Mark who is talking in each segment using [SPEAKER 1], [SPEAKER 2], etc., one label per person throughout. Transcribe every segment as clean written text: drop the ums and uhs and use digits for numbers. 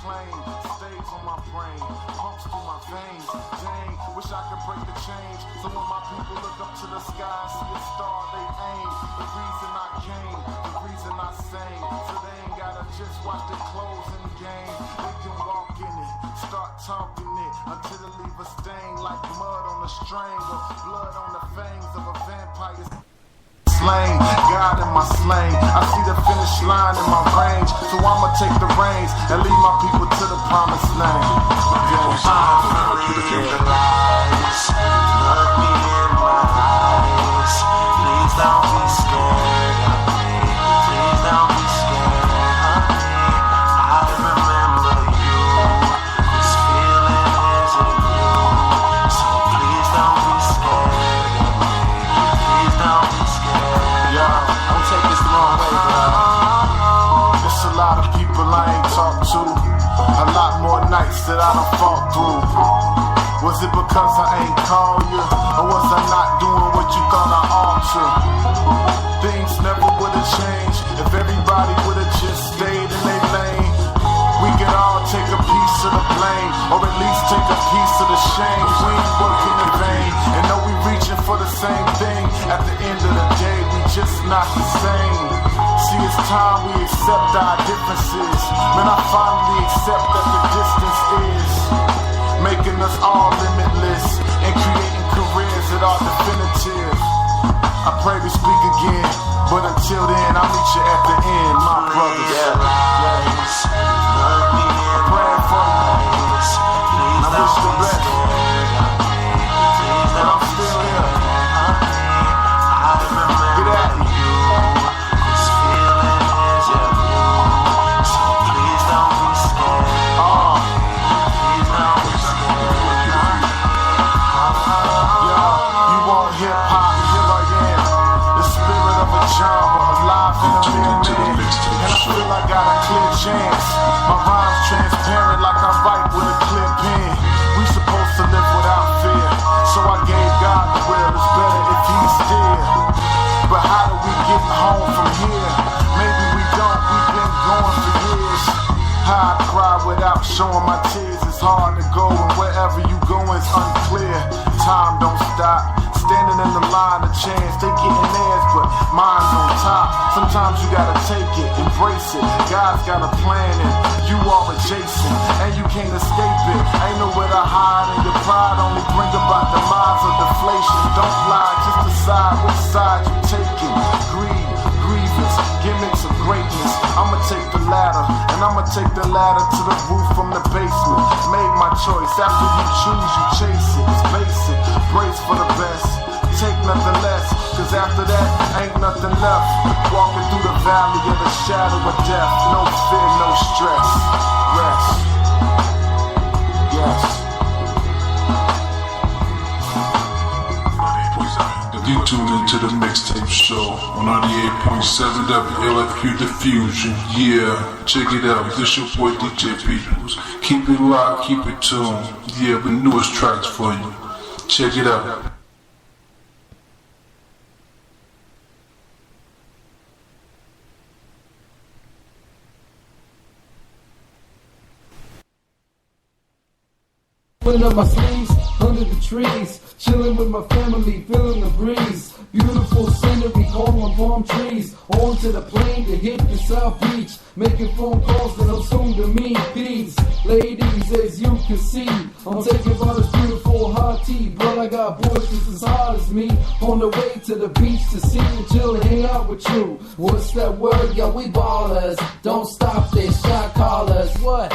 [SPEAKER 1] claim stays on my brain, pumps through my veins. Dang, wish I could break the change. So when my people look up to the sky and see a star, they aim. The reason I came, the reason I sang, so they ain't gotta just watch their clothes in the game. They can walk in it, start talking it, until it leave a stain like mud on a string or blood on the fangs of a vampire. Slain, God in my slang. I see the finish line in my range, so I'ma take the reins and lead my people to the promised land.
[SPEAKER 2] The lights, look me in my eyes. Please don't be scared of me. Please don't be scared of me. I remember you. This feeling isn't new, so please don't be scared of me. Please don't be scared.
[SPEAKER 1] Yo, don't take this the wrong way, bro. There's a lot of people I ain't talked to, a lot more nights that I done fought through. Was it because I ain't called you, or was I not doing what you thought I ought to? Things never would've changed if everybody would've just stayed in their lane. We could all take a piece of the blame, or at least take a piece of the shame. We ain't working in vain, and know we reaching for the same thing. At the end of the day, we just not the same. See, it's time we accept our differences. Man, I finally accept that the distance is making us all limitless and creating careers that are definitive. I pray we speak again, but until then, I'll meet you at the end, my brothers.
[SPEAKER 2] Look me in
[SPEAKER 1] I'm praying for you.
[SPEAKER 2] Please
[SPEAKER 1] I wish the
[SPEAKER 2] don't be
[SPEAKER 1] best,
[SPEAKER 2] scared of me. Please
[SPEAKER 1] but
[SPEAKER 2] don't
[SPEAKER 1] I'm
[SPEAKER 2] be
[SPEAKER 1] still
[SPEAKER 2] scared
[SPEAKER 1] here.
[SPEAKER 2] of me. I remember
[SPEAKER 1] Get at me.
[SPEAKER 2] you. This feeling isn't new, so please don't be scared. Please don't be scared.
[SPEAKER 1] Yo, you want hip hop, here I am. The spirit of a genre, alive in a mere man. And I feel I got a clear chance. My rhymes transparent like I write with a clear pen. We supposed to live without fear, so I gave God the will. It's better if He's still. But how do we get home from here? Maybe we don't, we've been going for years. How I cry without showing my tears. It's hard to go, and wherever you go is unclear. Time don't stop. Standing in the line, a chance, they getting theirs, but mine's on top. Sometimes you gotta take it, embrace it. God's got a plan, and you are adjacent, and you can't escape it. Ain't nowhere to hide, and your pride only bring about demise or deflation. Don't lie, just decide which side you taking. Greed, grievance, gimmicks of greatness. I'ma take the ladder, and I'ma take the ladder to the roof from the basement. Made my choice, after you choose, you chase it. It's basic, brace for the best. Take nothing less, cause after that, ain't nothing left. Walking through the valley of the shadow of death. No fear, no stress. Rest. Yes.
[SPEAKER 3] You tune into the mixtape show on 98.7 WLFQ Diffusion. Yeah, check it out. This your boy DJ Peoples. Keep it locked, keep it tuned. Yeah, the newest tracks for you. Check it out.
[SPEAKER 4] Pulling up my sleeves, under the trees, chilling with my family, feeling the breeze. Beautiful scenery, calling palm trees. On to the plane to hit the South Beach, making phone calls that I'm soon to meet. Peace, ladies, as you can see, I'm taking by this beautiful hot tea. But I got boys just as hot as me, on the way to the beach to see and chill and hang out with you. What's that word? Yo, we ballers. Don't stop this, shot callers. What?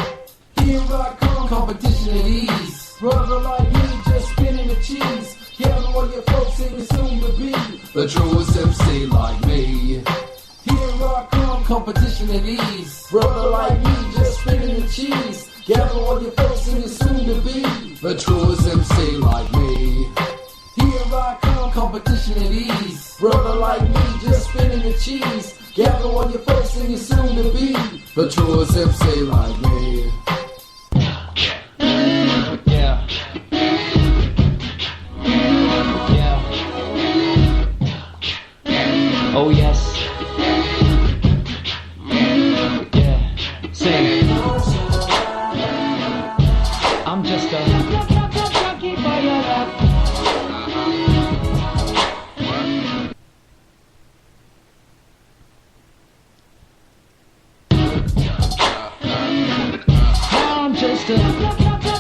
[SPEAKER 4] Here I come, competition at ease. Brother like me, just spinning the cheese. Gather all your folks and you're soon to be the truest MC like me. Here I come, competition at ease. Brother like me, just spinning the cheese. Gather all your folks and you're soon to be the truest MC like me. Here I come, competition at ease. Brother like me, just spinning the cheese. Gather all your folks and you're soon to be the truest MC like me.
[SPEAKER 5] Oh yes. Yeah. Sing. just a junkie for your love. Now I'm just a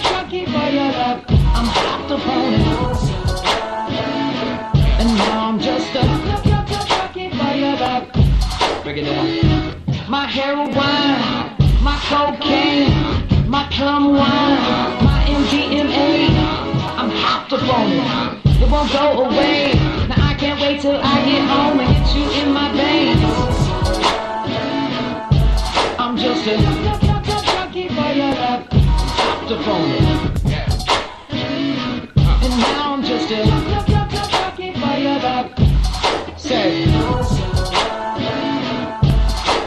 [SPEAKER 5] junkie for your love. I'm hopped upon it. And now I'm just a junkie for your love. Break it down. My heroin, my cocaine, my plum wine, my MDMA. I'm hopped upon it. It won't go away. Now I can't wait till I get home and get you in my veins. I'm just a junkie for your love. Hopped upon it. And now I'm just a junkie for your love. Say,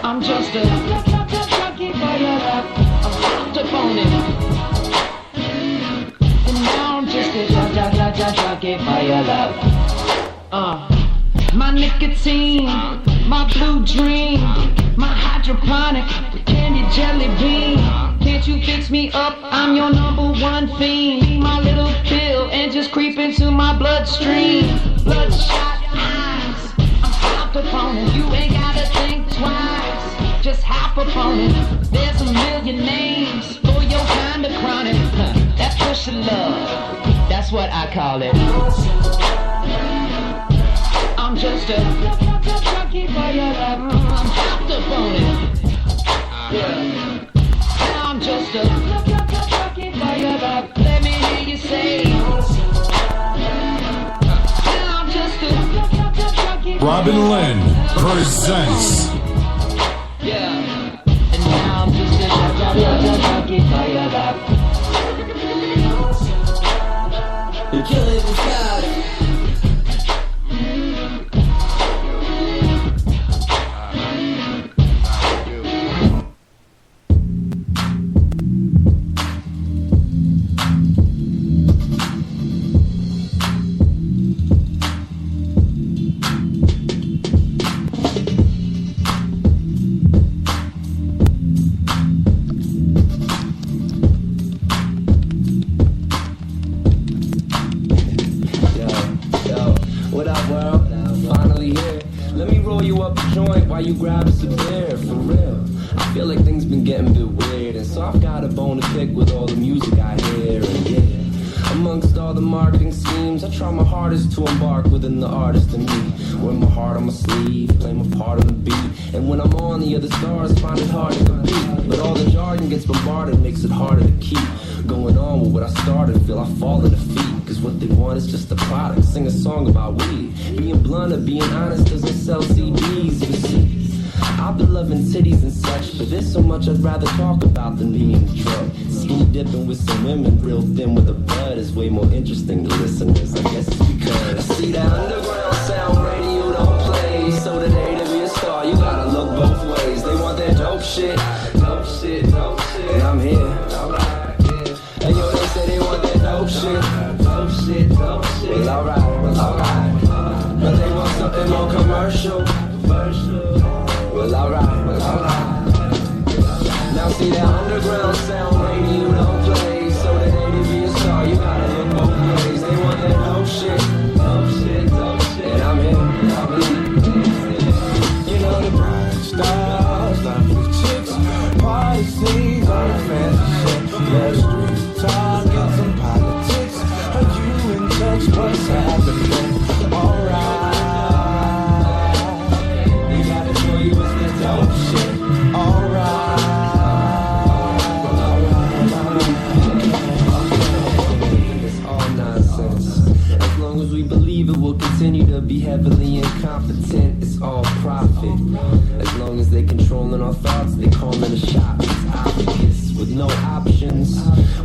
[SPEAKER 5] I'm just a junkie for your love. I'm hopped upon it. And now I'm just a junkie for your love. My nicotine, my blue dream, my hydroponic candy jelly bean. Can't you fix me up? I'm your number one fiend. Need my little pill and just creep into my bloodstream. Bloodshot eyes, I'm hopped upon it. You ain't gotta think twice, just hop upon it. There's a million names for your kind of chronic. That push of love, that's what I call it. I'm just a junkie for your love. I'm hopped upon it. Yeah. Now I'm just a junkie for your love. Let me hear you say. Now I'm just a junkie for
[SPEAKER 6] Robin
[SPEAKER 5] your
[SPEAKER 6] Lynn
[SPEAKER 5] love.
[SPEAKER 6] presents
[SPEAKER 5] Yeah. And now I'm just a junkie for your love.
[SPEAKER 7] You're killing this guy.
[SPEAKER 8] You grab us a beer, for real. I feel like things been getting a bit weird, and so I've got a bone to pick with all the music I hear. And yeah, amongst all the marketing schemes, I try my hardest to embark within the artist in me. Wear my heart on my sleeve, play my part on the beat, and when I'm on, the other stars find it hard to compete. But all the jargon gets bombarded, makes it harder to keep going on with what I started. Feel I fall at defeat, cause what they want is just a product. Sing a song about weed. Being blunt or being honest doesn't sell CDs, you see. I've been loving titties and such, but there's so much I'd rather talk about than being drunk. Skinny dipping with some women, real thin with a bud is way more interesting to listeners. I guess it's because I see that underground sound radio don't play. So today to be a star, you gotta look both ways. They want that dope shit, dope shit, dope shit, and I'm here. And yo, they say they want that dope shit, dope shit, dope shit. Well, alright. But they want something more commercial. Well, alright. Now see that underground sound radio don't play. So today to be a star, you gotta look both ways. They want that dope shit, and I'm here. You know the bright stars, lovely chicks, party scenes, all the fancy shit. Yeah, street talk and some politics. Are you in touch? What's happening? Alright. Continue to be heavily incompetent, it's all profit. As long as they controlling our thoughts, they calling the shots. It's obvious, with no options.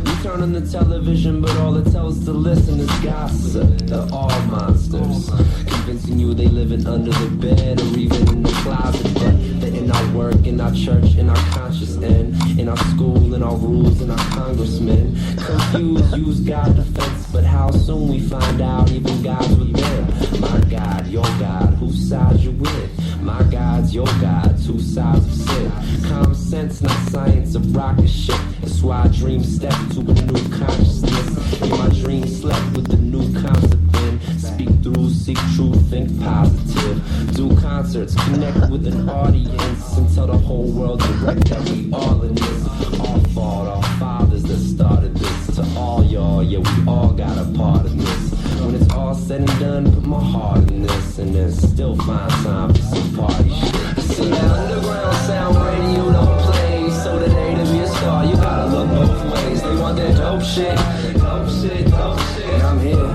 [SPEAKER 8] We turn on the television, but all it tells us to listen is gossip. They're all monsters, convincing you they living under the bed or even in the closet. But they're in our work, in our church, in our conscious end, in our school, in our rules, in our congressmen. Confused, use God defense. But how soon we find out even gods were there. My God, your God, whose side you with? My God's your God's, whose sides of sin? Common sense, not science, a rocket ship. That's why I dream step to a new consciousness. In my dream slept with the new concept in. Speak through, seek truth, think positive. Do concerts, connect with an audience, and tell the whole world direct that we all in this. Our fault, our fathers that started this. To all y'all, yeah, we all got a part of this. When it's all said and done, put my heart in this, and then still find time for some party shit. See, that underground sound radio don't play, so today to be a star, you gotta look both ways. They want that dope shit, dope shit, dope shit, and I'm here.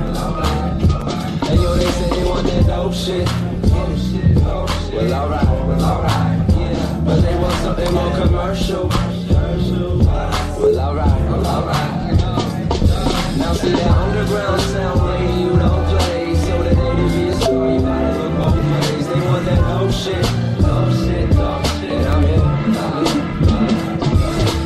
[SPEAKER 8] Hey yo, they say they want that dope shit, dope shit, dope shit. Well, alright, yeah. But they want something more commercial. Well, alright. Now see that underground sound radio don't play, so that they to be a star, you gotta look both ways. They want that dope shit, and I'm here.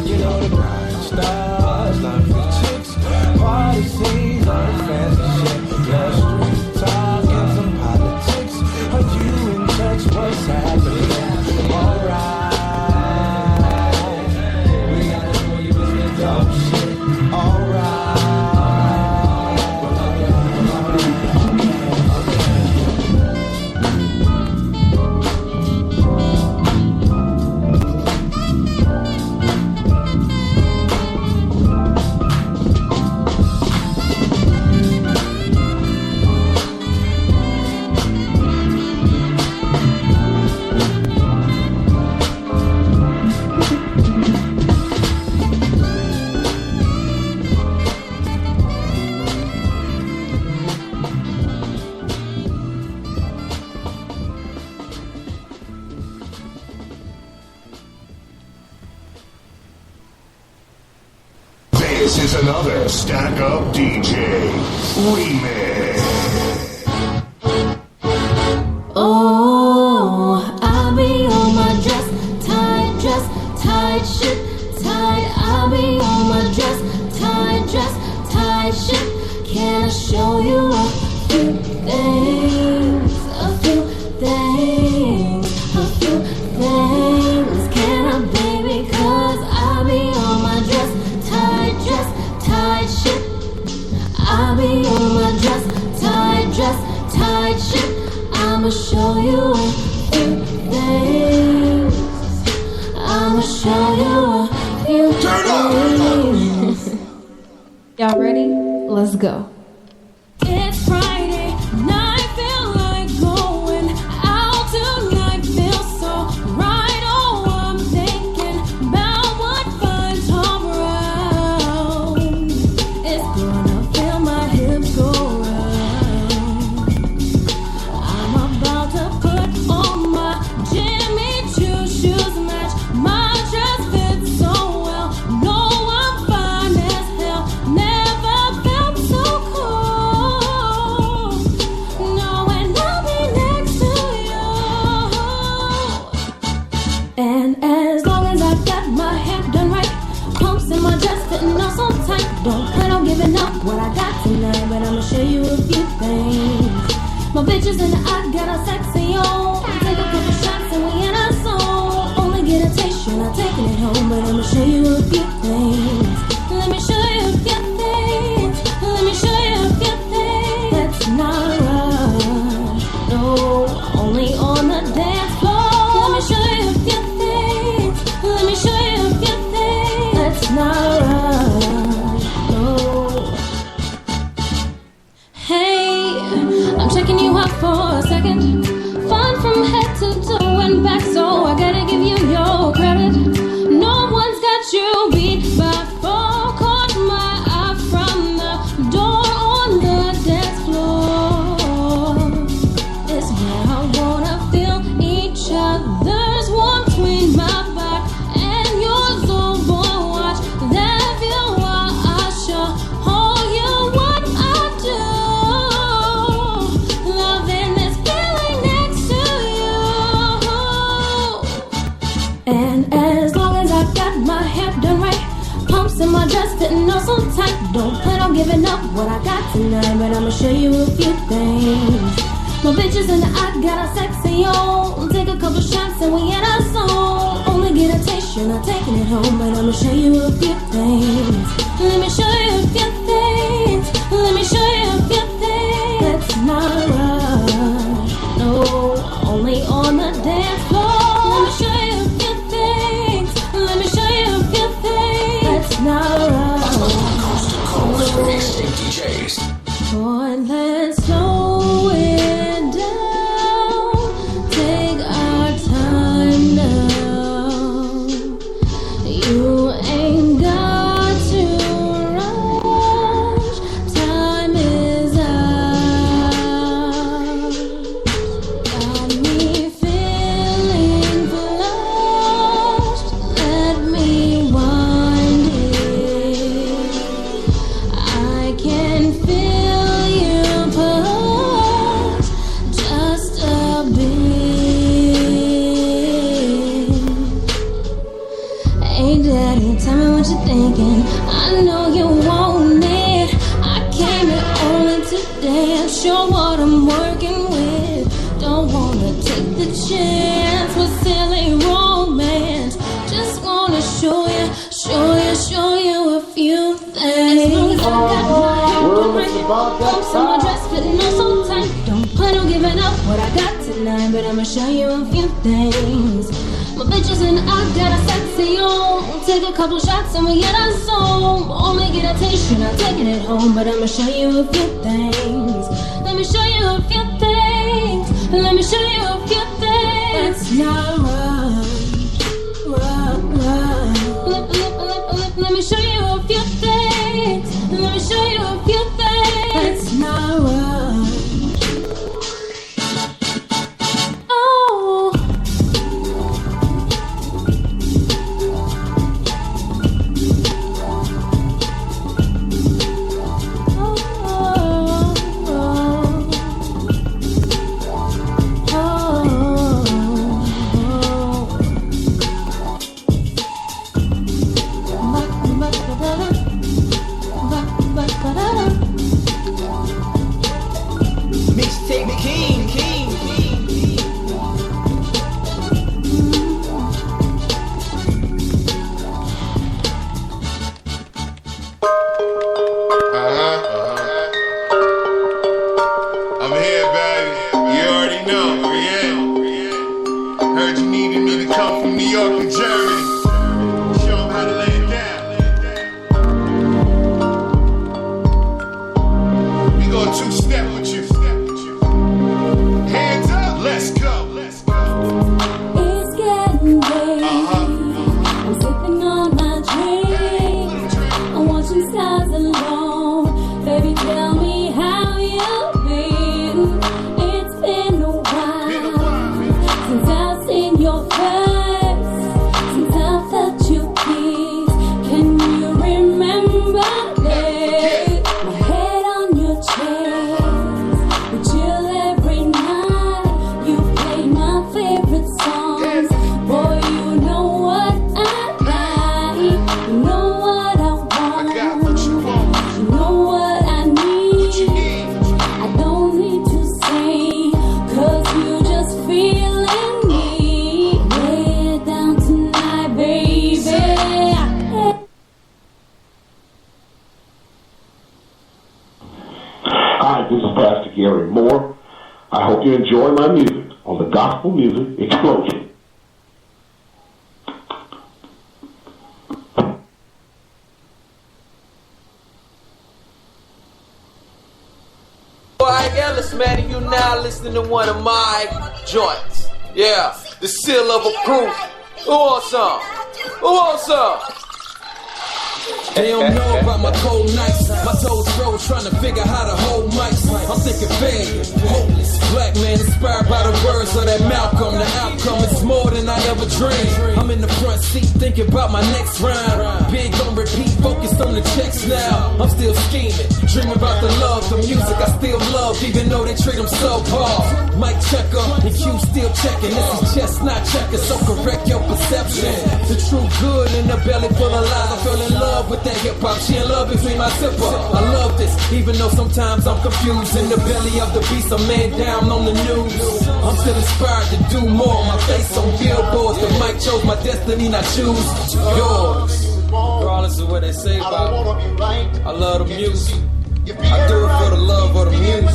[SPEAKER 8] You know the grind stars, not for chicks, party scenes, all the fancy shit. Love street talk and some politics. Are you in touch? What's happening? Alright, we gotta know you with the dope shit. Alright.
[SPEAKER 6] This is another Stack Up DJ remix.
[SPEAKER 9] Oh, I'll be on my dress, tight shit, tight. I'll be on my dress, tight shit. Can I show you a few things? A few things. Can I, baby? 'Cause I'll be on my dress, tight shit. I'll be on my dress, tight shit. I'ma show you a few things. I'ma show you a few things. Y'all ready? Let's go. It's Friday night, feel like going out tonight. Feel so right. Oh, I'm thinking about what fun tomorrow. It's gonna feel my hips go round. I'm about to put on my Jimmy Choo shoes, match my dress fits so well. No, I'm fine as hell. Never felt so cool. No, and I'll be next to you. And as long as I got my hair done right, pumps in my dress fitting all so tight. Don't plan on giving up what I got tonight, but I'ma show you a few things. My bitches and I got a sexy on. Take a couple shots and we in our zone. Only get a taste, you're not taking it home, but I'ma show you a few things. Let me show you a few things. Let me show you a few things. Let's not rush. No, only on the dance floor. Let me show you a few things. Let me show you a few things. Let's not rush. No. Hey, I'm checking you out for a second. Fun for Don't plan on giving up what I got tonight, but I'ma show you a few things. My bitches and I got our sexy on. Take a couple shots and we in our zone. Only get a taste, you're not taking it home, but I'ma show you a few things. Let me show you a few things. Let me show you a few things. Let's not rush, no, only on the dance floor. Let me show you a few things. Let me show you a few things. Let's not rush.
[SPEAKER 8] Coast to coast, mixtape DJs.
[SPEAKER 9] Boy, let's slow it down. Take our time now. You ain't got to rush. Time is out. Got me feeling flushed. Let me wind it. I can feel you push just a bit. Hey daddy, tell me what you're thinking. I know you want it. I came here only to dance, show what I'm working with. Don't wanna take the chance with silly romance. Just wanna show you a few things. As long as I got my bumps on my dress fitting on so tight. Don't plan on giving up what I got tonight, but I'ma show you a few things. My bitches and I got a sexy on. Take a couple shots and we get our zone. Only get a taste, you're not taking it home, but I'ma show you a few things. Let me show you a few things. Let me show you a few things. Let's not run. Let me show you a few things. Let me show you a few things. Let's not run. Oh.
[SPEAKER 7] Mixtape King.
[SPEAKER 1] I'm here, baby. You already know. Yeah. Heard you needed me to come from New York to Germany. Show 'em how to lay it down. We go two-step with you. Hands up, let's go.
[SPEAKER 9] It's getting late. I'm sipping on my drink. I want you stars alone. Baby, tell me how you've been. It's been a while since I've seen your face, since I felt you kiss. Can you remember that? My head on your chest, we chill every night. You play my favorite songs. Boy, you know what I like. You know what I want.
[SPEAKER 1] I got what you want.
[SPEAKER 9] You know what I need.
[SPEAKER 1] What you need.
[SPEAKER 9] I don't need to say, 'cause you just feeling me. Lay it down tonight, baby.
[SPEAKER 10] Hi, this is Pastor Gary Moore. I hope you enjoy my music on the Gospel Music Explosion.
[SPEAKER 11] Alright, yeah, listen, man, you now listening to one of my joints. Yeah, the seal of approval. Who wants some? Who wants some?
[SPEAKER 8] They don't know about my cold nights. My toes froze trying to figure how to hold mics. I'm thinking big, hopeless. Black man inspired by the words of that Malcolm. The outcome is more than I ever dreamed. I'm in the front seat thinking about my next round. Big on repeat, focused on the checks now. I'm still scheming, dreaming about the love, the music I still love, even though they treat them so hard. Mike checker, and Q still checking. This is chest, not checker, so correct your perception. The true good in the belly full of lies. I fell in love with that hip hop. She in love between my zipper. I love this, even though sometimes I'm confused. In the belly of the beast, a man down on the news. I'm still inspired to do more. My face on billboards. The mic chose my destiny, not choose yours. Regardless of what they say about me, I love the music. I do it for the love of the music.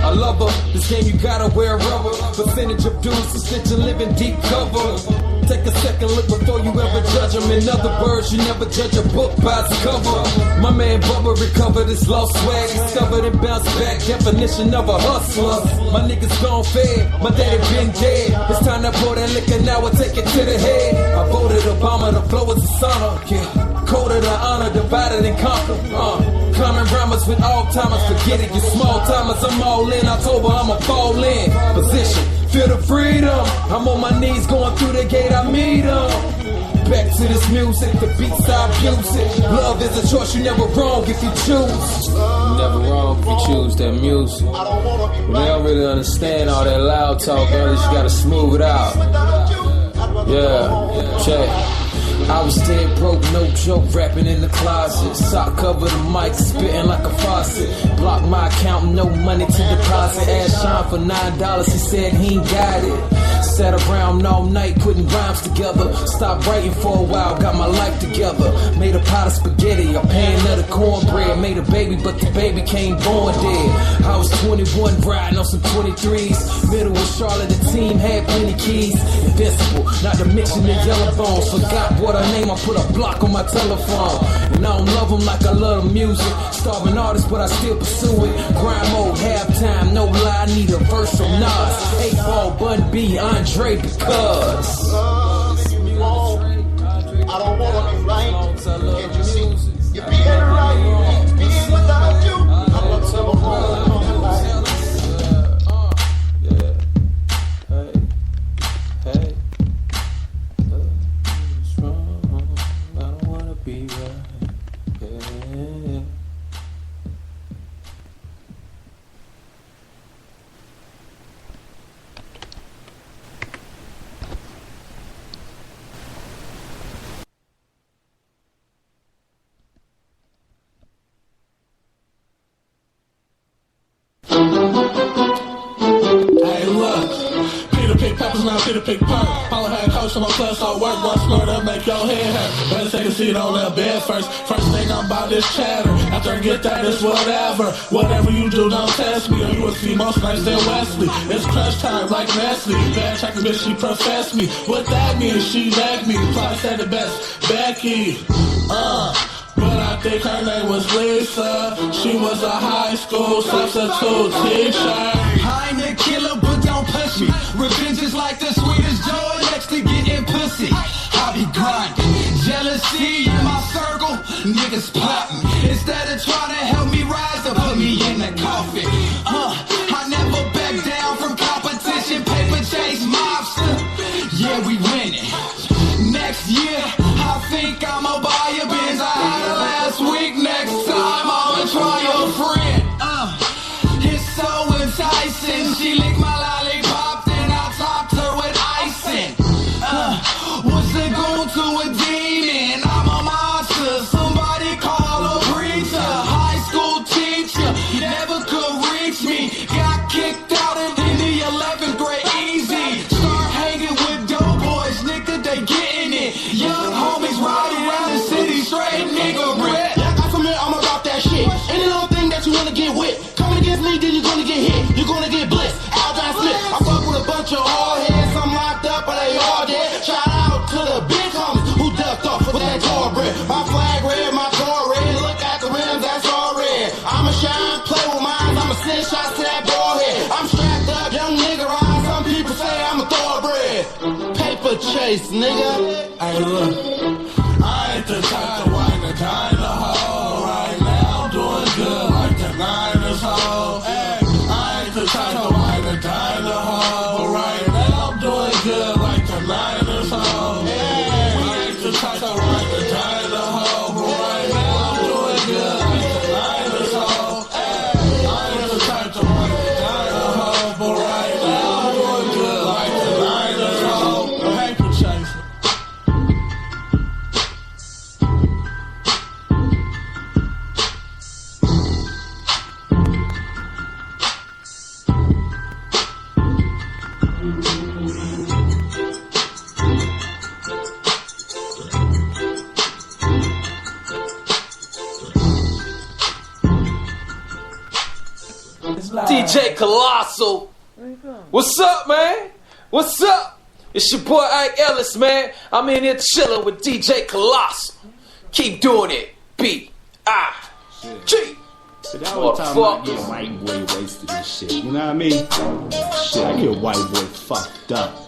[SPEAKER 8] I love her. This game you gotta wear rubber. Percentage of dudes, percentage of living deep cover. Take a second look before you ever judge them. In other words, you never judge a book by its cover. My man Bubba recovered his lost swag, discovered and bounced back. Definition of a hustler. My niggas gone fed, my daddy been dead. It's time to pour that liquor now and take it to the head. I voted Obama, the flow is a sauna. Yeah, code of the honor, divided and conquer. Climbing rhymes with all timers, forget it, you small timers. I'm all in, October, I'ma fall in. Position, feel the freedom. I'm on my knees going through the gate, I meet them. Back to this music, the beats I abuse it. Love is a choice, you never wrong if you choose. You're never wrong if you choose that music. But they don't really understand all that loud talk, at least you gotta smooth it out. Yeah, check. I was dead broke, no joke, rapping in the closet. Sock cover the mic, spitting like a faucet. Block my account, no money to deposit. Asked Sean for $9, he said he ain't got it. Sat around all night putting rhymes together. Stopped writing for a while, got my life together. Made a pot of spaghetti, a pan of the cornbread. Made a baby, but the baby came born dead. I was 21, riding on some 23s. Middle of Charlotte, the team had plenty keys. Invincible, not to mention the yellow bones. Forgot what her name, I put a block on my telephone. And I don't love them like I love the music. Starving artist, but I still pursue it. Grind mode, halftime, no lie, need a verse from Nas. 8-Ball, Bun B, Andre, because
[SPEAKER 1] I don't wanna be right. Can't you see? You're being right. Being without you, I love to live wrong.
[SPEAKER 8] Hey, what's wrong? I don't wanna be right. Yeah.
[SPEAKER 12] Hey, look. Peter pick peppers, now Peter pick perk. All I had coach on my plus, so work, one slur to make your head hurt. Better take a seat on that bed first. First thing I'm about this chatter. After I get that, it's whatever. Whatever you do, don't test me. Or you will see most nights than Wesley. It's crunch time like Nestle. Bad track bitch, she professed me. What that means, she like me. Probably said the best, Becky. But I think her name was Lisa. She was a high school substitute teacher.
[SPEAKER 13] I ain't the killer, but don't push me. Revenge is like the sweetest joy next to getting pussy. I be grinding. Jealousy in my circle, niggas plotting. Instead of trying to help me rise, they put me in the coffin. I never back down from competition. Paper chase mobster. Yeah, we winning. Next year, I think I'ma buy a Benz. I had it last week. Next time, I'ma try your friend. It's so enticing. She licked my lollipop, then I topped her with icing. What's it going to a demon? I'm a monster. Somebody call a preacher. High school teacher, never could reach me. Got kicked out in the 11th grade. Easy. Start hanging with dope boys, nigga. They getting it. Young homies riding around the city straight, nigga. Red.
[SPEAKER 12] Yeah, I got some I'm about that shit. Any little thing that you wanna get with. Coming against me, then you're gonna get hit. You're gonna get blissed. Aldrin Smith. I fuck with a bunch of hard heads. Some locked up, but they all dead. Shout out to the big homies who ducked off with that cornbread. My flag red, my car red. Look at the rims, that's all red. I'ma shine, play with mine. I'ma send shots to that ball head. I'm strapped up, young nigga ride. Some people say I'm a thoroughbred. Paper chase, nigga. Hey, look. I ain't the type to wind the kind of hoe right now. tonight is home. We ain't the type to rock the tide the hoe, but right now I'm doing good. Tonight is home. I ain't the type to rock the tide the hoe, but right now I'm doing good. Like tonight is home. No paper chaser.
[SPEAKER 11] DJ Colossal. What's up, man? What's up? It's your boy Ike Ellis, man. I'm in here chilling with DJ Colossal. Keep doing it. B-I-G.
[SPEAKER 14] So that was talking about getting white boy wasted and shit. You know what I mean? Shit, I get white boy fucked up.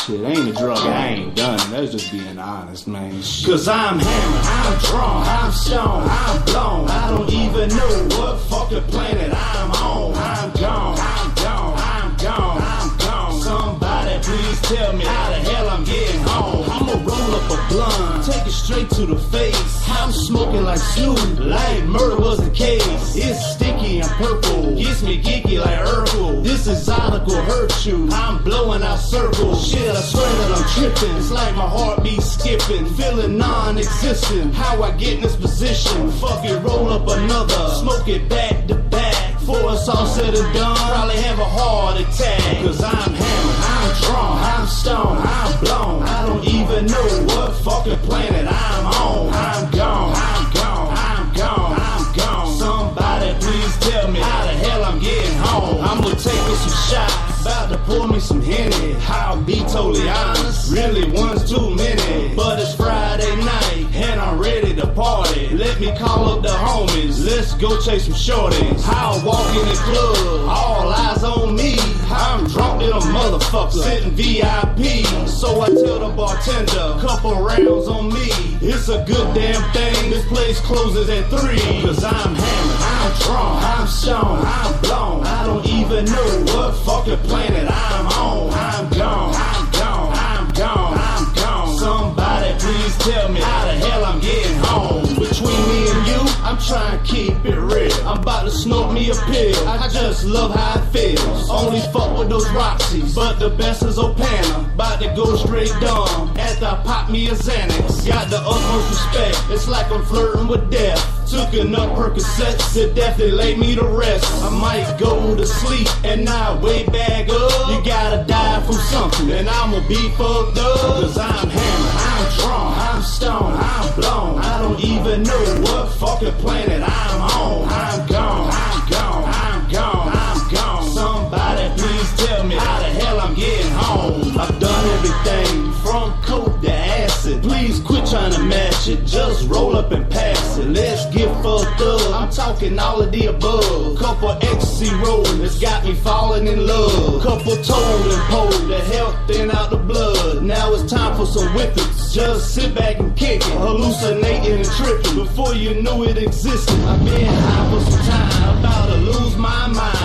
[SPEAKER 14] Shit, ain't a drug, I ain't done it. That's just being honest, man. Shit. Cause I'm hammered, I'm drunk, I'm stoned, I'm blown. I don't even know what fucking planet I'm on. I'm gone, I'm gone, I'm gone, I'm gone. Somebody please tell me how the hell I'm getting home. I'ma roll up a blunt, take it straight to the face. I'm smoking like Snoop, like murder was the case. It's sticky and purple, gets me geeky like Urkel. This exotic will hurt you, I'm blowing out circles. Shit, I swear that I'm tripping. It's like my heartbeat skipping, feeling non-existent. How I get in this position? Fuck it, roll up another, smoke it back to back. Before it's all said and done, probably have a heart attack. Cause I'm hammered, I'm drunk, I'm stoned, I'm blown. I don't even know what fucking planet I'm on. I'm gone, I'm gone, I'm gone, I'm gone. Somebody please tell me how the hell I'm getting home. I'ma take me some shots, about to pour me some Henny. I'll be totally honest, really one's too many. But it's Friday night, and I'm ready to party. Let me call up the homies, let's go chase some shorties. I'll walk in the club, all eyes on me. I'm drunk in a motherfucker, sitting VIP. So I tell the bartender, couple rounds on me. It's a good damn thing, this place closes at 3. Cause I'm hammered, I'm drunk, I'm stoned, I'm blown. I don't even know what fucking planet I'm on. I'm gone, I'm gone, I'm gone, I'm gone. Somebody please tell me how the hell I'm getting home. Between me and you, I'm trying to keep it real. I'm about to snort me a pill, I just love how it feels. Only fuck with those Roxys, but the best is Opana. About to go straight dumb, after I pop me a Xanax. Got the utmost respect, it's like I'm flirting with death. Took enough Percocets to definitely lay me to rest. I might go to sleep and not wake back up. You gotta die from something, and I'ma be fucked up. Cause I'm hammered, I'm drunk, I'm stoned, I'm blown. I don't even know what fucking planet I'm on. I'm gone, I'm gone, I'm gone, I'm gone. Somebody please tell me how the hell I'm getting home. I've done everything from coke to acid. Please quit trying to match it, just roll up and pass it. Let's get fucked up, I'm talking all of the above. Couple ecstasy rolling, it's got me falling in love. Couple told and pulled, the health thin out the blood. Now it's time for some whippets, just sit back and kick it. Hallucinating and tripping, before you knew it existed. I've been high for some time, about to lose my mind.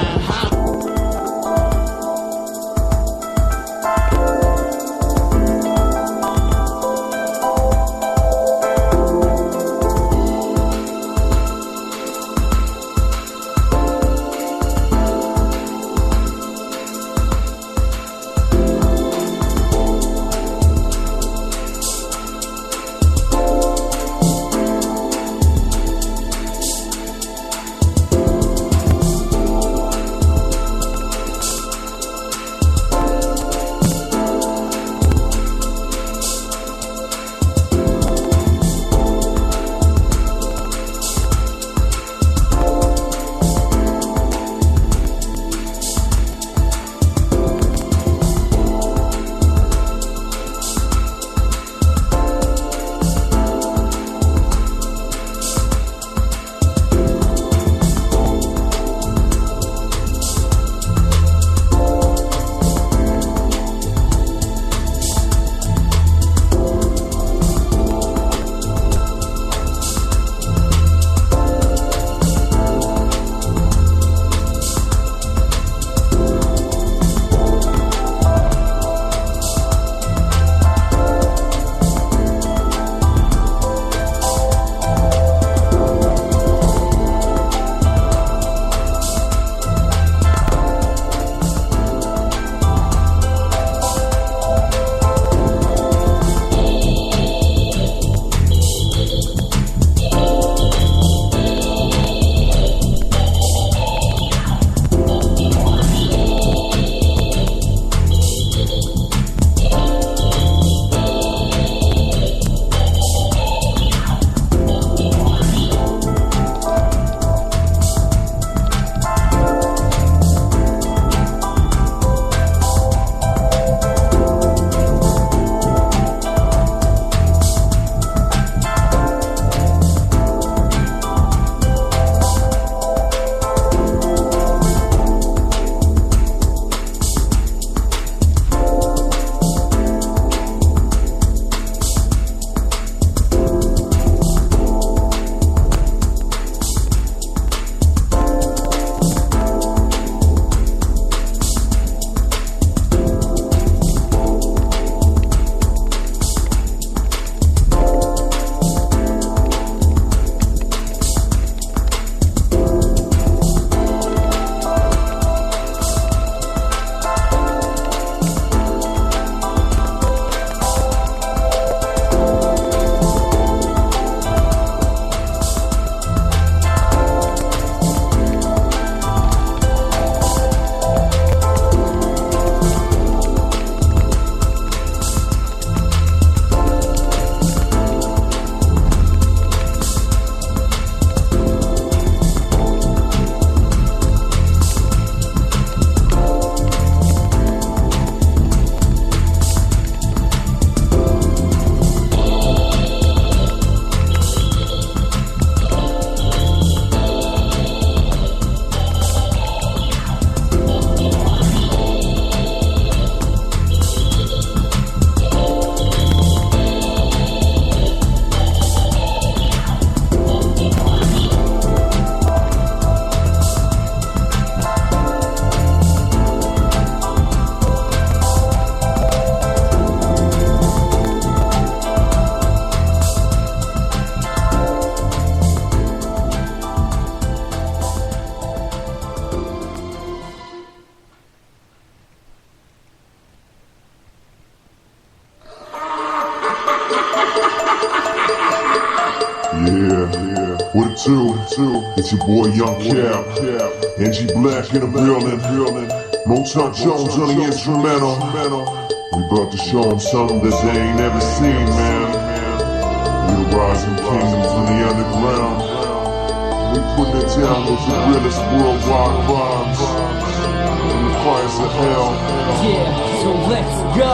[SPEAKER 15] 42. It's your boy Young Cap. NG Black in the building. Motown Jones on the instrumental. We about to show them something that they ain't never seen, man. We the rising kingdom from the underground. We putting it down with the realest worldwide vibes. From the fires of hell.
[SPEAKER 7] Yeah, so let's go.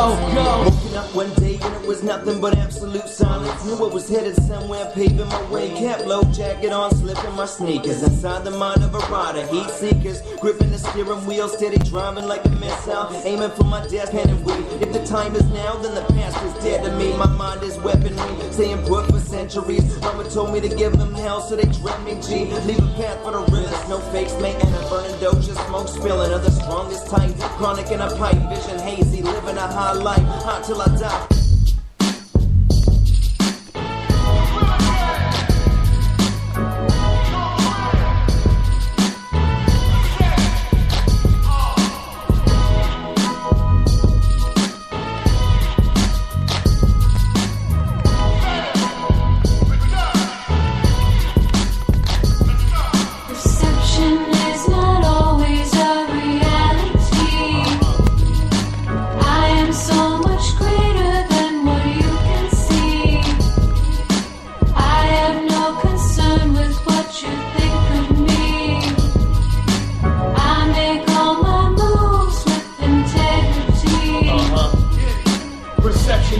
[SPEAKER 7] Woken up one day and it was nothing but absolute silence. Knew I was headed somewhere, paving my way. Cap low, jacket on, slipping my sneakers. Inside the mind of a rider, heat seekers. Gripping the steering wheel, steady driving like a missile. Aiming for my death, pen and weed. If the time is now, then the past is dead to me. My mind is weaponry, staying put for centuries. Mama told me to give them hell, so they dread me, G. Leave a path for the realest, no fakes, mate. And a burning dope, just smoke spilling. Of the strongest type, chronic in a pipe, vision hazy, living a high life, hot till I die.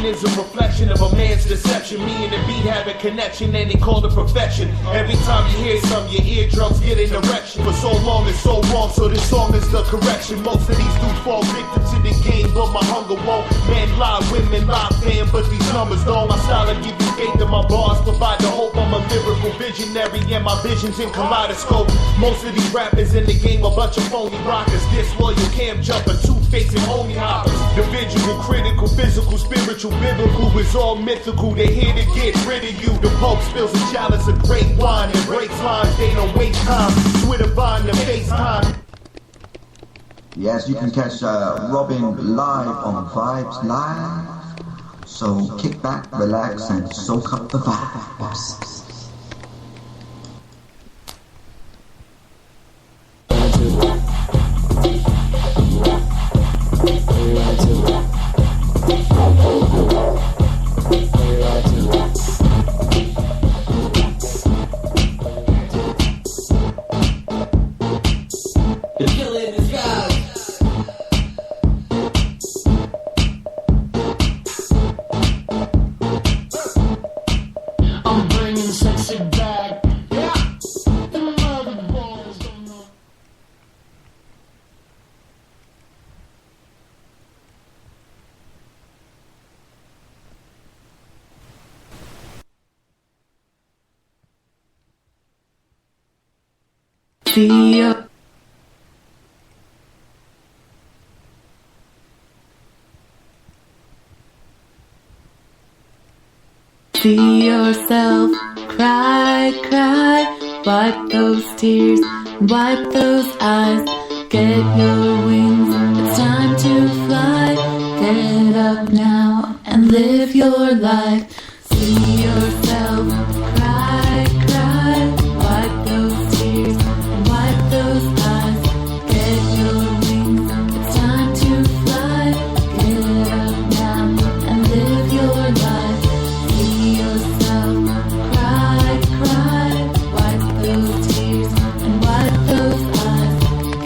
[SPEAKER 16] Is a reflection of a man's deception. Me and the beat have a connection and they call it perfection. Every time you hear something, your eardrums get an erection. For so long it's so wrong, so this song is the correction. Most of these dudes fall victim to the game, but my hunger won't. Men lie, women lie, fan, but these numbers don't. My style will give you faith and my bars provide the hope. I'm a lyrical visionary and my vision's in kaleidoscope. Most of these rappers in the game a bunch of phony rockers. Disloyal cam jumper, two-faced and homie hoppers. Individual, critical, physical, spiritual, biblical is all mythical. They here to get rid of you. The Pope spills a chalice of great wine and breaks lines. They don't waste time. Twitter vine to FaceTime.
[SPEAKER 17] Yes, you can catch Robin live on Vibes Live. So kick back, relax, and soak up the vibes.
[SPEAKER 18] See yourself cry, cry. Wipe those tears, wipe those eyes. Get your wings, it's time to fly. Get up now and live your life. See yourself cry, cry. Wipe those tears, wipe those eyes. Get your wings, it's time to fly. Get up now and live your life. See yourself cry, cry. Wipe those tears and wipe those eyes.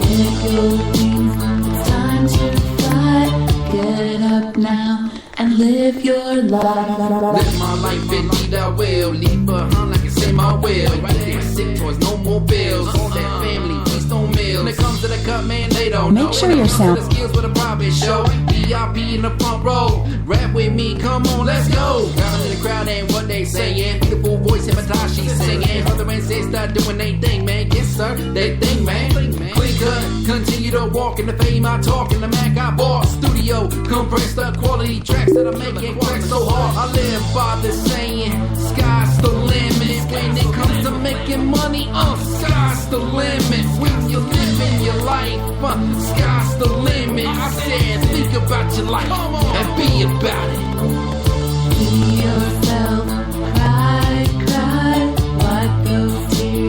[SPEAKER 18] Get your wings, it's time to fly. Get up now and live your life.
[SPEAKER 11] Live my life indeed I will. Leave behind like I say my will. Right, sick toys, no more bills. All that family, feast on meals. When it comes to the cut, man, they don't know.
[SPEAKER 19] Make sure your sound.
[SPEAKER 11] The skills for the private show. VIP in the front row. Rap with me, come on, let's go. Down in the crowd ain't what they saying. The full voice, hypnotize, she singing. Brother and sister doing they thing, man. Yes, sir, they think, man. Clean cut, continue to walk in the fame I talk. In the Mac I bought. Studio, compress the quality tracks that I make it crack so hard. I live by the saying, sky's the limit. When it comes to making money, sky's the limit. When you're living your life, sky's the limit. I said, think about your life and be about it.
[SPEAKER 18] See yourself cry, cry. Wipe those tears.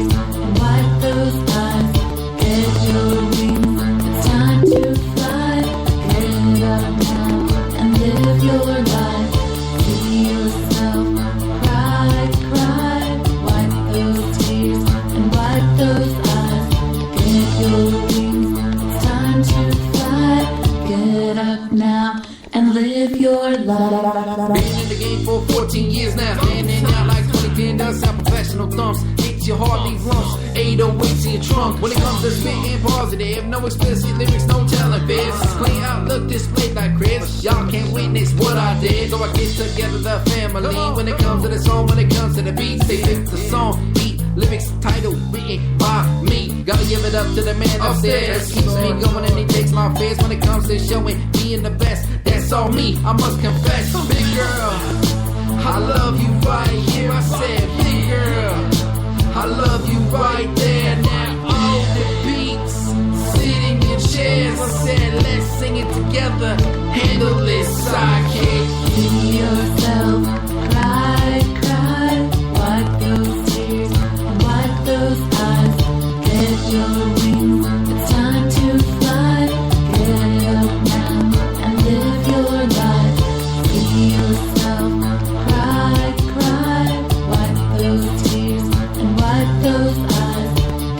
[SPEAKER 11] Been in the game for 14 years now. Standing out like 2010 does sound professional thumps. Hits your heart, leave lumps. 808s in your trunk. When it comes to spitting positive, no explicit lyrics, no telling fibs. Clean outlook displayed like Chris. Y'all can't witness what I did, so I get together the family. When it comes to the song, when it comes to the beats, they pick the song, beat, lyrics, title, written by me. Gotta give it up to the man upstairs. Keeps me going and he takes my fears. When it comes to showing being the best, that's all me, I must confess. Big girl, I love you right here. I said, big girl, I love you right there. Now all the beats, sitting in chairs. I said, let's sing it together. Handle this sidekick.
[SPEAKER 18] See yourself cry, cry. Wipe those tears, wipe those eyes. Get your wings, it's time to fly. Get up now and live your life. See yourself cry, cry. Wipe those tears and wipe those eyes.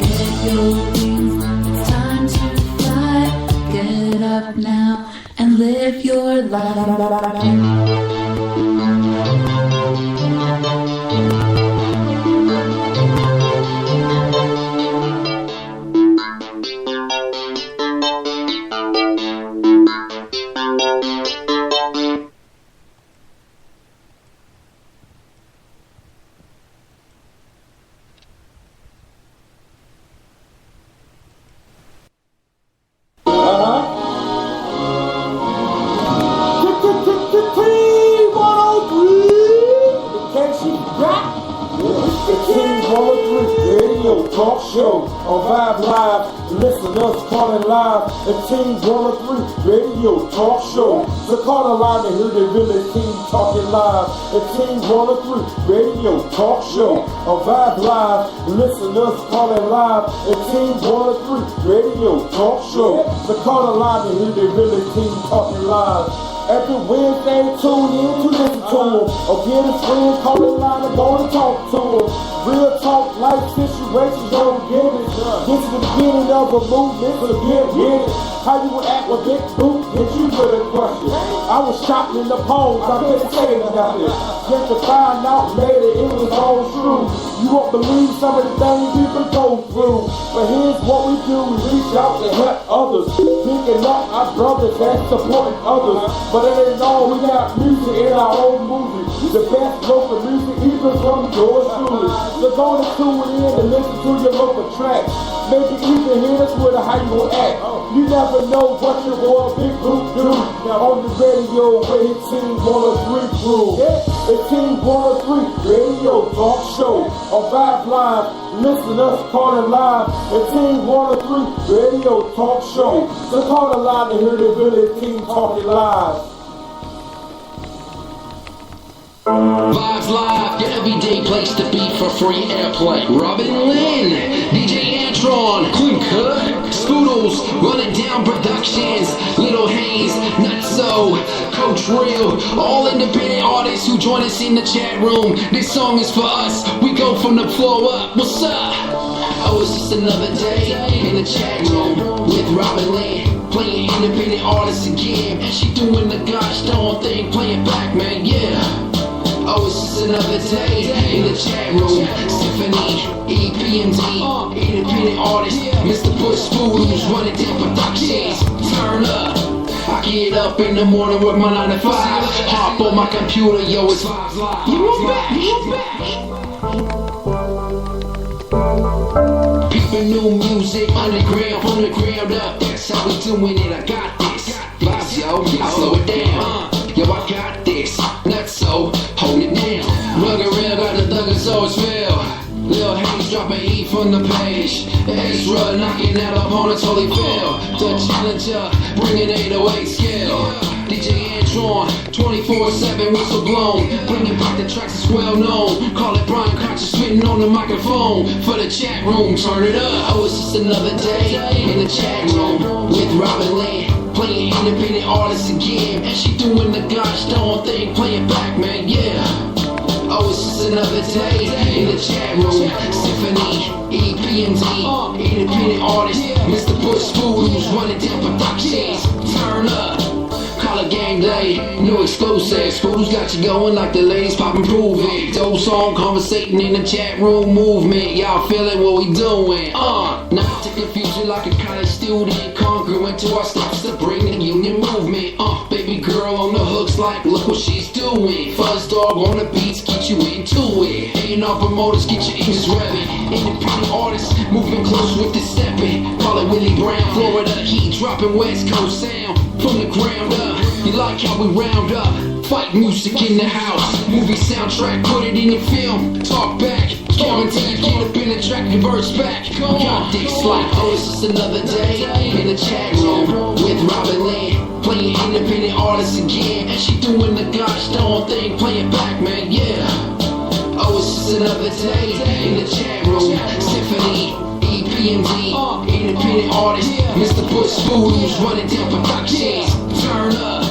[SPEAKER 18] Get your wings, it's time to fly. Get up now and live your life.
[SPEAKER 1] Talk show on Vibe Live. Listeners calling live. The Team 103 Radio Talk Show. So call the line to hear the really team talking live. The Team 103 Radio Talk Show on Vibe Live. Listeners calling live. The Team 103 Radio Talk Show. So call the line to hear the really team talking live. Every Wednesday, tune in to listen to them. Or get a friend, call the line and go and talk to them. Real talk, life situations, don't get it. This is the beginning of a movement, so get with it. How you would act with big boot, hit you with a question. I was shopping in the poles, I couldn't say nothing. Just to find out later it was all true. You won't believe some of the things people go through. But here's what we do, we reach out to help others. Picking up our brothers and supporting others. But it ain't all, we got music in our own movie. The best local music, even from yours truly. So go to tune in and listen to your local tracks. Maybe even hit us with how you gon' act. You never know what your boy Big Group do. Now on the radio, where his Team 103 crew. The Team 103 Radio Talk Show on Vibe Live. Listeners calling live. The Team 103 Radio Talk Show. So call the line to hear the really team talking live.
[SPEAKER 11] Vibes Live, your everyday place to be for free airplay. Robin Lynn, DJ Antron, Quinker, Scoodles, Running Down Productions, Little Hayes, Not So, Coach Real, all independent artists who join us in the chat room. This song is for us, we go from the floor up. What's up? Oh, it's just another day in the chat room with Robin Lynn, playing independent artists again. And she doing the gosh darn thing, playing back, man, yeah. Oh, it's just another day in the chat room. Symphony, EPMD, independent artist, Mr. Push Food, who's running down productions. Turn up. I get up in the morning with my 9 to 5. Hop on my computer, yo, it's Vibes Live. You back. Peeping new music, underground, from the ground up. That's how we doing it, I got this. Vibes, yo, I slow it down. Yo, I got this. Not so, hold it down. Rugged real, got the thuggers always feel. Lil Hayes dropping E from the page. Ezra knocking out opponents, holy fail. The challenger, bringing 808 skill. DJ Antron, 24/7 whistle blown. Bringing back the tracks that's well known. Call it Brian Conscious spitting on the microphone. For the chat room, turn it up. Oh, it's just another day in the chat room with Robin Lynn, playing independent artists again. And she doing the gosh darn thing, playing back, man, yeah. Oh, it's just another day in the chat room. Symphony, EPMD, independent artist, Mr. Bush Food, who's running down productions. Turn up. Call it game day, new exclusives. Who's got you going like the ladies pop and prove it. Dope song, conversating in the chat room movement. Y'all feeling what we doing? Not to confuse you like a college student. Congruent to our steps to bring the union movement. Baby girl on the hooks like look what she's doing. Fuzz dog on the beats, get you into it. A&R promoters, get your engines revving. Independent artists, moving close with the stepping. Call it Willie Brown, Florida heat, dropping West Coast sound from the ground up. You like how we round up? Fight music in the house. Movie soundtrack, put it in your film. Talk back, guaranteed get up in the track, converse back. Got dicks like, oh, it's just another day. In the chat room with Robin Lynn, playing independent artists again. And she doing the gosh darn thing, playing back, man, yeah. Oh, it's just another day in the chat room. Symphony, EPMD, independent artist, Mr. Bush Spoons running down productions. Turn up.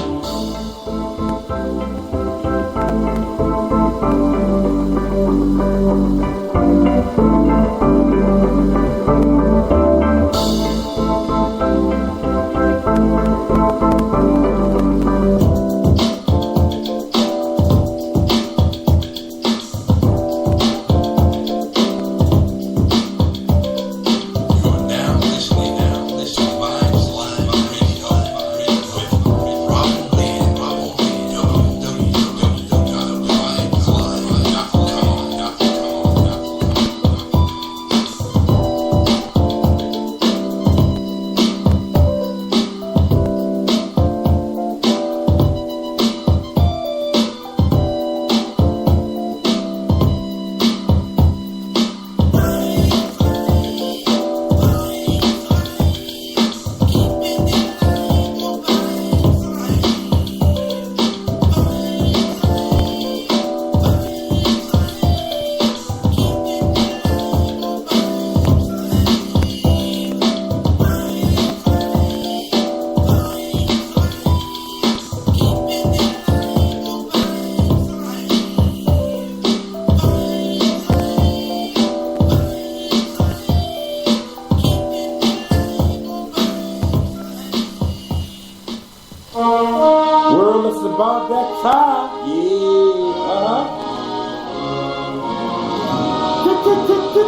[SPEAKER 16] World, it's about that time. Yeah.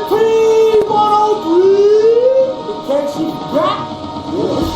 [SPEAKER 16] Team 103. In case you got.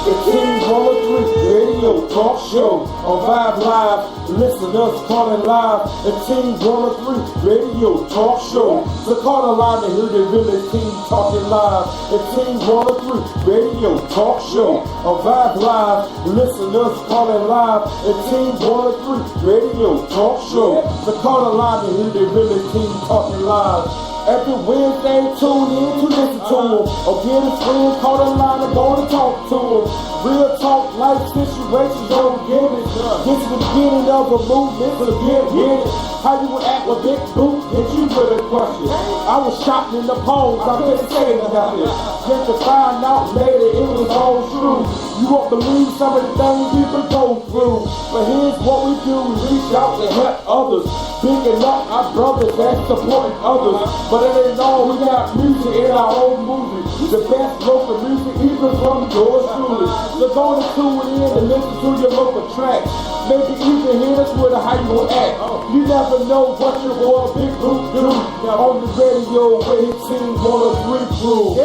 [SPEAKER 16] The Team 103 radio talk show on Vibe Live. Listeners calling live. The Team 103 radio talk show. So call the line to hear the really team talking live. The Team 103 radio talk show on Vibe Live. Listeners calling live. The Team 103 radio talk show. So call the line to hear the really team talking live. Every Wednesday, tune in to listen to them. Or get a friend, call the line and go to talk to them. Real talk, life situations, don't get it. This is the beginning of a movement, so get it. How you would act with big boot, get you with a question. I was shocked in the polls, I couldn't say nothing. Just to find out later it was all true. You won't believe some of the things people go through. But here's what we do, we reach out to help others. Bigging up our brothers and supporting others. But it ain't all, we got music in our own movie. The best local music, even from yours truly. So go to tune in and listen to your local track. Maybe even hit us with how you gon' act. You never know what your boy Big Boot do. Now on the radio with his Team 103 crew.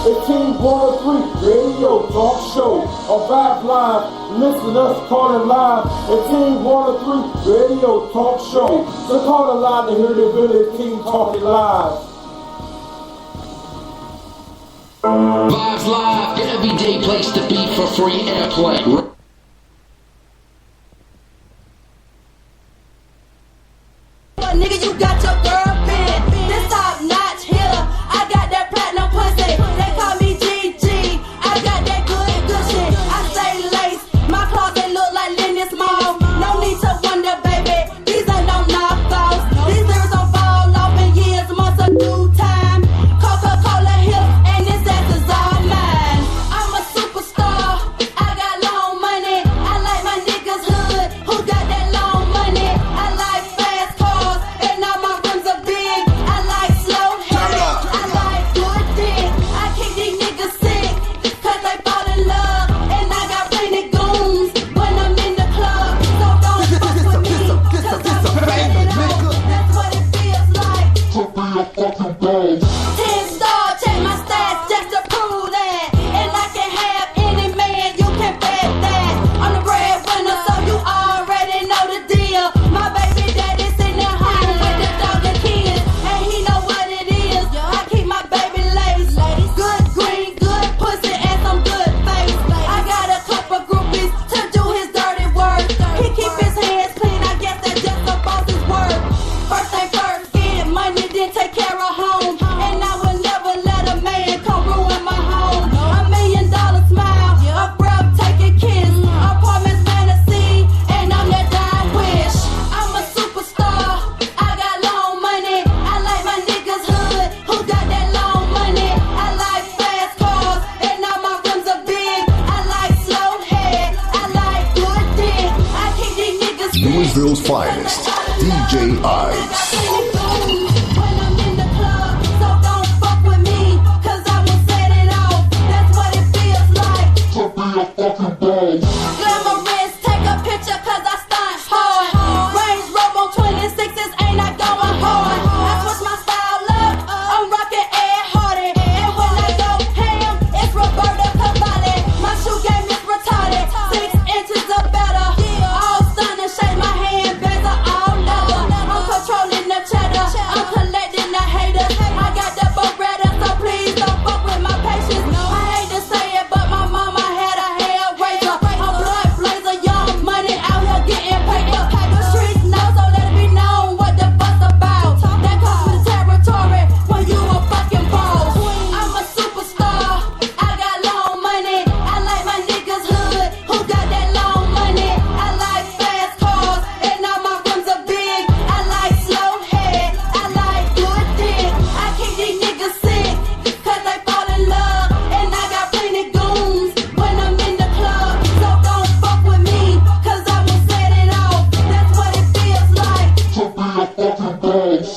[SPEAKER 16] The Team 103 radio talk show on Vibe Live. Listeners calling live. The Team 103 radio talk show. So call the line to hear the Village team talking live.
[SPEAKER 11] Vibes Live, your everyday place to be for free airplay.
[SPEAKER 19] Nigga, you got your girlfriend. This top notch hitter. I got that platinum pussy. They call me GG. I got that good shit. I stay laced. My closet look like Lenny's mom. No need to wonder, baby. These ain't no knockoffs. These lyrics don't fall off in years, months, or due time. Coca-Cola hips, and this ass is all mine. I'm a superstar. I got long money. I like my niggas hood. Who got that long money? I like fast cars, and all my rims are
[SPEAKER 6] finest, DJ Ice.
[SPEAKER 19] Glamorous, take a picture cause I stunt hard. Range Rover 26s, ain't I going hard? I switch my style up, I'm rockin' Ed Hardy. And when I go ham, it's Roberta Cavalli. My shoe game is retarded, 6 inches or better. All sun and shade, my handbags are all leather. I'm controlling the cheddar, I'm collecting the haters. I got the Beretta, so please don't fuck with my patience. I hate to say it, but my mama had a hair razor. I'm blood blazer, young money out here getting paper. The streets know, so let it be known what the fuss about. That comes with the territory when you a fucking boss. I'm a superstar, I got long money. I like my niggas hood, who got that long money. I like fast cars, and all my rims are big. I like slow head, I like good dick. I keep these niggas sick, cause they fall in love. And I got plenty goons when I'm in the club. So don't fuck with me, cause I will set it off. That's what it feels like to be a fucking boss.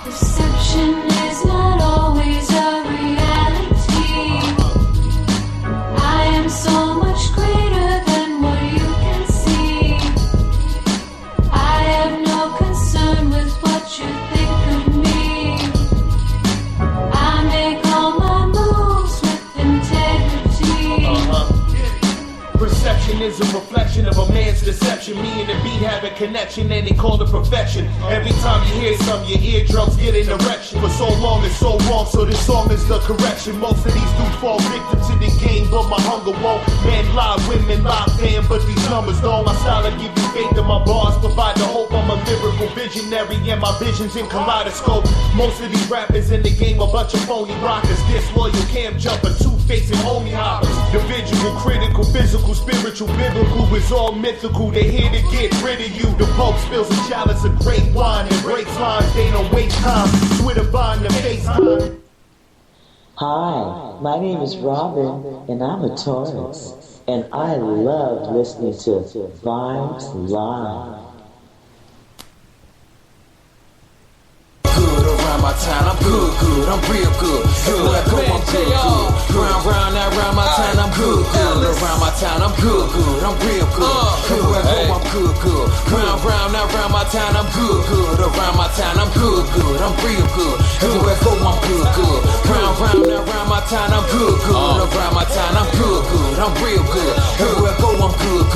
[SPEAKER 9] Perception is not always a reality. I am so much greater than what you can see. I have no concern with what you think of me. I make all my moves with integrity.
[SPEAKER 16] Perception is a reflection of a man's deception. Me and the beat have a connection and they call it perfection. Every time you hear something, your eardrums get an erection. For so long it's so wrong, so this song is the correction. Most of these dudes fall victim to the game, but my hunger won't. Men lie, women lie, fan, but these numbers don't. My style will give you faith and my bars provide the hope. I'm a lyrical visionary and my vision's in kaleidoscope. Most of these rappers in the game a bunch of phony rockers. Disloyal camp jumper, two-faced and homie hoppers. Individual, critical, physical, spiritual, biblical is all mythical. They here to get rid of you. The Pope spills a chalice of great wine and breaks lines. They don't waste time. Twitter buying the FaceTime.
[SPEAKER 20] Hi, my name is Robin, and I'm a Taurus, and I love listening to Vibes Live.
[SPEAKER 11] Good around my town, I'm good, I'm real good. Good, I go, I'm good. Round, now around my town, I'm good. Around my town, I'm good, I'm real good. Good, I go, I'm good. Round, now around my town, I'm good. Around my town, I'm good, I'm real good. Good, I go, I'm good. Round, now around my town, I'm good. Around my town, I'm good, I'm real good. Good, I go, I'm good.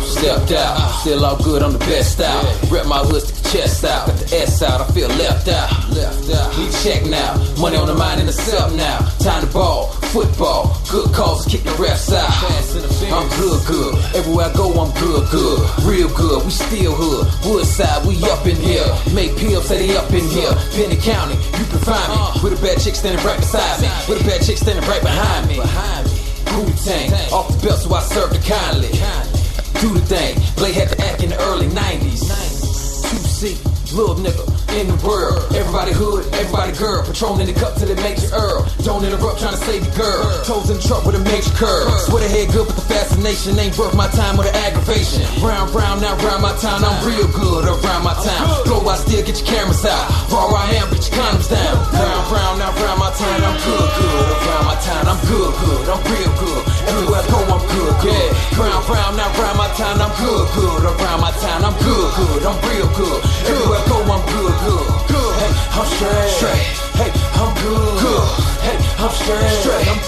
[SPEAKER 11] Stepped out, still all good, I'm the best out. Rep my hood, stick the chest out, got the S out, I feel left out. We check now, money on the mind and the self now. Time to ball, football, good calls, kick the refs out. I'm good, everywhere I go I'm good, real good, we still hood. Woodside, we up in here, make pills, say they up in here. Penny County, you can find me, with a bad chick standing right beside me, with a bad chick standing right behind me. Wu-Tang, off the belt so I serve the kindly. Do the thing, Blade had the act in the early 90s. 2C, little nigga in the world. Everybody hood, everybody girl. Patrolling the cup till it makes you Earl. Don't interrupt, trying to save the girl. Toes in the truck with a major curve. Swear the head good, but the fascination ain't worth my time with the aggravation. Round, now round my town, I'm real good around my town. Go out still, get your cameras out. Raw I am, get your condoms down. Round, now round my town, I'm good around my town, I'm good, I'm real good. Everywhere I go, I'm good, yeah. Round, now round my town, I'm good around my town, I'm good, I'm real good. Everywhere I go, I'm good. Hey, I'm straight. Hey, I'm good. Hey, I'm straight. I'm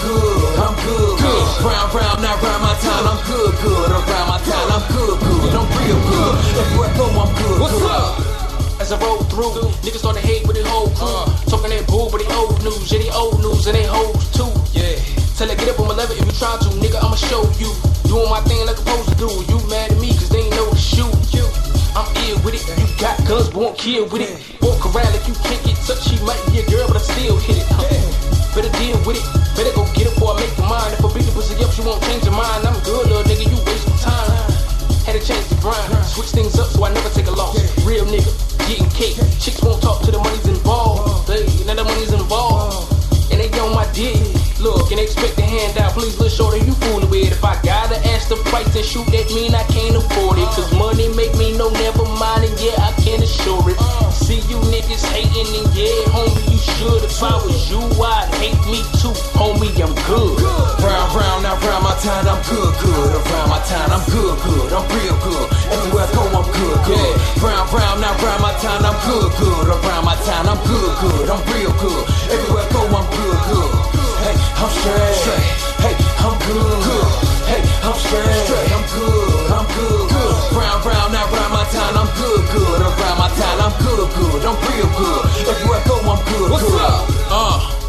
[SPEAKER 11] good. Round, now round my town, I'm good. Around my town, I'm good. I'm real good. Everywhere I go, I'm good. What's up? As I roll through, niggas start to hate with their whole crew. Talking that bull, but they old news. Yeah, they old news and they hoes too. Yeah. Till I get up on my level, if you try to, nigga, I'ma show you. Doing my thing like I'm supposed to do. You mad at me, cause they ain't know to shoot. I'm ill with it, you
[SPEAKER 21] got guns, but won't kill with it. Walk around like you can't get touched. She might be a girl, but I still hit it. Better deal with it. Better go get it before I make your mind. If I beat the pussy up, she won't change her mind. I'm good, little nigga, you wasting time. Had to change the grind, switch things up so I never take a loss. Real nigga, getting cake. Chicks won't talk till the money's involved. Now the money's involved, and they on my dick. Look, and they expect a handout. Please, little shorty, you fooling with. If I gotta ask the price and shoot, that mean I can't afford it. Cause money make me no never mind, and yeah, I can assure it. See you niggas hating, and yeah, homie, you should. If I was you, I'd hate me too, homie, I'm good.
[SPEAKER 22] Round, round, now round my town, I'm good, good. Around my town, I'm good, good. I'm real good. Everywhere I go, I'm good, good. Round, round, now round my town, I'm good, good. Around my town, I'm good, good. I'm real good. Everywhere I go, I'm good, good. Hey, I'm straight. Hey, I'm good. Hey, I'm straight. I'm good. I'm good. Round, round, now round my town, I'm good, good. Around my town, I'm good, good. I'm real good. Everywhere I go, I'm good, good. What's up?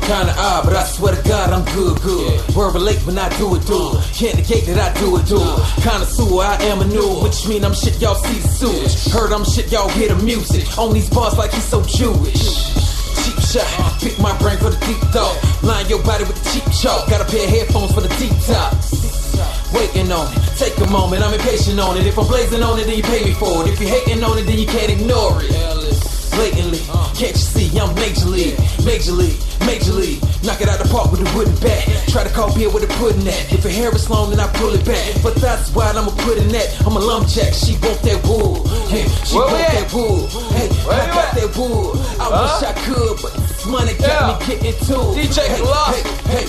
[SPEAKER 22] Kinda odd, but I swear to God, I'm good, good. Word relate when I do it, do. Can't negate that I do it, do. Kinda sewer, I am a new, which mean I'm shit y'all see the sewage. Heard I'm shit y'all hear the music. On these bars like he's so Jewish. Cheap shot, pick my brain for the deep thought. Line your body with the cheap chalk. Got a pair of headphones for the deep tops. Waiting on it, take a moment, I'm impatient on it. If I'm blazing on it, then you pay me for it. If you're hating on it, then you can't ignore it. Blatantly, can't you see I'm major league, major league, major league. Knock it out the park with a wooden bat. Try to call beer with a pudding at. If her hair is long, then I pull it back. But that's why I'ma put in that. I'm a lumberjack, she want that wool. Hey, she want that wool. Hey, I got that wool. I wish I could, but this money got me getting to it.
[SPEAKER 21] DJ Gloss.
[SPEAKER 22] Hey,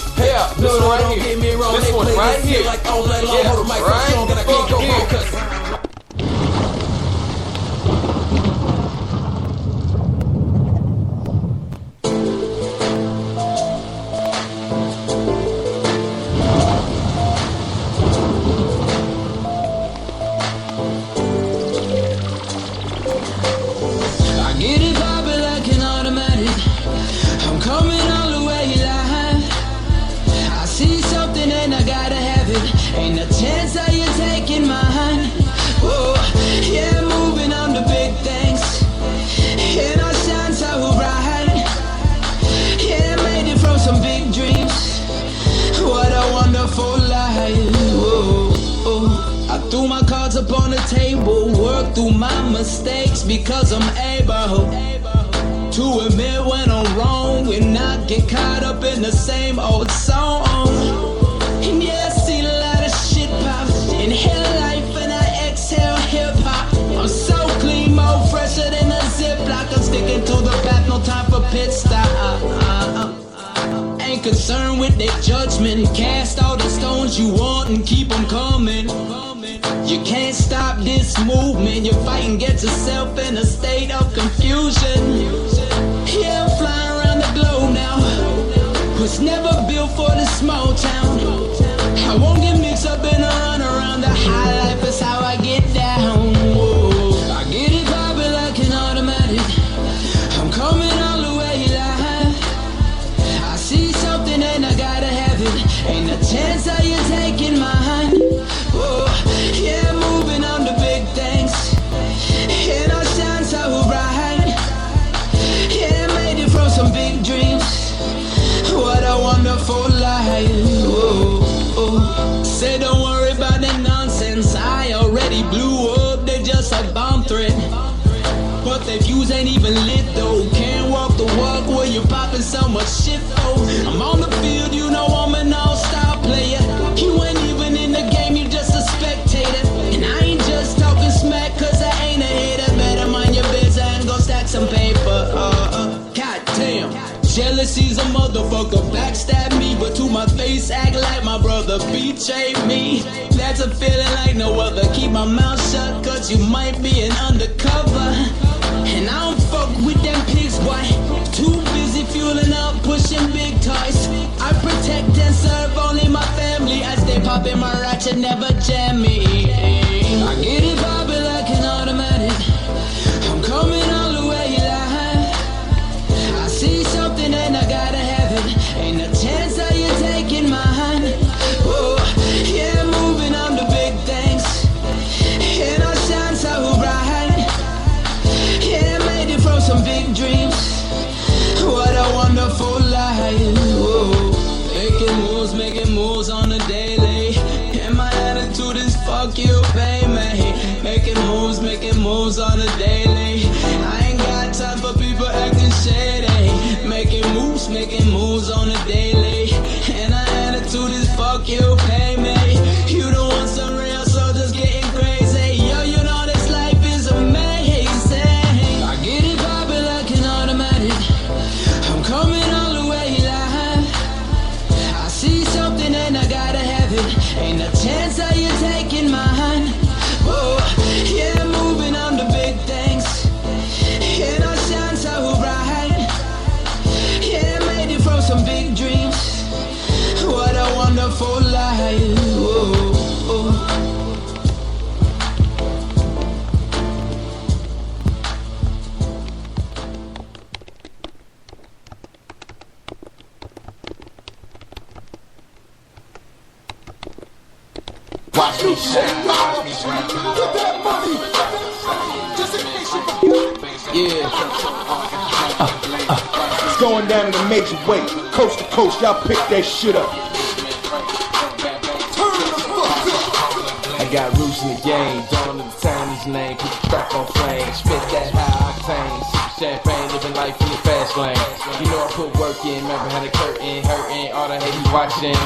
[SPEAKER 22] no,
[SPEAKER 21] right
[SPEAKER 22] don't
[SPEAKER 21] here.
[SPEAKER 22] get me wrong.
[SPEAKER 21] This
[SPEAKER 22] They
[SPEAKER 21] one
[SPEAKER 22] play
[SPEAKER 21] right
[SPEAKER 22] this
[SPEAKER 21] here.
[SPEAKER 22] like all night long.
[SPEAKER 21] Yeah,
[SPEAKER 22] Hold the microphone
[SPEAKER 21] right
[SPEAKER 22] strong and I can't go wrong. Cause
[SPEAKER 5] I get it poppin' like an automatic. I'm coming all the way live. I see something and I gotta have it. Ain't a chance that you're taking mine. Oh, yeah, moving on to big things. And I shine so bright. Yeah, made it from some big dreams. What a wonderful life. Oh, oh. I threw my cards up on the table, worked through my mistakes because I'm able to admit when I'm wrong and not get caught up in the same old song. And yeah, I seen a lot of shit pop. Inhale life and I exhale hip hop. I'm so clean, more fresher than a Ziploc. I'm sticking to the path, no time for pit stop. Ain't concerned with their judgment. Cast all the stones you want and keep them coming. You can't stop this movement. You're fighting, get yourself in a state of confusion. Yeah, I'm flying around the globe now. Was never built for this small town. I won't get mixed up in a run around. The high life is how I get down. Whoa. I get it poppin' like an automatic. I'm coming all the way live. I see something and I gotta have it. Ain't a chance that you're taking mine. Whoa. Yeah, moving on to big things. And I shine so bright. Yeah, made it from some big dreams. What a wonderful life. Whoa, oh. Say don't worry about that nonsense. I already blew up, they just a bomb threat. But their fuse ain't even lit though. Can't walk the walk where you're popping so much shit for. I'm on the field, you know I'm an all-star player. You ain't even in the game, you just a spectator. And I ain't just talking smack cause I ain't a hater. Better mind your biz and go stack some paper. God damn. Jealousy's a motherfucker, backstab me, but to my face act like my brother betrayed me. That's a feeling like no other. Keep my mouth shut cause you might be an undercover. And I don't fuck with them pigs, boy. Too busy fueling up, pushing big toys. I protect and serve only my family as they pop in my ratchet, never jam me. I get it poppin' like an automatic. I'm coming all the way live. I see something and I gotta have it. Ain't a chance that you're taking mine. Oh, yeah, moving on to big things. And I shine so bright.
[SPEAKER 8] daily. And my attitude is fuck you, pay me. Making moves on a daily. I ain't got time for people acting shady. Making moves on a daily. And my attitude is fuck you, pay me. You don't want some real soldiers getting crazy. Yo, you know this life is amazing. I get it poppin' like an automatic. I'm coming all the way live. I see something and I gotta have it. Ain't a chance that you're taking mine. Whoa, yeah, moving on to big things. And I shine so bright. Yeah, made it from some big dreams. What a wonderful life. Whoa.
[SPEAKER 1] Watch me shine, watch me shine. Get that money. Just in case you forget.
[SPEAKER 16] It's going down in a major way. Coast to coast, y'all pick that shit up.
[SPEAKER 21] I got roots in the game, don't understand his name. Put the track on flame, spit that high octane. Sip champagne, living life in the fast lane. You know I put work in, remember how the curtain hurting. All the haters watching,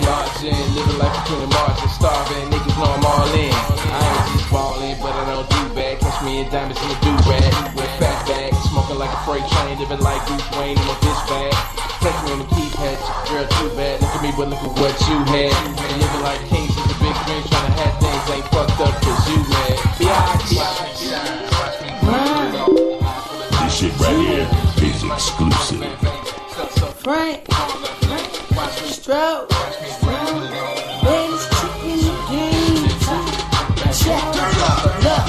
[SPEAKER 21] margin, living life between the margins. Starving, niggas know I'm all in. I ain't just ballin', but I don't do bad. Catch me in diamonds in the do-rag. With fat bag, smoking like a freight train. Living like Bruce Wayne in a bitch bag. Catch me on the key patch, girl too bad. Look at me, but look at what you had. And living like kings is a big dream. Trying to have things ain't fucked up cause you mad.
[SPEAKER 6] This shit right here is exclusive.
[SPEAKER 19] Frank, Stroke, baby's chicken game. Check, look,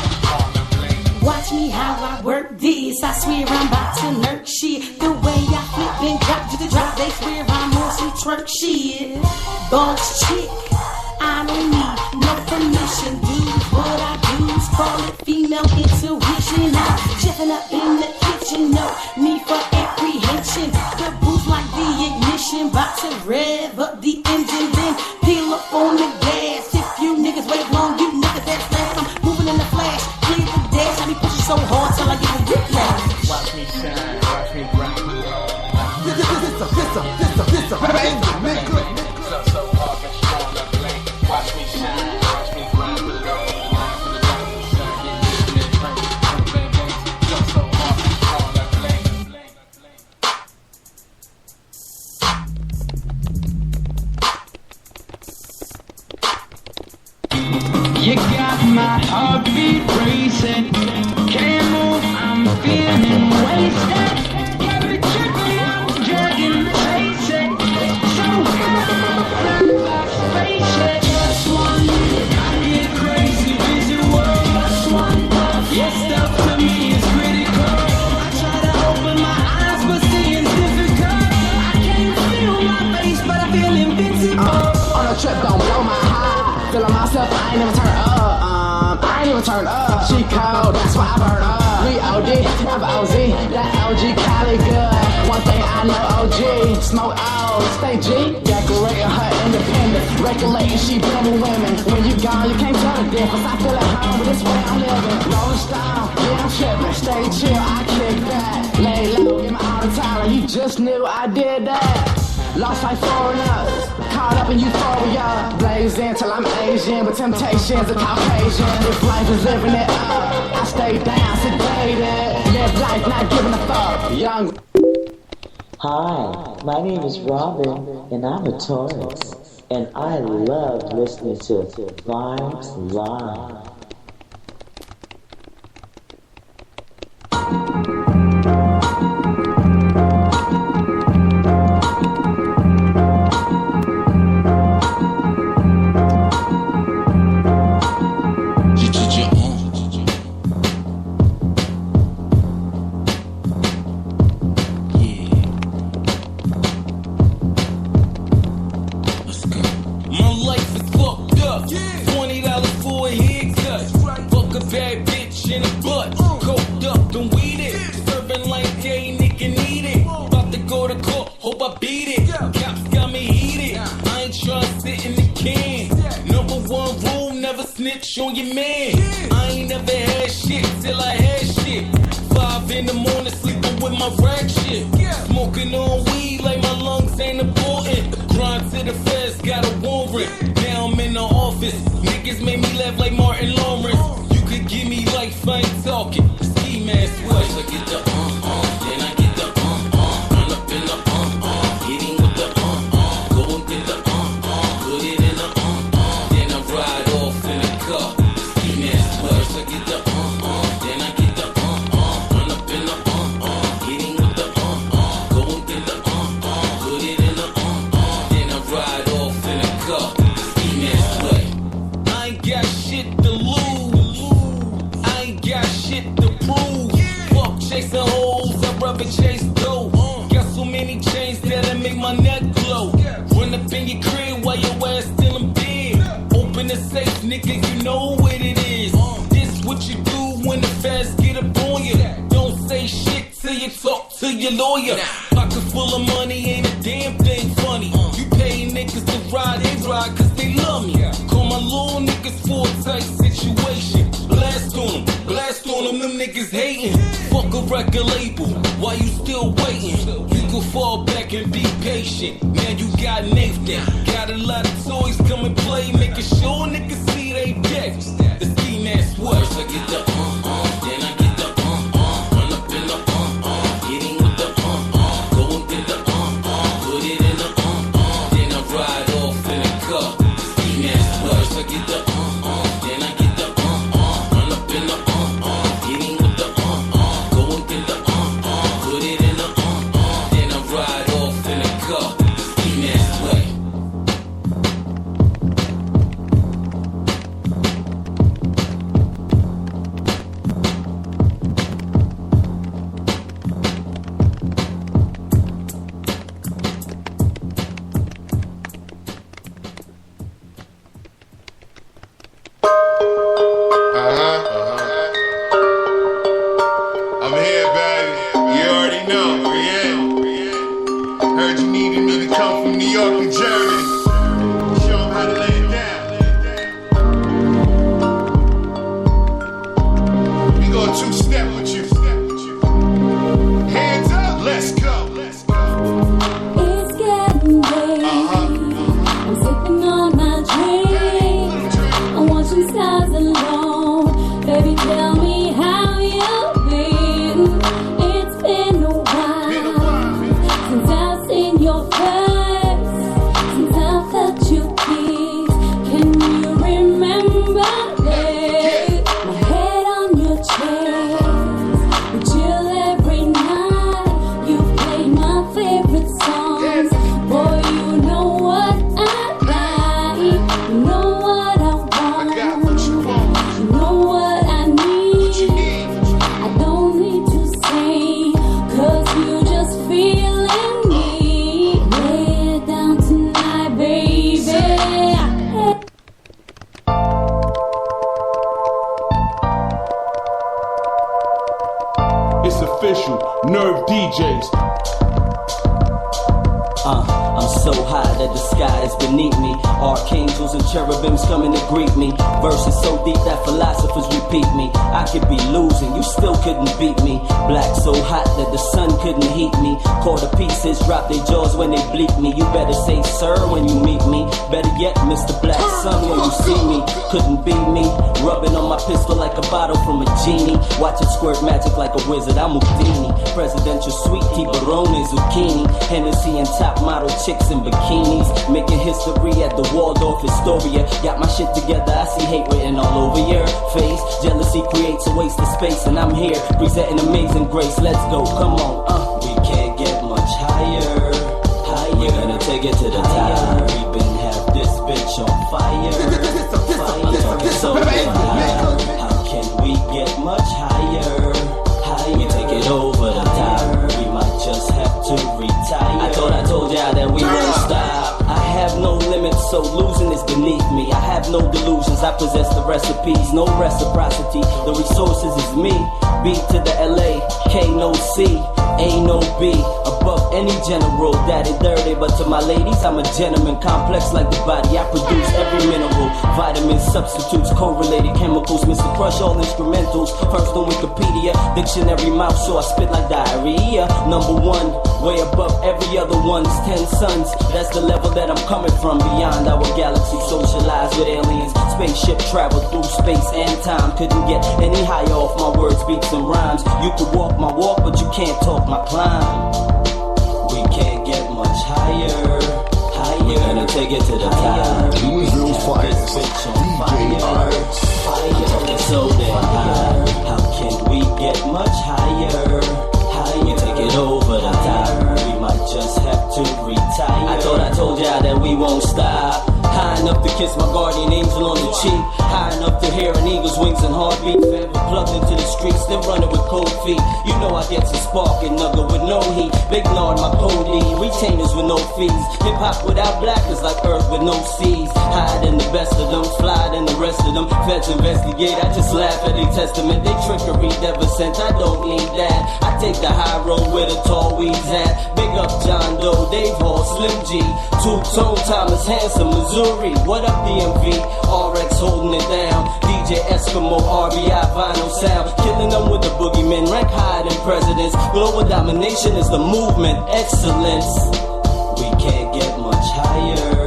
[SPEAKER 19] watch me how I work this. I swear I'm about to nurk shit. The way I flip and drop to the drop, they swear I'm on some twerk shit. Boss chick, I don't need no permission. Do what I do, call it female intuition. I'm chefing up in the kitchen, no need for apprehension. The booth like the ignition, bout to rev up the engine, then peel up on the gas. If you niggas wait long, you niggas that's fast. I'm moving in the flash, clear the dash. I be pushing so hard till I get a whiplash.
[SPEAKER 21] Watch me shine, watch me grind.
[SPEAKER 1] This a bang, nigga.
[SPEAKER 21] So hard, get strong, like blink. Watch me shine, watch me grind. Put it up, put it up, so hard, get strong, like blink.
[SPEAKER 8] You got my heartbeat racing. Can't move, I'm feeling wasted. Got me tripping, I'm dragging, chasing. So face it. Just one, I get crazy, busy world. Just one, your stuff to me is critical. I try to open my eyes, but seeing's difficult. I can't feel my face, but I feel invincible.
[SPEAKER 2] On a trip, don't blow my high. Feeling myself, I ain't never turn up. I ain't even turn up. She cold, that's why I burn up. We OD, I'm OZ, that OG Cali good. One thing I know OG, smoke out, stay G. Decorating her independent, regulating she building women. When you gone, you can't tell the difference. I feel at home, but this way I'm living. Rolling stone, yeah I'm tripping. Stay chill, I kick back. Lay low, give me all the talent. You just knew I did that. Lost like foreigners, caught up in euphoria. Blazing till I'm Asian, but temptation's a Caucasian. If life is living it up, I stay down, sedated. Live life, not giving a fuck. Young.
[SPEAKER 20] Hi, my name is Robin, and I'm a Taurus. And I love listening to Vibes Live.
[SPEAKER 8] My life is fucked up. $20 for a haircut. snitch on your man. I ain't never had shit till I had shit. 5 in the morning, sleeping with my rack shit. Smoking on weed like my lungs ain't important. Grind to the feds, got a warrant. Now I'm in the office. Niggas made me laugh like Martin Lawrence. You could give me life, I ain't talking. Ski mask, what? I get the then I get the run up in the hitting with the go and get the put it in the then I ride off in the car. Ski mask, what? I get the then I get the run up in the hitting with the go and get the put it in the then I ride off in the car. Ski mask, what? I ain't got shit to lose. I ain't got shit to prove. Fuck chasing hoes, I'd rather chase dough. Got so many chains that I make my neck glow. Run up in your crib while your ass still in bed. Open the safe, nigga, you know what it is. This what you do when the feds get up on you. Don't say shit till you talk to your lawyer. Pocket full of money ain't a damn thing funny. You pay niggas to ride, they ride cause they love me. Call my little niggas for a tight situation. Blast on them niggas hating. Fuck a record label, why you still waiting? You can fall back and be patient. Now you got Nathan, got a lot of toys come and play, making sure niggas see they deck. The ski mask what? I get the then I get the run up in the hitting with the go and get the put it in the then I ride off in the car. Ski mask what? I get the then I get the run up in the hitting with the go and get the put it in the then I ride off in the car. Ski mask what?
[SPEAKER 1] I'm here, baby. You already know. Yeah. Heard you needed me to come from New York to Germany. Show 'em how to lay it down. We go 2-step with you. Hands up, let's go.
[SPEAKER 9] It's getting late. I'm sipping on my drink. I'm watching stars alone. Baby, tell me how you've been. It's been a while since I've seen your face, since I've felt you kiss. Can you remember that? My head on your chest, we chill every night. You play my favorite songs. Boy, you know what I like. You know what I want. You know what I need. I don't need to say, cause you just feeling me. Lay it down tonight, baby.
[SPEAKER 16] It's official, Nerve DJs.
[SPEAKER 7] I'm so high that the sky is beneath me. Archangels and cherubims coming to greet me. Verses so deep that philosophers repeat me. I could be losing, you still couldn't beat me. Black so hot that the sun couldn't heat me. Quarter pieces drop their jaws when they bleep me. You better say sir when you meet me. Better yet, Mr. Black Sun when you see me. Couldn't beat me. Rubbing on my pistol like a bottle from a genie. Watch it squirt magic like a wizard, I'm Houdini. Presidential suite, Tiburone, zucchini. Hennessy and top model chicks in bikinis. Making history at the Waldorf Astoria. Got my shit together, I see hate written all over your face. Jealousy creates a waste of space, and I'm here presenting amazing grace. Let's go, come on, we can't get much higher. We're gonna take it to the top. We been have this bitch on fire. I'm talking so high. How can we get much higher? We take it over the top. We might just have to retire. I thought I told y'all that we won't stop. I have no limits, so losing is beneath me. I have no delusions, I possess the recipes. No reciprocity, the resources is me. B to the LA, K no C, A no B. Above any general, daddy dirty. But to my ladies, I'm a gentleman. Complex like the body, I produce every mineral. Vitamins substitutes, correlated chemicals, Mr. Crush, all instrumentals. First on Wikipedia, dictionary mouth, so I spit like diarrhea. Number one, way above every other one's 10 sons. That's the level that I'm coming from, beyond our galaxy, socialized with aliens. Spaceship travel through space and time. Couldn't get any higher off my words, beats and rhymes. You could walk my walk, but you can't talk my climb. We can't get much higher. We're gonna take it to the top.
[SPEAKER 15] Louisville's finest, DJ Ice.
[SPEAKER 7] So damn high. How can we get much higher? We take it over the top. We might just have to retire. I thought I told y'all that we won't stop. High enough to kiss my guardian angel on the cheek. High enough to hear an eagle's wings and heartbeat. Forever plugged into the streets, still running with cold feet. You know I get some spark and nugget with no heat. Big Nard, my codeine, retainers with no fees. Hip hop without black is like earth with no seas. Higher than the best of them, fly than the rest of them. Feds investigate, I just laugh at their testament. They trickery never sent, I don't need that. I take the high road where the tall weeds at. Big up John Doe, Dave Hall, Slim G, Two-Tone, Thomas Hanson, Missouri. What up DMV? RX holding it down. DJ Eskimo, RBI, vinyl sound. Killing them with the boogeymen, rank higher than presidents. Global domination is the movement, excellence. We can't get much higher.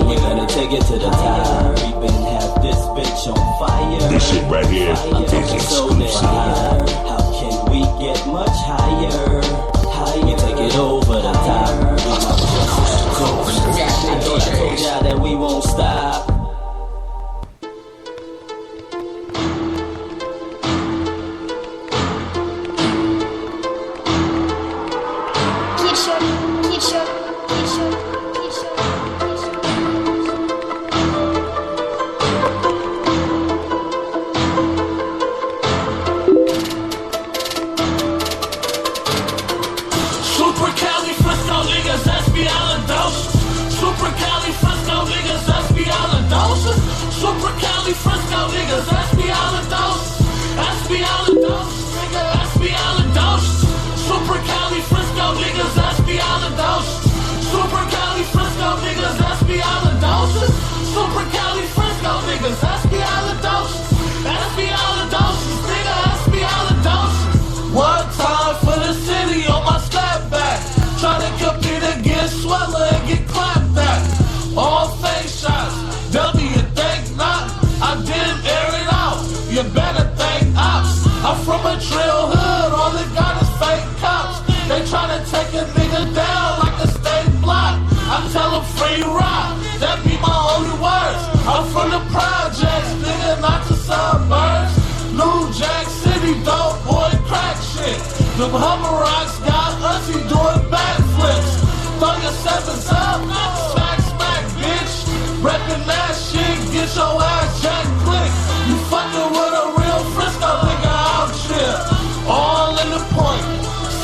[SPEAKER 7] We're gonna take it to the top. We been have this bitch on fire.
[SPEAKER 6] This shit right here is exclusive.
[SPEAKER 7] How can we get much higher? We take it over the top. I told y'all that we won't stop.
[SPEAKER 12] Them Hummer rocks got us, he doing backflips. Throw your sevens up, smack, smack, bitch. Reppin' that shit, get your ass jack click. You fucking with a real Frisco nigga out here. All in the point,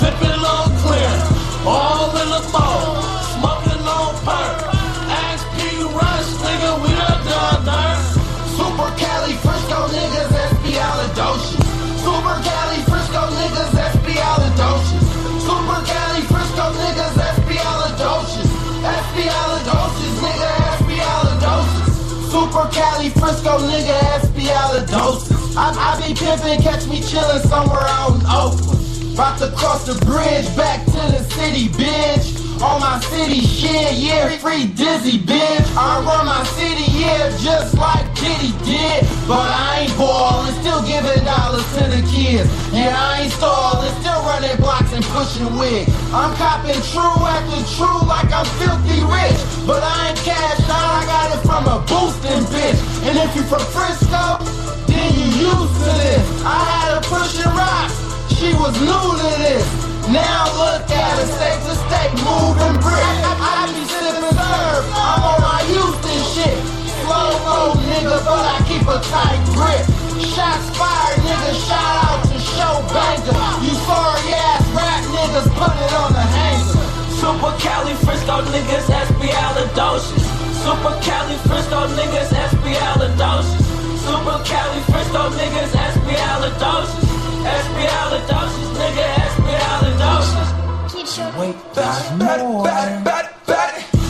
[SPEAKER 12] sippin' on clear. All in the bowl, smoking on perk. Ask P. Rush, nigga, we done dirt.
[SPEAKER 3] Super Cali Frisco niggas, espialidocious. Super Cali Frisco niggas, espialidocious. Super Cali Frisco niggas, espialidocious. Espialidocious, nigga, espialidocious. Super Cali Frisco nigga, espialidocious. I be pimpin', catch me chillin' somewhere out in Oakland. About to cross the bridge, back to the city, bitch. On my city shit, yeah, free dizzy, bitch. I run my city, yeah, just like Diddy did. But I ain't ballin', still giving dollars to the kids. Yeah, I ain't stallin', still running blocks and pushing wigs. I'm copping true after true like I'm filthy rich. But I ain't cashed out, I got it from a boosting bitch. And if you from Frisco, then you used to this. I had her pushing rocks, she was new to this. Now look at her, state to state, moving brick. I be sipping serve, I'm on my Houston shit. Slow-mo, nigga, but I keep a tight grip. Shots fired, nigga, shout out to Show Banker. You sorry ass rap niggas, put it on the hanger.
[SPEAKER 7] Super Cali Frisco niggas, espialidocious. Super Cali Frisco niggas, espialidocious. Super Cali Frisco niggas, espialidocious. Espialidocious, nigga, espialidocious.
[SPEAKER 3] Wait, back.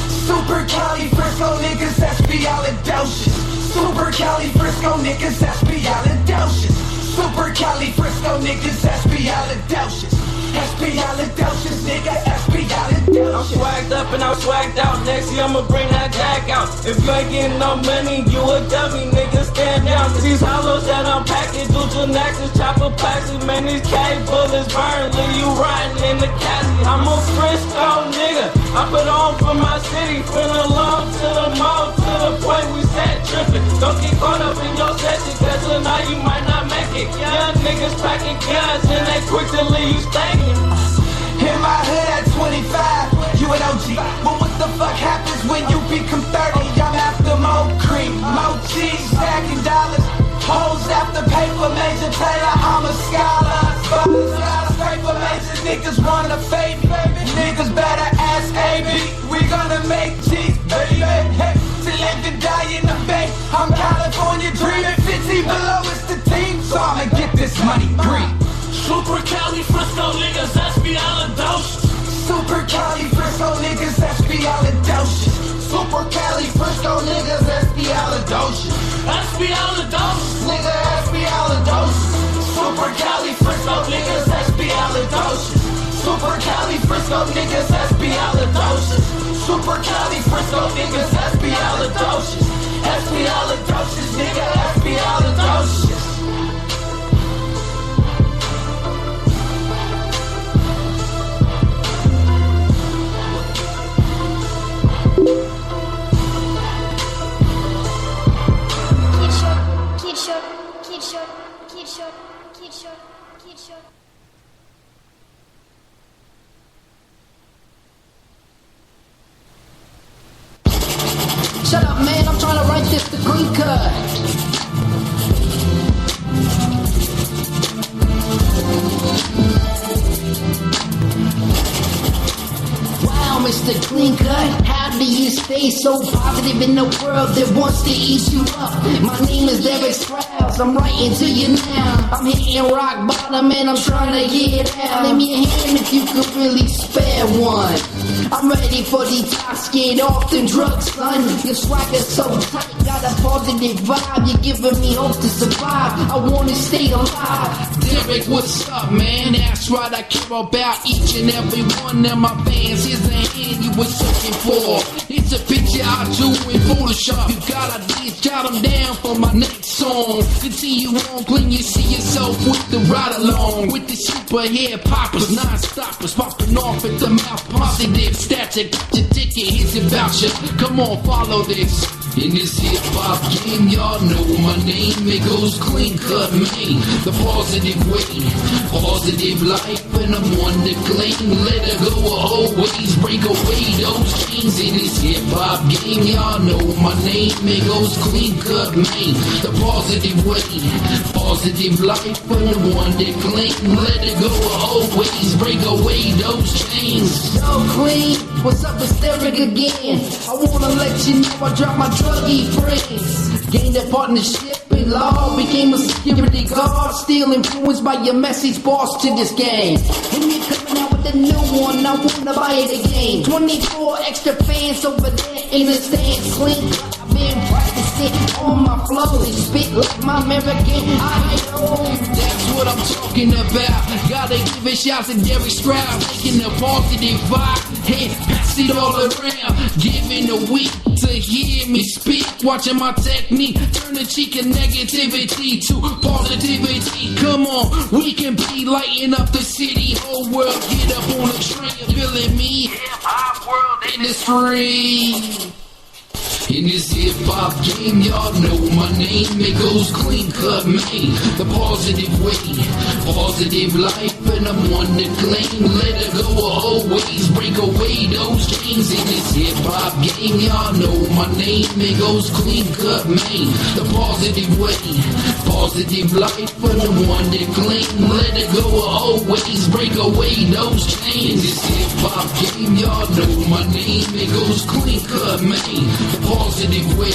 [SPEAKER 3] Super Cali Frisco niggas, espialidocious. Super Cali Frisco niggas, Espialidocious. Super Cali Frisco niggas, Espialidocious. Espialidocious, nigga, Espialidocious.
[SPEAKER 4] I'm swagged up and I'm swagged out. Next year I'ma bring that jack out. If you ain't getting no money, you a dummy, nigga, stand down. These hollows that I'm packing, Dutra Nexus, chopper packs, man, these K bullets burn, leave you riding in the cassie. I'm a Frisco nigga, I put on for my city, feeling long to the mall, to the point we sat tripping. Don't get caught up in your session, cause tonight you might not make it. Young niggas packing guns and they quick to leave you stinking.
[SPEAKER 3] In my hood at 25, you an OG. But what the fuck happens when you become 30? I'm after more cream, more cheese, stacking dollars. Hoes after paper, major Taylor, I'm a scholar. Skyscraper, major niggas wanna fade me. Niggas better ask AB. We gonna make G's, baby. Hey, to live and die in the bay. I'm California dreaming, 15 below is the team, so I'ma get this money green.
[SPEAKER 12] Super Cali Frisco niggas, Espialidocious.
[SPEAKER 3] Super Cali Frisco niggas, Espialidocious. Super Cali Frisco niggas, Espialidocious.
[SPEAKER 12] Espialidocious.
[SPEAKER 3] Nigga, Espialidocious. Super Cali Frisco niggas, Espialidocious. Super Cali Frisco niggas, Espialidocious. Super Cali Frisco niggas, Espialidocious. Espialidocious, nigga, Espialidocious.
[SPEAKER 2] Shut up, man, I'm trying to write this degree cut. Wow, Mr. Clean Cut, how do you stay so positive in a world that wants to eat you up? My name is Derek Strauss, I'm writing to you now. I'm hitting rock bottom and I'm trying to get out. Lend me a hand if you could really spare one. I'm ready for detox, get off the drugs, son. Your swagger so tight, got a positive vibe. You're giving me hope to survive, I wanna stay alive.
[SPEAKER 10] Derek, what's up, man? That's right, I care about each and every one of my fans. Here's the hand you were searching for. It's a picture I drew in Photoshop. You got ideas, jot them down for my next song. Continue on, clean, you see yourself with the ride along. With the super hip hoppers, non-stoppers, popping off at the mouth. Positive static, the ticket, here's your voucher. Come on, follow this. In this hip-hop game, y'all know my name. It goes Clean Cut, man. The positive way, positive life, and I'm one to claim. Let it go, always break away those chains. In this hip-hop game, y'all know my name. It goes Clean Cut, man. The positive way, positive life, and I'm one to claim. Let it go, always break away those chains.
[SPEAKER 2] Yo, Clean, what's up, it's Derek again. I wanna let you know I dropped my druggy friends. Gained a partnership in law, became a security guard. Still influenced by your message, boss to this game. And you're coming out with a new one, I wanna buy it again. 24 extra fans over there in the stands. Clean Cut, I've been practicing on my flow. They spit like my American Idol.
[SPEAKER 10] That's what I'm talking about. Gotta give a shout to Derek Strauss, making a positive vibe. Hey, pass it all around. Giving a week to hear me speak. Watching my technique, turn the cheek of negativity to positivity. Come on, we can be lighting up the city. Whole world get up on the train, feeling me. Hip-hop world industry. In this hip-hop game, y'all know my name. It goes Clean Cut, man. The positive way, positive life, and I'm one to claim. Let it go, always break away those chains. In this hip-hop game, y'all know my name. It goes Clean Cut, man. The positive way, positive life, and I'm one to claim. Let it go, always break away those chains. In this hip-hop game, y'all know my name. It goes Clean Cut, man. The positive way,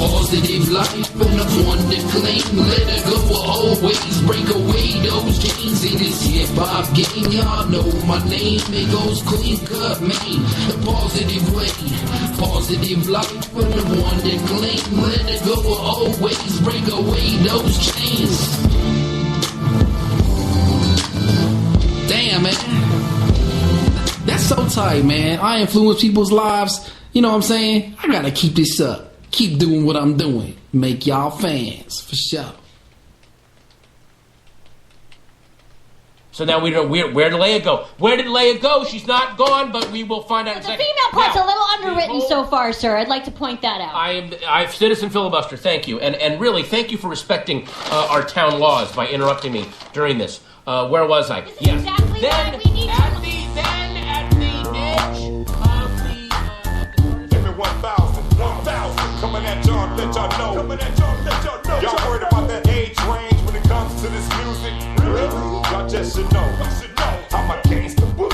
[SPEAKER 10] Positive life and I'm one to claim. Let her go always, break away those chains. In this hip-hop game, y'all know my name. It goes clean cut, man, the positive way. Positive life and I'm one to claim. Let her go always, break away those chains. Damn, man. That's so tight, man. I influence people's lives. You know what I'm saying? I gotta keep this up. Keep doing what I'm doing. Make y'all fans, for sure.
[SPEAKER 13] So now we don't. Where did Leia go? Where did Leia go? She's not gone, but we will find out in a second.
[SPEAKER 14] The female part's
[SPEAKER 13] now,
[SPEAKER 14] a little underwritten so far, sir. I'd like to point that out.
[SPEAKER 13] I'm citizen filibuster. Thank you, and really thank you for respecting our town laws by interrupting me during this. Where was I? Yes.
[SPEAKER 14] Exactly
[SPEAKER 13] then
[SPEAKER 14] we need
[SPEAKER 13] at the edge of the.
[SPEAKER 1] Give me 1,000, coming at y'all, let y'all know. Y'all worried about that age range when it comes to this music? Really? Y'all just should know. I'm a gangster book.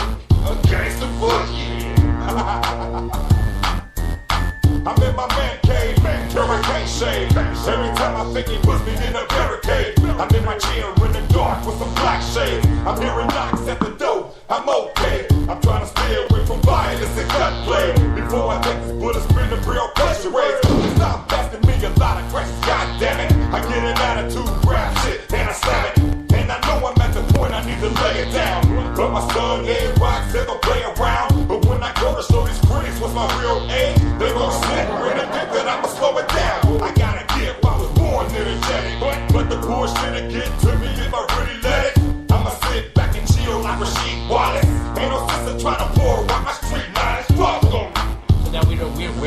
[SPEAKER 1] I'm in my man cave, hurricane shade. Every time I think he puts me in a barricade. I'm in my chair in the dark with some black shades. I'm hearing knocks at the door. I'm okay. I'm trying to stay away from violence and gunplay. Before I take this bullet, spin the real pressure raise. Stop asking me a lot of questions, goddammit. I get an attitude, grab shit, and I slam it. And I know I'm at the point I need to lay it down. But my son, Ed Rocks, never play around. But when I go to show these critics what's my real age, they gon' sit when they think that I'ma slow it down. I gotta give, I was born energetic. But the bullshit'll get to me if I really let it. I'ma sit back and chill like Rasheed Wallace. Ain't no sense in trying to pour out my street knowledge. Fuck them.
[SPEAKER 13] So now where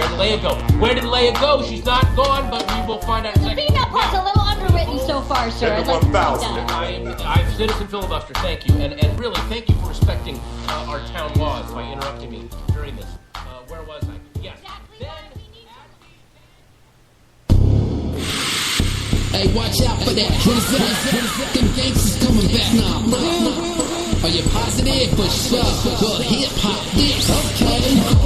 [SPEAKER 13] did Leia go? Where did Leia go? She's not gone, but we will find out in a second.
[SPEAKER 14] The female part's a little underwritten so far, sir. I'd like to point that out.
[SPEAKER 13] I'm citizen filibuster. Thank you, and really thank you for respecting our town laws by interrupting me during this. Where was I? Yes.
[SPEAKER 10] Hey, watch out for that. Them gangsters coming back. Nah. Are you positive? For sure. But hip-hop this. Okay.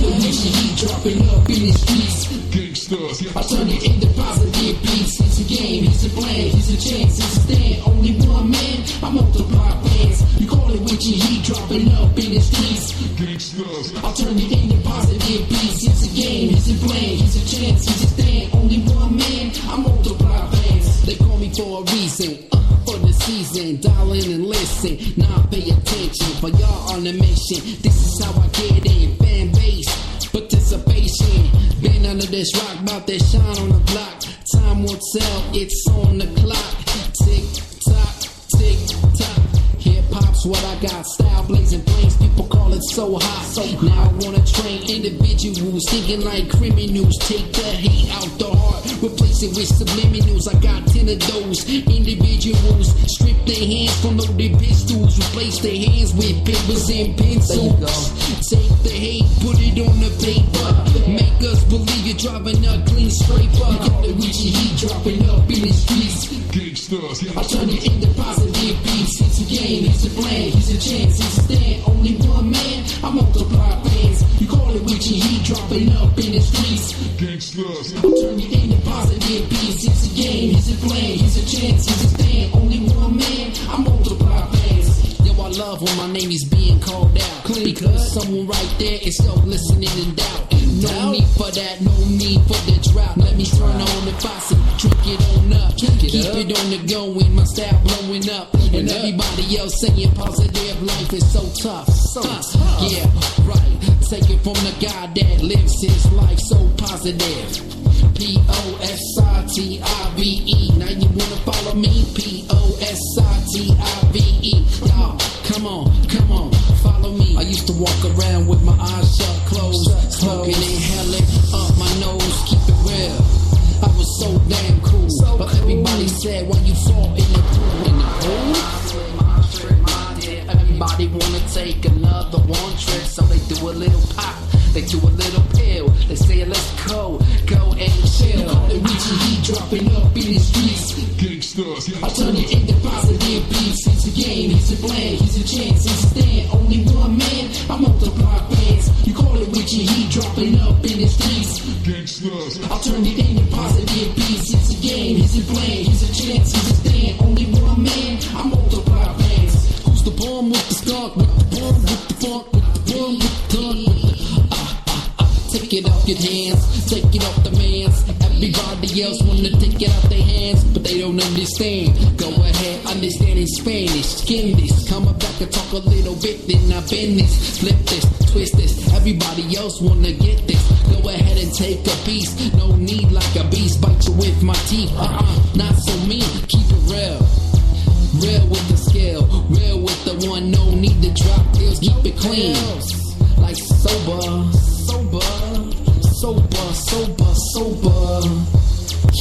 [SPEAKER 10] The heat dropping up in the streets. Gangsters. I turn it into positive beats. It's a game, it's a plan, it's a chance, it's a stand. Only one man, I multiply fans. You call it with your heat dropping up in the streets. Gangsters. I turn it into positive beats. It's a game, it's a plan, it's a chance, it's a stand. Only one man, I multiply fans. They call me for a reason, for the season. Dial in and listen, now pay attention. For y'all on the mission, this is how I get in. Fan base, participation. Been under this rock, about that shine on the block. Time will tell, it's on the clock. Tick tock, tick tock. Hip hop's what I got, style blazing flames. People call it so hot. So now I wanna train individuals thinking like criminals. Take the hate out the heart, replace it with subliminals. I got 10 of those individuals. Strip their hands from loaded pistols, replace their hands with papers and pencils. Take the hate, put it on the paper. Make us believe you're driving a clean scraper. Call it with your heat dropping up in the streets. Gangsters. I turn it into positive beats. It's a game, it's a plan, it's a chance, it's a stand. Only one man, I multiply fans. You call it with your heat dropping up in the streets. Gangsters. I turn it into positive beats. It's a game, it's a plan, it's a chance, it's a stand. Only one man, I multiply fans. Yo, I love when my name is being called out. Because someone right there is still listening in doubt. No need for that, no need for the drought. Let me turn on the faucet, drink it on up. Keep it on the going, my style blowing up. And everybody else saying positive life is so tough. Yeah, right. Take it from the guy that lives his life so positive. Positive. Now you wanna follow me? Positive. Y'all, come on, follow me. I used to walk around with my eyes shut, closed, smoking, inhaling up my nose. Keep it real, I was so damn cool. But everybody said, why you fall in the pool? In the pool? Everybody wanna take another one trip, so they do a little pop, they do a little pill. They say let's go and chill. Call it with your heat dropping up in the streets. Gangsters. I turn it into positive beats. It's a game, it's a plan, it's a chance, it's a stand. Only one man, I multiply fans. You call it with your heat dropping up in the streets. Gangsters. I turn it into positive he's a blame, he's a chance, he's a stand. Only one man, I multiply bands. Who's the bomb with the skunk, with the bomb, with the funk, with the bomb, with the gun, with the take it off your hands, take it off the man's. Everybody else wanna take it out their hands, but they don't understand. Go ahead, understand in Spanish, skin this. Come back and talk a little bit, then I bend this, flip this, twist this. Everybody else wanna get this. Go ahead and take a piece. No need like a beast, bite you with my teeth. Not so mean, keep it real. Real with the scale, real with the one. No need to drop deals, keep it clean. Like sober.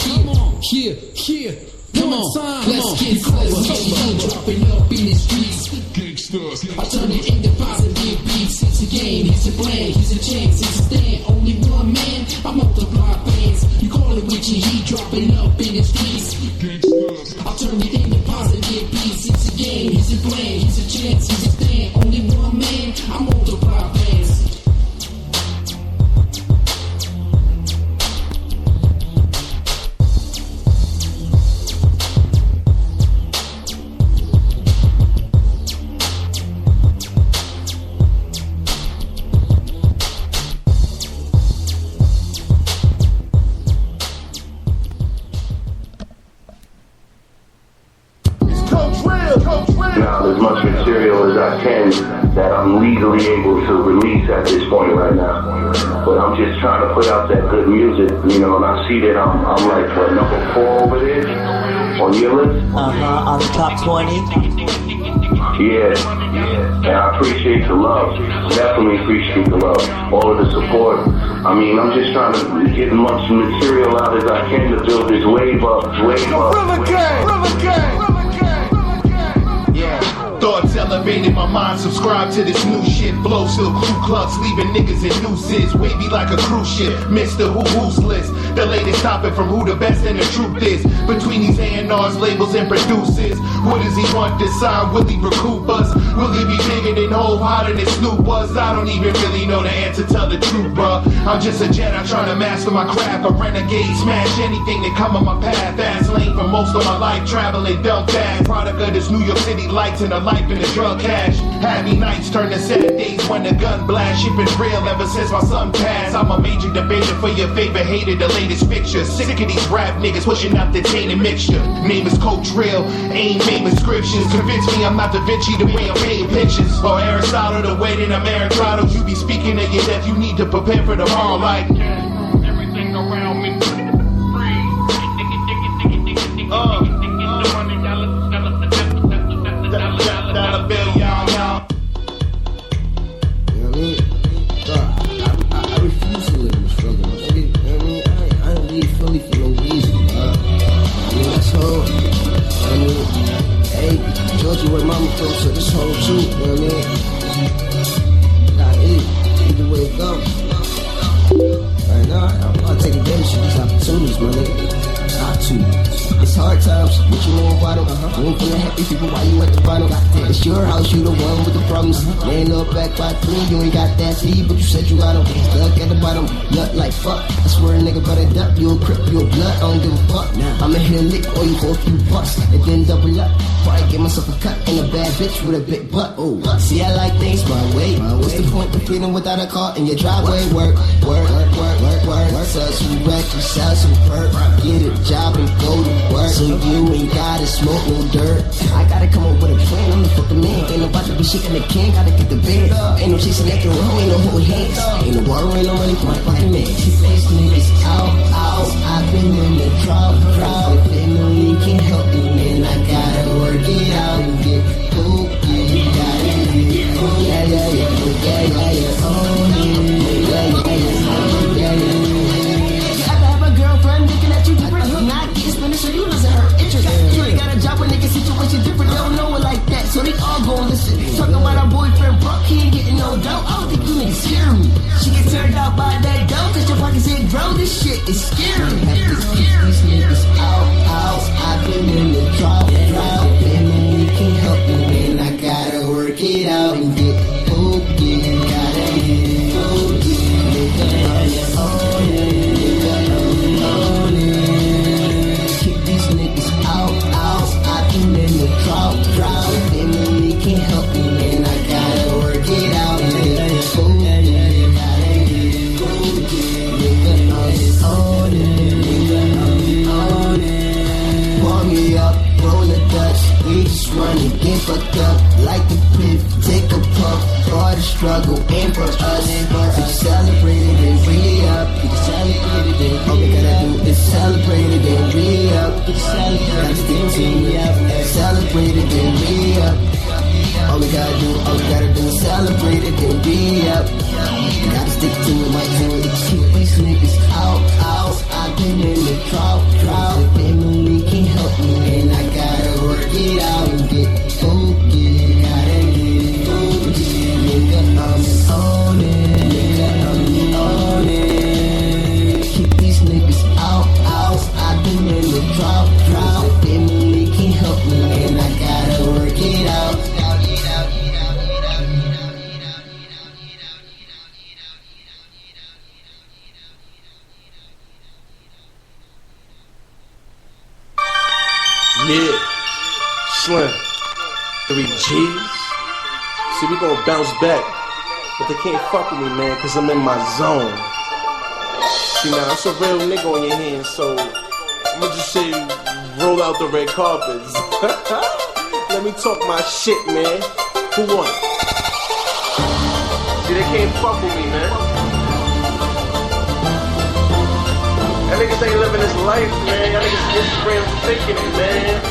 [SPEAKER 10] Come on, here. Come on, let's get sober. Dropping up in the streets. I turn it into positive beats. It's a game, it's a plan, it's a chance, it's a stand. Only one man, I multiply fans. You call it with your heat, dropping up in the streets. I turn it into positive beats. It's a game, it's a plan, it's a chance, it's a stand. Only one man, I multiply fans.
[SPEAKER 17] As much material as I can that I'm legally able to release at this point right now. But I'm just trying to put out that good music, you know, and I see that I'm like, what, number 4 over there on your list?
[SPEAKER 20] On the top 20.
[SPEAKER 17] Yeah, and I appreciate the love, definitely appreciate the love, all of the support. I mean, I'm just trying to get as much material out as I can to build this wave up.
[SPEAKER 16] Thoughts elevated my mind, subscribe to this new shit. Flow still Ku Klux, leaving niggas in nooses. Wavy like a cruise ship, Mr. Who's list. The latest topic from who the best and the truth is. Between these A&Rs, labels and producers. What does he want to sign? Will he recoup us? Will he be bigger than Hov, hotter than Snoop was? I don't even really know the answer, tell the truth, bruh. I'm just a Jedi trying to master my craft. A renegade, smash anything that come on my path. Fast lane for most of my life, traveling dumb fast. Product of this New York City lights and a life in the drug cash. Happy nights turn to sad days when the gun blast. Shit been real ever since my son passed. I'm a major debater for your favorite hater, the latest picture. Sick of these rap niggas pushing out the tainted mixture. Name is Coach Real, ain't made inscriptions. Convince me I'm not Da Vinci the way I'm painting pictures. Or Aristotle the way that I'm Aristotle. You be speaking of your death, you need to prepare for tomorrow like everything around me. Dollar bill, y'all.
[SPEAKER 18] You know what I mean? I refuse to live in the struggle, nigga. You know what I mean? I don't leave Philly for no reason, dog. I mean, that's home. I mean, hey, Georgia, where mama from, so this home too, you know what I mean? Nah, either way it go. Right now, I'll take advantage of these opportunities, my nigga. Got to. It's hard times, but you know about it. You ain't finna happy people while you at the bottom. It's your house, you the one with the problems. Laying up back by 3, you ain't got that speed, but you said you got them. Stuck at the bottom, nut like fuck. I swear a nigga better duck, you a crip, you a blood, I don't give a fuck. I'ma hit a lick or you for a few bucks, and then double up. Probably get myself a cut and a bad bitch with a big butt. Oh, see I like things my way. What's the point of freedom without a car in your driveway? Work. Sell some wreck, you sell some perk. Get a job and go to work, so you ain't gotta smoke no dirt. I gotta come up with a plan, I'm the fucking man. Ain't nobody be shaking the can, gotta get the bed. Ain't no chasing after a hoe, ain't no holding hands. Ain't no water, ain't no money for my fucking man. These niggas out. I've been in the crowd. If they know you can help me, man, I gotta work it out and get cool. You gotta get cool. Yeah. I have a girlfriend looking at you different. Not getting Spanish, so you losing her interest. You ain't got a job when niggas situation different. They don't know it like that, so they all gon' listen. Talking about our boyfriend Brock, he ain't getting no dough. I don't think you niggas scare me. She get turned out by that dough, cause your pockets ain't grow. This shit is scary. These niggas out. I've been in the drought. And then you can help me, man. I gotta work it out and get focused. Gotta get focused. Kick these just running, get fucked up like the piff. Take a puff, all the struggle ain't for us. We celebrate it and we up. We celebrate it and all we gotta do is celebrate it and we up. We celebrate it and we up. Celebrate it and we up. All we gotta do is celebrate it and be up. Gotta stick to it, might do it. Keep these niggas out. I've been in the drought. Family can't help me, and I gotta work it out and get focused. Gotta get focused. Nigga, I'm on it. Keep these niggas out. I've been in the drought. Family can't help me, and I gotta work it out.
[SPEAKER 11] Yeah, Slim, 3Gs. See, we gon' bounce back, but they can't fuck with me, man, cause I'm in my zone. See, now, it's a real nigga on your hands, so I'ma just say, roll out the red carpets. Let me talk my shit, man. Who won? See, they can't fuck with me, man. Y'all niggas ain't living this life, man. Y'all niggas Instagram faking it, man.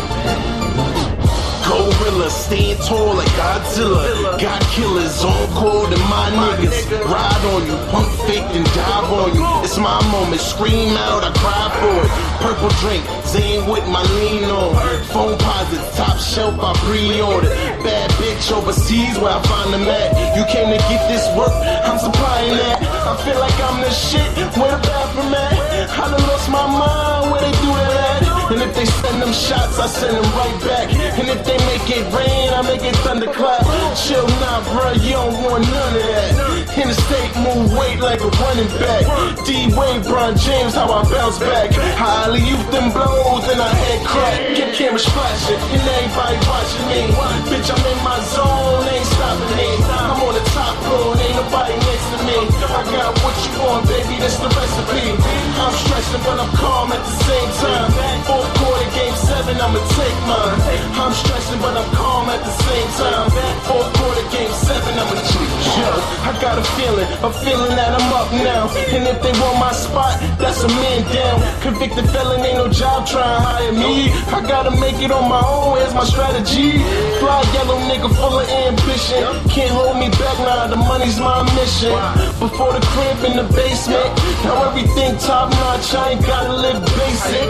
[SPEAKER 11] Gorilla, stand tall like Godzilla. Got killers on call and my niggas ride on you, pump fake and dive on you. It's my moment, scream out, I cry for it. Purple drink, Zane with my lean on. Phone posit, top shelf, I pre-ordered. Bad bitch overseas where I find them at. You came to get this work, I'm supplying that. I feel like I'm the shit, where the bathroom at? I done lost my mind, where they do that at? And if they send them shots, I send them right back. And if they make it rain, I make it thunderclap. Chill now, bruh, you don't want none of that. In the state, move weight like a running back. D-Wayne, Bron James, how I bounce back. I alley-oop them blows and I head crack. Get cameras flashing and everybody watching me. Bitch, I'm in my zone, ain't stopping me. I'm on the top floor and ain't nobody next to me. I got what you want, baby, that's the recipe. I'm stressing, but I'm calm at the same time. Fourth quarter, game 7, I'ma take mine. I'm stressing, but I'm calm at the same time. Fourth quarter, game 7, I'ma take. Yo, I got a feeling that I'm up now. And if they want my spot, that's a man down. Convicted felon, ain't no job trying to hire me. I gotta make it on my own, here's my strategy. Fly yellow nigga full of ambition. Can't hold me back now, the money's my mission. Before the crib in the basement, now everything top notch, I ain't gotta live basic.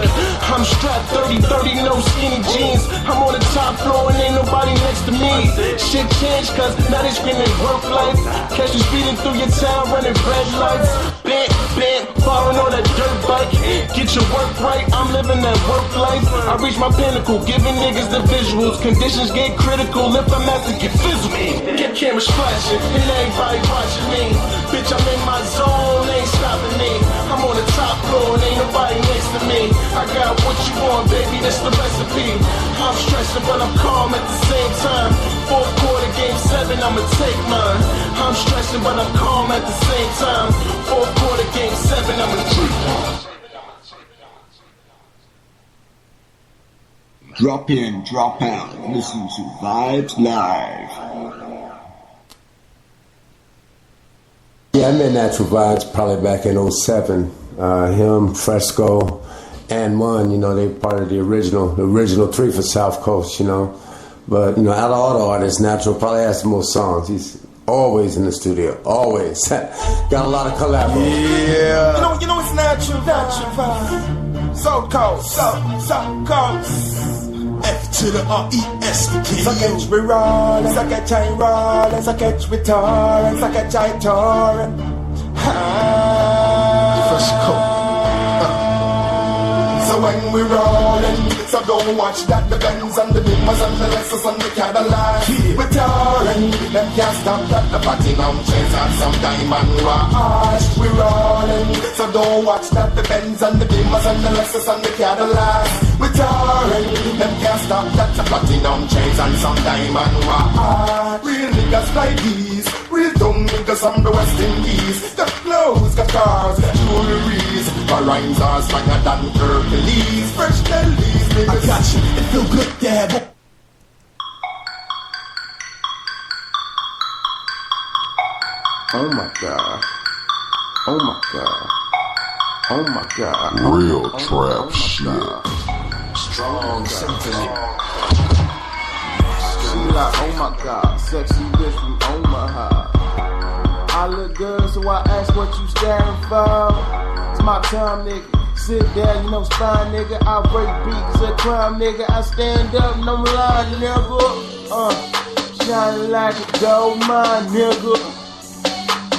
[SPEAKER 11] I'm strapped 30-30, no skinny jeans. I'm on the top floor and ain't nobody next to me. Shit changed cause now they screaming work life. Catch you speeding through your town running red lights. Bent, borrowing on that dirt bike. Get your work right, I'm living that work life. I reach my pinnacle, giving niggas the visuals. Conditions get critical, if I'm at to get physical. Get cameras flashing and everybody watching me. Bitch, I'm in my zone, ain't stopping me. I'm on the top floor and ain't nobody next to me. I got what you want, baby, that's the recipe. I'm stressing, but I'm calm at the same time. Fourth quarter, game 7, I'ma take mine. I'm stressing, but I'm calm at the same time. Fourth quarter, game 7, I'ma take mine.
[SPEAKER 22] Drop in, drop out, listen to Vibes Live.
[SPEAKER 23] Yeah, I met Natural Vibes probably back in 07. Him, Fresco, and One, you know, they part of the original 3 for South Coast, you know. But, you know, out of all the artists, Natural probably has the most songs. He's always in the studio, always. Got a lot of collabos.
[SPEAKER 3] Yeah. You know it's natural vibe. So cold, so cold. F to the R-E-S. So catch we roll, so catch I roll, so catch we tour, so catch I tour. Fresco. So when we rollin', so don't watch that the Benz and the Beamers and the Lexus and the Cadillac. We're touring, them can't stop that the platinum chains and some diamond watch. We rollin', so don't watch that the Benz and the Beamers and the Lexus and the Cadillac. We're touring, them can't stop that the platinum chains and some diamond watch. Real niggas like these, real dumb niggas from the West Indies. Got clothes, got cars, got jewelries. My rhymes are stronger than Hercules. Fresh Delhi's niggas. I got you, it feel good to have
[SPEAKER 22] Oh my God. Oh my God. Oh my God.
[SPEAKER 15] Real trap shit.
[SPEAKER 22] Strong symphony. She like, oh my God, sexy bitch from Omaha. I look good, so I ask what you staring for. It's my time, nigga. Sit down, you know, spine, nigga. I break beats, a crime, nigga. I stand up, no lie, nigga. Shining like a gold mine, nigga.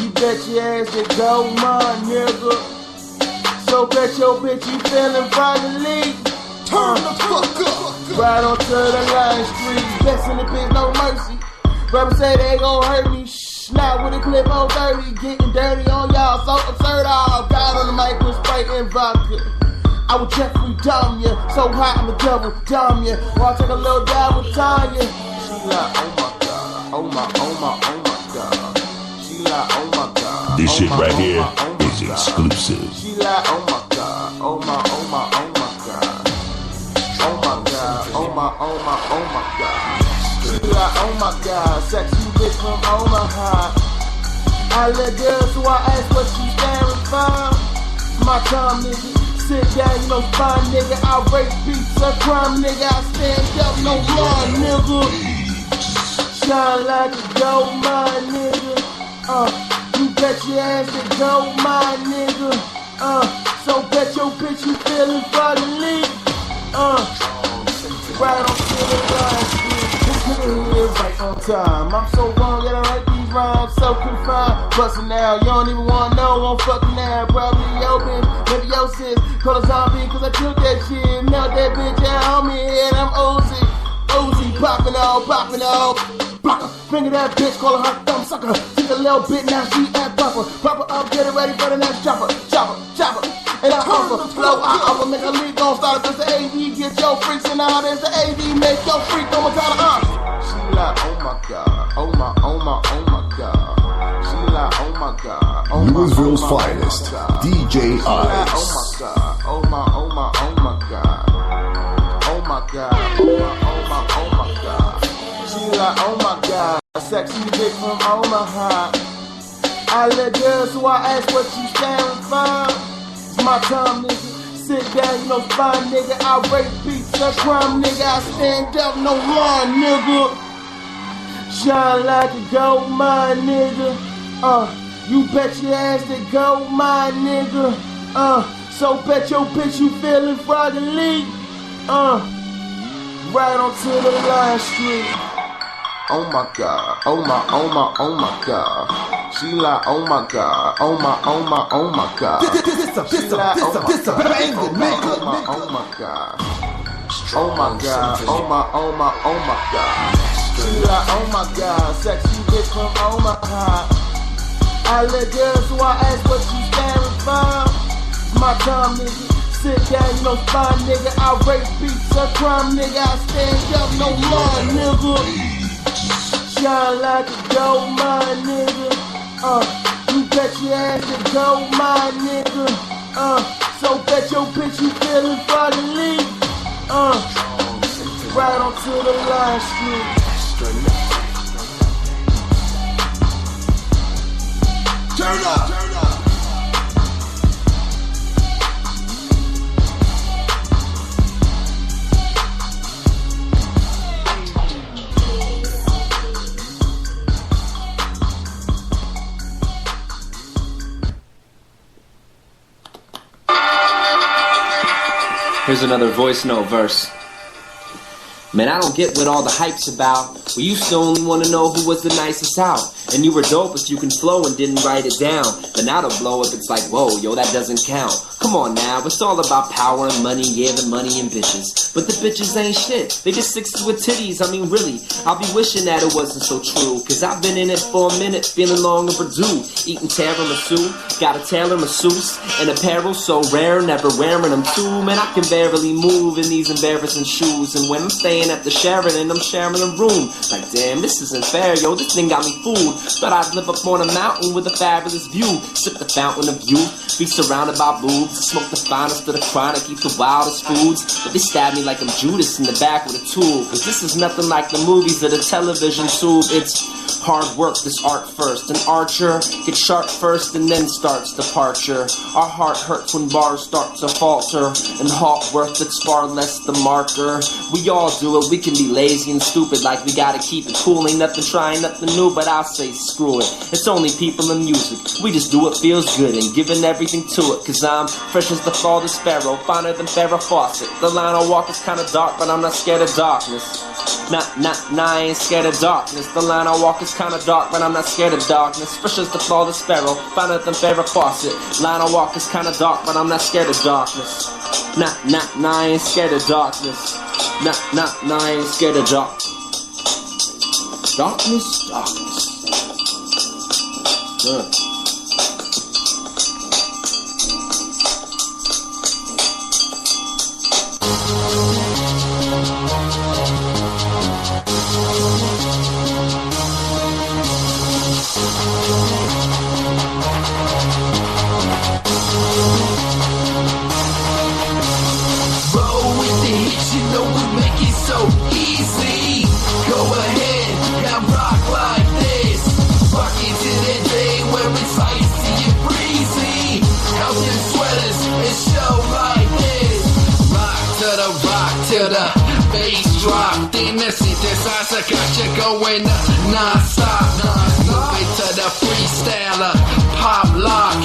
[SPEAKER 22] You bet your ass that gold mine, nigga. So bet your bitch you feeling finally. Turn the fuck up. Right onto the line street. Best in the bitch, no mercy. Rappers say they gon' hurt me. Snap with a clip on 30. Getting dirty on y'all, so absurd. All God on the mic with Sprite and vodka. I would Jeffrey Dahmer, so hot I'm a double Dahmer. While I take a little dive with Tanya. She like, oh my God, oh my, oh my, oh my God. She like, oh my God.
[SPEAKER 6] This shit right here is
[SPEAKER 22] God.
[SPEAKER 6] exclusive.
[SPEAKER 22] She like, oh my God, oh my, oh my, oh my God. Oh my God, oh my, oh my, oh my God. She like, oh my God, sexy bitch from Omaha. I look good, so I ask what she staring for. My time, nigga. Sit down, you know, spine, nigga. I rape beats, a crime, nigga. I stand up, no run, nigga. Shine like a gold mine, nigga. You bet your ass that gold mine, nigga. So bet your bitch you feeling finally. Right on to the line, this nigga here is right on time. I'm so wrong, gotta write these rhymes, so confined. Bustin' now, you don't even wanna know, I'm fucking now. Probably your bitch, maybe your sis. Call a zombie, cause I killed that shit. Now that bitch out on me, and I'm Uzi. Uzi, poppin' off, blocker. Finger that bitch, call her thumb sucker. Take a little bit, now she at buffer. Pop her up, get it ready for the next chopper. And I offer, flow, I offer, make a leak gon' start. There's the AD, get your freaks in out. There's the AD, make your freak on my dollar. She like, oh my God, oh my, oh my, oh my God. She like, oh my God, oh my,
[SPEAKER 6] Louisville's
[SPEAKER 22] oh my,
[SPEAKER 6] finest,
[SPEAKER 22] oh my
[SPEAKER 6] DJ
[SPEAKER 22] She like,
[SPEAKER 6] Ice.
[SPEAKER 22] oh my God, oh my, oh my, oh my God. Oh my God, oh my, oh my, oh my God. She like, oh my God, a sexy bitch from Omaha. I look good, so I ask what you staring for. It's my time, nigga. Sit down, you know, spine, nigga. I rape beats, a crime, nigga. I stand up, no run, nigga. Shine like a gold mine, nigga. You bet your ass that gold mine, nigga. So bet your bitch you feeling fraudulently. Right onto the line street. Oh my God, oh my, oh my, oh my God. She like, oh my God, oh my, oh my, oh my God. This a banger, nigga. Oh my God, oh my God, oh my, oh my, oh my God. She like, oh my God, sexy bitch from Omaha. I look good, so I ask what you staring for. It's my time, nigga. Sit down, you know, spine, nigga. I rape beats, a crime, nigga. I stand up, no run, nigga. Shine like a gold mine, nigga. You bet your ass that gold mine, nigga. So bet your bitch you feeling finally. Right onto the line street. Turn up.
[SPEAKER 5] Here's another voice note verse. Man, I don't get what all the hype's about. We used to only want to know who was the nicest out. And you were dope if you can flow and didn't write it down. But now to blow up, it's like, whoa, yo, that doesn't count. Come on now, it's all about power and money. Yeah, the money and bitches. But the bitches ain't shit. They just sixes with titties. I mean, really, I'll be wishing that it wasn't so true. Cause I've been in it for a minute, feeling long overdue. Eating tiramisu, got a tailor masseuse. And apparel so rare, never wearing them too. Man, I can barely move in these embarrassing shoes. And when I'm staying at the Sheraton, I'm sharing a room. Like, damn, this isn't fair, yo, this thing got me fooled. Thought I'd live up on a mountain with a fabulous view. Sip the fountain of youth, be surrounded by boobs. I smoke the finest of the chronic, eat the wildest foods, but they stab me like I'm Judas in the back with a tool. Cause this is nothing like the movies or the television tube. It's hard work, this art first. An archer gets sharp first and then starts departure. Our heart hurts when bars start to falter, and halt worth it's far less the marker. We all do it, we can be lazy and stupid, like we gotta keep it cool. Ain't nothing trying, nothing new, but I'll say screw it. It's only people and music, we just do what feels good and giving everything to it. Cause I'm fresh as the fall of sparrow, finer than Farrah Fawcett. The line I walk is kinda dark, but I'm not scared of darkness. I ain't scared of darkness. The line I walk is kinda dark, but I'm not scared of darkness. Fresh as the fall of sparrow, finer than Farrah Fawcett. Line I walk is kinda dark, but I'm not scared of darkness. I ain't scared of darkness. I ain't scared of dark. Darkness.
[SPEAKER 10] Roll with the hits, you know we make it so easy. Go ahead, now rock like this. Rock into the day where it's icy and breezy. Out in sweaters, it's show like this. Rock to the bass drop. Then the synthesizer got you going non-stop. Move it to the freestyler, pop lock.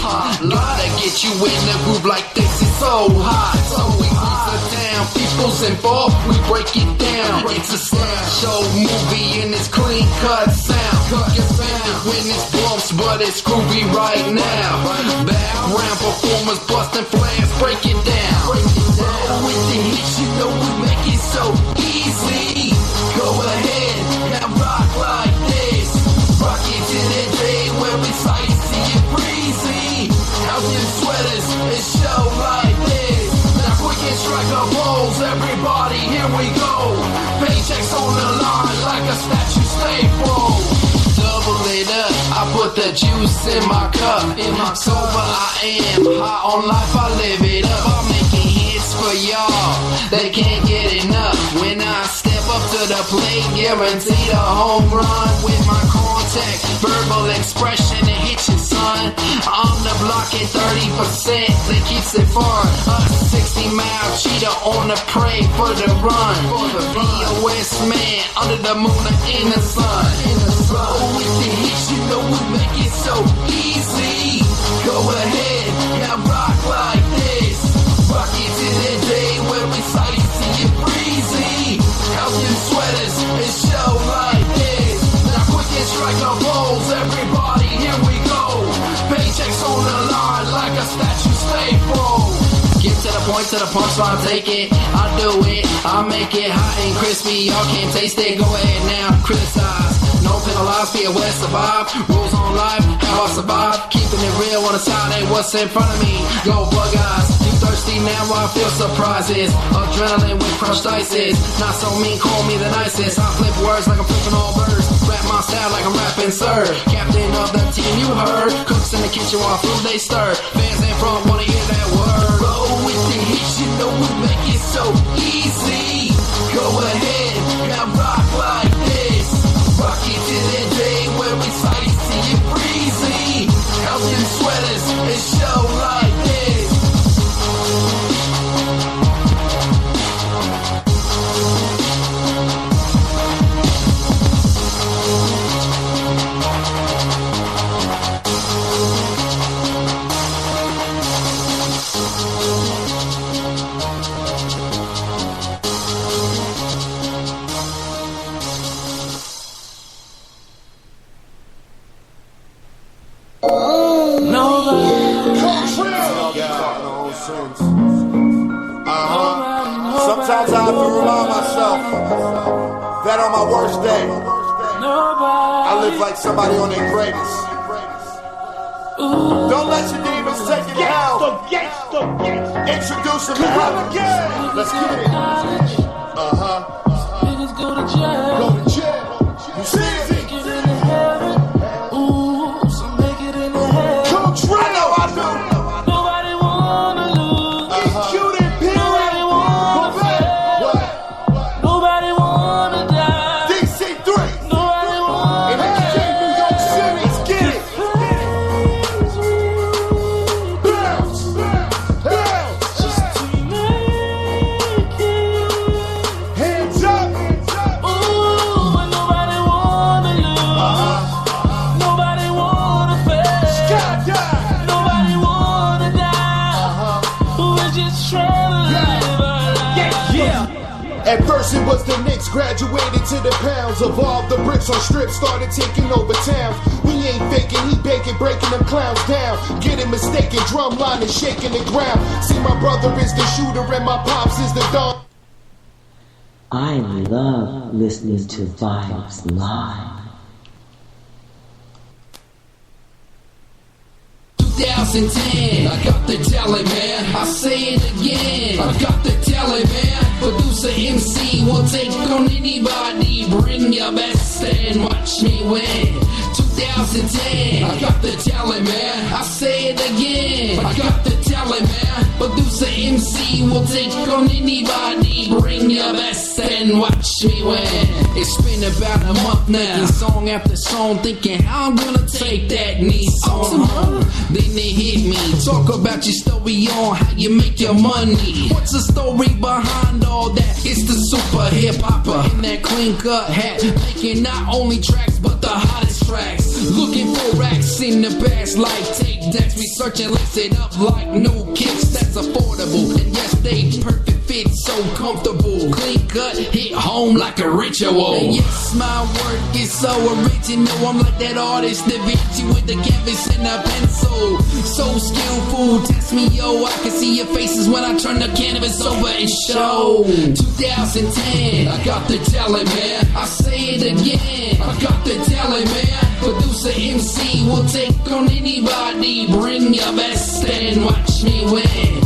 [SPEAKER 10] Gotta get you in the groove like this, it's so hot. So we break it down, people's involved, we break it down. It's a sound show movie and it's clean cut sound. You're it when it's bumps, but it's groovy right now. Background performers busting flares, break it down. With the hits, you know we make it so easy. Go ahead, now rock like this. Rock into the day where it's icy and breezy. Out in sweaters, it's show like this. Now quick and strike a pose, everybody, here we go. Paychecks on the line like a statue staple. Double it up, I put the juice in my cup. Sober I am, high on life, I live it up. I'm making hits for y'all, they can't get enough. When I step up to the plate, guaranteed a home run. With my contact, verbal expression, it hits you, son. I'm the block at 30%, that keeps it fun. A 60-mile cheetah on the prey for the run. BOS man, under the moon or in the sun. Roll with the hits, you know we make it so easy. Go ahead, now rock like this. Rock into the day where it's icy and breezy. Out in sweaters, it's show like this. Now quick and strike a pose, everybody, here we go. Paychecks on the line like a statue staple. Get to the point, to the punchline, take it. I do it, I make it hot and crispy. Y'all can't taste it, go ahead now, criticize. No penalize, be aware, survive. Rules on life, how I survive. Keeping it real on the side, ain't what's in front of me. Go bug eyes, you thirsty now, I feel surprises. Adrenaline with crushed ices. Not so mean, call me the nicest. I flip words like I'm flipping all birds. Rap my style like I'm rapping, sir. Captain of the team you heard. Cooks in the kitchen while food they stir. Fans in front wanna hear that word. Roll with the hits, you know we make it so easy. Go ahead, now rock like this. Rock into the day where it's icy and breezy. Out in sweaters, it's show like this.
[SPEAKER 1] Sometimes I have to remind myself that on my worst day, I live like somebody on their greatest. Don't let your demons take you down. Introduce them to heaven. Let's get it.
[SPEAKER 10] Niggas go to jail.
[SPEAKER 1] Go to jail. You see it?
[SPEAKER 10] Make it into heaven. Ooh, so make it into heaven.
[SPEAKER 1] Come true. I know I do.
[SPEAKER 10] Nobody wanna lose.
[SPEAKER 22] At first it was the Knicks, graduated to the pounds. Evolved the bricks on strips, started taking over towns. We ain't faking, he baking, breaking them clowns down. Getting mistaken, drum line and shaking the ground. See, my brother is the shooter and my pops is the dawn.
[SPEAKER 20] I love listening to Vibes Live.
[SPEAKER 10] 2010, I got the telly, man. I say it again, I got the telly, man. Producer MC will take on anybody. Bring your best and watch me win. 2010, I got the telly, man. I say it again, I got the telly, man. Producer MC will take on anybody. Bring your best and watch me win. It's been about a month now, song after song, thinking how I'm gonna take that knee song home. Then it hit me, talk about your story on how you make your money. What's the story behind all that? It's the super hip-hopper in that clean cut hat, making not only tracks but the hottest tracks. Looking for racks in the past like tape decks, researching, list it up like new kicks that's affordable. And yes, they perfect fit, so comfortable. Clean cut, hit home like a ritual. And yes, my work is so original. I'm like that artist Da Vinci with the canvas and a pencil. So skillful, test me, yo. I can see your faces when I turn the canvas over and show. 2010, I got the telly, man. I say it again, I got the telly, man. Producer MC will take on anybody. Bring your best and watch me win.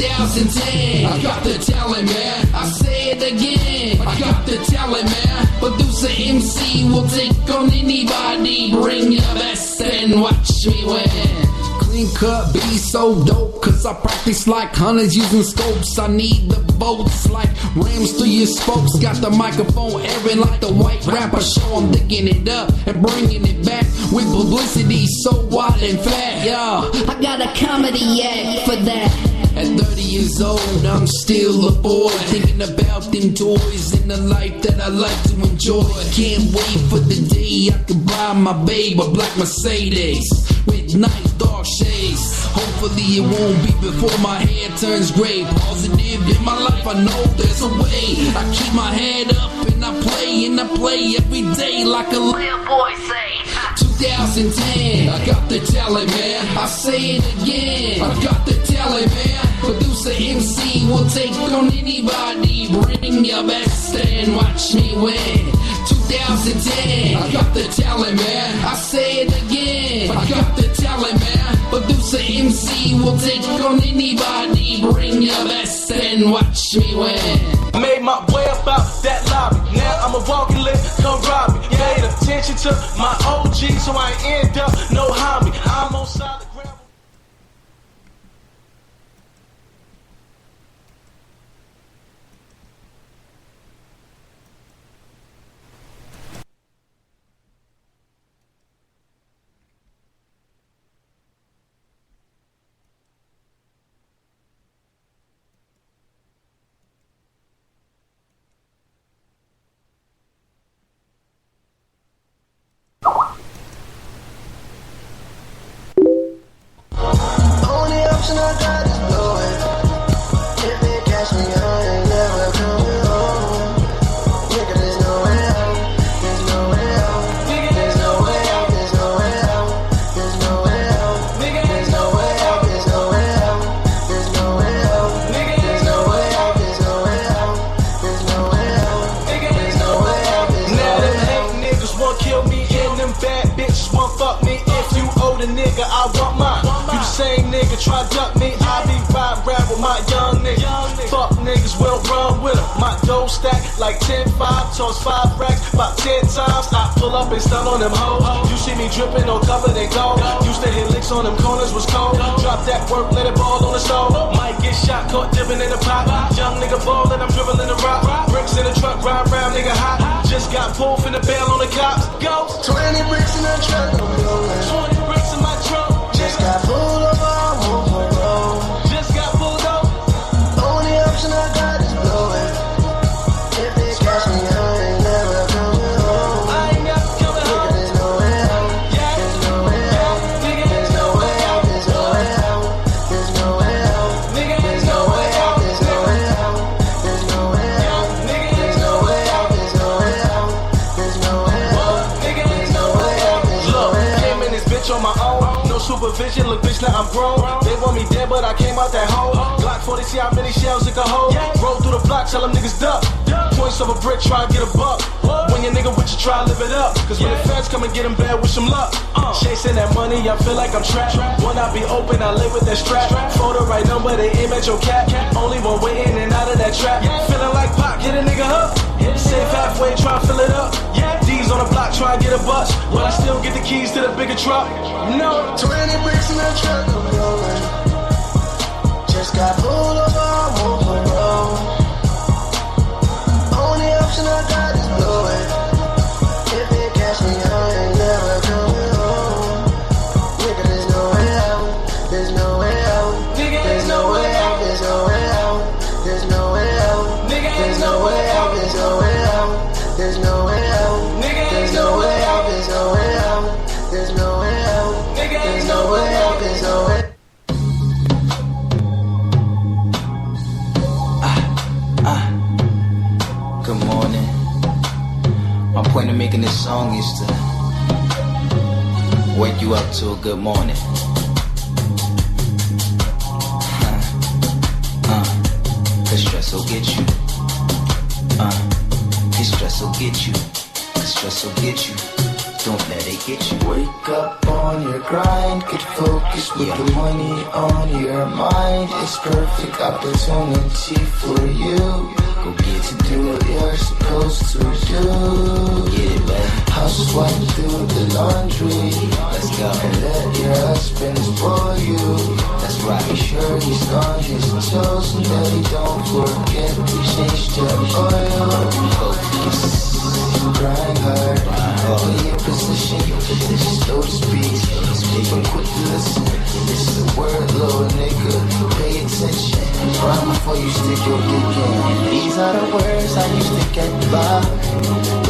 [SPEAKER 10] 2010, I got the telly, man. I say it again, I got the telly, man. Producer MC will take on anybody. Bring your best and watch me win. Clean cut, be so dope, cause I practice like hunters using scopes. I need the bolts like rams through your spokes. Got the microphone airing like the white rapper show. I'm digging it up and bringing it back with publicity so wide and fat, yo.
[SPEAKER 9] I got a comedy act for that.
[SPEAKER 10] At 30 years old, I'm still a boy, thinking about them toys and the life that I like to enjoy. Can't wait for the day I can buy my babe a black Mercedes with nice dark shades. Hopefully it won't be before my hair turns gray. Positive in my life, I know there's a way. I keep my head up and I play every day like a little boy say. 2010, I got the telly, man. I say it again, I got the telly, man. Producer MC will take on anybody. Bring your best and watch me win. 2010, I got the telly, man. I say it again, I got the telly, man. Producer MC will take on anybody. Bring your best and watch me win.
[SPEAKER 16] Made my way up out that lobby. Now I'm a walking list, come rob me. Paid attention to my OG, so I end up no hobby. I'm on solid ground.
[SPEAKER 3] Only option I got is blowing. If they catch me, I ain't never coming home. Nigga, there's no way out. There's no way out. There's no way out. There's no way out. There's no way out. There's no way out. There's no way out. There's no way out. There's no way out. There's no way out. There's no way out. There's no way out.
[SPEAKER 16] Now them hate niggas won't kill me and them bad bitches won't fuck me. If you owe the nigga, I want mine. You the same nigga try duck me, I be ride with my young nigga. Fuck niggas, we'll run with 'em. My dough stack like 10-5, toss 5 racks about 10 times. I pull up and stun on them hoes. You see me dripping or covered in gold. Used to hit licks on them corners, was cold. Drop that work, let it ball on the stove. Might get shot, caught dipping in the pot. Young nigga ball and I'm dribbling the rock. Bricks in the truck, ride round, nigga hot. Just got pulled from the bail on the cops. Go.
[SPEAKER 3] 20 bricks in the truck, I'm blowing.
[SPEAKER 16] 20 bricks in my trunk.
[SPEAKER 3] Just got pulled over, I won't parole.
[SPEAKER 16] Just got pulled over.
[SPEAKER 3] Only option I got is blowing. If they catch me, I ain't never coming home.
[SPEAKER 16] I ain't never coming home.
[SPEAKER 3] Nigga, there's no way out. There's no way out. There's no way out. There's no way out. There's no way out. There's no way out. There's no way out. There's no way out.
[SPEAKER 16] supervision, look bitch, now I'm grown. They want me dead, but I came out that hole. Glock 40, see how many shells it can hold. Roll through the block, tell them niggas duck. Points of a brick, try and get a buck. When your nigga with you, try to live it up. Cause when the feds come and get him bad, wish him luck. Chasing that money, I feel like I'm trapped. When I be open, I live with that strap. For the right number, they aim at your cap. Only one way in and out of that trap. Feeling like Pac, hit a nigga up. Safe halfway, try and fill it up. D's on the block, try and get a bus. But I still get the keys to the bigger truck. You know,
[SPEAKER 3] 20 bricks in the truck, I'm rolling. Just got pulled over, I'm on the road. Only option I got is blow it. If they catch me, I ain't never coming home. Nigga, there's no way out. There's no way out. There's no way out. There's no way out. There's no way out. There's no way out. There's no way out. There's no way out. There's no way out. There's no way out. There's no way out. There's no way out. There's no way.
[SPEAKER 8] Good morning. My point of making this song is to wake you up to a good morning. Cause stress will get you. Cause stress will get you. Cause stress will get you. Don't let it get you.
[SPEAKER 3] Wake up on your grind, get focused with the money on your mind. It's perfect opportunity for you.
[SPEAKER 8] Go get
[SPEAKER 3] to do what you're supposed to do.
[SPEAKER 8] Get it, baby.
[SPEAKER 3] Housewife do the laundry.
[SPEAKER 8] Let's go.
[SPEAKER 3] And let your husband spoil you.
[SPEAKER 8] That's right.
[SPEAKER 3] Be sure he's on his toes and that he don't forget to change the oil.
[SPEAKER 8] Focus.
[SPEAKER 3] Grind hard. Be in position, so to speak. But quick to listen. This is a word, little nigga. Pay attention. Rhyme before you stick your dick in. These are the words I used to get by.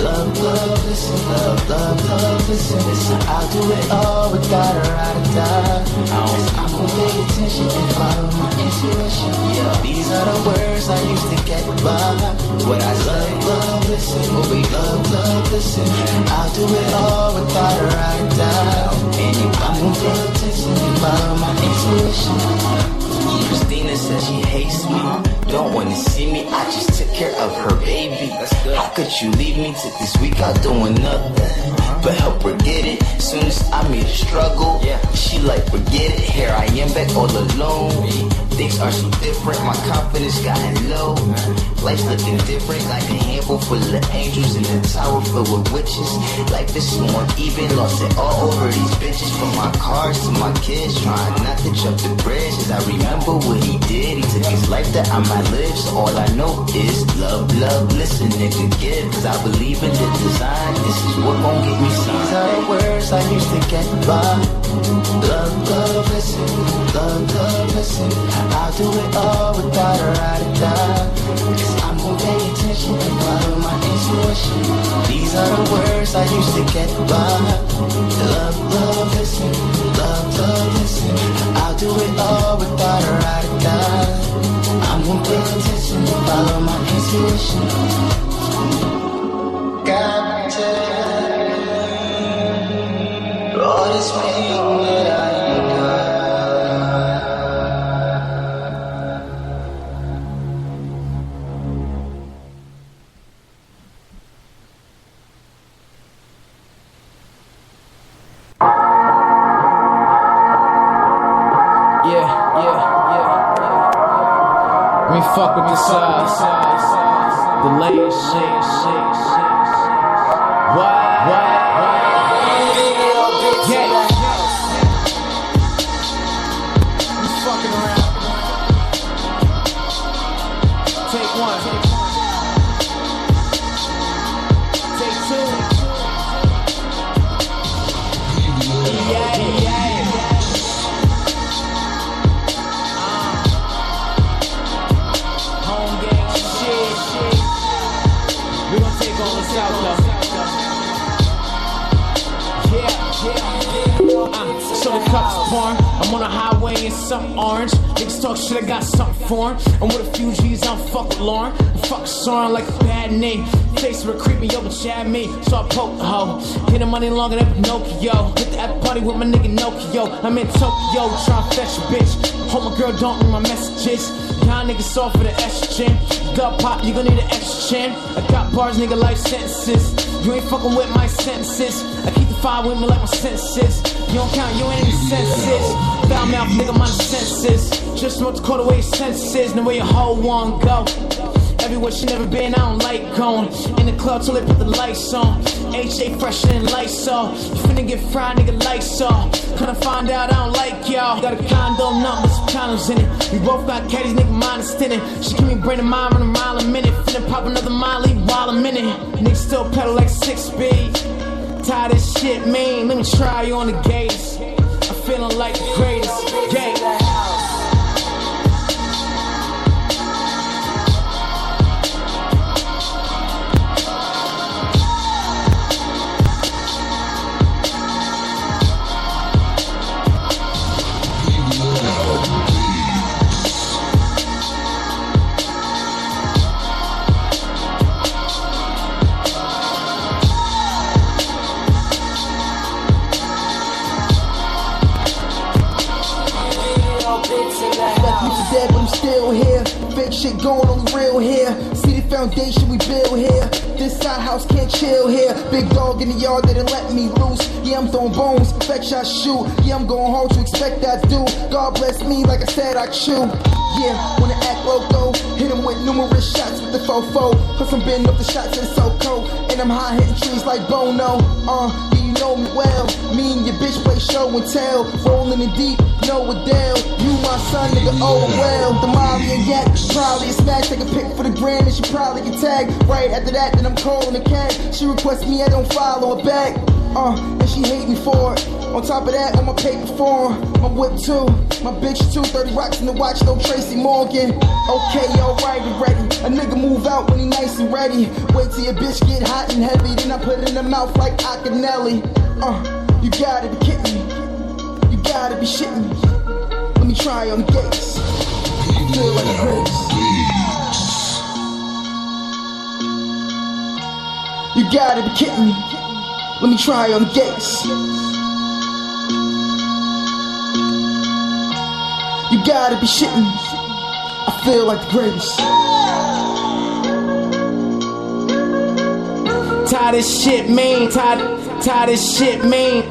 [SPEAKER 3] Love, love, listen, love, love, love, listen. I'll do it all without a ride or die. I'm gonna pay attention and follow my intuition. Yeah, these are the words I used to get by.
[SPEAKER 8] What I
[SPEAKER 3] love, love, listen. Oh, we love, listen. I'll do it all without a ride or die. I'm gonna pay attention and follow my intuition.
[SPEAKER 8] Christina says she hates me, don't wanna see me. I just took care of her baby. How could you leave me? Took this week out doing nothing but help her get it. Soon as I made her struggle, she like forget it. Here I am back all alone. Things are so different, my confidence gotten low. Life's looking different, like a handful full of angels in a tower filled with witches. Life is more even, lost it all over these bitches. From my cars to my kids, trying not to jump the bridge. As I remember what he did, he took his life that I might live. So all I know is love, love, listen, nigga, get it. Cause I believe in the design, this is what gon' get me signed.
[SPEAKER 3] These are the words I used to get by. Love, love, listen, love, love, listen. I'll do it all without a ride or die. Cause I'm gonna pay attention and follow my intuition. These are the words I used to get by. Love, love, listen, love, listen. I'll do it all without a ride or die. I'm gonna pay attention and follow my intuition. Got to all this pain that I
[SPEAKER 2] We fuck with the size, the lane shit. What? Yeah. We fucking around. Take one. Take two. Yeah. We gon' take all this out though. Yeah. So sure the cups pouring. I'm on a highway in something orange. Niggas talk shit, I got something for 'em. I'm with a few G's, I'm fuck with Lauren. I'm fuck Soren like a bad name. Face of a creepy, yo, but yeah, me. So I poke the hoe. Hit the money longer than Pinocchio. Hit the after party with my nigga Nokia. I'm in Tokyo, tryna fetch a bitch. Hope my girl don't read my messages. Y'all niggas soft for the estrogen. Got pop, you gon' need an extra chin. I got bars, nigga, life sentences. You ain't fucking with my sentences. I keep the fire with me like my senses. You don't count, you ain't any senses. Foul mouth, nigga, my senses. Just smoked the quarter away your senses. Know where your whole one go. Everywhere she never been, I don't like going. In the club till they put the lights on. HA fresher than Lysol. You finna get fried, nigga, lights off. Couldn't find out I don't like y'all. Got a condo number, some condoms in it. We both got caddies, nigga, mine is tinted. She give me brain and mine, run a mile a minute. Finna pop another mile, leave while a minute. Nigga still pedal like 6 speed. Tired of shit, mean. Let me try you on the gators. I'm feeling like the greatest. Gate.
[SPEAKER 7] Dead, but I'm still here. Fake shit going on the real here. See the foundation we build here. This side house can't chill here. Big dog in the yard didn't let me loose. Yeah, I'm throwing bones, fetch shot shoot. Yeah, I'm going hard to expect I do. God bless me, like I said I chew. Yeah, wanna act loco. Hit him with numerous shots with the fofo. Plus I'm bending up the shots and so cold. And I'm high hitting trees like Bono. You know me well. Me and your bitch play show and tell. Rolling in deep, know Adele. You my son, nigga, oh well. The Molly and Yak, probably a smash. Take a pic for the gram and she probably get tagged. Right after that, then I'm calling a cab. She requests me, I don't follow her back. And she hate me for it. On top of that, on my paper form, my whip too, my bitch too. 30 rocks in the watch, no Tracy Morgan. Okay, alright, ready. A nigga move out when he nice and ready. Wait till your bitch get hot and heavy, then I put it in her mouth like Akinelli. You gotta be kidding me. You gotta be shitting me. Let me try on the gates. Feel like a grace. You gotta be kidding me. Let me try on the gates. You gotta be shitting me. I feel like the greatest.
[SPEAKER 2] Tired of shit, man. Tired of shit, man.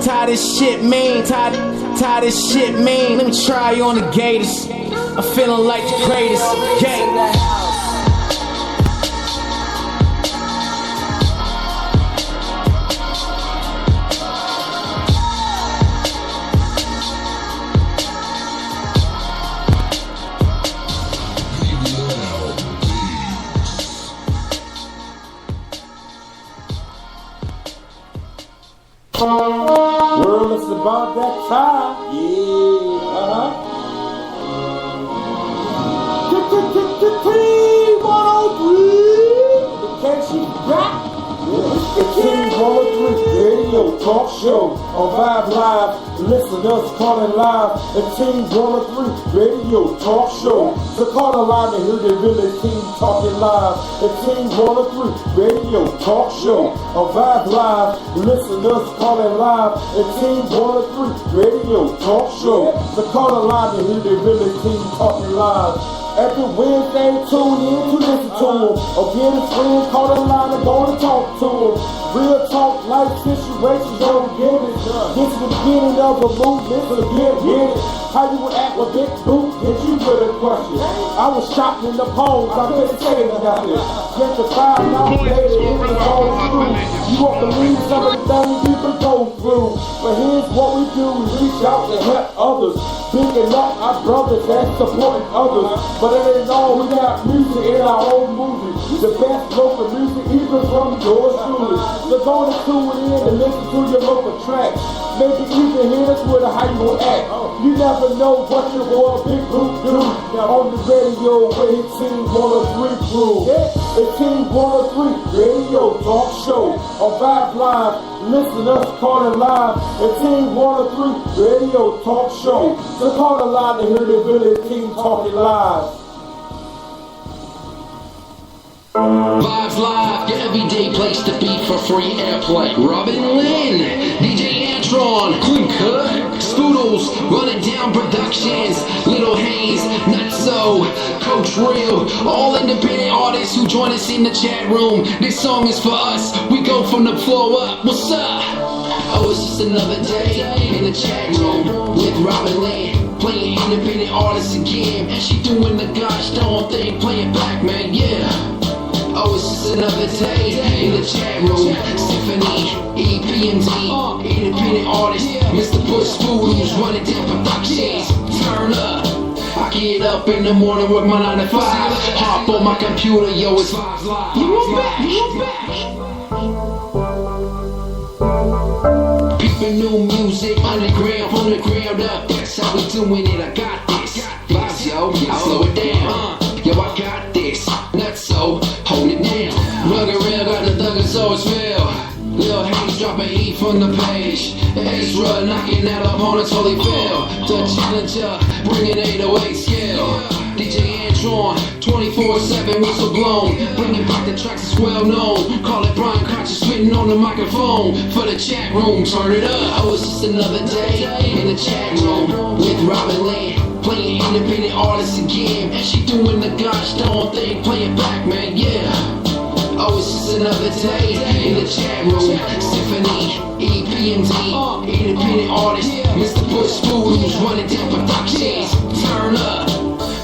[SPEAKER 2] Tired of shit, man. Tired of shit, man. Let me try you on the gators. I'm feeling like the greatest. Gate.
[SPEAKER 19] World is about that time. Yeah, In case you forgot, the Team 103 Radio Talk Show on Vibe Live. Listeners calling live. The Team 103 Radio Talk Show. So call the line to hear the village team talking live. The Team 103 Radio Talk Show on Vibe Live. Listeners calling live. The Team 103 Radio Talk Show. So call the line to hear the village team talking live. Every Wednesday, tune in to listen to them. Or get a friend, call the line and go and talk to them. Real talk, life situations, don't get it. This is the beginning of a movement, so get it. How you would act with big boot, hit you with a question. I was shocked in the polls, I couldn't say nothing. Get the 5 hours later, it was all through. You won't believe some of the things people go through. But here's what we do, we reach out to help others. Big enough, our brothers that's supporting others. But it ain't all, we got music in our own movie. The best local music, even from yours truly. So go to tune in and listen to your local tracks. Maybe even hit us with how you gon' act. You never know what your boy Big Boot do. Now on the radio with his Team 103 crew. The Team 103 Radio Talk Show on Vibe Live. listeners calling live at Team 103 Radio Talk Show. So call the line to hear the Village Team talking live.
[SPEAKER 10] Vibes Live, your everyday place to be for free airplay. Robin Lynn, DJ Antron, Queen Cut, Spoodles, Running Down Productions, Little Hayes, Nutso, Coach Real, all independent artists who join us in the chat room. This song is for us, we go from the floor up. What's up? Oh, it's just another day in the chat room with Robin Lynn, playing independent artists again. And she doing the gosh darn thing, playing back, man, yeah. Oh, it's just another day in the chat room. Symphony, EPMD, independent artist, Mr. Bush Spoodles, Running Down Productions. Turn up. I get up in the morning, work my 9 to 5. Hop on my computer, yo, it's Vibes Live. You back. Peeping new music, underground, from the ground up. That's how we doing it, I got this. Vibes, yo, I slow it down. Yo, I got this. Not so, hold it down. Rugger real, got the thuggers always feel. Lil Hayes dropping heat from the page. Ezra knocking out opponents, holy fail. The challenger, bringing 808 scale. DJ Antron, 24/7 whistle blown. Bringing back the tracks that's well known. Call it Brian Conscious, spitting on the microphone. For the chat room, turn it up. Oh, it's just another day in the chat room with Robin Lynn, playing independent artists again. And she doing the gosh darn thing, playing back, man, yeah. Oh, it's just another day in the chat room. Symphony, EPMD, independent artist, Mr. Bush Spoodles, Running Down Productions. Turn up.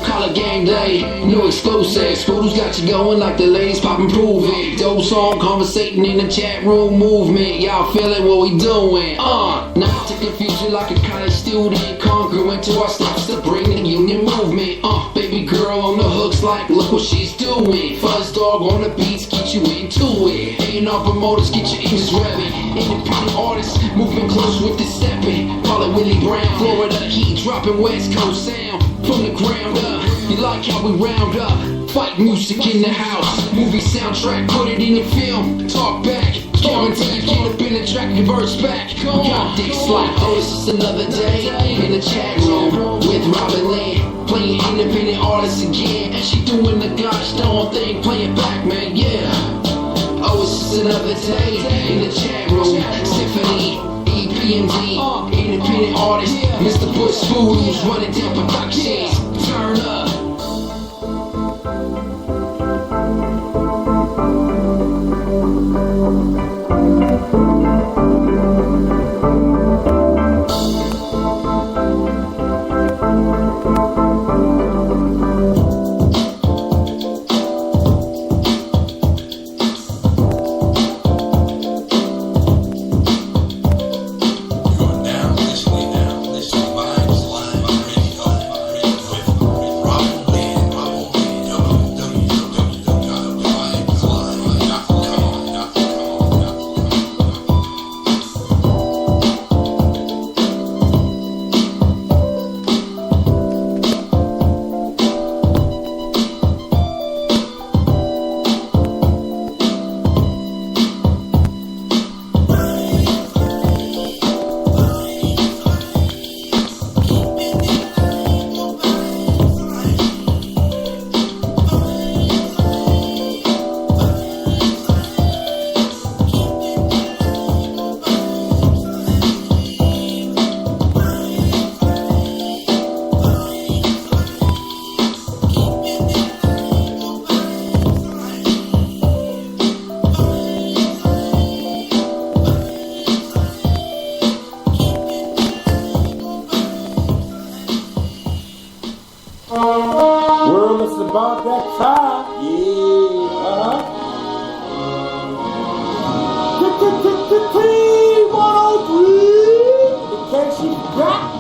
[SPEAKER 10] Call it game day, new exclusive. Spoodles got you going like the ladies poppin' prove it. Dope song, conversating in the chat room movement. Y'all feeling what we doing? Not to confuse you like a college student. Congruent to our steps to bring the union movement. Baby girl on the hooks like, look what she's doing. Fuzz dog on the beats, get you into it. A&R promoters, get your engines revving. Independent artists, moving close with the stepping. Call it Willie Brown, Florida heat, dropping West Coast sound from the ground up. You like how we round up, fight music in the house. Movie soundtrack, put it in the film. Talk back, guarantee you get up in the track, converts back. We got this like, oh, it's just another day in the chat room with Robin Lynn, playing independent artists again. And she doing the gosh darn thing, playing back, man, yeah. Oh, it's just another day in the chat room. Symphony, EPMD, independent artist, Mr. Bush Spoodles, Running Down Productions. Turn up.
[SPEAKER 19] about that time. Yeah, T103, in case you forgot.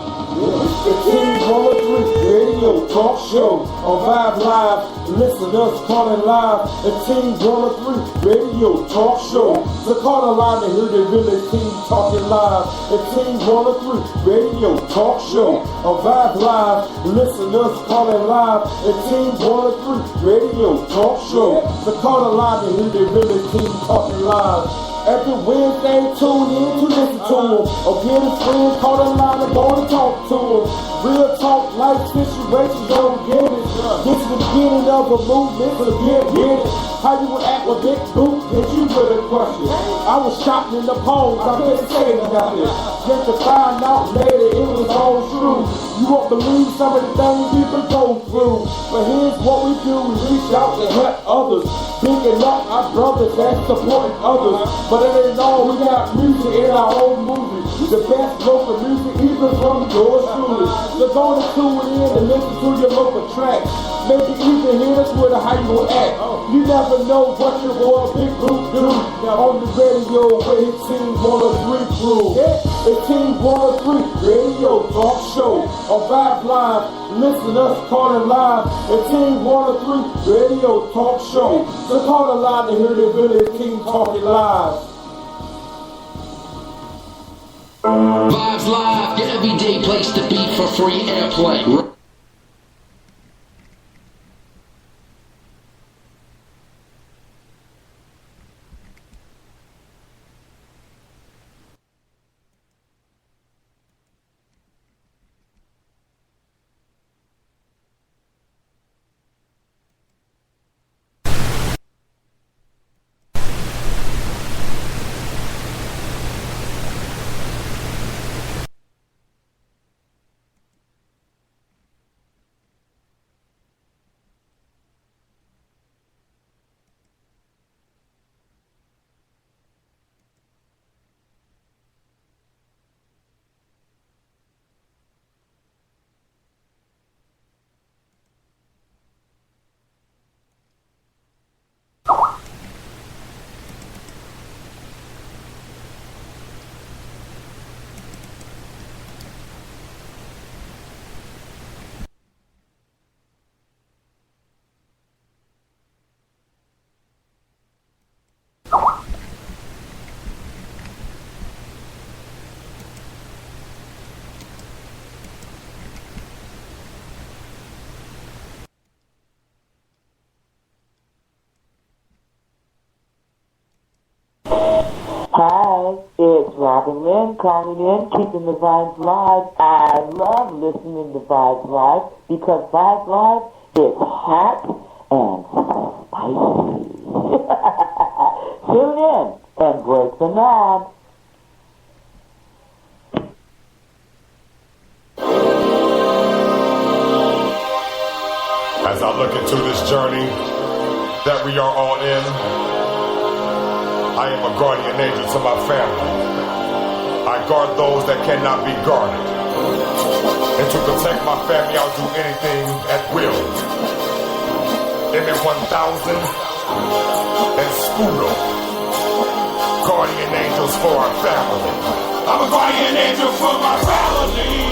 [SPEAKER 19] The T103 Radio Talk Show on Vibe Live. Listeners calling live at T103 Radio Talk Show. So call the line to hear the Village Team talking live at T103 Radio Talk Show on Vibe Live. Listeners calling live at T103 Radio Talk Show. So call the line to hear the Village Team talking live. Every Wednesday, tune in to listen to him. Or get his friend, call the line and go and talk to him. Real talk, life situations, don't get it. This is the beginning of a movement, so get it. How you would act with big boot, hit you with a question. I was shocked in the polls, I couldn't say nothing. Just to find out later it was all true. You won't believe some of the things people go through. But here's what we do, we reach out to help others. Picking up our brothers and supporting others. But it ain't all, we got music in our own movie. The best local music, even from yours truly. So go to tune in and listen to your local tracks. Maybe even hear us with how you gon' act. You never know what your boy Big Group do. Now on the radio, where his Team 103 crew. It's Team 103 Radio Talk Show. On Vibe Live, listen us calling live. It's Team 103 Radio Talk Show. So call the line to hear the Village Team talking live.
[SPEAKER 10] Vibes Live, your everyday place to be for free airplay.
[SPEAKER 20] Hi, it's Robin Lynn calling in, keeping the vibes live. I love listening to Vibes Live because Vibes Live is hot and spicy. Tune in and break the knob.
[SPEAKER 1] As I look into this journey that we are all in, I am a guardian angel to my family. I guard those that cannot be guarded. And to protect my family, I'll do anything at will. M1000 and Spoodle. Guardian angels for our family. I'm a guardian angel for my family.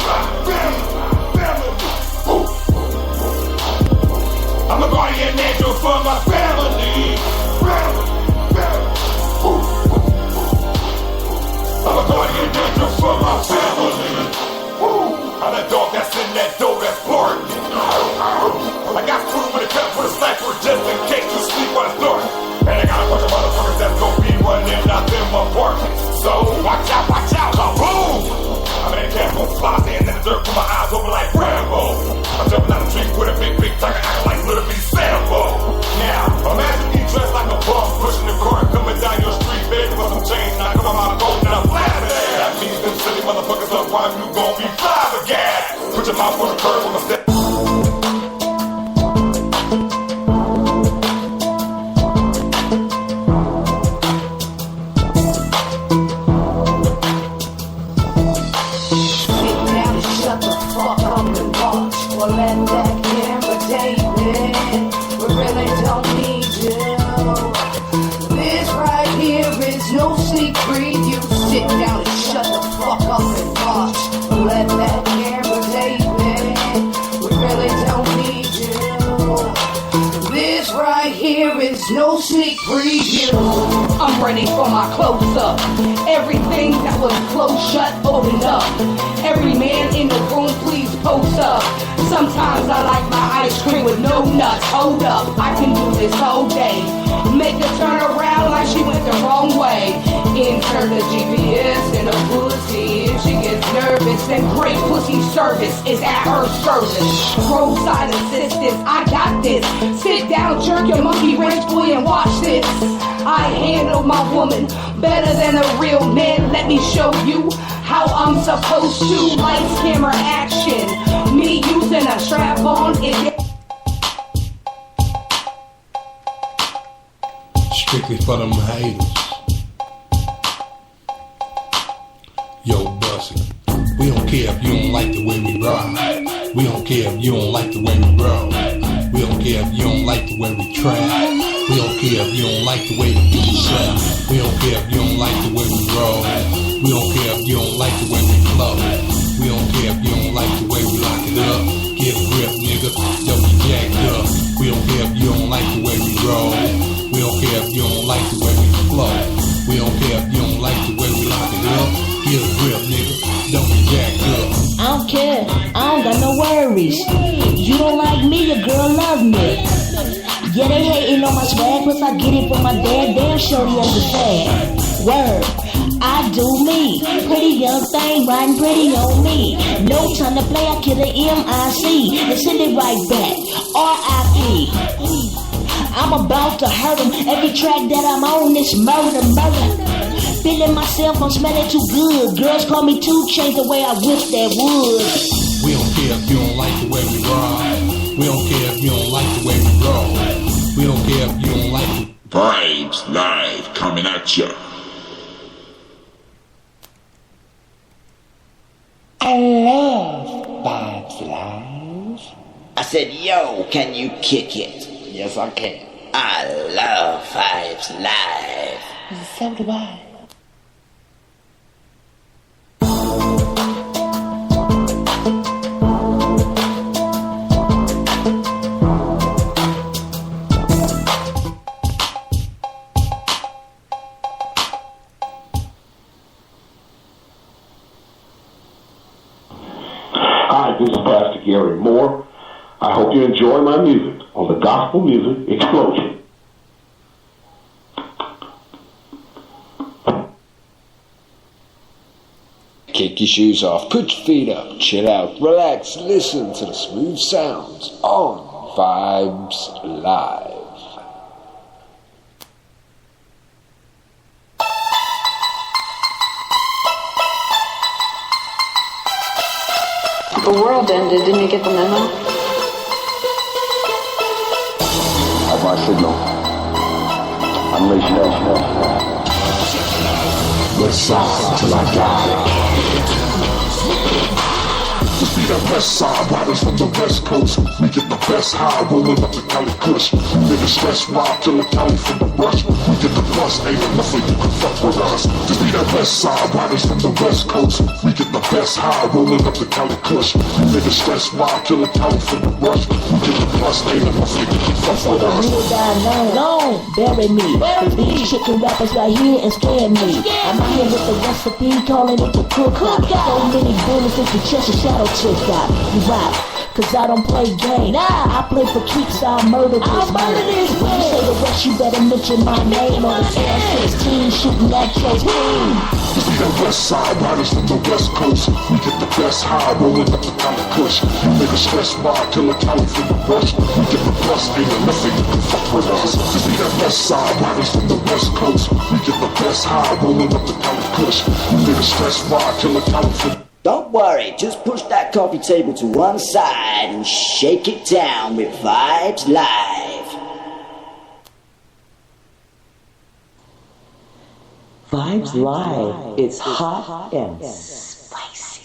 [SPEAKER 1] I'm a guardian angel for my family. I'm a guardian angel for my family. I'm that dog that's in that door that's barking. I got food with a gun for the sniper just in case you sleep on the door. And I got a bunch of motherfuckers that's gonna be running out them apartments. So watch out, kaboom! I'm in a campo plaza and in the dirt with my eyes open like Rambo. I'm jumping out the tree with a big tiger acting like Little Bitty Sambo. Now, imagine me dressed like a bum, pushing the cart, coming down your street, begging for some change, and I come out my boat and I'm laughing. That means them silly motherfuckers up, why you gon' be fly again? Put your mouth on the curb on the step.
[SPEAKER 4] No sneak preview. I'm ready for my close-up. Everything that was closed shut, opened up. Every man in the room, please post up. Sometimes I like my ice cream with no nuts. Hold up, I can do this whole day. Make her turn around like she went the wrong way. Right pussy service is at her service. Roadside assistance, I got this. Sit down, jerk your monkey wrench, boy, and watch this. I handle my woman better than a real man. Let me show you how I'm supposed to. Lights, camera, action. Me using a strap on is
[SPEAKER 12] strictly for them haters. Yo, Bussy, we don't care if you don't like the way we ride. We don't care if you don't like the way we roll. We don't care if you don't like the way we trap. We don't care if you don't like the way we do slap. We don't care if you don't like the way we roll. We don't care if you don't like the way we flow. We don't care if you don't like the way we lock it up. Get a grip, nigga, don't be jacked up. We don't care if you don't like the way we roll. We don't care if you don't like the way we flow. We don't care if you don't like the way we lock it up. Get a grip, nigga, don't be jacked up.
[SPEAKER 14] I don't care, I don't got no worries. You don't like me, your girl love me. Yeah, they hating on my swag, plus I get it from my dad. Damn, shorty understand. Word, I do me. Pretty young thing, riding pretty on me. No time to play, I kill the MIC and send it right back. R.I.P. I'm about to hurt him. Every track that I'm on is murder, murder. Feeling myself, I'm smelling too good. Girls call me 2 Chainz the way I whip that wood.
[SPEAKER 12] We don't care if you don't like the way we ride. We don't care if you don't like the way we roll. We don't care if you don't like the
[SPEAKER 15] Vibes Live coming at ya.
[SPEAKER 21] I love Vibes Live.
[SPEAKER 8] I said, yo, can you kick it?
[SPEAKER 21] Yes, I can.
[SPEAKER 8] I love Vibes Live.
[SPEAKER 21] So do I.
[SPEAKER 19] Hi, this is Pastor Gary Moore. I hope you enjoy my music on the Gospel Music Explosion.
[SPEAKER 24] Kick your shoes off, put your feet up, chill out, relax, listen to the smooth sounds on Vibes Live.
[SPEAKER 25] The world ended, didn't you get the memo?
[SPEAKER 19] Have my signal. Unleash hell.
[SPEAKER 15] West side till I die. Just be that west side, riders from the west coast. We get the best high, rolling up the Cali Kush. Niggas stress wild, kill a Cali from the rush. We get the plus, ain't nothing you can fuck with us. Just be that west side, riders from the west coast. We get the best high, rolling up the Cali Kush. Niggas stress wild, kill a Cali from the rush. We get the plus, ain't nothing you can fuck with us.
[SPEAKER 14] Real die long, bury me. These chicken rappers right here and scare me. I'm out here with the recipe, calling it the cook-up. So many bullets in your chest, a shadow chick got. You rock, cause I don't play game. I play for keeps, I murder this man. When you say the rest, you better mention my name on the Air 16, shooting at your team.
[SPEAKER 15] Just be that west side, riders from the west coast. We get the best high, rolling up the Cali Kush. Niggas stress wild, kill a Cali from the rush. We get the plus, ain't nothing you can fuck with us. Just be that west side, riders from the west coast. We get the best high, rolling up the Cali Kush. Niggas stress wild, kill a Cali from the
[SPEAKER 8] Don't worry, just push that coffee table to one side and shake it down with Vibes Live.
[SPEAKER 14] Vibes Live. It's hot and spicy.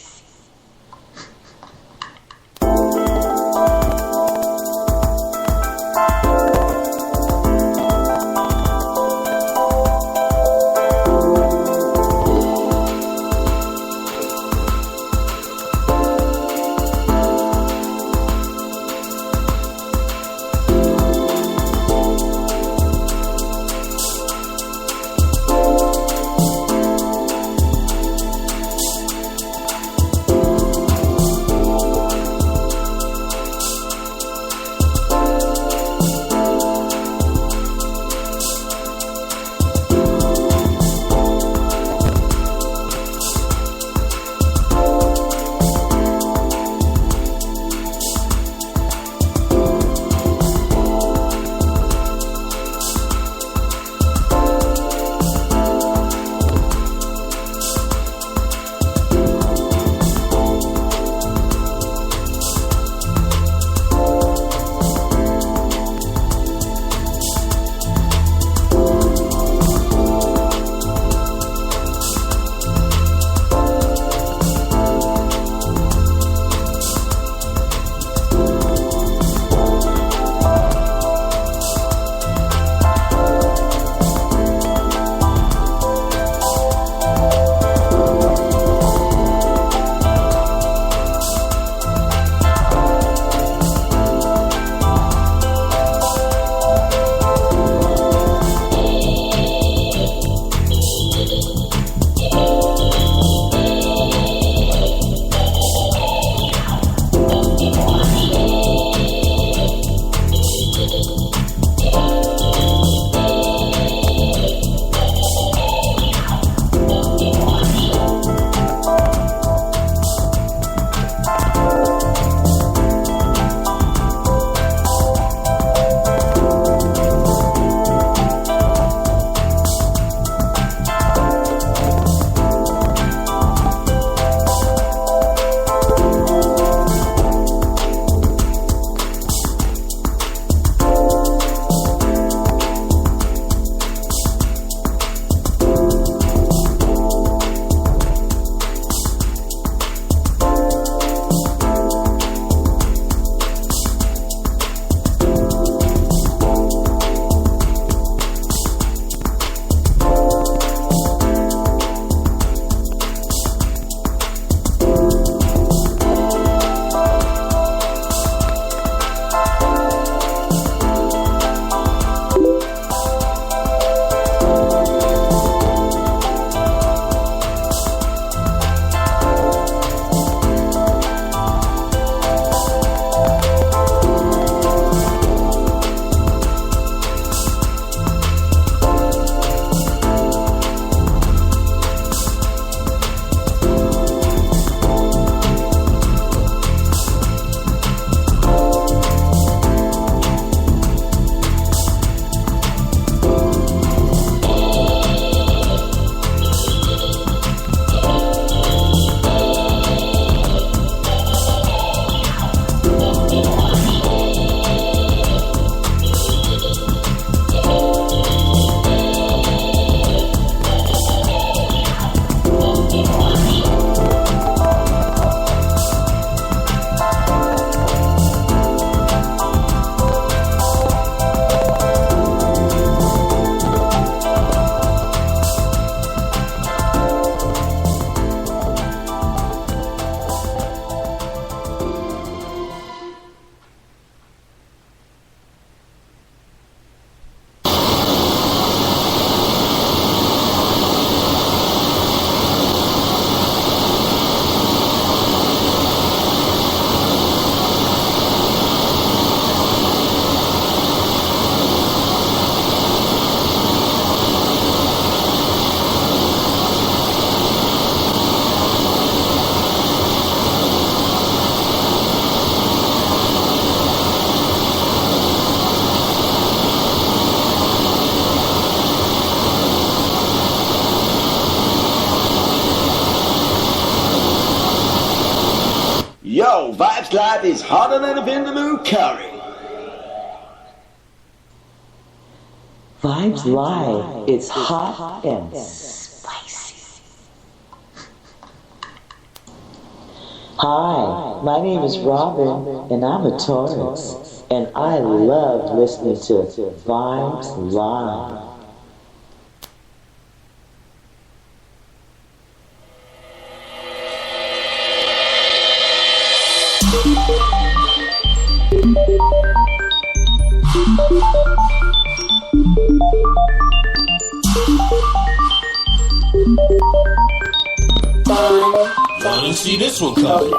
[SPEAKER 24] Vibes Live is hotter than a Vindaloo curry.
[SPEAKER 20] Vibes Live, it's hot and spicy. Hi, my name is Robin, and I'm a Taurus, and I love listening to Vibes Live.
[SPEAKER 11] Y'all didn't see this one coming.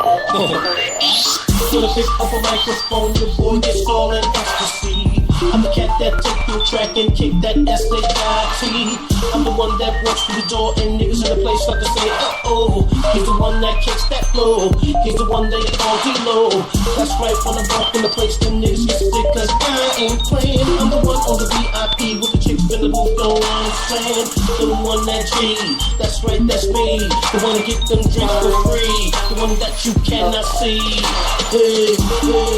[SPEAKER 13] So to pick up a microphone, your boy gets all in ecstasy. I'm the cat that take your track and kick that S-H-I-T. I'm the one that walks through the door and niggas in the place start to say, uh-oh. He's the one that kicks that flow. He's the one they call D-Lo. That's right, when I walk in the place, them niggas get sick, cause I ain't playing. I'm the one on the VIP with the chicks in the booth, don't understand. The one that G, that's right, that's me. The one to get them drinks for free. The one that you cannot see. Hey,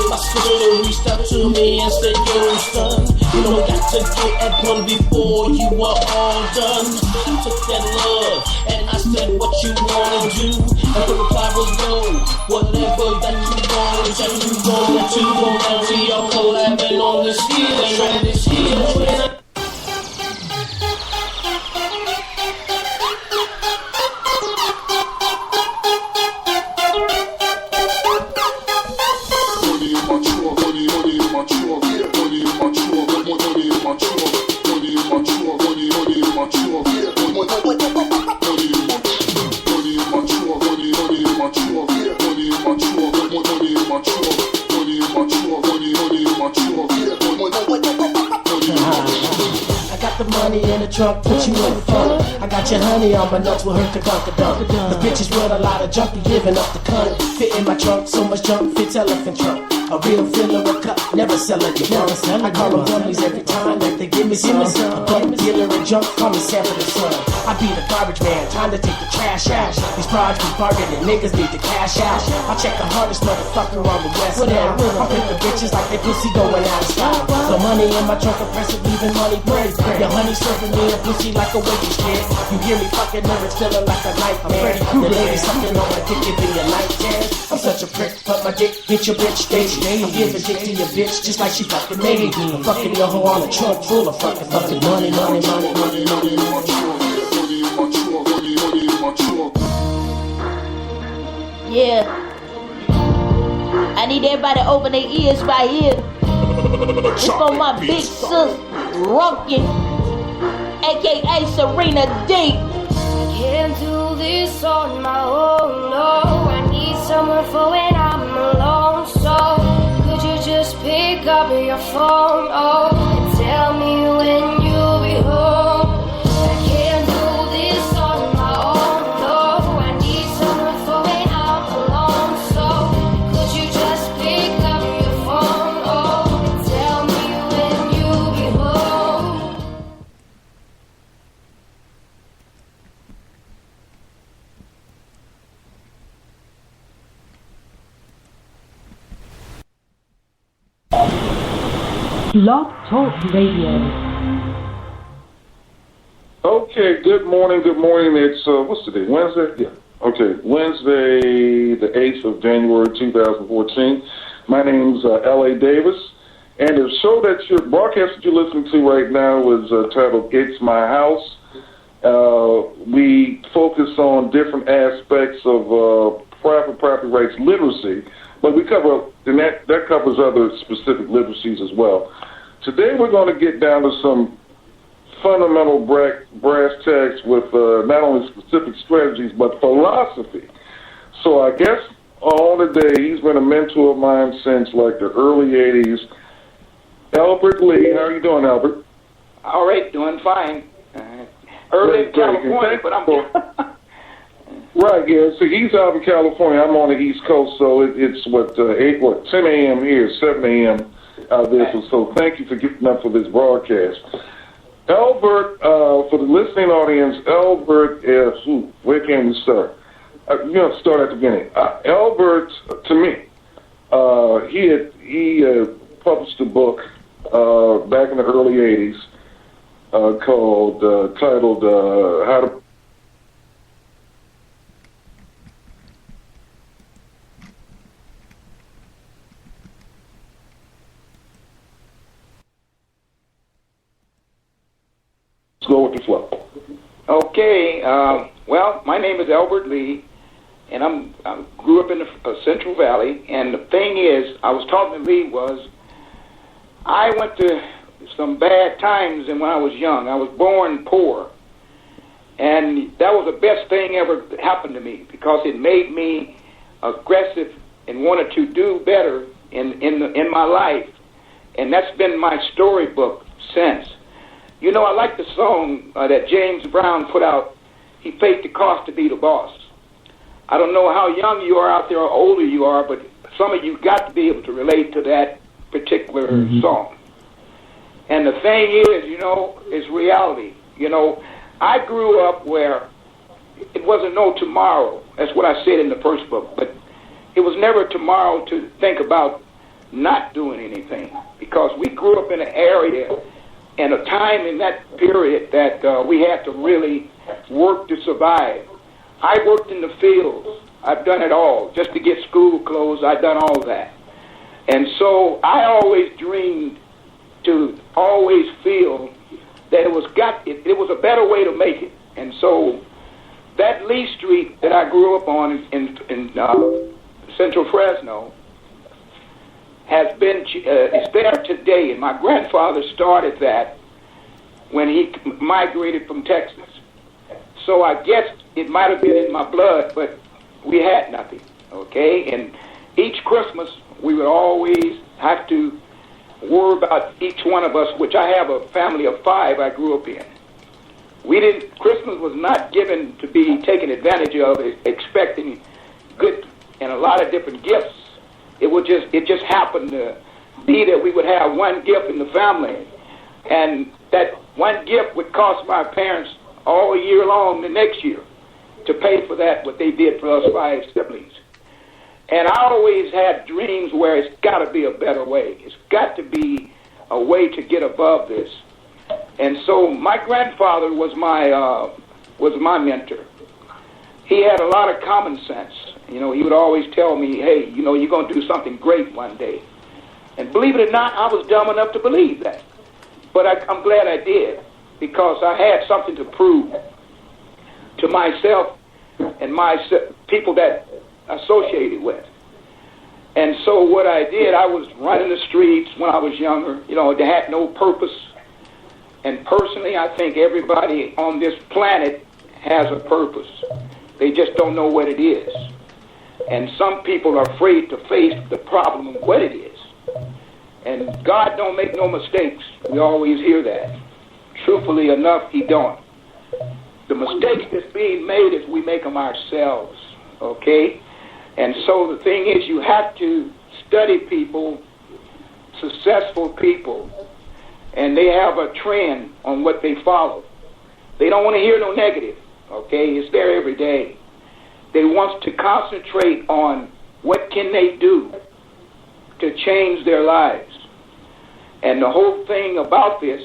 [SPEAKER 13] my sister reached out to me and said, yo, son, you know, got to get at one before you are all done. I took that love and I said, what you wanna do? And the reply was no, whatever that you want, that you want to. Now we are collabing on this here, and this here. In the trunk, put you in the front. I got your honey on my nuts with her ka-dunk-a-dunk. The bitches with a lot of junk be giving up the cunt. Fit in my trunk, so much junk fits elephant trunk. A real filler, a cut, never selling you one. I call them dummies every time that they give me some. A blunt dealer and junk, call me Sanford and Son. I be the garbage man, time to take the trash out. These broads be bargain and niggas need the cash out. I check the hardest motherfucker on the west now. I pick the bitches like they pussy going out of style. So money in my trunk, impressive, leaving money break. Your honey serving me a pussy like a waitress kid. You hear me fucking nervous, feeling like a nightmare. The lady sucking on my dick, giving you night dance. I'm such a prick, but my dick hit your bitch, bitch. I'm giving dick to your bitch just like she fucking made me. I'm fucking your hoe on a trunk full of fucking money, money, money, money, money, money.
[SPEAKER 14] Yeah. I need everybody to open their ears right here. It's for my big sis, Runkin, aka Serena D.
[SPEAKER 9] Can't do this on my own, no. I need someone for when I'm alone. So could you just pick up your phone, oh, and tell me when you'll be home? I can't do this on my own, no. I need someone for when I'm alone. So could you just pick up your phone, oh, and tell me when you'll be home?
[SPEAKER 17] Blog Talk Radio.
[SPEAKER 18] Okay, good morning. It's, what's today, Wednesday? Yeah. Okay, Wednesday, the 8th of January, 2014. My name's L.A. Davis, and the show that you're broadcast that you're listening to right now is titled It's My House. We focus on different aspects of private property rights literacy, but we cover, and that covers other specific literacies as well. Today we're going to get down to some fundamental brass tacks with not only specific strategies, but philosophy. So I guess on the day, he's been a mentor of mine since like the early 80s. Albert Lee, how are you doing, Albert?
[SPEAKER 23] All right, doing fine. Early in California, but I'm here.
[SPEAKER 18] Right, yeah. So he's out in California. I'm on the East Coast, so it's 10 a.m. here, 7 a.m. out there. So thank you for getting up for this broadcast. Albert, for the listening audience, Albert where can we start? You have to start at the beginning. Albert, to me, He published a book back in the early '80s titled "How to." Let's go with the flow.
[SPEAKER 23] Okay. Well, my name is Albert Lee, and I grew up in the Central Valley. And the thing is, I was talking to Lee I went to some bad times when I was young. I was born poor, and that was the best thing ever happened to me because it made me aggressive and wanted to do better in my life, and that's been my storybook since. You know, I like the song that James Brown put out. He paid the cost to be the boss. I don't know how young you are out there or older you are, but some of you got to be able to relate to that particular song. And the thing is, you know, is reality. You know, I grew up where it wasn't no tomorrow. That's what I said in the first book. But it was never tomorrow to think about not doing anything because we grew up in an area and a time in that period that we had to really work to survive. I worked in the fields. I've done it all. Just to get school clothes, I've done all that. And so I always dreamed to always feel that it was a better way to make it. And so that Lee Street that I grew up on in Central Fresno has been is there today. And my grandfather started that when he migrated from Texas. So I guess it might have been in my blood, but we had nothing, okay? And each Christmas, we would always have to worry about each one of us, which I have a family of 5 I grew up in. Christmas was not given to be taken advantage of, expecting good and a lot of different gifts. It just happened to be that we would have one gift in the family, and that one gift would cost my parents all year long the next year to pay for that, what they did for us 5 siblings. And I always had dreams where it's got to be a better way. It's got to be a way to get above this. And so my grandfather was my mentor. He had a lot of common sense. You know, he would always tell me, hey, you know, you're going to do something great one day. And believe it or not, I was dumb enough to believe that. But I'm glad I did, because I had something to prove to myself and my people that associated with. And so what I did, I was running the streets when I was younger. You know, they had no purpose. And personally, I think everybody on this planet has a purpose. They just don't know what it is. And some people are afraid to face the problem of what it is. And God don't make no mistakes. We always hear that. Truthfully enough, he don't. The mistakes that's being made is we make them ourselves, okay? And so the thing is, you have to study people, successful people, and they have a trend on what they follow. They don't want to hear no negative, okay? It's there every day. They want to concentrate on what can they do to change their lives. And the whole thing about this,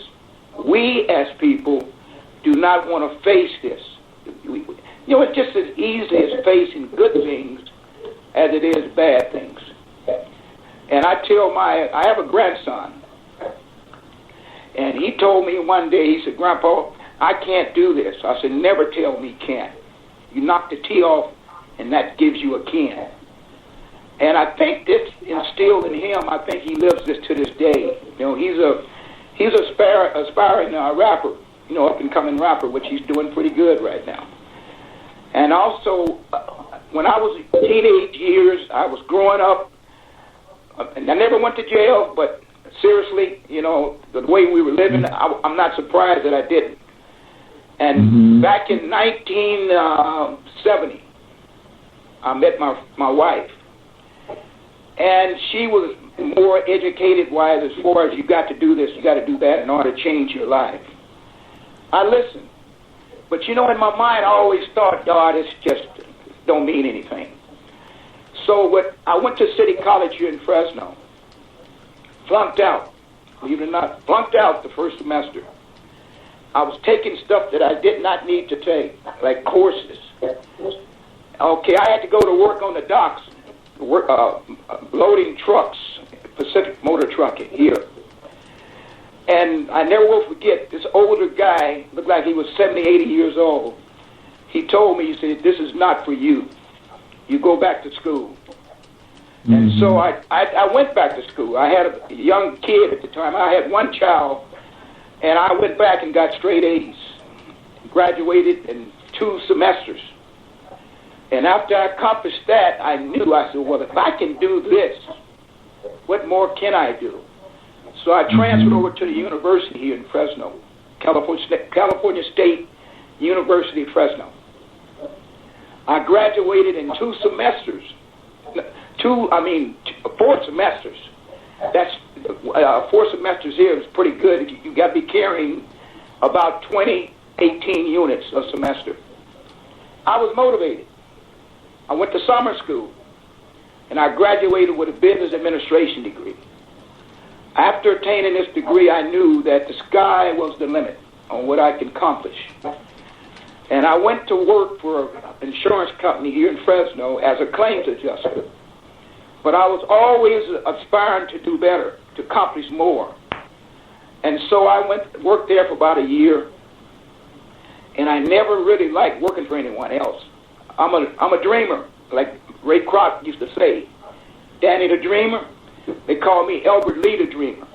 [SPEAKER 23] we as people do not want to face this. You know, it's just as easy as facing good things as it is bad things. And I have a grandson, and he told me one day, he said, Grandpa, I can't do this. I said, never tell me can't. You knock the T off, and that gives you a can. And I think this instilled in him. I think he lives this to this day. You know, he's a aspiring rapper, you know, up and coming rapper, which he's doing pretty good right now. And also, when I was teenage years, I was growing up, and I never went to jail, but seriously, you know, the way we were living, I'm not surprised that I didn't. And back in 1970, I met my wife. And she was more educated-wise as far as you got to do this, you got to do that in order to change your life. I listened. But, you know, in my mind, I always thought, God, it's just don't mean anything. So I went to City College here in Fresno. Flunked out, believe it or not, flunked out the first semester. I was taking stuff that I did not need to take, like courses. Okay, I had to go to work on the docks, loading trucks, Pacific Motor Trucking here. And I never will forget, this older guy, looked like he was 70, 80 years old. He told me, he said, this is not for you. You go back to school. And so I went back to school. I had a young kid at the time. I had one child, and I went back and got straight A's. Graduated in 2 semesters. And after I accomplished that, I said, well, if I can do this, what more can I do? So I transferred over to the university here in Fresno, California State University, Fresno. I graduated in 2 semesters. 4 semesters. That's 4 semesters here is pretty good. You got to be carrying about 18 units a semester. I was motivated. I went to summer school, and I graduated with a business administration degree. After attaining this degree, I knew that the sky was the limit on what I could accomplish. And I went to work for an insurance company here in Fresno as a claims adjuster. But I was always aspiring to do better, to accomplish more. And so I worked there for about a year, and I never really liked working for anyone else. I'm a dreamer, like Ray Kroc used to say. Danny the Dreamer, they call me Albert Lee the Dreamer.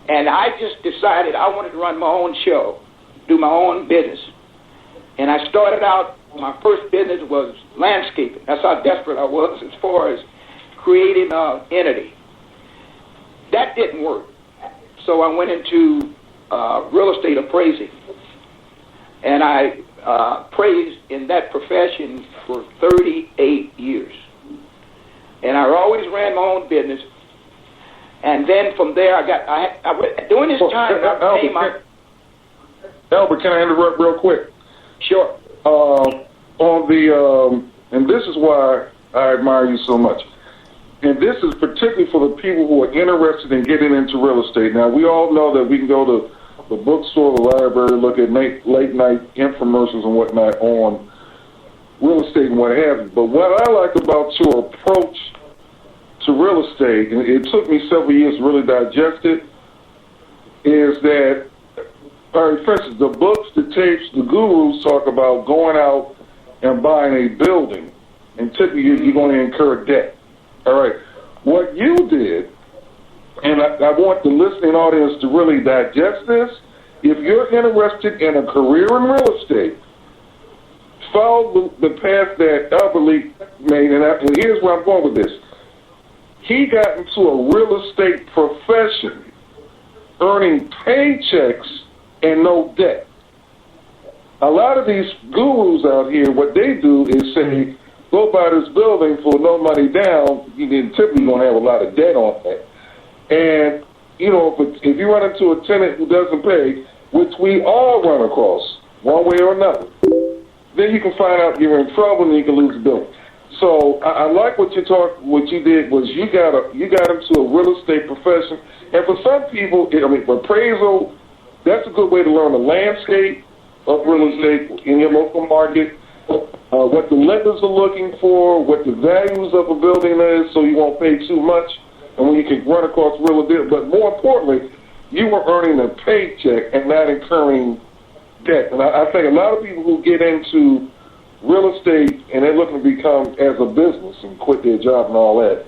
[SPEAKER 23] And I just decided I wanted to run my own show, do my own business. And I started out, my first business was landscaping. That's how desperate I was as far as creating an entity. That didn't work. So I went into real estate appraising. And I appraised in that profession for 38 years. And I always ran my own business. And then from there, during this time, I came out.
[SPEAKER 18] Albert, can I interrupt real quick?
[SPEAKER 23] Sure.
[SPEAKER 18] And this is why I admire you so much. And this is particularly for the people who are interested in getting into real estate. Now, we all know that we can go to the bookstore, the library, look at late night infomercials and whatnot on real estate and what have you. But what I like about your approach to real estate, and it took me several years to really digest it, is that, for instance, the books, the tapes, the gurus talk about going out and buying a building, and typically you're going to incur debt. All right. What you did, and I want the listening audience to really digest this, if you're interested in a career in real estate, follow the path that Albert Lee made, and here's where I'm going with this. He got into a real estate profession, earning paychecks and no debt. A lot of these gurus out here, what they do is say, go buy this building for no money down, you're typically going to have a lot of debt on that. And, you know, if you run into a tenant who doesn't pay, which we all run across, one way or another, then you can find out you're in trouble and you can lose the building. So I like what you did was you got into a real estate profession. And for some people, appraisal, that's a good way to learn the landscape of real estate in your local market, what the lenders are looking for, what the values of a building is, so you won't pay too much, and when you can run across real estate. But more importantly, you were earning a paycheck and not incurring debt. And I think a lot of people who get into real estate and they're looking to become as a business and quit their job and all that,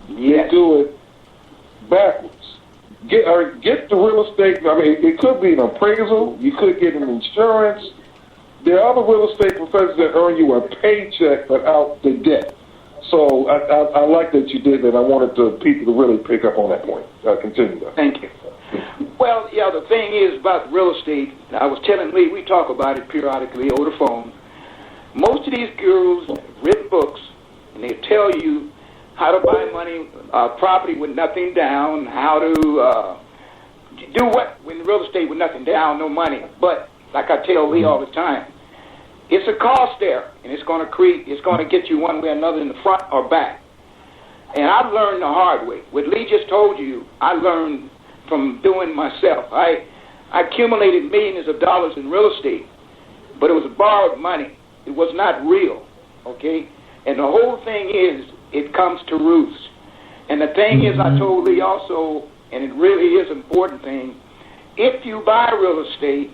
[SPEAKER 18] they do it backwards. Get the real estate. It could be an appraisal. You could get an insurance. There are other real estate professionals that earn you a paycheck without the debt. So I like that you did that. I wanted people to really pick up on that point. Continue that.
[SPEAKER 23] Thank you. Well, yeah, the thing is about real estate, I was telling Lee, we talk about it periodically over the phone. Most of these gurus have written books, and they tell you how to buy property with nothing down, how to do what in real estate with nothing down, no money. But like I tell Lee all the time, it's a cost there, and it's going to get you one way or another in the front or back. And I've learned the hard way. What Lee just told you, I learned from doing myself. I accumulated millions of dollars in real estate, but it was borrowed money. It was not real, okay? And the whole thing is, it comes to roost. And the thing is, I told Lee also, and it really is an important thing, if you buy real estate,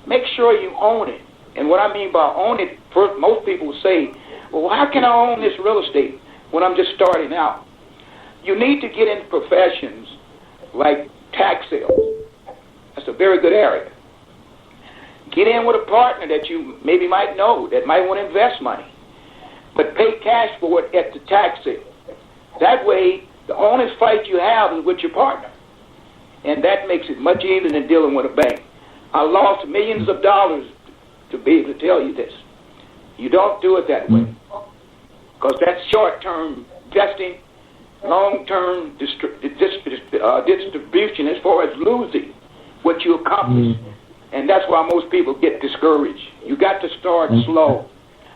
[SPEAKER 23] make sure you own it. And what I mean by own it, first, most people say, well, how can I own this real estate when I'm just starting out? You need to get into professions like tax sales. That's a very good area. Get in with a partner that you maybe might know that might want to invest money, but pay cash for it at the tax sale. That way, the only fight you have is with your partner. And that makes it much easier than dealing with a bank. I lost millions of dollars to be able to tell you this. You don't do it that way. Because that's short-term investing, long-term distribution as far as losing what you accomplish. And that's why most people get discouraged. You got to start slow.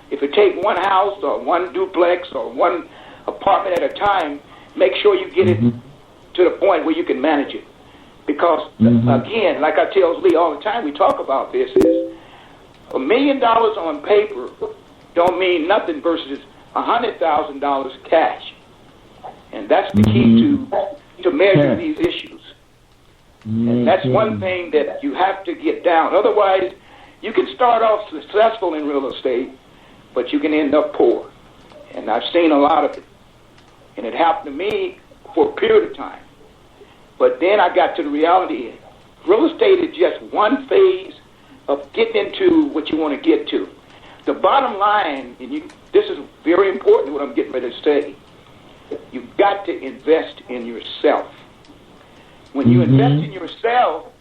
[SPEAKER 23] If it takes one house or one duplex or one apartment at a time, make sure you get it to the point where you can manage it. Because, again, like I tell Lee all the time, we talk about this, is $1 million on paper don't mean nothing versus $100,000 cash. And that's the key to measure these issues. And that's one thing that you have to get down. Otherwise, you can start off successful in real estate, but you can end up poor. And I've seen a lot of it. And it happened to me for a period of time. But then I got to the reality, real estate is just one phase of getting into what you want to get to. The bottom line, and this is very important what I'm getting ready to say, you've got to invest in yourself. When you invest in yourself,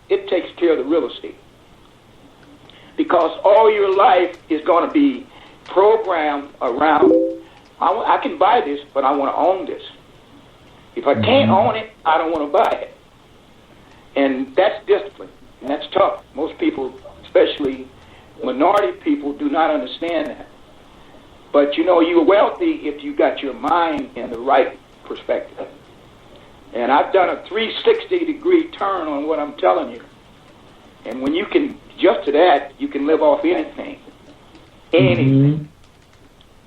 [SPEAKER 23] it takes care of the real estate. Because all your life is going to be programmed around, I can buy this, but I want to own this. If I can't own it, I don't want to buy it. And that's discipline, and that's tough. Most people, especially minority people, do not understand that. But you're wealthy if you got your mind in the right perspective. And I've done a 360-degree turn on what I'm telling you. And when you can adjust to that, you can live off anything. Anything.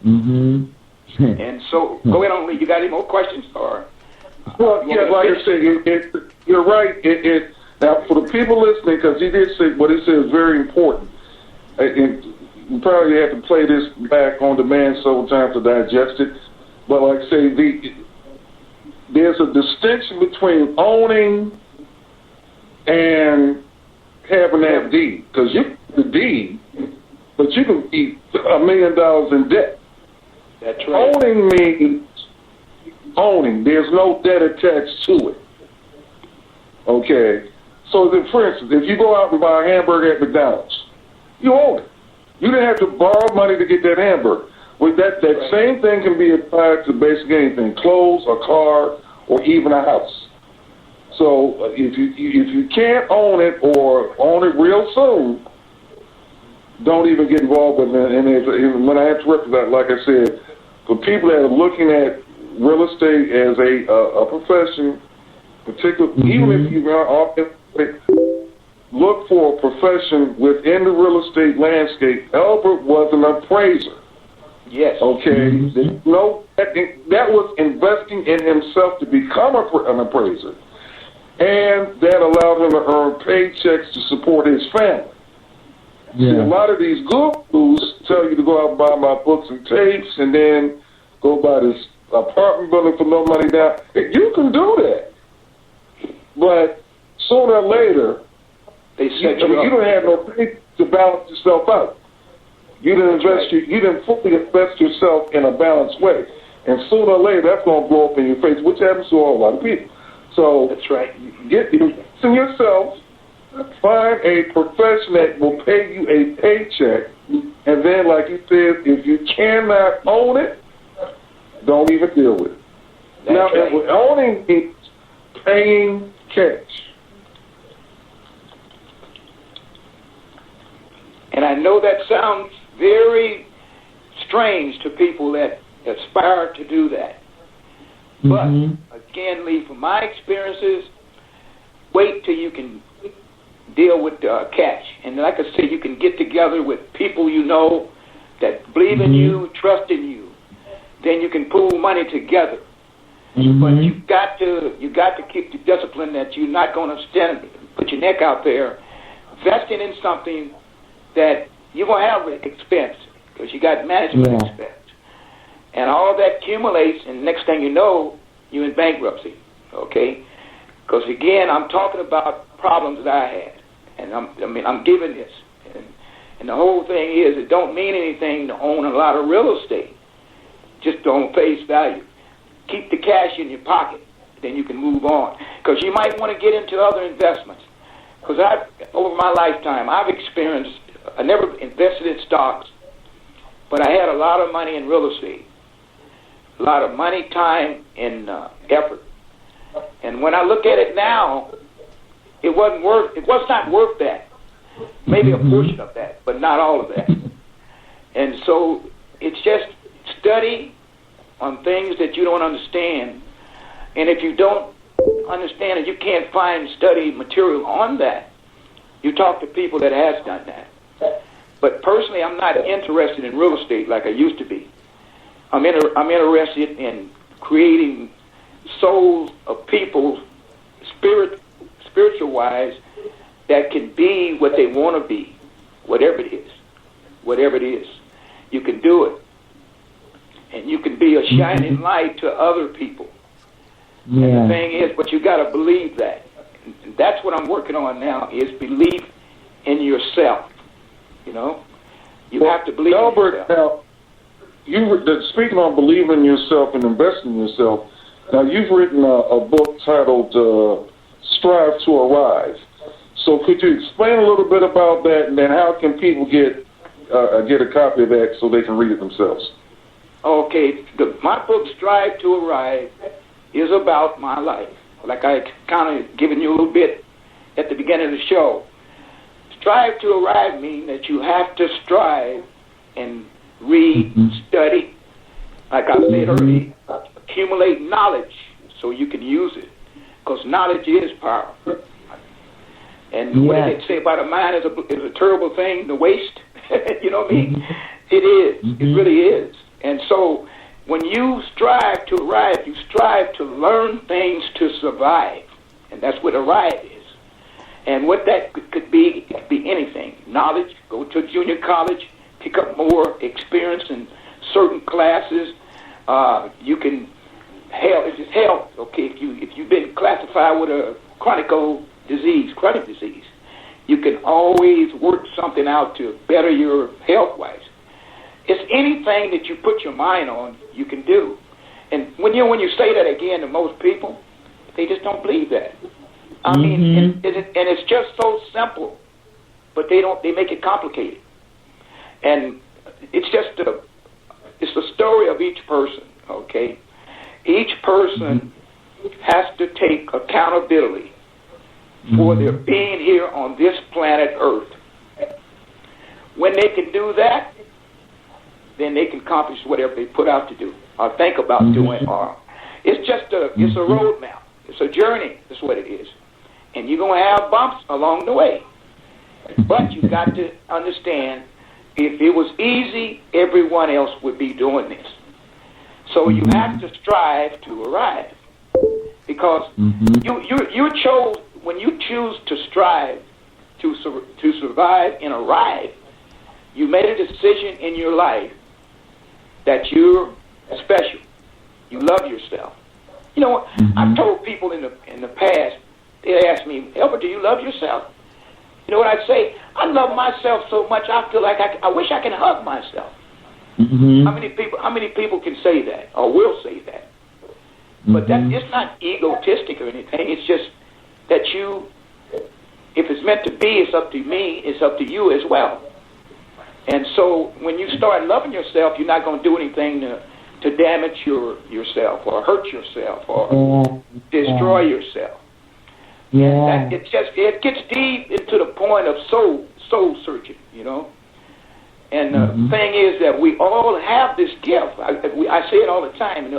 [SPEAKER 23] And so, go ahead on, Lee. You got any more questions? Or
[SPEAKER 18] well, yeah, like I said, you're right. Now, for the people listening, because he did say what he said is very important. You probably have to play this back on demand several times to digest it. But like I say, there's a distinction between owning and having that deed. Because you have the deed, but you can be $1 million in debt.
[SPEAKER 23] That's right.
[SPEAKER 18] Owning means owning. There's no debt attached to it. Okay? So, for instance, if you go out and buy a hamburger at McDonald's, you own it. You didn't have to borrow money to get that hamburger. Well, that same thing can be applied to basically anything, clothes, a car, or even a house. So if you can't own it or own it real soon, don't even get involved with it. And when I interrupt that, like I said, for people that are looking at real estate as a profession, particularly even if you are often look for a profession within the real estate landscape. Albert was an appraiser.
[SPEAKER 23] Yes.
[SPEAKER 18] Okay. That was investing in himself to become an appraiser, and that allowed him to earn paychecks to support his family. Yeah. See, a lot of these gurus tell you to go out and buy my books and tapes, and then go buy this apartment building for no money down. You can do that, but sooner or later, you don't have no pay to balance yourself out. You didn't fully invest yourself in a balanced way, and sooner or later that's going to blow up in your face, which happens to a whole lot of people. So
[SPEAKER 23] that's right.
[SPEAKER 18] Invest in yourself. Find a profession that will pay you a paycheck, and then, like you said, if you cannot own it, don't even deal with it. Now, owning means paying cash.
[SPEAKER 23] And I know that sounds very strange to people that aspire to do that. But again, Lee, from my experiences, wait till you can deal with cash. And like I said, you can get together with people you know that believe in you, trust in you. Then you can pool money together. But you got to keep the discipline that you're not going to put your neck out there, investing in something that you're going to have an expense because you got management expense. And all that accumulates, and next thing you know, you're in bankruptcy, okay? Because, again, I'm talking about problems that I had. And I'm giving this. And the whole thing is it don't mean anything to own a lot of real estate, just on face value. Keep the cash in your pocket, then you can move on. Because you might want to get into other investments. Because over my lifetime, I've experienced, I never invested in stocks, but I had a lot of money in real estate. A lot of money, time, and effort. And when I look at it now, it was not worth that. Maybe a portion of that, but not all of that. And so it's just study on things that you don't understand. And if you don't understand it, you can't find study material on that. You talk to people that has done that. But personally, I'm not interested in real estate like I used to be. I'm interested in creating souls of people, spiritual-wise, that can be what they want to be, whatever it is. Whatever it is. You can do it. And you can be a shining light to other people. Yeah. And the thing is, but you got to believe that. And that's what I'm working on now, is belief in yourself. You know? You have to believe in yourself.
[SPEAKER 18] Now, speaking on believing in yourself and investing in yourself, now you've written a book titled Strive to Arrive. So could you explain a little bit about that, and then how can people get a copy of that so they can read it themselves?
[SPEAKER 23] Okay, my book, Strive to Arrive, is about my life. Like I kind of given you a little bit at the beginning of the show. Strive to Arrive means that you have to strive and read, study, like I said earlier, accumulate knowledge so you can use it, because knowledge is power. And what did they say about a mind is a terrible thing to waste? You know what I mean? It is. It really is. And so when you strive to arrive, you strive to learn things to survive. And that's what arrive is. And what that could be, it could be anything. Knowledge, go to junior college, pick up more experience in certain classes. You can health, okay, if you've been classified with a chronic disease, you can always work something out to better your health-wise. It's anything that you put your mind on, you can do. And when you say that again to most people, they just don't believe that. I mean, and it's just so simple, but they make it complicated. And it's the story of each person, okay? Each person has to take accountability for their being here on this planet Earth. When they can do that, then they can accomplish whatever they put out to do or think about doing. Or it's a roadmap. It's a journey. That's what it is. And you're going to have bumps along the way. But you got to understand, if it was easy, everyone else would be doing this. So you have to strive to arrive. Because you chose, when you choose to strive to survive and arrive, you made a decision in your life that you're special. You love yourself. You know what? I've told people in the past, they ask me, Albert, do you love yourself? You know what I'd say? I love myself so much I feel like I wish I can hug myself. How many people can say that or will say that? But it's not egotistic or anything. It's just that if it's meant to be, it's up to me, it's up to you as well. And so when you start loving yourself, you're not going to do anything to damage yourself or hurt yourself or destroy yourself. It gets deep into the point of soul searching, you know. And the thing is that we all have this gift. I say it all the time in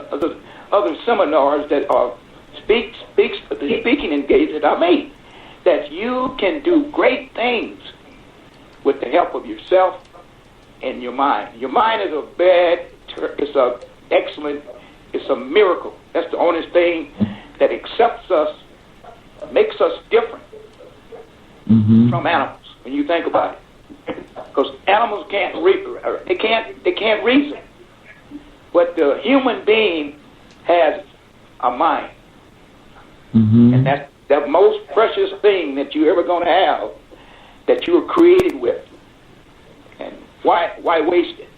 [SPEAKER 23] other seminars that are speaking engagements I made, that you can do great things with the help of yourself and your mind. Your mind is it's a miracle. That's the only thing that accepts us, makes us different from animals when you think about it. Because animals can't reason, but the human being has a mind, and that's the most precious thing that you're ever going to have, that you were created with. And why waste it?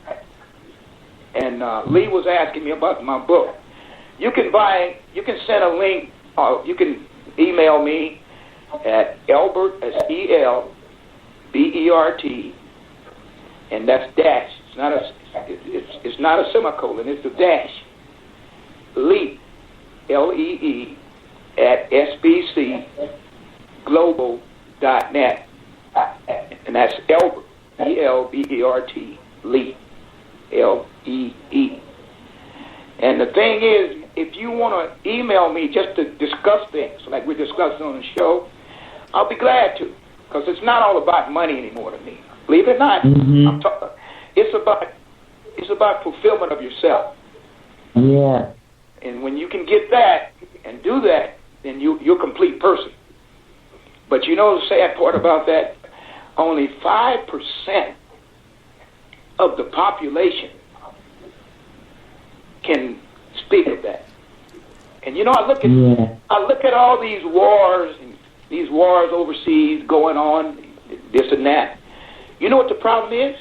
[SPEAKER 23] And Lee was asking me about my book. You can send a link, or you can email me at Elbert, ELBERT, and that's dash. It's not a semicolon. It's a dash. Lee, LEE, at SBCglobal.net, and that's Elbert, ELBERT, Lee, LEE. And the thing is, if you want to email me just to discuss things like we're discussing on the show, I'll be glad to, because it's not all about money anymore to me. Believe it or not, it's about fulfillment of yourself.
[SPEAKER 20] Yeah.
[SPEAKER 23] And when you can get that and do that, then you're a complete person. But you know the sad part about that? Only 5% of the population can speak of that. And you know, I look at all these wars overseas going on, this and that. You know what the problem is?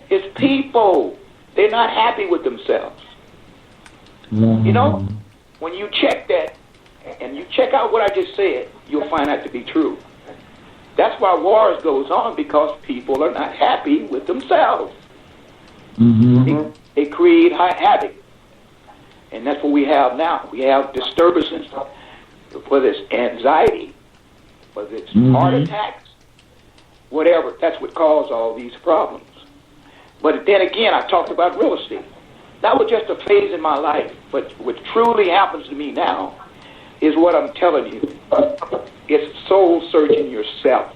[SPEAKER 23] It's people. They're not happy with themselves. You know, when you check that and you check out what I just said, you'll find that to be true. That's why wars goes on, because people are not happy with themselves. They create havoc. And that's what we have now. We have disturbances, whether it's anxiety, whether it's heart attacks, whatever. That's what caused all these problems. But then again, I talked about real estate. That was just a phase in my life. But what truly happens to me now is what I'm telling you. It's soul searching yourself,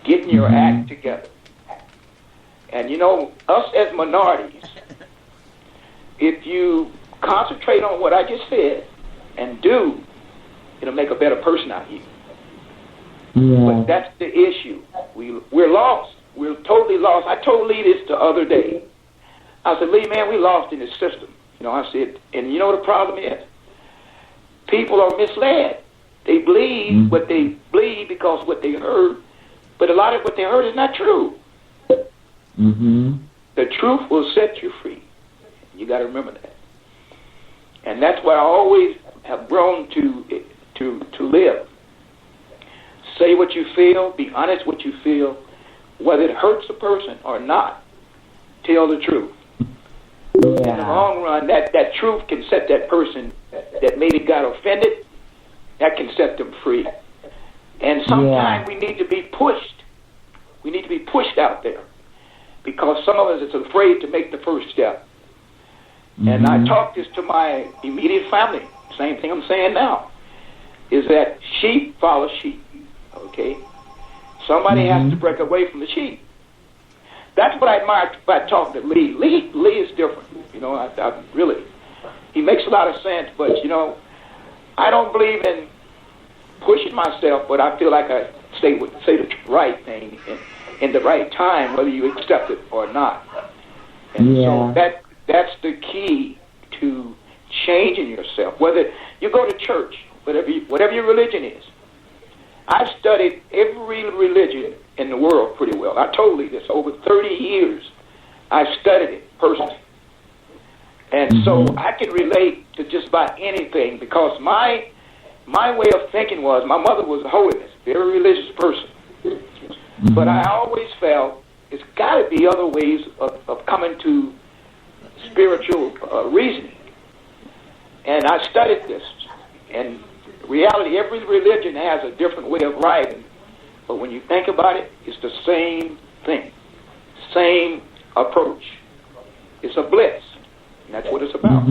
[SPEAKER 23] getting your act together. And you know, us as minorities, if you concentrate on what I just said and do, it'll make a better person out of you. But that's the issue. We're lost. We're totally lost. I told Lee this the other day. I said, Lee, man, we lost in this system. You know, I said, and you know what the problem is? People are misled. They believe what they believe because of what they heard, but a lot of what they heard is not true. The truth will set you free. You got to remember that. And that's what I always have grown to live. Say what you feel. Be honest what you feel. Whether it hurts a person or not, tell the truth. In the long run, that truth can set that person that maybe got offended, that can set them free. And sometimes we need to be pushed. We need to be pushed out there, because some of us is afraid to make the first step. And I talk this to my immediate family. Same thing I'm saying now, is that sheep follow sheep. Okay? Somebody has to break away from the sheep. That's what I admire about talking to Lee. Lee is different. You know, I really, he makes a lot of sense, but, you know, I don't believe in pushing myself, but I feel like I say the right thing in the right time, whether you accept it or not. And so that's the key to changing yourself. Whether you go to church, whatever your religion is. I've studied every religion in the world pretty well. I told you this, over 30 years I've studied it personally. And so I can relate to just about anything, because my way of thinking was, my mother was a holiness, very religious person. But I always felt it's got to be other ways of coming to spiritual reasoning. And I studied this. And reality, every religion has a different way of writing. But when you think about it, it's the same thing. Same approach. It's a blitz. And that's what it's about.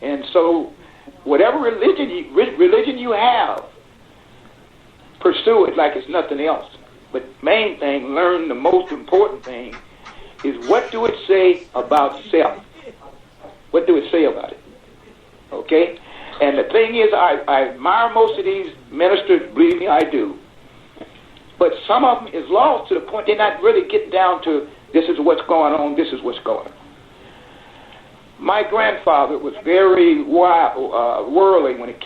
[SPEAKER 23] And so, whatever religion you have, pursue it like it's nothing else. But main thing, learn the most important thing is what do it say about self? What do it say about it? Okay? And the thing is, I admire most of these ministers, believe me, I do. But some of them is lost to the point they're not really getting down to this is what's going on, this is what's going on. My grandfather was very worldly when it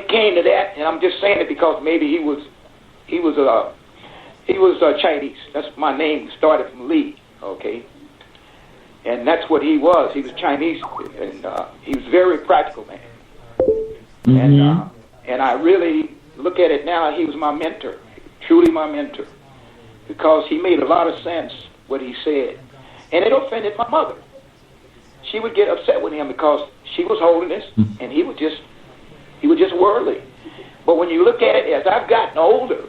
[SPEAKER 23] came to that, and I'm just saying it because maybe he was Chinese. That's my name started from Lee, okay? And that's what he was. He was Chinese, and he was a very practical man. And I really look at it now. He was my mentor, truly my mentor, because he made a lot of sense what he said, and it offended my mother. She would get upset with him because she was holding this, and he was just worldly. But when you look at it, as I've gotten older,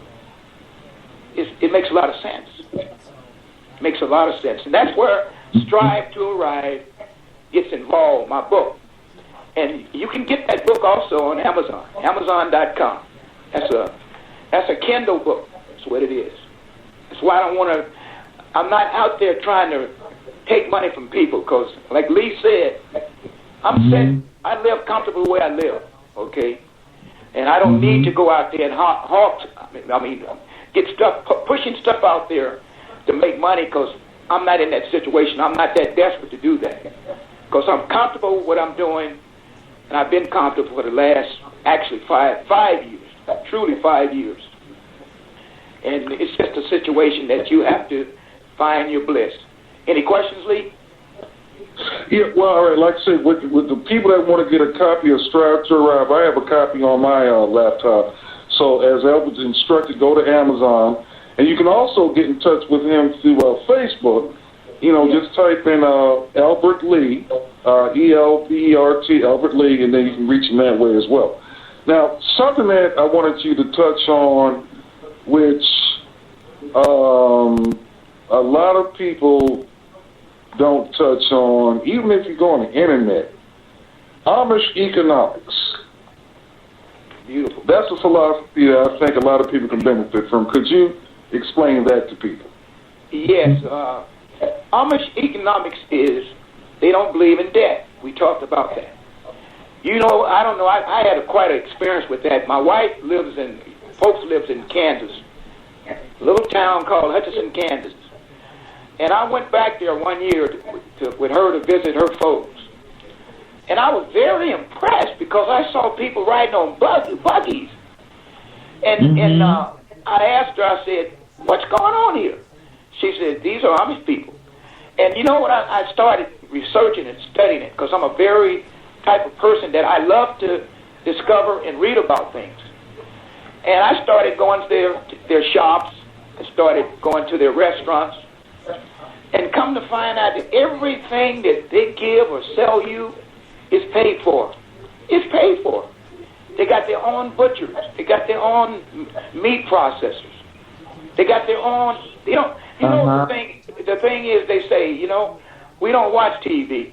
[SPEAKER 23] it makes a lot of sense. It makes a lot of sense, and that's where Strive to Arrive gets involved. My book, and you can get that book also on Amazon, Amazon.com. That's a Kindle book. That's what it is. That's why I'm not out there trying to take money from people, because like Lee said, I'm set. I live comfortable the way I live, okay? And I don't need to go out there and get stuff, pushing stuff out there to make money, because I'm not in that situation. I'm not that desperate to do that, because I'm comfortable with what I'm doing, and I've been comfortable for the last, actually, 5 years, truly 5 years. And it's just a situation that you have to find your bliss. Any questions, Lee?
[SPEAKER 18] Yeah, well, all right. Like I said, with the people that want to get a copy of Strive to Arrive, I have a copy on my laptop. So as Albert's instructed, go to Amazon. And you can also get in touch with him through Facebook. You know, just type in Albert Lee, E-L-B-E-R-T, Albert Lee, and then you can reach him that way as well. Now, something that I wanted you to touch on, which a lot of people don't touch on, even if you go on the internet, Amish economics.
[SPEAKER 23] Beautiful.
[SPEAKER 18] That's a philosophy that I think a lot of people can benefit from. Could you explain that to people?
[SPEAKER 23] Yes. Amish economics is, they don't believe in debt. We talked about that. You know, I don't know, I had quite an experience with that. My wife lives in Kansas, a little town called Hutchinson, Kansas. And I went back there one year with her to visit her folks. And I was very impressed because I saw people riding on buggies. And I asked her, I said, what's going on here? She said, these are Amish people. And you know what? I started researching and studying it because I'm a very type of person that I love to discover and read about things. And I started going to their shops. I started going to their restaurants. And come to find out that everything that they give or sell you is paid for. It's paid for. They got their own butchers. They got their own meat processors. They got their own, the thing is, they say, we don't watch TV.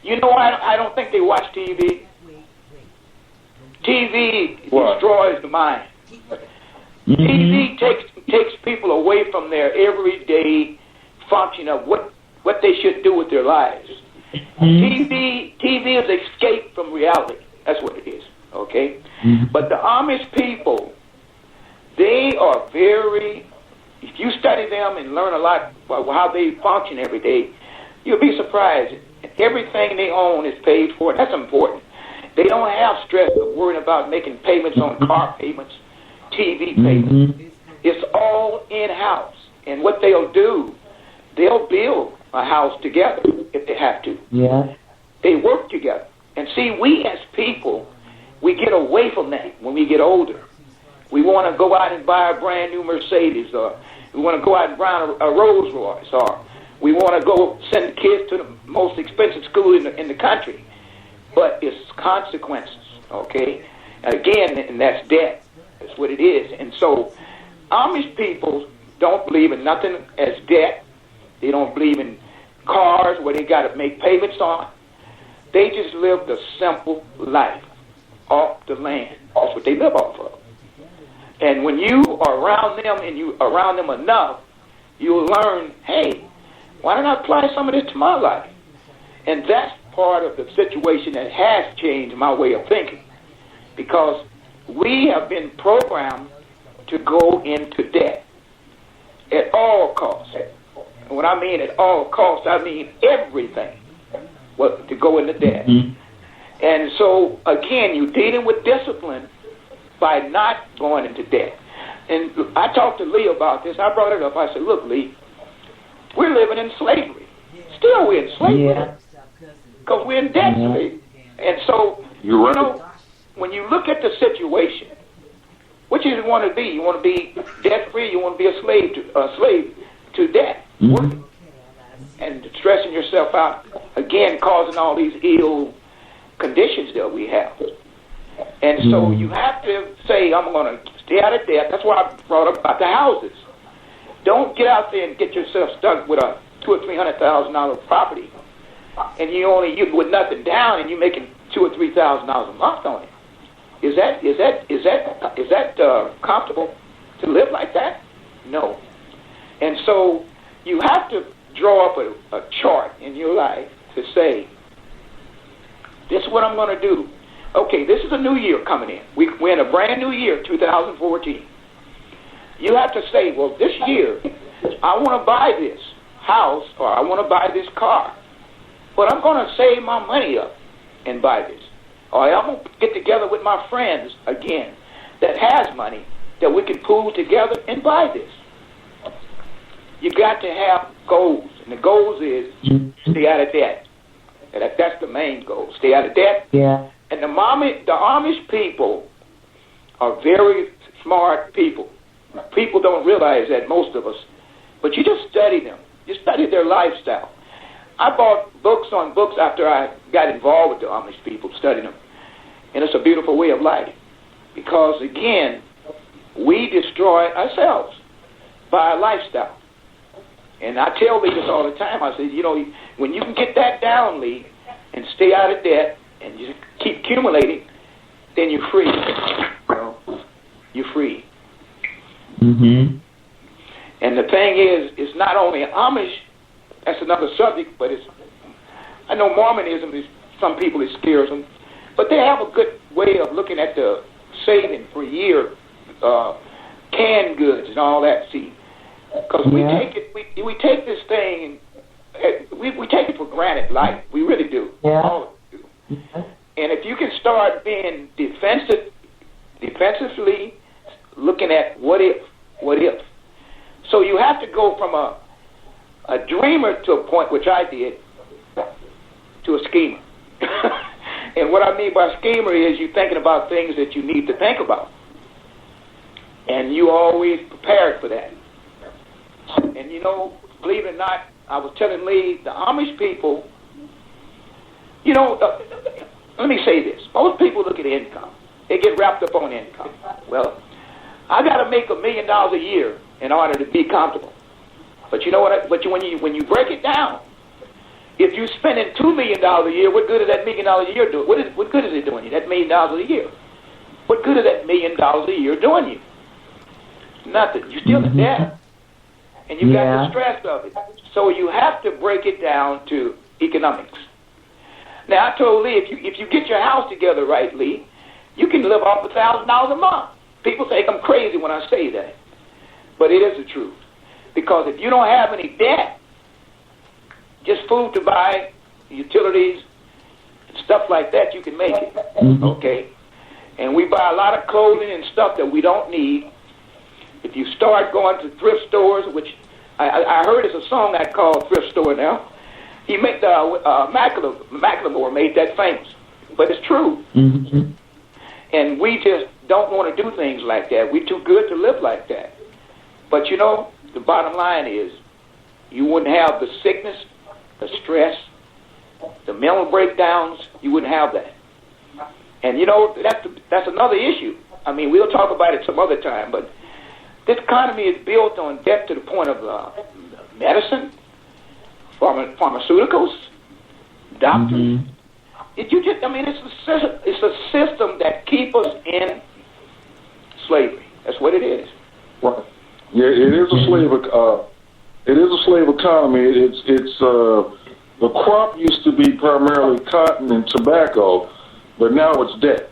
[SPEAKER 23] You know why I don't think they watch TV? TV destroys the mind. TV takes people away from their everyday function of what they should do with their lives. TV is escape from reality. That's what it is, okay? But the Amish people, they are very, if you study them and learn a lot about how they function every day, you'll be surprised. Everything they own is paid for. That's important. They don't have stress of worrying about making payments on car payments, TV payments. It's all in-house. And what they'll do, they'll build a house together if they have to.
[SPEAKER 20] Yeah.
[SPEAKER 23] They work together. And see, we as people, we get away from that when we get older. We want to go out and buy a brand new Mercedes, or we want to go out and buy a Rolls Royce, or we want to go send the kids to the most expensive school in the country. But it's consequences, okay? Again, and that's debt. That's what it is. And so Amish people don't believe in nothing as debt. They don't believe in cars where they got to make payments on. They just live the simple life off the land. That's what they live off of. And when you are around them and you are around them enough, you'll learn, hey, why don't I apply some of this to my life? And that's part of the situation that has changed my way of thinking, because we have been programmed to go into debt at all costs. And when I mean at all costs, I mean everything to go into debt. And so, again, you're dealing with discipline by not going into debt. And I talked to Lee about this. I brought it up. I said, look, Lee, we're living in slavery. Still, we're in slavery. Because we're in debt, Lee. And so, you know, when you look at the situation, what you want to be? You want to be debt-free? You want to be a slave to debt. And stressing yourself out, again, causing all these ill conditions that we have. And so you have to say, I'm going to stay out of debt. That's why I brought up about the houses. Don't get out there and get yourself stuck with a $200,000 or $300,000 property, and you with nothing down, and you're making $2,000 or $3,000 a month on it. Is that comfortable to live like that? No. And so you have to draw up a chart in your life to say, this is what I'm going to do. Okay, this is a new year coming in. We're in a brand new year, 2014. You have to say, well, this year, I want to buy this house or I want to buy this car, but I'm going to save my money up and buy this. Or I'm going to get together with my friends, again, that has money, that we can pool together and buy this. You got to have goals, and the goals is stay out of debt. And that's the main goal, stay out of debt.
[SPEAKER 20] Yeah.
[SPEAKER 23] And the Amish people are very smart people. People don't realize that, most of us. But you just study them. You study their lifestyle. I bought books on books after I got involved with the Amish people, studying them. And it's a beautiful way of life. Because, again, we destroy ourselves by our lifestyle. And I tell Lee this all the time. I say, you know, when you can get that down, Lee, and stay out of debt, and you keep accumulating, then you're free. You know? You're free.
[SPEAKER 20] Mm-hmm.
[SPEAKER 23] And the thing is, it's not only Amish, that's another subject, but I know Mormonism is, some people it scares them, but they have a good way of looking at the saving for a year, canned goods and all that, see. Because we take this thing, we take it for granted, like, we really do.
[SPEAKER 20] Yeah.
[SPEAKER 23] All of us do. And if you can start being defensively looking at what if. So you have to go from a dreamer to a point, which I did, to a schemer. And what I mean by schemer is you're thinking about things that you need to think about. And you always prepared for that. And you know, believe it or not, I was telling Lee, the Amish people, you know, let me say this. Most people look at income. They get wrapped up on income. Well, I got to make $1 million a year in order to be comfortable. But you know what? When you break it down, if you're spending $2 million a year, what good is that $1 million a year doing? What good is it doing you? That $1 million a year. What good is that $1 million a year doing you? Nothing. You're still in debt, and you got the stress of it. So you have to break it down to economics. Now I told Lee, if you get your house together right, Lee, you can live off $1,000 a month. People think I'm crazy when I say that, but it is the truth. Because if you don't have any debt, just food to buy, utilities, stuff like that, you can make it. Okay? And we buy a lot of clothing and stuff that we don't need. If you start going to thrift stores, which I heard is a song I call Thrift Store now. He made Macklemore made that famous, but it's true.
[SPEAKER 20] Mm-hmm.
[SPEAKER 23] And we just don't want to do things like that. We're too good to live like that. But you know, the bottom line is, you wouldn't have the sickness, the stress, the mental breakdowns. You wouldn't have that. And you know, that's another issue. I mean, we'll talk about it some other time, but this economy is built on debt to the point of medicine, pharmaceuticals, doctors. It's a system that keeps us in slavery. That's what it is.
[SPEAKER 18] Right. Yeah, it is a slave. It is a slave economy. It's the crop used to be primarily cotton and tobacco, but now it's debt.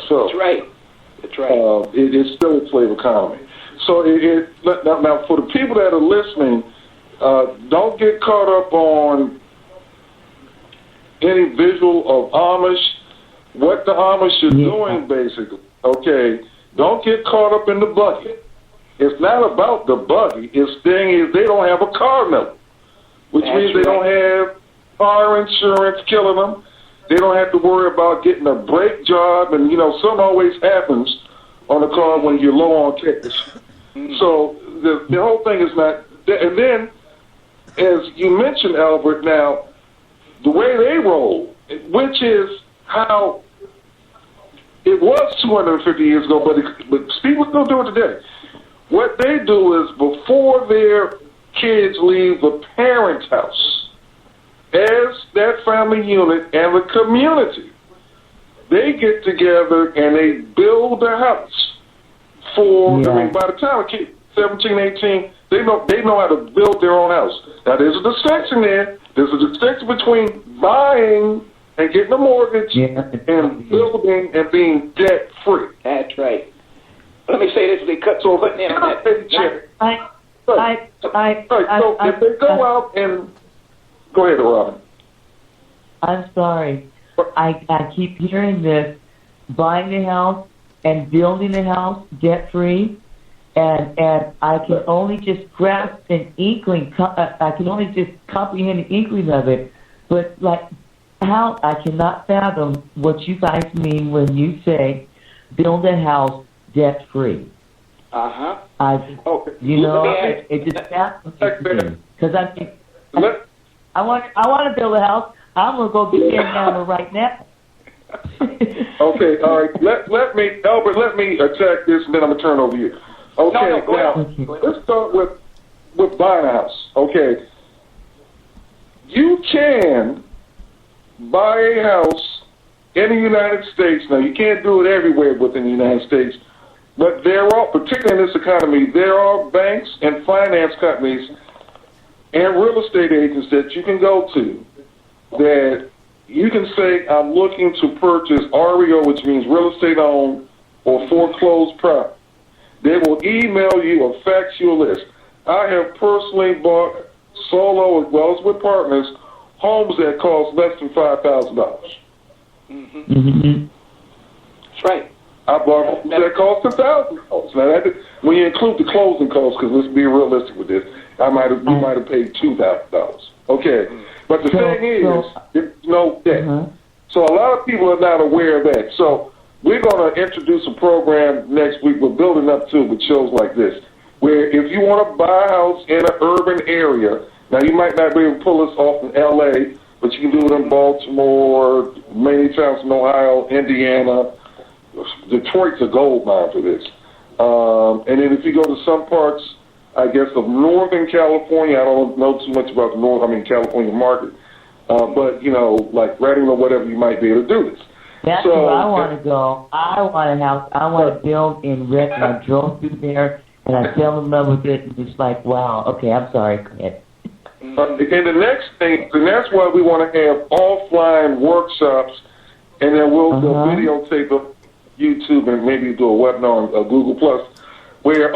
[SPEAKER 18] So
[SPEAKER 23] that's right. That's right.
[SPEAKER 18] It's still a slave economy. So now for the people that are listening, don't get caught up on any visual of Amish, what the Amish are doing, basically. Okay, don't get caught up in the buggy. It's not about the buggy. It's thing is they don't have a car note, which means they don't have car insurance killing them. They don't have to worry about getting a brake job, and something always happens on the car when you're low on cash. So the whole thing is not. And then, as you mentioned, Albert, now the way they roll, which is how it was 250 years ago, but people still do it today. What they do is before their kids leave the parents' house, as that family unit and the community, they get together and they build a house for, by the time a kid, 17, 18, they know how to build their own house. Now, there's a distinction there. There's a distinction between buying and getting a mortgage and building and being debt-free.
[SPEAKER 23] That's right. Let me say this, because so if
[SPEAKER 18] they go out and go ahead, Robin.
[SPEAKER 3] I'm sorry. I keep hearing this, buying the house and building the house debt-free, and I can only just grasp an inkling, I can only just comprehend an inkling of it, but how I cannot fathom what you guys mean when you say build a house debt-free.
[SPEAKER 23] Uh-huh.
[SPEAKER 3] It just fascinates me. Because I want to build a house. I'm going to go get in hammer right now.
[SPEAKER 18] Okay, all right. Let me attack this, and then I'm going to turn over you. Okay, now, let's start with buying a house. Okay. You can buy a house in the United States. Now, you can't do it everywhere within the United States, but there are, particularly in this economy, there are banks and finance companies and real estate agents that you can go to that you can say, I'm looking to purchase REO, which means real estate owned or foreclosed property. They will email you or fax you a list. I have personally bought solo as well as with partners homes that cost less than $5,000.
[SPEAKER 23] Mm-hmm. That's right.
[SPEAKER 18] I bought homes that cost $1,000. Now, when you include the closing costs, because let's be realistic with this, we might have paid $2,000. Okay, but the thing is, there's no debt. So a lot of people are not aware of that. So we're going to introduce a program next week. We're building up to with shows like this, where if you want to buy a house in an urban area, now you might not be able to pull this off in L.A., but you can do it in Baltimore, many towns in Ohio, Indiana. Detroit's a gold mine for this. And then if you go to some parts, I guess, of Northern California, I don't know too much about the California market, but, like Reading or whatever, you might be able to do this.
[SPEAKER 3] That's where I want to go. I want a house. I want to build in Reading. I drove through there, and I fell in love with it, and it's like, wow. Okay, I'm sorry. Go ahead.
[SPEAKER 18] And the next thing, and that's why we want to have offline workshops, and then we'll videotape of YouTube and maybe do a webinar on Google Plus, where,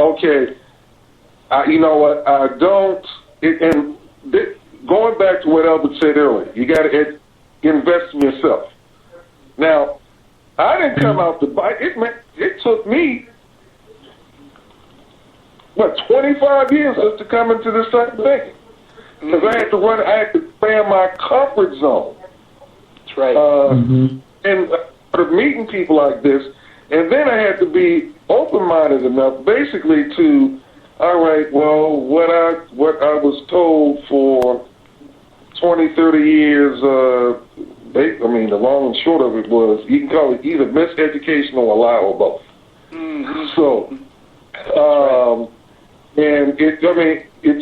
[SPEAKER 18] you know what, I don't, going back to what Albert said earlier, you got to invest in yourself. Now, I didn't come out to buy, it took me, 25 years just to come into this type of thing. Because I had to expand my comfort zone.
[SPEAKER 23] That's right.
[SPEAKER 18] And meeting people like this, and then I had to be open-minded enough, basically, to, all right, well, what I was told for 20, 30 years, the long and short of it was, you can call it either miseducation or a lie or both. So, and it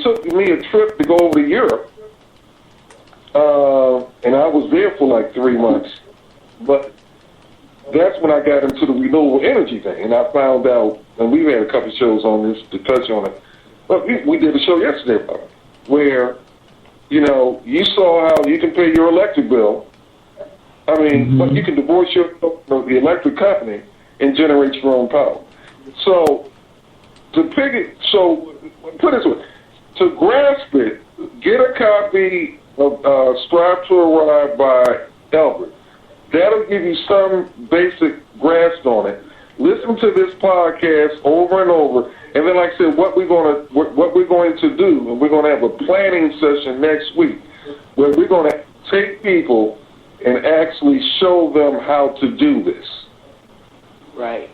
[SPEAKER 18] took me a trip to go over to Europe and I was there for like 3 months. But that's when I got into the renewable energy thing, and I found out, and we've had a couple of shows on this to touch on it, but we did a show yesterday about it, where, you know, you saw how you can pay your electric bill. I mean, but you can divorce the electric company and generate your own power. So, put it this way, to grasp it, get a copy of Strive to Arrive by Albert. That'll give you some basic grasp on it. Listen to this podcast over and over, and then, like I said, what we're going to do, and we're going to have a planning session next week, where we're going to take people and actually show them how to do this.
[SPEAKER 23] Right.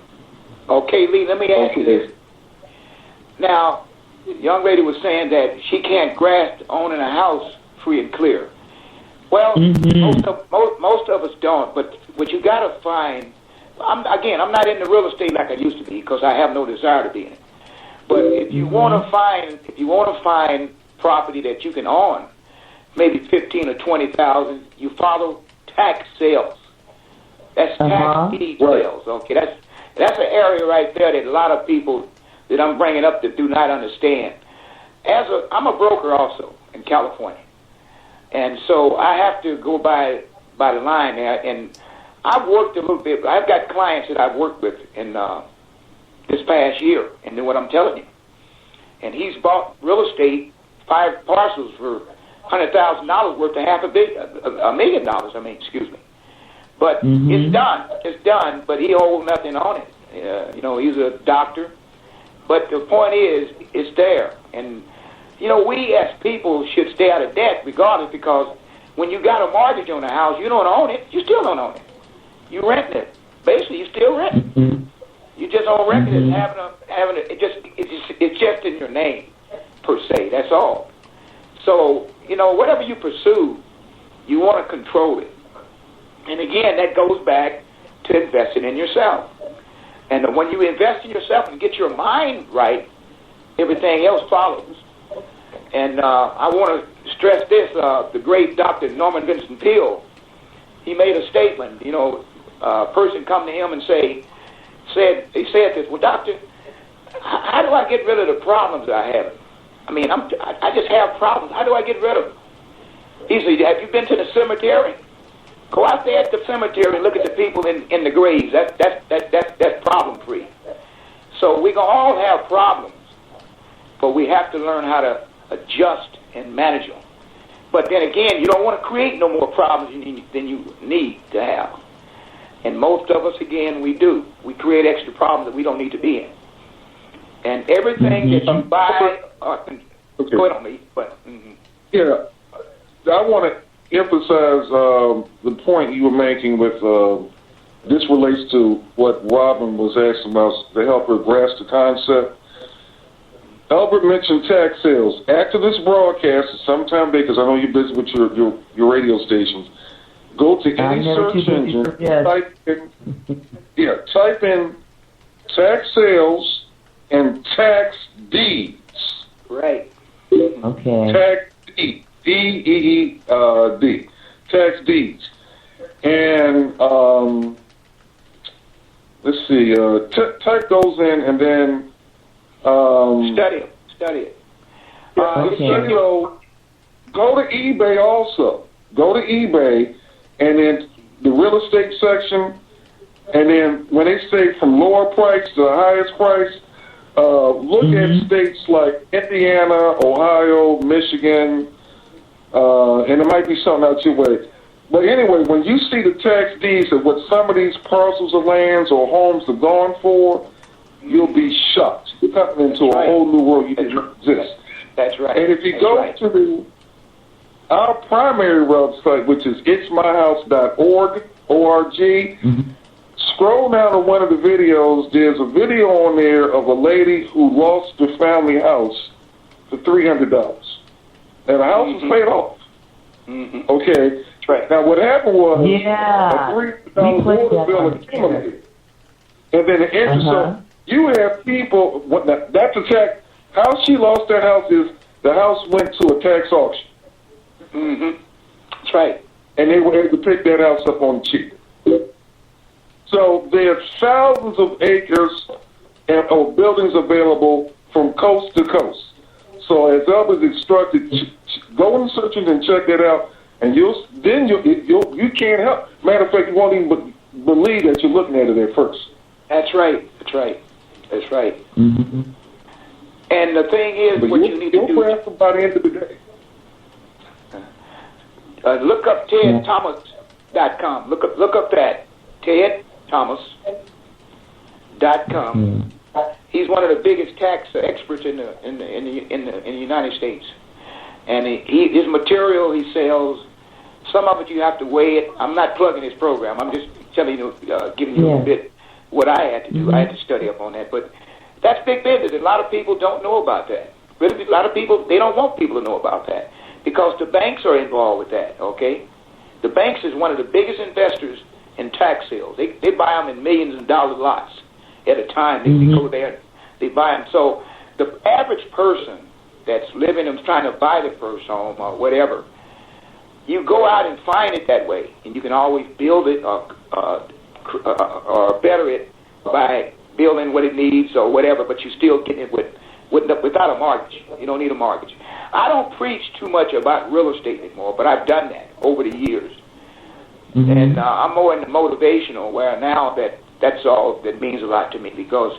[SPEAKER 23] Okay, Lee, let me ask you this. Now, the young lady was saying that she can't grasp owning a house free and clear. Well, most of us don't, but what you got to find, I'm not in the real estate like I used to be because I have no desire to be in it. But if you want to find property that you can own, maybe 15 or 20,000, you follow tax sales. That's tax deed sales. Okay, that's an area right there that a lot of people that I'm bringing up that do not understand. I'm a broker also in California. And so I have to go by the line there, and I've worked a little bit. I've got clients that I've worked with in this past year, and then what I'm telling you. And he's bought real estate, 5 parcels for $100,000 worth of $500 million. I mean, excuse me. But it's done. But he owed nothing on it. You know, he's a doctor. But the point is, it's there, and you know, we as people should stay out of debt regardless, because when you got a mortgage on a house, you don't own it. You still don't own it. You rent it. Basically, you still rent it. You just don't rent it as having it. It's just in your name per se. That's all. So you know, whatever you pursue, you want to control it. And again, that goes back to investing in yourself. And when you invest in yourself and get your mind right, everything else follows. And I want to stress this, the great Dr. Norman Vincent Peale, he made a statement, you know, a person come to him and said this, well, doctor, how do I get rid of the problems I have? I mean, I just have problems. How do I get rid of them? He said, have you been to the cemetery? Go out there at the cemetery and look at the people in the graves. That's problem free. So we gonna all have problems, but we have to learn how to adjust and manage them. But then again, you don't want to create no more problems than you need to have. And most of us, again, we do. We create extra problems that we don't need to be in. And everything that you buy, go ahead on me. But
[SPEAKER 18] yeah, I want to emphasize the point you were making with this relates to what Robin was asking about to help her grasp the concept. Albert mentioned tax sales. After this broadcast, sometime because I know you're busy with your radio stations, go to any search engine, type in tax sales and tax deeds.
[SPEAKER 23] Right.
[SPEAKER 3] Okay.
[SPEAKER 18] Tax deed. D-E-E-D. Tax deeds. And let's see, type those in and then study it. Go to eBay also. Go to eBay, and then the real estate section, and then when they say from lower price to the highest price, look at states like Indiana, Ohio, Michigan, and there might be something out your way. But anyway, when you see the tax deeds of what some of these parcels of lands or homes have gone for, you'll be shocked. You're coming into a whole new world you didn't exist.
[SPEAKER 23] That's right.
[SPEAKER 18] And if you go to our primary website, which is itsmyhouse.org, O-R-G, scroll down to one of the videos. There's a video on there of a lady who lost her family house for $300. And the house was paid off. Okay?
[SPEAKER 23] Right.
[SPEAKER 18] Now, what happened was a $300 water bill accumulated. And then the interest of you have people, that's a tax, how she lost that house is the house went to a tax auction.
[SPEAKER 23] That's right.
[SPEAKER 18] And they were able to pick that house up on the cheap. So there's thousands of acres or buildings available from coast to coast. So as Elvis instructed, go and search it and check that out, and you can't help. Matter of fact, you won't even believe that you're looking at it at first.
[SPEAKER 23] That's right. That's right. That's right.
[SPEAKER 3] Mm-hmm.
[SPEAKER 23] And the thing is, what you need to do
[SPEAKER 18] by the end of the day.
[SPEAKER 23] Look up TedThomas.com. Look up that TedThomas.com. He's one of the biggest tax experts in the United States, and his material he sells. Some of it you have to weigh it. I'm not plugging his program. I'm just telling you, giving you a bit what I had to do.
[SPEAKER 3] Mm-hmm.
[SPEAKER 23] I had to study up on that, but that's big business. A lot of people don't know about that. Really, a lot of people, they don't want people to know about that because the banks are involved with that. Okay, the banks is one of the biggest investors in tax sales. They buy them in millions of dollar lots at a time. They go there, they buy them. So the average person that's living and trying to buy the first home or whatever, you go out and find it that way, and you can always build it or better it by building what it needs or whatever, but you still get it without a mortgage. You don't need a mortgage. I don't preach too much about real estate anymore, but I've done that over the years.
[SPEAKER 3] Mm-hmm.
[SPEAKER 23] And I'm more into motivational, where now that's all that means a lot to me, because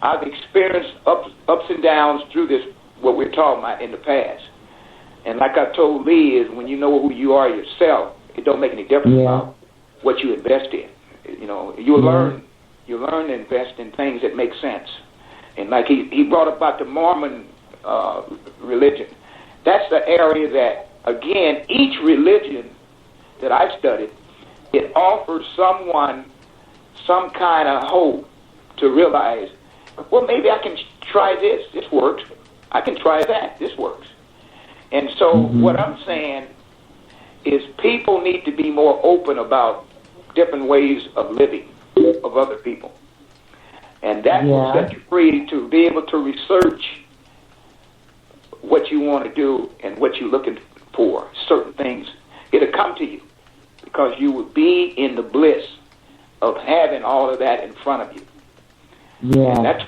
[SPEAKER 23] I've experienced ups and downs through this, what we're talking about in the past. And like I told Lee, is when you know who you are yourself, it don't make any difference about what you invest in. You know, you learn to invest in things that make sense. And like he brought up about the Mormon religion. That's the area that, again, each religion that I studied, it offers someone some kind of hope to realize, well, maybe I can try this. This works. I can try that. This works. And so what I'm saying is people need to be more open about different ways of living of other people. And that will set you free to be able to research what you want to do and what you're looking for, certain things. It'll come to you because you will be in the bliss of having all of that in front of you.
[SPEAKER 3] Yeah.
[SPEAKER 23] And that's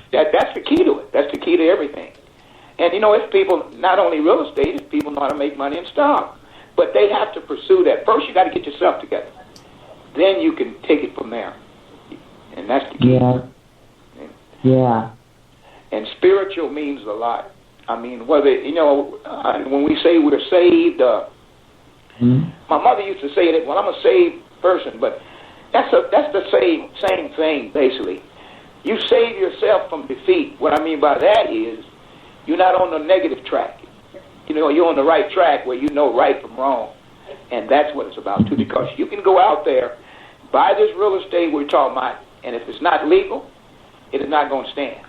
[SPEAKER 23] the key to it. That's the key to everything. And, you know, it's people, not only real estate, it's people know how to make money in stock. But they have to pursue that. First, you got to get yourself together. Then you can take it from there. And that's the key.
[SPEAKER 3] Yeah. Yeah.
[SPEAKER 23] And spiritual means a lot. I mean, whether, you know, when we say we're saved, my mother used to say that, well, I'm a saved person, but that's the same thing, basically. You save yourself from defeat. What I mean by that is you're not on the negative track. You know, you're on the right track where you know right from wrong. And that's what it's about, too, because you can go out there, buy this real estate we're talking about, and if it's not legal, it is not going to stand.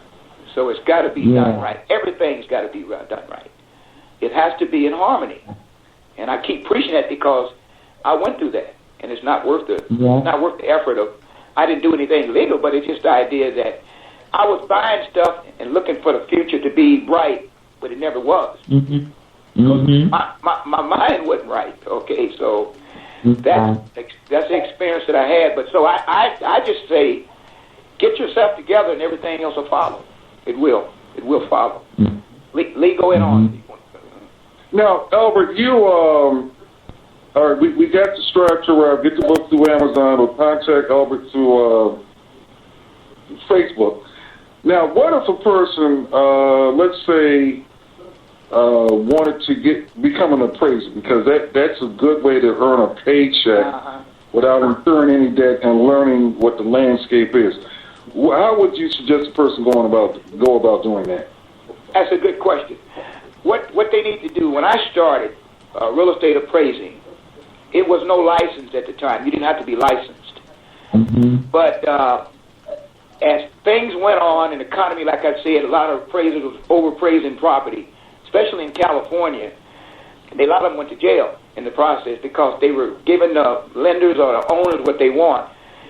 [SPEAKER 23] So it's got to be done right. Everything's got to be done right. It has to be in harmony. And I keep preaching that because I went through that, and it's not worth the effort of. I didn't do anything illegal, but it's just the idea that I was buying stuff and looking for the future to be bright, but it never was. My mind wasn't right. Okay, so that's the experience that I had. But so I just say, get yourself together, and everything else will follow. It will follow. Lee, go ahead on.
[SPEAKER 18] Now, Albert, you all right, we got the structure. Get the book through Amazon or contact Albert through Facebook. Now, what if a person, let's say, wanted to become an appraiser, because that's a good way to earn a paycheck without incurring any debt and learning what the landscape is. How would you suggest a person go about doing that?
[SPEAKER 23] That's a good question. What they need to do, when I started real estate appraising, it was no license at the time. You didn't have to be licensed. But as things went on in the economy, like I said, a lot of appraisers was overappraising property, especially in California. A lot of them went to jail in the process because they were giving the lenders or the owners what they want.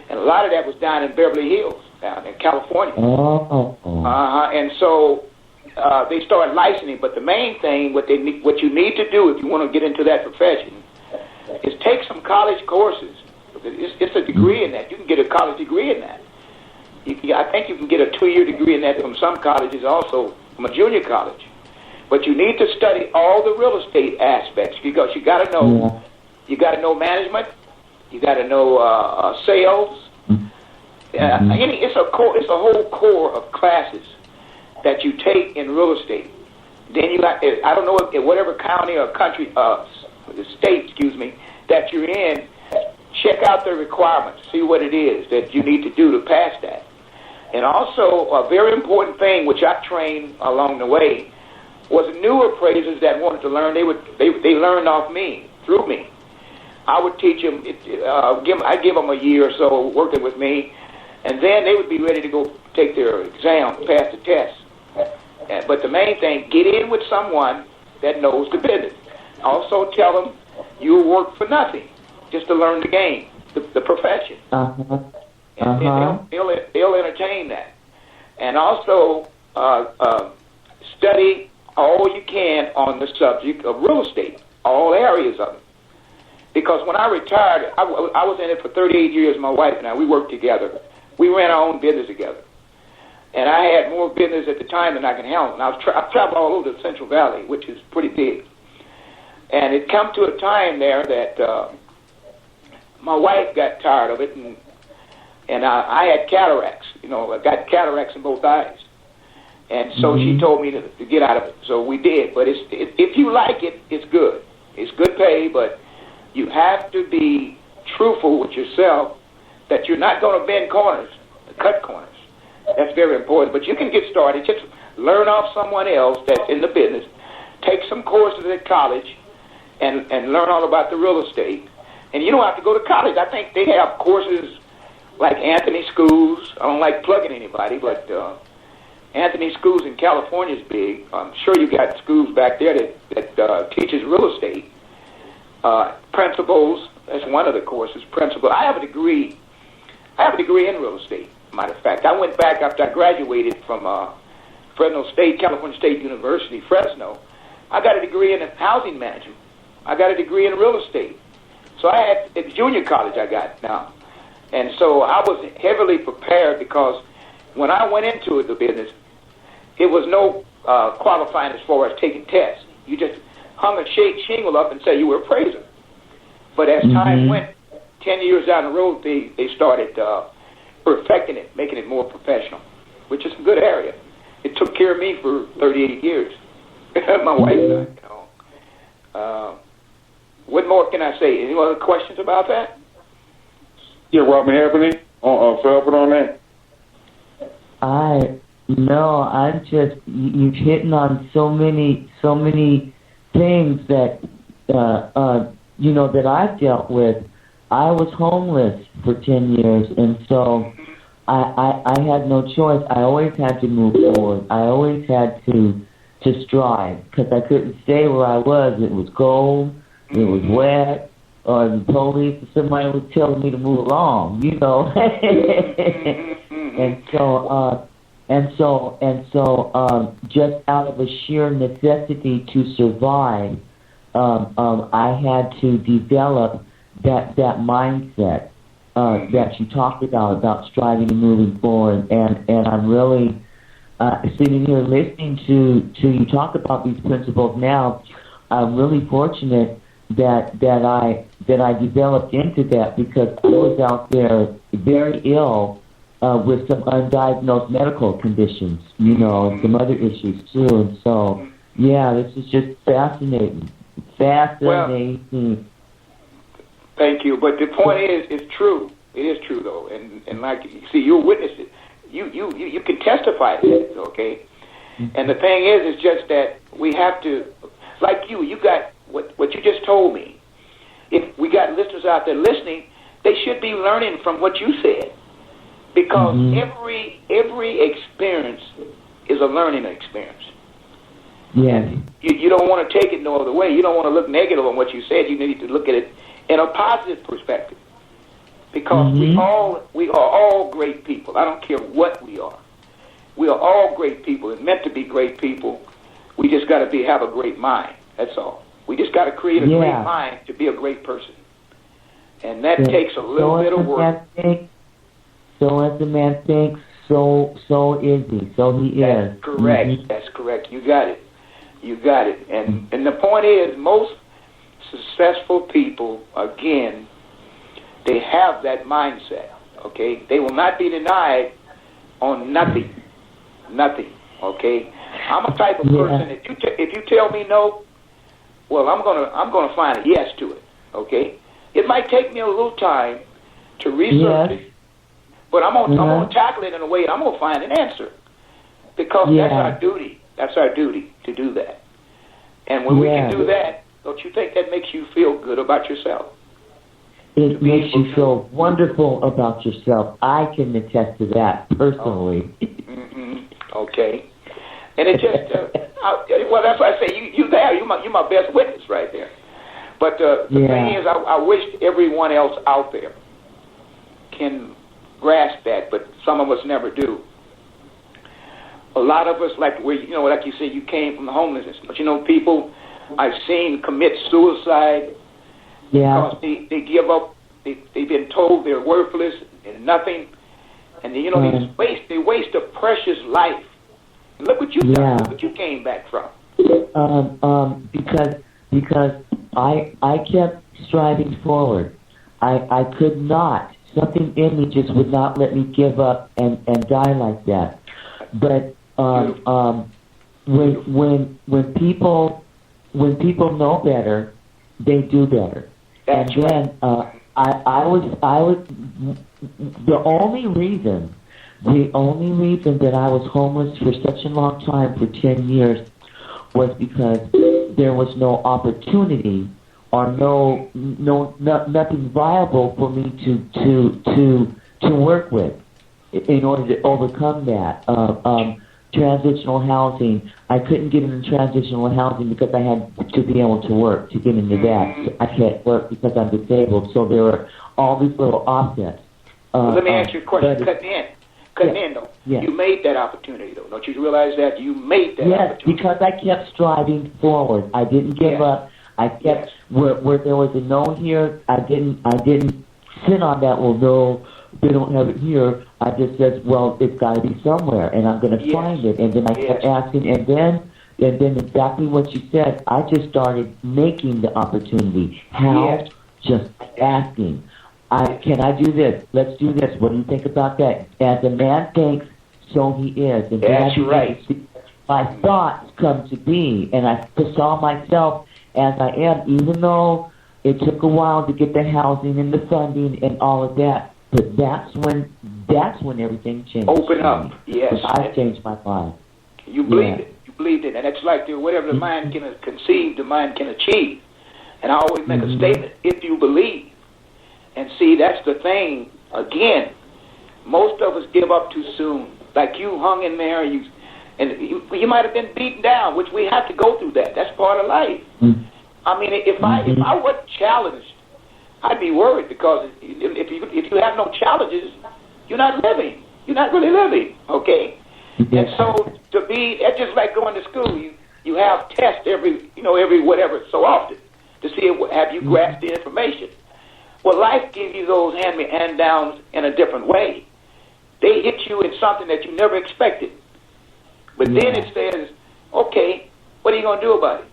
[SPEAKER 23] And a lot of that was down in Beverly Hills, down in California. And so they started licensing. But the main thing, what you need to do if you want to get into that profession, is take some college courses. It's a degree in that. You can get a college degree in that. I think you can get a 2-year degree in that from some colleges, also from a junior college. But you need to study all the real estate aspects because you got to know. You got to know management. You got to know sales. It's a whole core of classes that you take in real estate. Then you got, I don't know if whatever county or country, state, that you're in, check out the requirements, see what it is that you need to do to pass that. And also, a very important thing which I trained along the way was new appraisers that wanted to learn. They learned off me, through me. I would teach them. I give them a year or so working with me, and then they would be ready to go take their exam, pass the test. But the main thing, get in with someone that knows the business. Also tell them you'll work for nothing, just to learn the game, the profession. And they'll entertain that. And also study all you can on the subject of real estate, all areas of it. Because when I retired, I was in it for 38 years, my wife and I. We worked together. We ran our own business together. And I had more business at the time than I can handle. And I've traveled all over the Central Valley, which is pretty big. And it come to a time there that my wife got tired of it, and I had cataracts. I got cataracts in both eyes. And so she told me to get out of it. So we did. But if you like it, it's good. It's good pay, but you have to be truthful with yourself that you're not going to bend corners, cut corners. That's very important. But you can get started. Just learn off someone else that's in the business. Take some courses at college and learn all about the real estate. And you don't have to go to college. I think they have courses like Anthony Schools. I don't like plugging anybody, but Anthony Schools in California is big. I'm sure you got schools back there that teaches real estate. Principles, that's one of the courses. Principles. I have a degree in real estate. Matter of fact, I went back after I graduated from Fresno State, California State University, Fresno. I got a degree in housing management. I got a degree in real estate. So I had at junior college I got now. And so I was heavily prepared because when I went into the business, it was no qualifying as far as taking tests. You just hung a shingle up and say you were an appraiser. But as time went, 10 years down the road, they started perfecting it, making it more professional, which is a good area. It took care of me for 38 years. My wife and I, what more can I say? Any other questions about that?
[SPEAKER 18] Yeah, Rob, may I have any for helping on that?
[SPEAKER 3] I'm just, you've hitting on so many things that, that I've dealt with. I was homeless for 10 years, and so I had no choice. I always had to move forward. I always had to strive because I couldn't stay where I was. It was cold, it was wet, or the police or somebody was telling me to move along, and so just out of a sheer necessity to survive, I had to develop that mindset that you talked about striving and moving forward, and I'm really sitting here listening to you talk about these principles now. I'm really fortunate that I developed into that because I was out there very ill with some undiagnosed medical conditions, and some other issues too. And so, yeah, this is just fascinating. Fascinating.
[SPEAKER 23] Well, thank you. But the point is, it's true. It is true, though. And like you see, you'll witness it. You can testify to it, okay? And the thing is just that we have to, like you got what you just told me. If we got listeners out there listening, they should be learning from what you said. Because every experience is a learning experience.
[SPEAKER 3] Yes.
[SPEAKER 23] You don't want to take it no other way. You don't want to look negative on what you said. You need to look at it in a positive perspective. Because we are all great people. I don't care what we are. We are all great people and meant to be great people. We just got to have a great mind. That's all. We just got to create a great mind to be a great person. And that takes a little bit of work.
[SPEAKER 3] So as the man thinks, so is he. So he is.
[SPEAKER 23] Correct.
[SPEAKER 3] Mm-hmm.
[SPEAKER 23] That's correct. You got it. You got it. And the point is, most successful people, again, they have that mindset. Okay, they will not be denied on nothing. Nothing. Okay, I'm a type of person. If you tell me no, well, I'm gonna find a yes to it. Okay, it might take me a little time to research it, but I'm gonna tackle it in a way. I'm gonna find an answer because that's our duty. That's our duty to do that. And when we can do that, don't you think that makes you feel good about yourself?
[SPEAKER 3] It makes you feel wonderful about yourself. I can attest to that personally.
[SPEAKER 23] Okay. And it just, well, that's why I say you there. You're my best witness right there. But the thing is, I wish everyone else out there can grasp that, but some of us never do. A lot of us, like you said, you came from the homelessness. But people I've seen commit suicide because they give up. They've been told they're worthless and nothing, and they waste a precious life. And look what you done. Look what you came back from.
[SPEAKER 3] Because I kept striving forward. I could not. Something in me just would not let me give up and die like that. But when people know better, they do better.
[SPEAKER 23] That's
[SPEAKER 3] and then I was the only reason that I was homeless for such a long time, for 10 years, was because there was no opportunity or nothing viable for me to work with in order to overcome that. Transitional housing, I couldn't get into transitional housing because I had to be able to work to get into that. So I can't work because I'm disabled. So there were all these little offsets.
[SPEAKER 23] Let me ask you a question. Cutting in though.
[SPEAKER 3] Yes.
[SPEAKER 23] You made that opportunity though. Don't you realize that you made that opportunity?
[SPEAKER 3] Yes, because I kept striving forward. I didn't give up. I kept where there was a no here. I didn't sit on that. Well, no, they don't have it here. I just said, well, it's got to be somewhere, and I'm going to find it. And then I kept asking, and then exactly what you said. I just started making the opportunity. How? Just asking. Can I do this? Let's do this. What do you think about that? As a man thinks, so he is. And
[SPEAKER 23] that's right.
[SPEAKER 3] My thoughts come to be, and I saw myself as I am, even though it took a while to get the housing and the funding and all of that. But that's when everything changed.
[SPEAKER 23] Open up, yes.
[SPEAKER 3] I changed my mind.
[SPEAKER 23] You believed it. You believed it. And it's like whatever the mind can conceive, the mind can achieve. And I always make a statement, if you believe. And see, that's the thing. Again, most of us give up too soon. Like you hung in there, and you might have been beaten down, which we have to go through that. That's part of life. I mean, if I wasn't challenged, I'd be worried because if you have no challenges, you're not living. You're not really living, okay? And so it's just like going to school. You have tests every whatever so often to see have you grasped the information. Well, life gives you those hand-me-hand-downs in a different way. They hit you in something that you never expected. But then it says, okay, what are you going to do about it?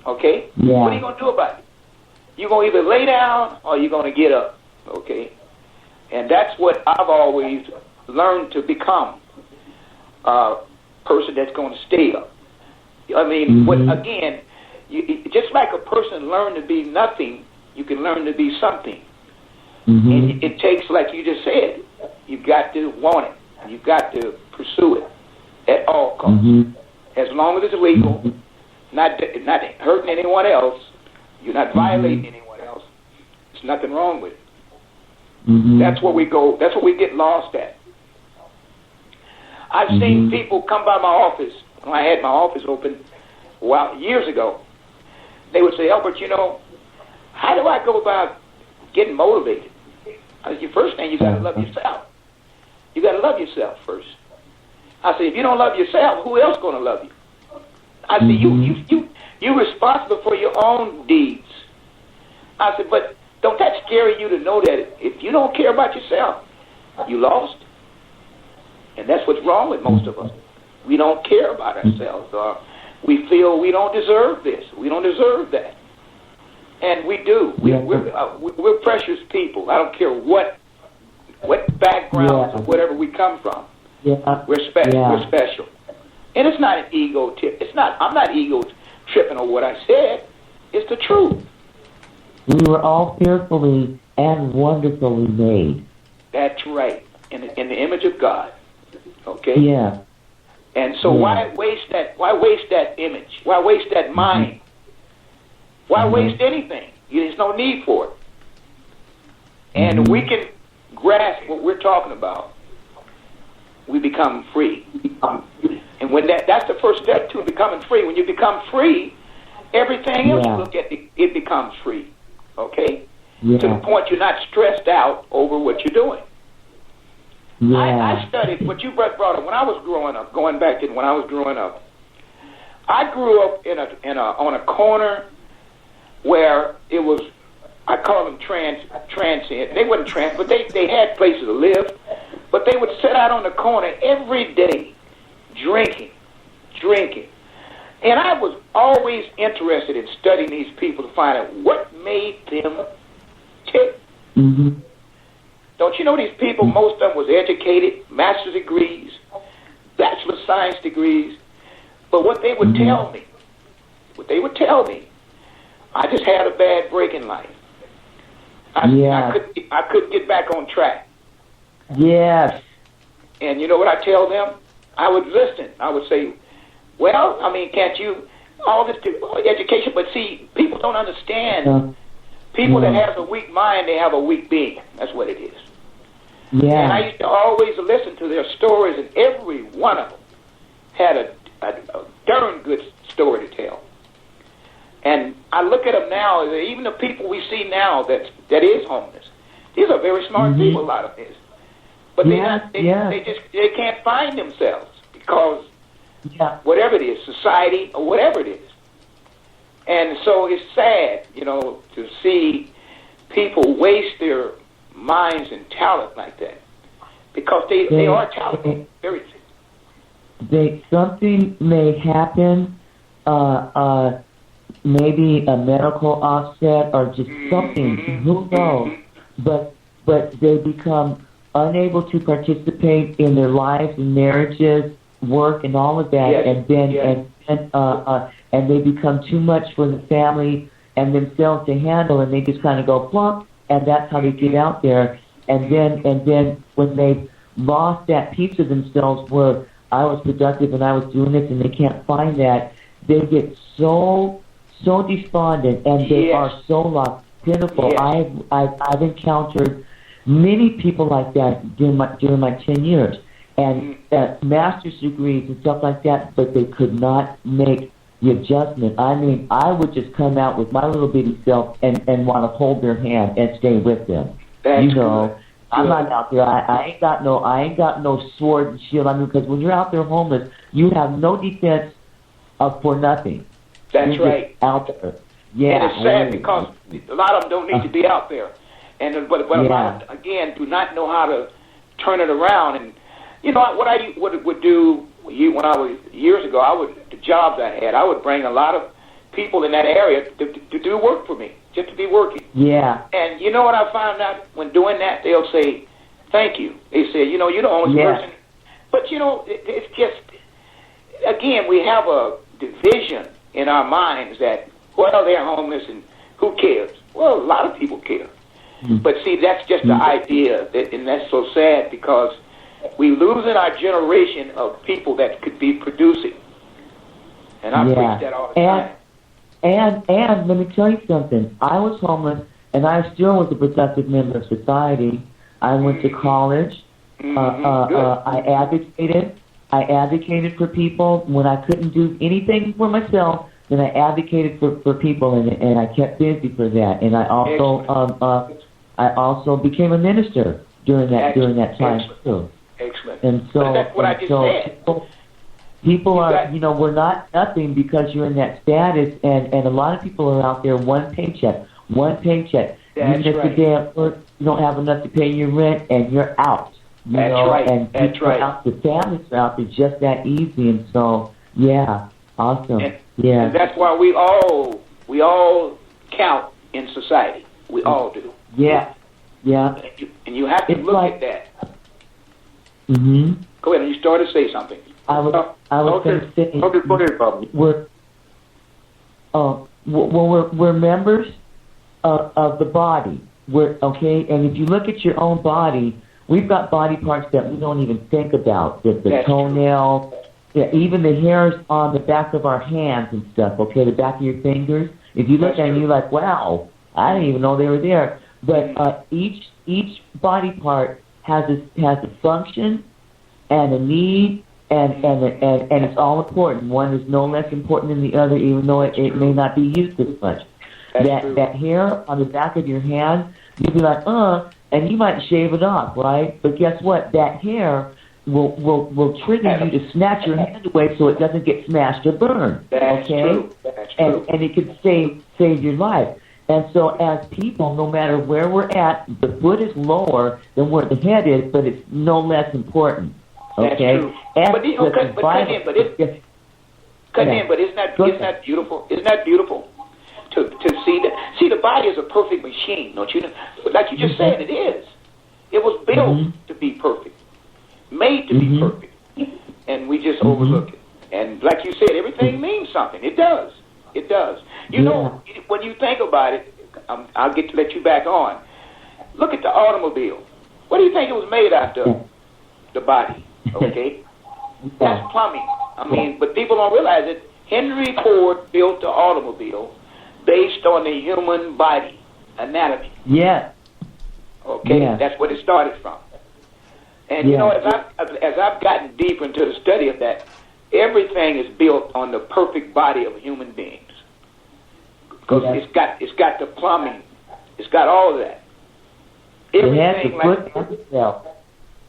[SPEAKER 23] Okay? What are you going to do about it? You're going to either lay down or you're going to get up. Okay? And that's what I've always learned to become, a person that's going to stay up. I mean, again, just like a person learned to be nothing, you can learn to be something. And it takes, like you just said, you've got to want it. You've got to pursue it at all costs. As long as it's legal, not hurting anyone else, you're not violating anyone else, there's nothing wrong with it. That's where we go. That's where we get lost at. I've seen people come by my office when I had my office open years ago. They would say, Albert, how do I go about getting motivated? I said, your first thing, you got to love yourself. You got to love yourself first. I said, if you don't love yourself, who else going to love you? I said, you're responsible for your own deeds. I said, but Don't that scare you to know that if you don't care about yourself, you lost? And that's what's wrong with most of us. We don't care about ourselves, or we feel we don't deserve this, we don't deserve that. And we do. We're precious people. I don't care what backgrounds or whatever we come from. We're special. We're special. And it's not an ego tip. I'm not ego tripping on what I said. It's the truth.
[SPEAKER 3] We were all fearfully and wonderfully made.
[SPEAKER 23] That's right. In the image of God. Okay?
[SPEAKER 3] Yeah.
[SPEAKER 23] And so why waste that image? Why waste that mind? Why waste anything? There's no need for it. And we can grasp what we're talking about. We become free. And when that's the first step to becoming free. When you become free, everything else you look at, it becomes free. Okay? To the point you're not stressed out over what you're doing. I studied what you brought up when I was growing up. Going back to when I was growing up, I grew up on a corner where it was, I call them transient. They wasn't trans, but they had places to live. But they would sit out on the corner every day, drinking. And I was always interested in studying these people to find out what made them tick. Don't you know these people, most of them was educated, master's degrees, bachelor of science degrees. But what they would tell me, I just had a bad break in life. I couldn't get back on track.
[SPEAKER 3] Yes.
[SPEAKER 23] And you know what I tell them? I would listen. I would say, well, I mean, can't you, all this education, but see, people don't understand. People that have a weak mind, they have a weak being. That's what it is.
[SPEAKER 3] Yeah.
[SPEAKER 23] And I used to always listen to their stories, and every one of them had a darn good story to tell. And I look at them now, even the people we see now that is homeless, these are very smart people, a lot of this. But they can't find themselves because whatever it is, society or whatever it is. And so it's sad, to see people waste their minds and talent like that, because they are talented.
[SPEAKER 3] Something may happen, maybe a medical offset or just something. Who knows? But they become unable to participate in their lives and marriages, work, and all of that, and they become too much for the family and themselves to handle, and they just kind of go plump, and that's how they get out there. And then when they've lost that piece of themselves where I was productive and I was doing this, and they can't find that, they get so despondent, and they are so lost, pitiful. I've encountered many people like that during my 10 years, and master's degrees and stuff like that, but they could not make the adjustment. I mean, I would just come out with my little bitty self and want to hold their hand and stay with them.
[SPEAKER 23] That's
[SPEAKER 3] I'm not out there. I ain't got no sword and shield. I mean, because when you're out there homeless, you have no defense for nothing.
[SPEAKER 23] That's right.
[SPEAKER 3] Out there. Yeah.
[SPEAKER 23] And it's sad because a lot of them don't need to be out there. And but a lot of them, again, do not know how to turn it around. And what I would do when I was years ago, the jobs I had, I would bring a lot of people in that area to do work for me, just to be working.
[SPEAKER 3] Yeah.
[SPEAKER 23] And you know what I found out when doing that? They'll say, "Thank you." They say, "You're the only person." But it's just, again, we have a division in our minds that, well, they're homeless and who cares? Well, a lot of people care. But see, that's just the idea, and that's so sad because we losing our generation of people that could be producing. And I preach that all the time.
[SPEAKER 3] And let me tell you something. I was homeless, and I still was a productive member of society. I went to college. I advocated for people when I couldn't do anything for myself. Then I advocated for people, and I kept busy for that. And I also became a minister during that time too.
[SPEAKER 23] Excellent.
[SPEAKER 3] And so
[SPEAKER 23] that's what I just said.
[SPEAKER 3] People are, we're not nothing because you're in that status, and a lot of people are out there one paycheck. Even if
[SPEAKER 23] right.
[SPEAKER 3] you're at work, you don't have enough to pay your rent, and you're out. You
[SPEAKER 23] That's
[SPEAKER 3] know,
[SPEAKER 23] right.
[SPEAKER 3] and
[SPEAKER 23] That's
[SPEAKER 3] people
[SPEAKER 23] right.
[SPEAKER 3] out, the families are out there just that easy. And so, yeah, awesome. Yeah.
[SPEAKER 23] And that's why we all count in society. We all do.
[SPEAKER 3] Yeah. Yeah.
[SPEAKER 23] And you have to
[SPEAKER 3] It's
[SPEAKER 23] look
[SPEAKER 3] like-
[SPEAKER 23] at that.
[SPEAKER 3] Mm-hmm.
[SPEAKER 23] Go ahead, and you started to say something.
[SPEAKER 3] I was going to say,
[SPEAKER 18] Okay, go ahead, Bobby.
[SPEAKER 3] we're members of the body. And if you look at your own body, we've got body parts that we don't even think about. The
[SPEAKER 23] That's
[SPEAKER 3] toenail, even the hairs on the back of our hands and stuff. Okay, the back of your fingers. If you look at them, you're like, wow, I didn't even know they were there. But each body part has a function and a need, and it's all important. One is no less important than the other, even though it may not be used as much. That hair on the back of your hand, you'd be like, and you might shave it off, right? But guess what? That hair will trigger you to snatch your hand away so it doesn't get smashed or burned.
[SPEAKER 23] That's
[SPEAKER 3] okay?
[SPEAKER 23] true. That's true.
[SPEAKER 3] And it could save your life. And so as people, no matter where we're at, the foot is lower than where the head is, but it's no less important.
[SPEAKER 23] That's
[SPEAKER 3] Okay?
[SPEAKER 23] true.
[SPEAKER 3] And
[SPEAKER 23] But isn't that beautiful? Isn't that beautiful? To see the body is a perfect machine, don't you know? Like you just said, it is. It was built to be perfect, made to be perfect, and we just overlook it. And like you said, everything means something. It does. It does. You know, when you think about it, I'll get to let you back on. Look at the automobile. What do you think it was made after? The body. Okay, that's plumbing. I mean, but people don't realize it. Henry Ford built the automobile based on the human body anatomy.
[SPEAKER 3] Yeah.
[SPEAKER 23] Okay,
[SPEAKER 3] Yeah.
[SPEAKER 23] that's what it started from. And you know, as I've gotten deeper into the study of that, everything is built on the perfect body of human beings. Because it's got the plumbing, it's got all of that. Everything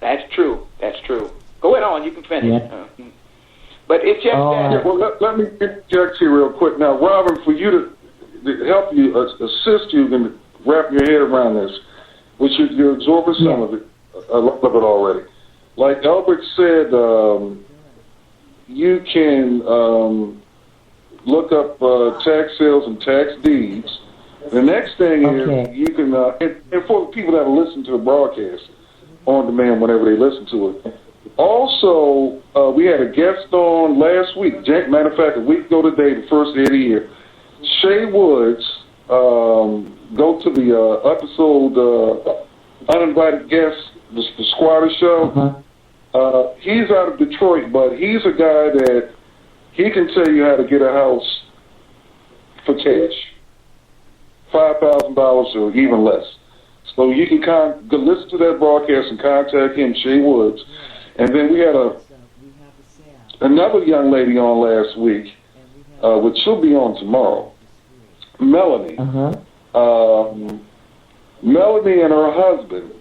[SPEAKER 23] That's true. That's true. Go ahead on. You can finish. But it's just that.
[SPEAKER 18] Well, let me interject here real quick. Now, Robin, for you to help you, assist you in wrapping your head around this, which you're absorbing some of it, a lot of it already. Like Albert said, you can look up tax sales and tax deeds. The next thing is you can, and for the people that listen to the broadcast on demand whenever they listen to it. Also, we had a guest on last week. Matter of fact, a week ago today, the first day of the year. Shay Woods, go to the episode Uninvited Guest, the Squatter Show. He's out of Detroit, but he's a guy that he can tell you how to get a house for cash. $5,000 or even less. So you can go listen to that broadcast and contact him, Shay Woods. And then we had another young lady on last week, which she'll be on tomorrow, Melanie. Melanie and her husband.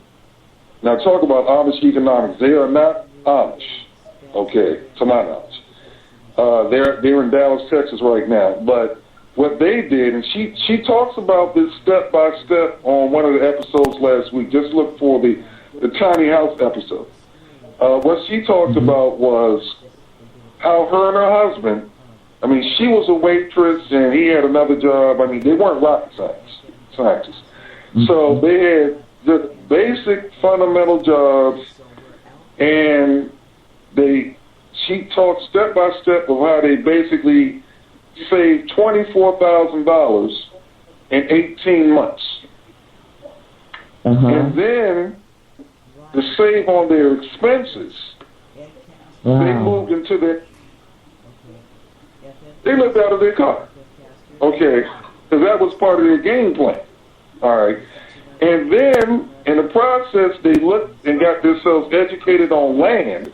[SPEAKER 18] Now talk about Amish economics. They are not Amish, okay, to my knowledge. They're in Dallas, Texas right now. But what they did, and she talks about this step by step on one of the episodes last week. Just look for the tiny house episode. What she talked about was how her and her husband, I mean, she was a waitress and he had another job. I mean, they weren't rocket scientists. So they had just basic fundamental jobs, and she talked step by step of how they basically saved $24,000 in 18 months. And then to save on their expenses, they moved into they lived out of their car. Okay, because that was part of their game plan. All right. And then, in the process, they looked and got themselves educated on land.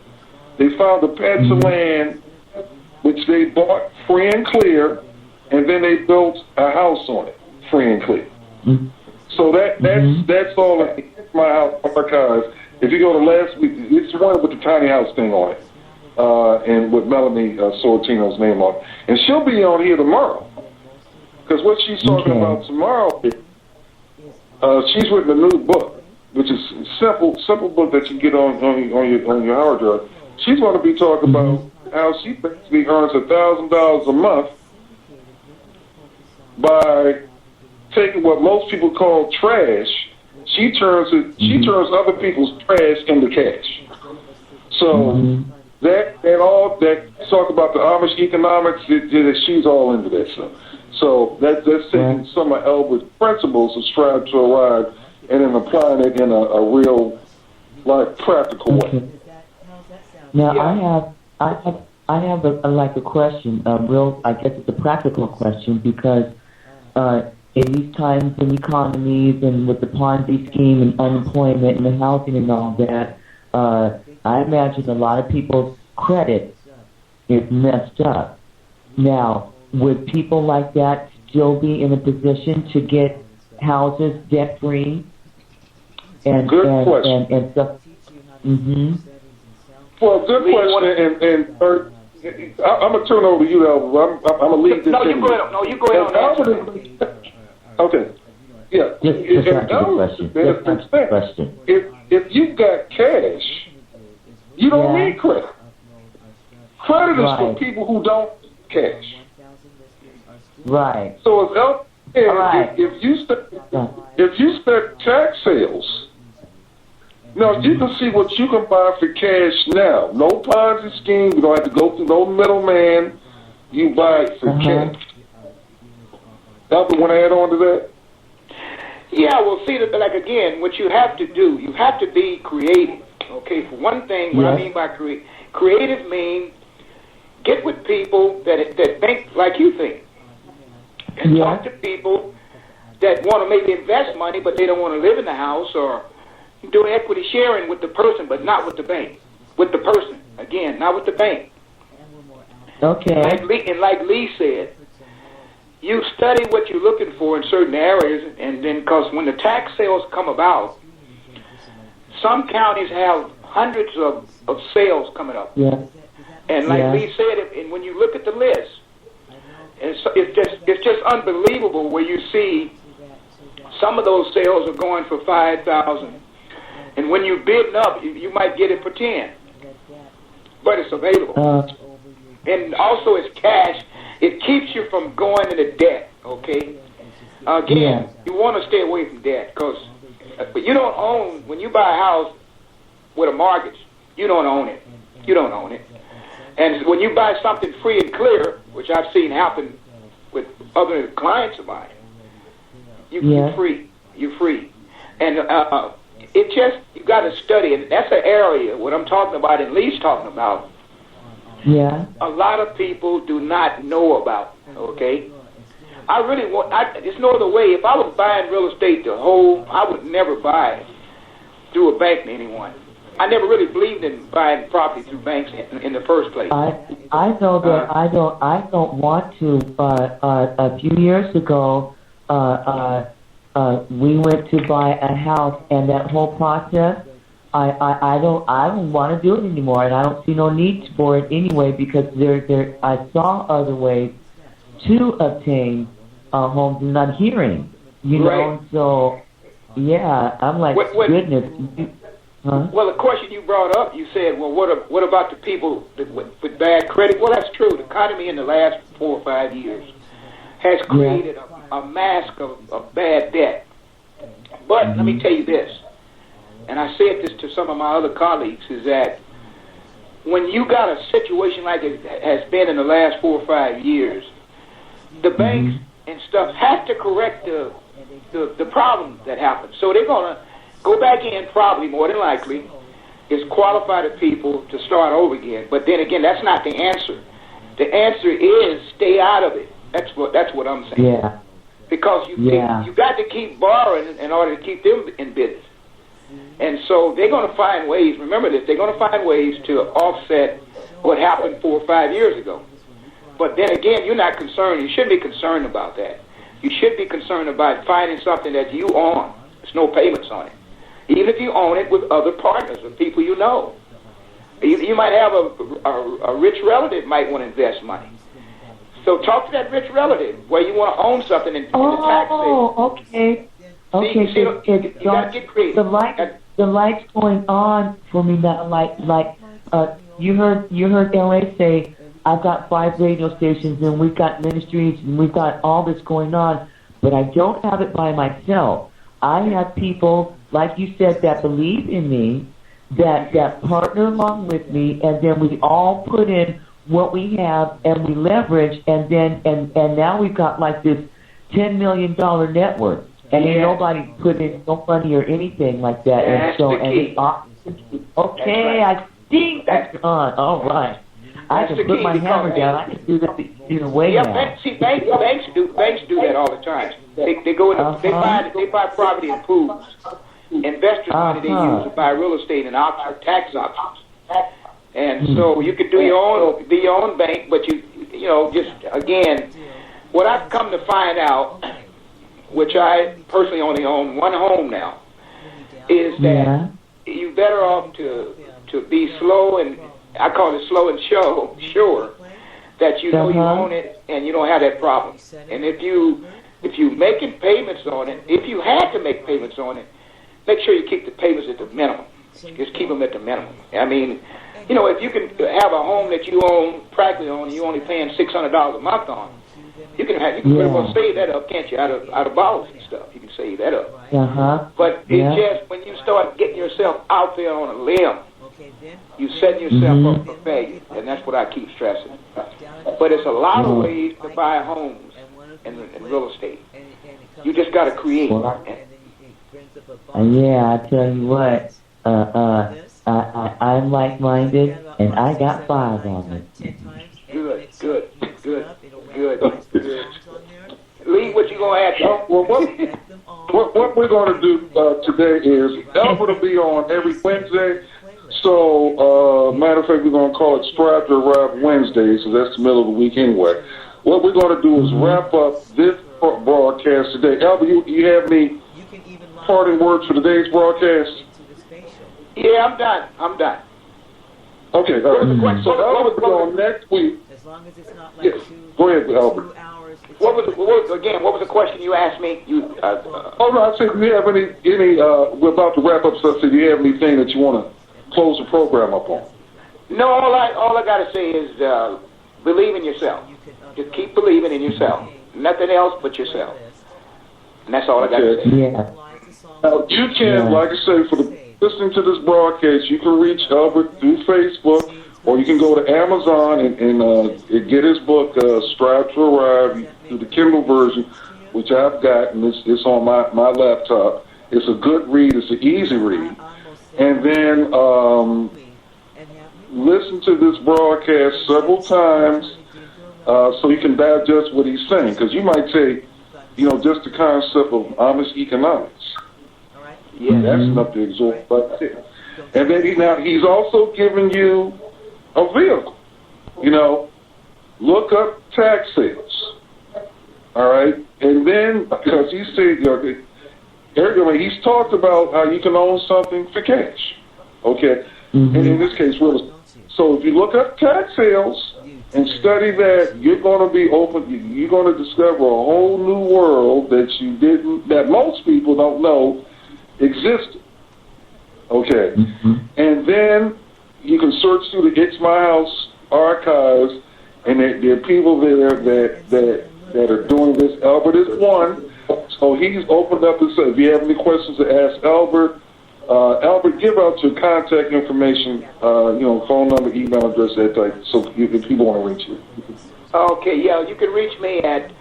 [SPEAKER 18] They found a patch of land which they bought free and clear, and then they built a house on it, free and clear. So that's all in my house archives. If you go to last week, it's the one with the tiny house thing on it, and with Melanie Sorrentino's name on it. And she'll be on here tomorrow, because what she's talking about tomorrow is She's written a new book, which is a simple book that you get on your hard drive. She's going to be talking about how she basically earns $1,000 a month by taking what most people call trash. She turns other people's trash into cash. So that talk about the Amish economics. She's all into that stuff. So that's taking some of Albert's principles of strive to arrive and then applying it in a real, like, practical way.
[SPEAKER 3] Now I have a question. I guess it's a practical question because in these times in economies and with the Ponzi scheme and unemployment and the housing and all that, I imagine a lot of people's credit is messed up. Now, would people like that still be in a position to get houses debt free? And
[SPEAKER 18] question.
[SPEAKER 3] And stuff.
[SPEAKER 18] Well, good question. And I'm gonna turn over to you, Albert. I'm gonna leave this.
[SPEAKER 23] No, you go ahead. No, you go ahead on that.
[SPEAKER 18] Okay. Yeah.
[SPEAKER 3] Just question.
[SPEAKER 18] If you've got cash, you don't need credit. Credit is for people who don't have cash.
[SPEAKER 3] Right.
[SPEAKER 18] So if you start tax sales, now you can see what you can buy for cash now. No Ponzi scheme. You don't have to go through no middleman. You buy it for cash. Albert, want to add on to that?
[SPEAKER 23] Yeah, well, see, like again, what you have to do, you have to be creative. Okay, for one thing, what I mean by creative means get with people that think like you think. And talk to people that want to maybe invest money, but they don't want to live in the house, or do equity sharing with the person, but not with the bank. With the person, again, not with the bank.
[SPEAKER 3] Okay.
[SPEAKER 23] Like Lee said, you study what you're looking for in certain areas, and then because when the tax sales come about, some counties have hundreds of sales coming up.
[SPEAKER 3] Yeah.
[SPEAKER 23] And like Lee said, and when you look at the list, it's just unbelievable where you see some of those sales are going for $5,000, and when you bid up, you might get it for $10,000, but it's available. And also, it's cash. It keeps you from going into debt. Okay. Again, you want to stay away from debt but you don't own when you buy a house with a mortgage. You don't own it. You don't own it. And when you buy something free and clear, which I've seen happen with other clients of mine, you're free. You're free. And it just, you got to study. And that's an area, what I'm talking about and Lee's talking about, a lot of people do not know about, okay? There's no other way. If I was buying real estate I would never buy through a bank to anyone. I never really believed in buying property through banks in the first place.
[SPEAKER 3] I know that I don't want to. A few years ago, we went to buy a house, and that whole process, I don't want to do it anymore, and I don't see no need for it anyway because I saw other ways to obtain homes, and I'm hearing, you know. So I'm like, goodness.
[SPEAKER 23] Well, the question you brought up, you said, well, what about the people with bad credit? Well, that's true. The economy in the last 4 or 5 years has created a mask of bad debt. But let me tell you this, and I said this to some of my other colleagues, is that when you got a situation like it has been in the last 4 or 5 years, the banks and stuff have to correct the problems that happen. So they're going to go back in, probably more than likely, is qualify the people to start over again. But then again, that's not the answer. The answer is stay out of it. That's what I'm saying.
[SPEAKER 3] Yeah.
[SPEAKER 23] Because you got to keep borrowing in order to keep them in business. And so they're going to find ways. Remember this: they're going to find ways to offset what happened 4 or 5 years ago. But then again, you're not concerned. You shouldn't be concerned about that. You should be concerned about finding something that you own. There's no payments on it. Even if you own it with other partners or people you know. You might have a rich relative might want to invest money. So talk to that rich relative where you want to own something in the tax sale.
[SPEAKER 3] Okay. Okay,
[SPEAKER 23] you gotta get creative.
[SPEAKER 3] The light's going on for me now. You heard LA say, I've got 5 radio stations and we've got ministries and we've got all this going on, but I don't have it by myself. I have people, like you said, that believe in me, that partner along with me, and then we all put in what we have and we leverage, and now we've got like this $10 million network, and ain't nobody put in no money or anything like that.
[SPEAKER 23] That's the key.
[SPEAKER 3] Okay, I think that's on. All right. I can put my hammer down. I can do that either way now.
[SPEAKER 23] Banks do that all the time. They go in, they buy property and pools. Investors money they use to buy real estate and tax options. And so you could do your own bank, but you know, just again, what I've come to find out, which I personally only own one home now, is that you're better off to be slow, and I call it slow and sure that you know you own it and you don't have that problem. And if you making payments on it, if you had to make payments on it, make sure you keep the payments at the minimum. Just keep them at the minimum. I mean, you know, if you can have a home that you practically own, and you're only paying $600 a month on, you can pretty well save that up, can't you? Out of bottles and stuff, you can save that up. But it's just when you start getting yourself out there on a limb, you setting yourself up for failure, and that's what I keep stressing. But it's a lot of ways to buy homes in real estate. You just got to create.
[SPEAKER 3] Yeah, I tell you what, I'm like-minded, and I got 5 on it.
[SPEAKER 23] Good. Lee, what you gonna add?
[SPEAKER 18] What we're going to do today is Albert will be on every Wednesday. So, matter of fact, we're going to call it Strive to Arrive Wednesday, so that's the middle of the week anyway. What we're going to do is wrap up this broadcast today. Albert, you have any parting words for today's broadcast?
[SPEAKER 23] Yeah, I'm done.
[SPEAKER 18] Okay, all right. So Albert will be on next week.
[SPEAKER 5] As long as it's not like
[SPEAKER 18] Go ahead, Albert.
[SPEAKER 23] What was the question you asked me?
[SPEAKER 18] I said, do you have any? We're about to wrap up stuff. So do you have anything that you want to close the program up on?
[SPEAKER 23] No, all I got to say is believe in yourself. Just keep believing in yourself. Nothing else but yourself. And that's all I got to say.
[SPEAKER 3] Yeah.
[SPEAKER 18] Now, you can, like I say, listening to this broadcast, you can reach Albert through Facebook, or you can go to Amazon and get his book, Strive to Arrive, through the Kindle version, which I've got, and it's on my laptop. It's a good read. It's an easy read. And then listen to this broadcast several times so you can digest what he's saying. Because you might say, just the concept of honest economics. Yeah, that's enough to absorb. But and then he's also giving you a vehicle. Look up tax sales. All right, and then because he said, he's talked about how you can own something for cash. Okay, and in this case, real estate. So if you look up tax sales and study that, you're going to be open. You're going to discover a whole new world that most people don't know existed. Okay, and then you can search through the It's My House archives, and there are people there that are doing this. Albert is one, so he's opened up and said, if you have any questions to ask Albert, Albert, give out your contact information, phone number, email address, that type, so if people want to reach you.
[SPEAKER 23] Okay, yeah, you can reach me at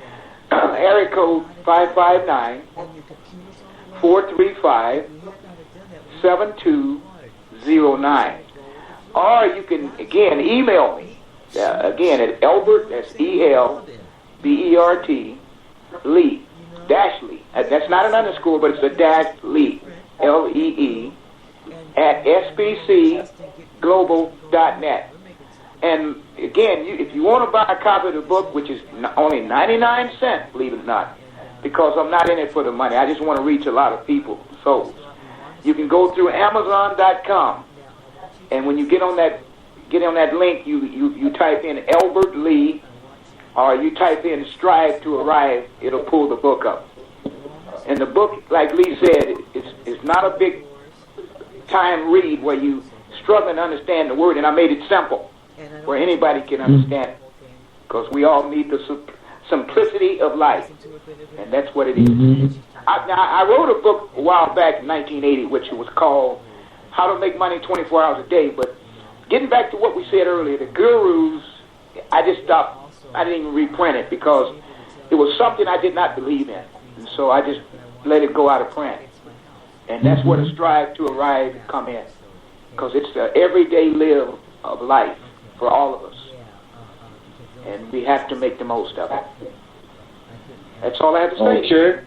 [SPEAKER 23] area code 559-435-7209. Or you can, again, email me. Again, at Elbert, that's ELBERT, Lee, Lee. That's not an underscore, but it's a dash Lee, LEE, at SBCglobal.net. And again, if you want to buy a copy of the book, which is only 99 cents, believe it or not, because I'm not in it for the money. I just want to reach a lot of people, souls. You can go through Amazon.com, and when you get on that link, you type in Albert Lee, or you type in Strive to Arrive. It'll pull the book up, And the book, like Lee said, it's not a big time read where you struggling to understand the word, and I made it simple where anybody can understand it, because we all need the simplicity of life, and that's what it is. I wrote a book a while back in 1980, which was called How to Make Money 24 Hours a Day, but getting back to what we said earlier, the gurus, I just stopped. I didn't even reprint it because it was something I did not believe in, and so I just let it go out of print. And that's where the strive to arrive come in, because it's the everyday live of life for all of us, and we have to make the most of it. That's all I have to say.
[SPEAKER 18] Okay.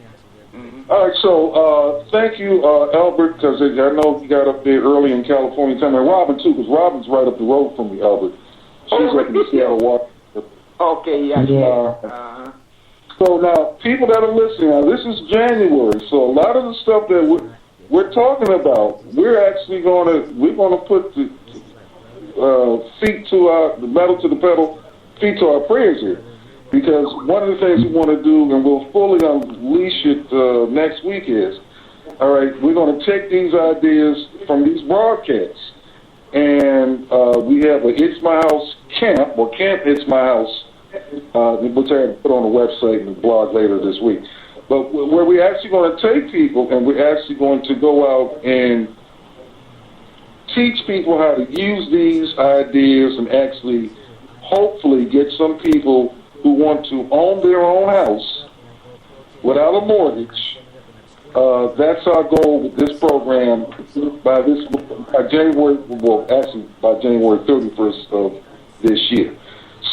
[SPEAKER 18] All right, so thank you, Albert, because I know you got up there early in California time, and Robin, too, because Robin's right up the road from me, Albert. She's up in Seattle, Washington.
[SPEAKER 23] Okay, yeah.
[SPEAKER 18] So now, people that are listening, now this is January, so a lot of the stuff that we're talking about, we're actually gonna put the feet to the metal to the pedal, feet to our prayers here, because one of the things we want to do, and we'll fully unleash it next week, is, all right, we're going to take these ideas from these broadcasts, and we have a It's My House camp, or Camp It's My House, which I put on the website and the blog later this week. But where we're actually going to take people, and we're actually going to go out and teach people how to use these ideas and actually, hopefully, get some people who want to own their own house without a mortgage. That's our goal with this program by January 31st of this year.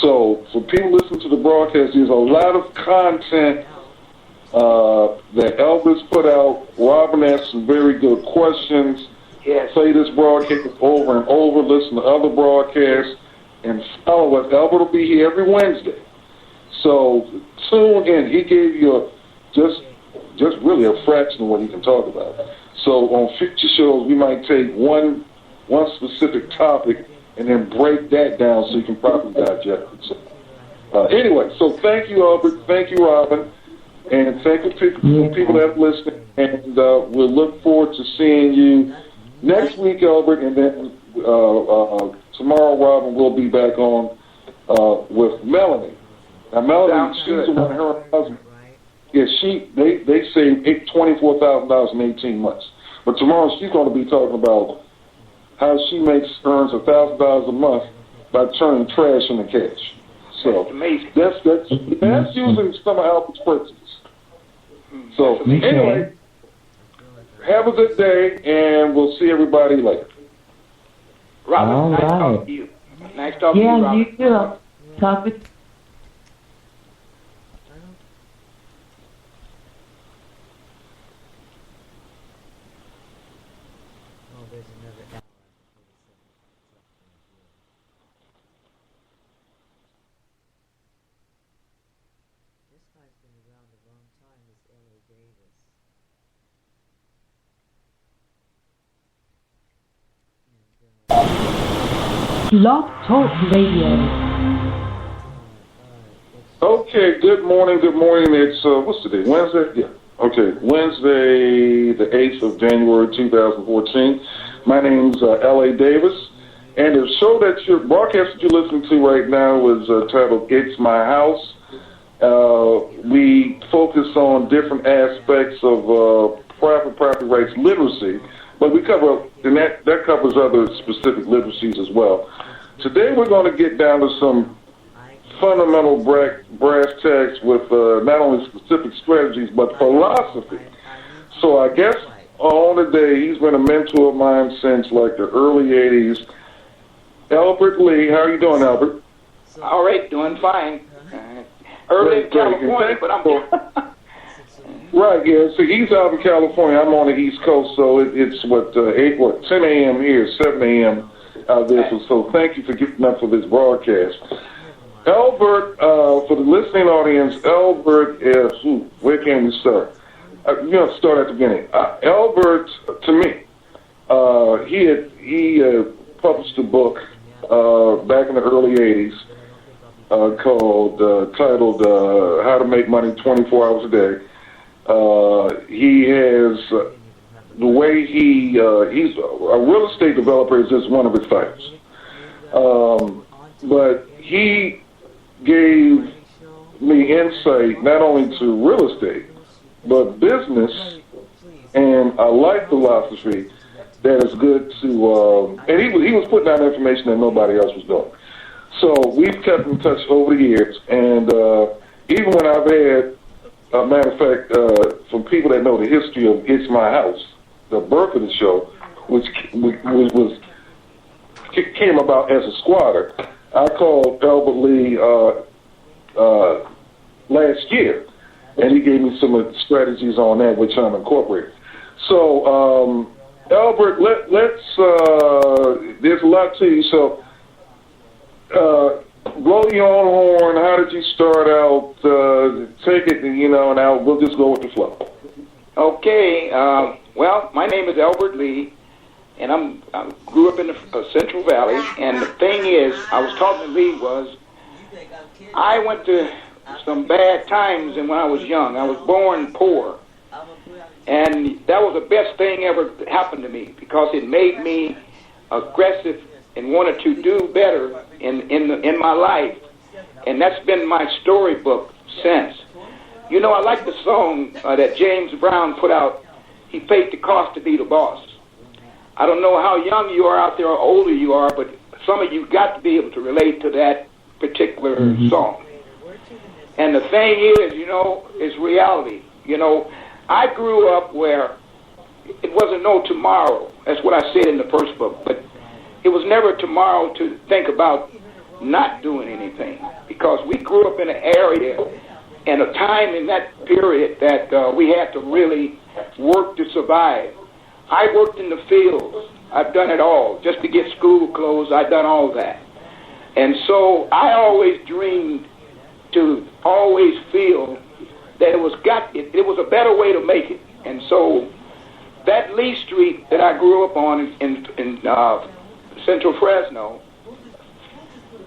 [SPEAKER 18] So for people listening to the broadcast, there's a lot of content that Elvis put out. Robin asked some very good questions.
[SPEAKER 23] Yes.
[SPEAKER 18] Play this broadcast over and over. Listen to other broadcasts and follow us. Albert will be here every Wednesday. So tune in. He gave you just really a fraction of what he can talk about. So on future shows, we might take one specific topic and then break that down so you can properly digest it. So, anyway, so thank you, Albert. Thank you, Robin. And thank you to people that have listened. And we'll look forward to seeing you next week, Albert. And then tomorrow, Robin, we'll be back on with Melanie. Now, Melanie, she's the one, her husband. Yeah, they saved $24,000 in 18 months. But tomorrow she's going to be talking about how she earns $1,000 a month by turning trash into cash. So that's using some of Albert's principles. So anyway, have a good day, and we'll see everybody later.
[SPEAKER 23] Robert, nice talking to you. Nice talking to you, Robert.
[SPEAKER 3] Yeah, you too. Talk with
[SPEAKER 17] Blog Talk Radio.
[SPEAKER 18] Okay, good morning. It's, what's today, Wednesday? Yeah. Okay, Wednesday, the 8th of January, 2014. My name's L.A. Davis, and the show broadcast that you're listening to right now is titled It's My House. We focus on different aspects of property rights literacy, but we cover, and that covers other specific literacies as well. Today we're going to get down to some fundamental brass tacks with not only specific strategies, but philosophy. So I guess on today, he's been a mentor of mine since like the early 80s. Albert Lee, how are you doing, Albert?
[SPEAKER 23] All right, doing fine. Early in California, but I'm
[SPEAKER 18] Right, yeah. So he's out in California. I'm on the East Coast, so it's 10 a.m. here, 7 a.m. out there. So thank you for getting up for this broadcast. Albert, for the listening audience, Albert is, where can we start? You have to start at the beginning. Albert, to me, he published a book back in the early 80s titled How to Make Money 24 Hours a Day. He has the way he's a real estate developer is just one of his titles. But he gave me insight not only to real estate, but business and a life philosophy that is good to, and he was putting out information that nobody else was doing. So we've kept in touch over the years, and even when I've had, a matter of fact, from people that know the history of It's My House, the birth of the show, which came about as a squatter, I called Albert Lee last year, and he gave me some strategies on that, which I'm incorporating. So, Albert, let's there's a lot to you, so blow your own horn. How did you start out? Take it, and we'll just go with the flow.
[SPEAKER 23] Okay, well, my name is Albert Lee, and I grew up in the Central Valley, and the thing is, I was talking to Lee I went to some bad times when I was young. I was born poor, and that was the best thing ever happened to me because it made me aggressive and wanted to do better in my life, and that's been my storybook since. I like the song that James Brown put out, He Paid the Cost to Be the Boss. I don't know how young you are out there or older you are, but some of you got to be able to relate to that particular song. And the thing is, is reality. I grew up where it wasn't no tomorrow. That's what I said in the first book. But it was never tomorrow to think about not doing anything because we grew up in an area and a time in that period that we had to really work to survive. I worked in the fields. I've done it all. Just to get school clothes, I've done all that. And so I always dreamed to always feel that it was a better way to make it. And so that Lee Street that I grew up on in Central Fresno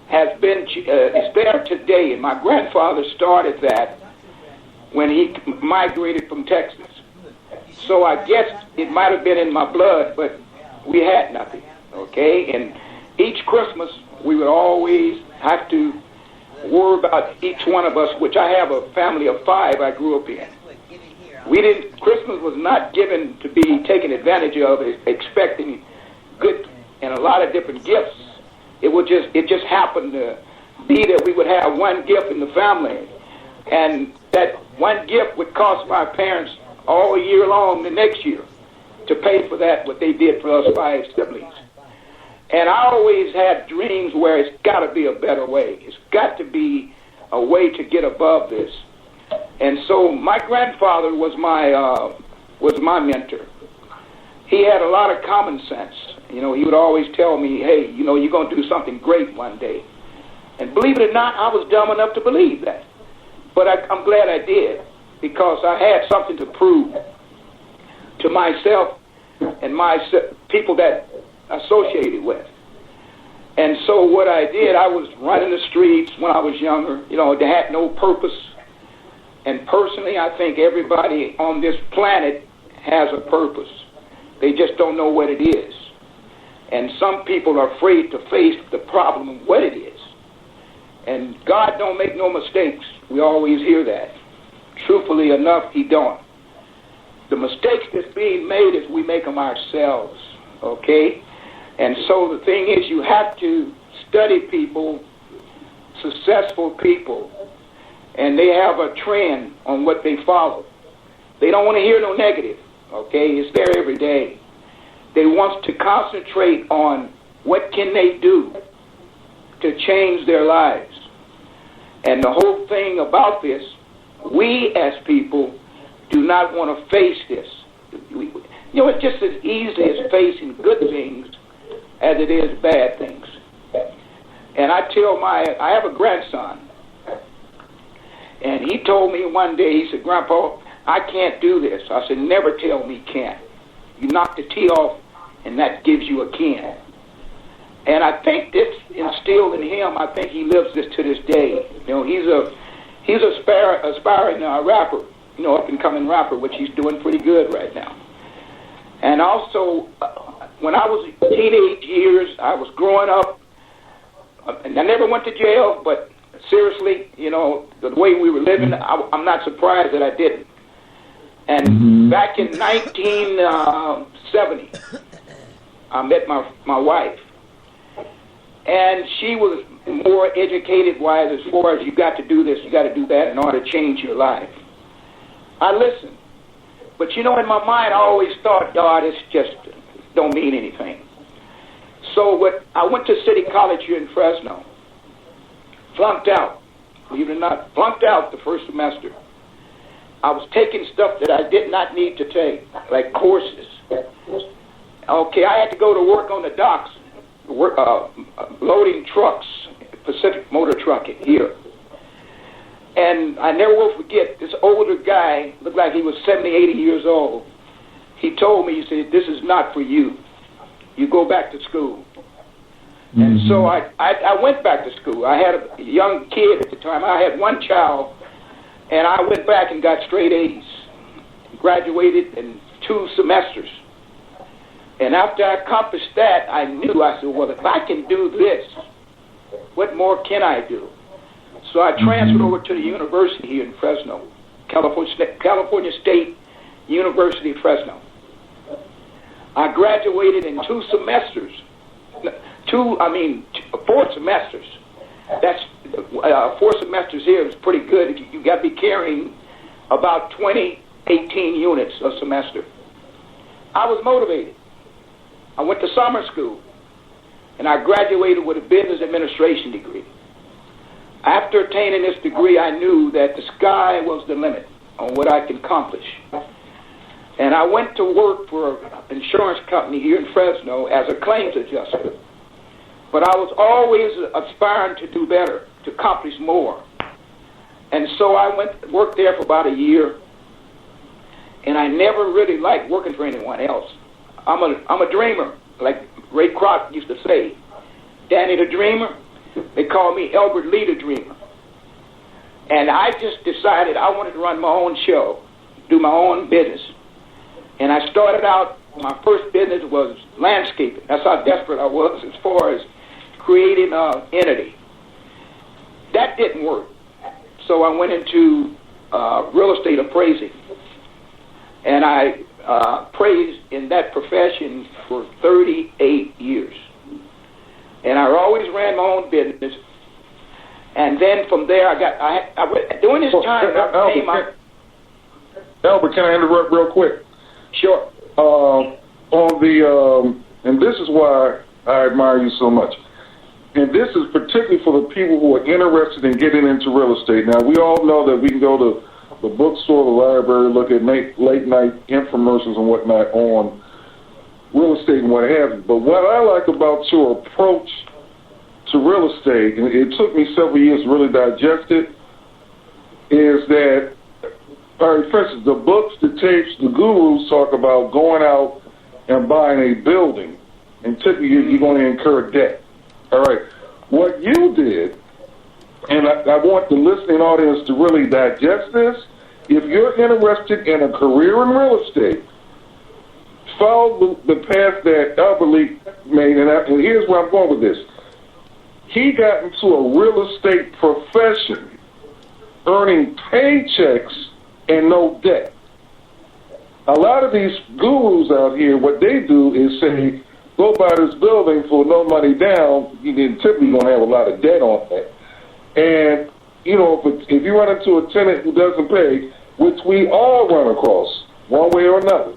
[SPEAKER 23] has been, it's there today, and my grandfather started that when he migrated from Texas. So I guess it might have been in my blood, but we had nothing, okay? And each Christmas, we would always have to worry about each one of us, which I have a family of 5 I grew up in. Christmas was not given to be taken advantage of, expecting good and a lot of different gifts. It just happened to be that we would have one gift in the family, and that one gift would cost my parents all year long the next year to pay for that, what they did for us 5 siblings. And I always had dreams where it's got to be a better way. It's got to be a way to get above this. And so my grandfather was my mentor. He had a lot of common sense. He would always tell me, hey, you're going to do something great one day. And believe it or not, I was dumb enough to believe that. But I'm glad I did, because I had something to prove to myself and my people that associated with. And so what I did, I was running the streets when I was younger. They had no purpose. And personally, I think everybody on this planet has a purpose. They just don't know what it is. And some people are afraid to face the problem of what it is. And God don't make no mistakes. We always hear that. Truthfully enough, He don't. The mistakes that's being made is we make them ourselves, okay? And so the thing is, you have to study people, successful people, and they have a trend on what they follow. They don't want to hear no negative, okay? It's there every day. They want to concentrate on what can they do to change their lives. And the whole thing about this, we as people do not want to face this. It's just as easy as facing good things as it is bad things. And I have a grandson, and he told me one day, he said, Grandpa, I can't do this. I said, never tell me can't. You knock the T off, and that gives you a can. And I think this instilled in him. I think he lives this to this day. He's a aspiring rapper. up and coming rapper, which he's doing pretty good right now. And also, when I was teenage years, I was growing up, and I never went to jail, but seriously, the way we were living, I'm not surprised that I didn't. And back in 1970, I met my wife. And she was more educated-wise as far as you got to do this, you got to do that in order to change your life. I listened. But in my mind, I always thought, this just don't mean anything. So I went to City College here in Fresno. Flunked out. Believe it or not, flunked out the first semester. I was taking stuff that I did not need to take, like courses. Okay, I had to go to work on the docks, loading trucks, Pacific Motor Trucking here. And I never will forget, this older guy, looked like he was 70, 80 years old. He told me, he said, this is not for you. You go back to school. And so I went back to school. I had a young kid at the time. I had one child, and I went back and got straight A's. Graduated in 2 semesters. And after I accomplished that, I said, well, if I can do this, what more can I do? So I transferred over to the university here in Fresno, California State University, Fresno. I graduated in 2 semesters. 4 semesters. That's 4 semesters here is pretty good. You got to be carrying about 18 units a semester. I was motivated. I went to summer school, and I graduated with a business administration degree. After attaining this degree, I knew that the sky was the limit on what I could accomplish. And I went to work for an insurance company here in Fresno as a claims adjuster. But I was always aspiring to do better, to accomplish more. And so I worked there for about a year, and I never really liked working for anyone else. I'm a dreamer, like Ray Kroc used to say. Danny the Dreamer. They called me Albert Lee the Dreamer. And I just decided I wanted to run my own show, do my own business. And I started out, my first business was landscaping. That's how desperate I was as far as creating an entity. That didn't work. So I went into real estate appraising. And I appraised in that profession for 38 years. And I always ran my own business. And then from there, during this time,
[SPEAKER 18] Albert, can I interrupt real quick?
[SPEAKER 23] Sure.
[SPEAKER 18] And this is why I admire you so much. And this is particularly for the people who are interested in getting into real estate. Now, we all know that we can go to the bookstore, the library, look at late night infomercials and whatnot on real estate and what have you. But what I like about your approach to real estate, and it took me several years to really digest it, is that, for instance, the books, the tapes, the gurus talk about going out and buying a building, and typically you're going to incur debt. All right. What you did, and I want the listening audience to really digest this, if you're interested in a career in real estate, follow the path that Albert Lee made, and here's where I'm going with this. He got into a real estate profession, earning paychecks and no debt. A lot of these gurus out here, what they do is say, go buy this building for no money down, you're typically going to have a lot of debt on that. And, if you run into a tenant who doesn't pay, which we all run across, one way or another,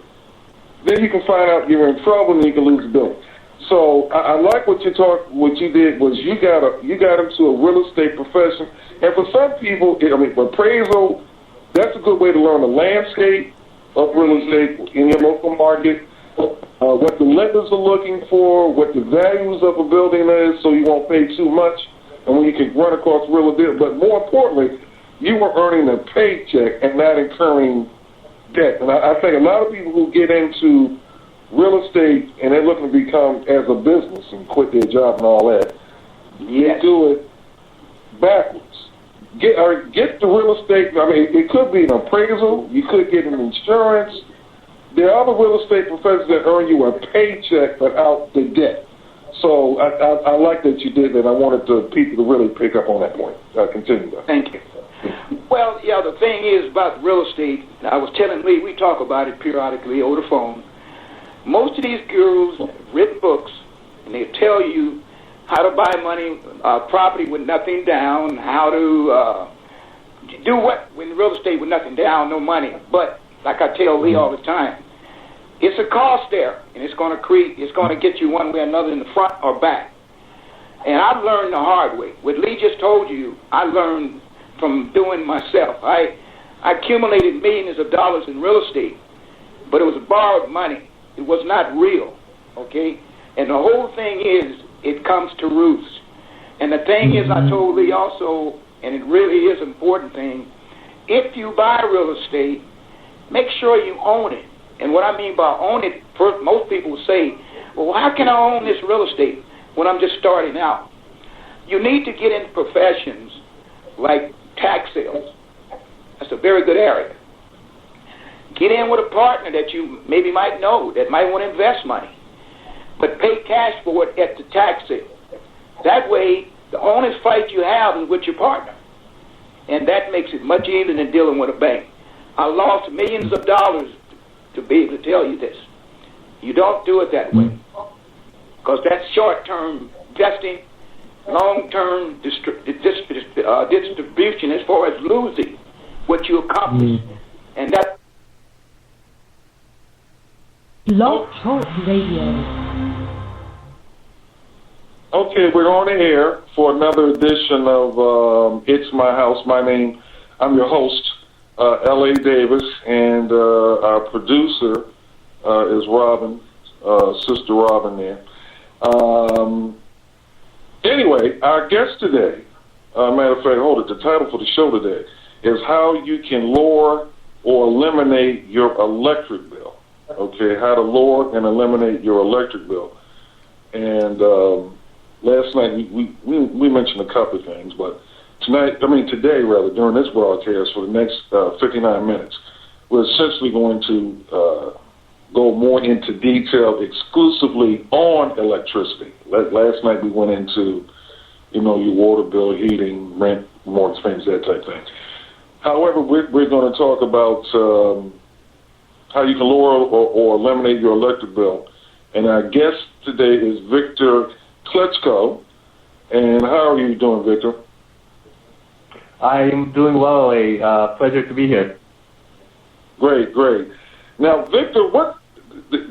[SPEAKER 18] then you can find out you're in trouble and you can lose the building. So I like what you did was you got into a real estate profession. And for some people, appraisal, that's a good way to learn the landscape of real estate in your local market, what the lenders are looking for, what the values of a building is, so you won't pay too much, and when you can run across real estate. But more importantly, you were earning a paycheck and not incurring debt. And I think a lot of people who get into real estate and they're looking to become as a business and quit their job and all that, they do it backwards. get the real estate. I mean, it could be an appraisal. You could get an insurance. There are other real estate professionals that earn you a paycheck without the debt. So I like that you did that. I wanted the people to really pick up on that point. Continue that.
[SPEAKER 23] Thank you. Well, yeah, the thing is about real estate, I was telling Lee, we talk about it periodically over the phone. Most of these gurus have written books, and they tell you how to buy property with nothing down, how to do what in real estate with nothing down, no money. But like I tell Lee all the time, it's a cost there, and it's going to get you one way or another in the front or back. And I've learned the hard way. What Lee just told you, I learned from doing myself. I accumulated millions of dollars in real estate, but it was borrowed money. It was not real, okay? And the whole thing is, it comes to roost. And the thing is, I told Lee also, and it really is an important thing, if you buy real estate, make sure you own it. And what I mean by own it, first, most people say, well, how can I own this real estate when I'm just starting out? You need to get into professions like tax sales. That's a very good area. Get in with a partner that you maybe might know that might want to invest money, but pay cash for it at the tax sale. That way, the only fight you have is with your partner, and that makes it much easier than dealing with a bank. I lost millions of dollars to be able to tell you this. You don't do it that way, because that's short-term investing, long-term distribution as far as losing what you accomplish. And that.
[SPEAKER 17] Blog Talk Radio.
[SPEAKER 18] Okay, we're on the air for another edition of It's My House. I'm your host, L.A. Davis, and our producer is Robin, Sister Robin there. Anyway, our guest today, matter of fact, the title for the show today is How You Can Lower or Eliminate Your Electric Bill. Okay, how to lower and eliminate your electric bill. And last night we mentioned a couple of things, but today, during this broadcast for the next 59 minutes, we're essentially going to go more into detail exclusively on electricity. Last night we went into, your water bill, heating, rent, mortgage payments, that type of thing. However, we're going to talk about how you can lower or eliminate your electric bill. And our guest today is Victor Klitschko. And how are you doing, Victor?
[SPEAKER 5] I'm doing well. A pleasure to be here.
[SPEAKER 18] Great. Now, Victor,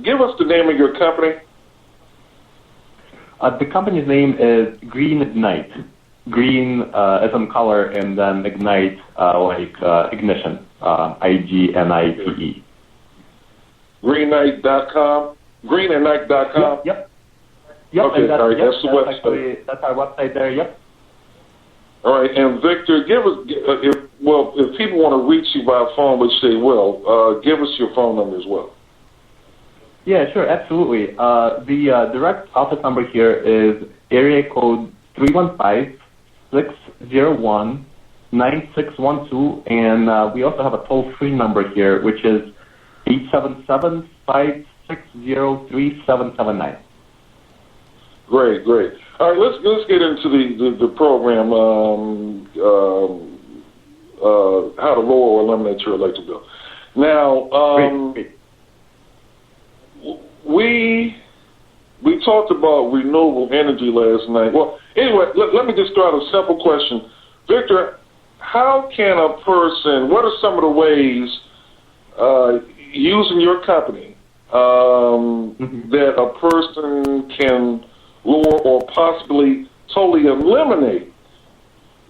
[SPEAKER 18] give us the name of your company.
[SPEAKER 5] The company's name is Green Ignite. Green as in color, and then Ignite like ignition. IGNITE.
[SPEAKER 18] Greennight.com. Greenandnight.com.
[SPEAKER 5] Yep.
[SPEAKER 18] Okay,
[SPEAKER 5] and
[SPEAKER 18] all right. That's the website.
[SPEAKER 5] That's our website there. Yep.
[SPEAKER 18] All right, and Victor, give us if people want to reach you by phone, which they will, give us your phone number as well.
[SPEAKER 5] Yeah, sure, absolutely. The direct office number here is area code 315-601-9612, and we also have a toll-free number here, which is 877-560-3779.
[SPEAKER 18] Great. All right, let's get into the program. How to lower or eliminate your electric bill. Now,
[SPEAKER 5] Great.
[SPEAKER 18] we talked about renewable energy last night. Well, anyway, let me just throw out a simple question, Victor. How can a person? What are some of the ways using your company that a person can lower or possibly totally eliminate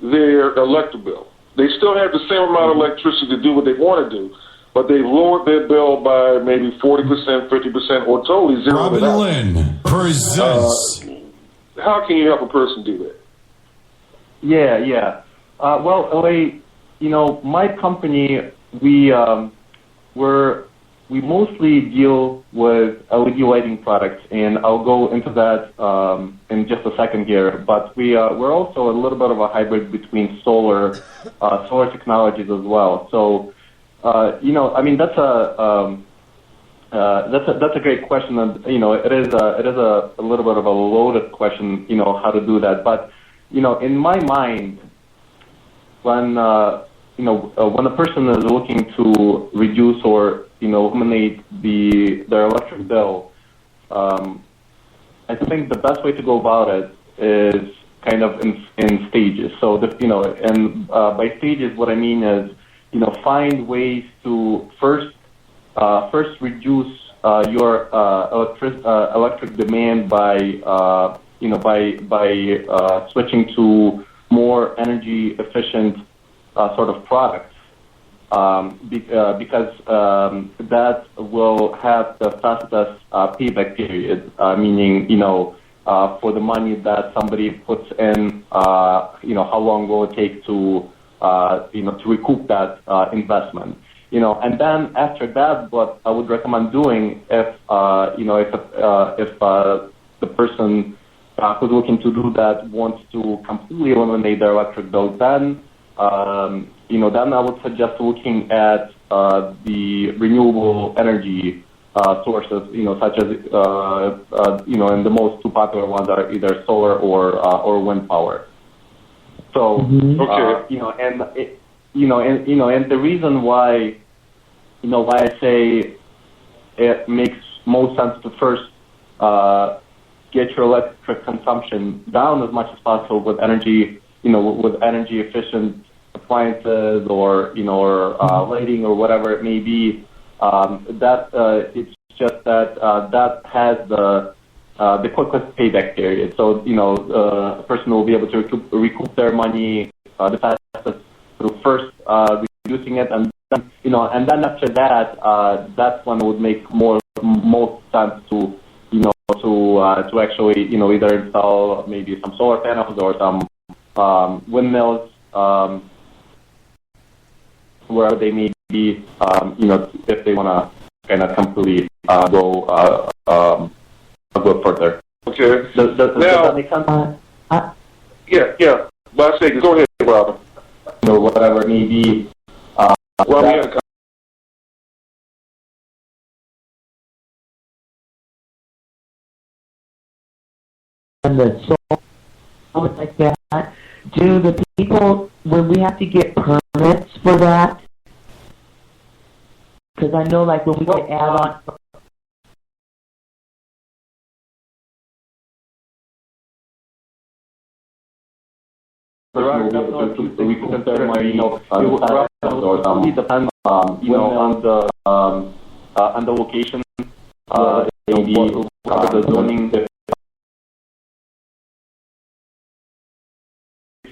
[SPEAKER 18] their electric bill? They still have the same amount of electricity to do what they want to do, but they've lowered their bill by maybe 40%, 50%, or totally zero.
[SPEAKER 6] Robin Lynn presents.
[SPEAKER 18] How can you help a person do that?
[SPEAKER 5] Yeah. Well, LA, my company, we're we mostly deal with LED lighting products, and I'll go into that in just a second here. But we're also a little bit of a hybrid between solar technologies as well. So, I mean, that's a great question, and it is a little bit of a loaded question. How to do that, but in my mind, when when a person is looking to reduce or eliminate their electric bill, I think the best way to go about it is kind of in stages. So by stages, what I mean is find ways to first reduce your electric demand by switching to more energy efficient sort of products. Because that will have the fastest payback period, meaning, for the money that somebody puts in, how long will it take to recoup that investment? And then after that, what I would recommend doing if the person who's looking to do that wants to completely eliminate their electric bill, then then I would suggest looking at the renewable energy sources, such as and the most two popular ones are either solar or wind power. So and the reason why why I say it makes most sense to first get your electric consumption down as much as possible with energy efficient appliances or lighting or whatever it may be. It's just that that has the quickest payback period. So a person will be able to recoup their money the fastest through first reducing it, and then after that, that's when it would make most sense to actually either install maybe some solar panels or some windmills, wherever they may be, if they want to kind of completely go further.
[SPEAKER 18] Okay.
[SPEAKER 5] Does that make sense?
[SPEAKER 18] Yeah. But I say, go ahead, Robin.
[SPEAKER 5] Whatever it may be.
[SPEAKER 3] And the solar like that. Do the people, will we have to get permits for that? Because I know, like, when we add on.
[SPEAKER 5] There are definitely we can certainly depends on the location, the zoning.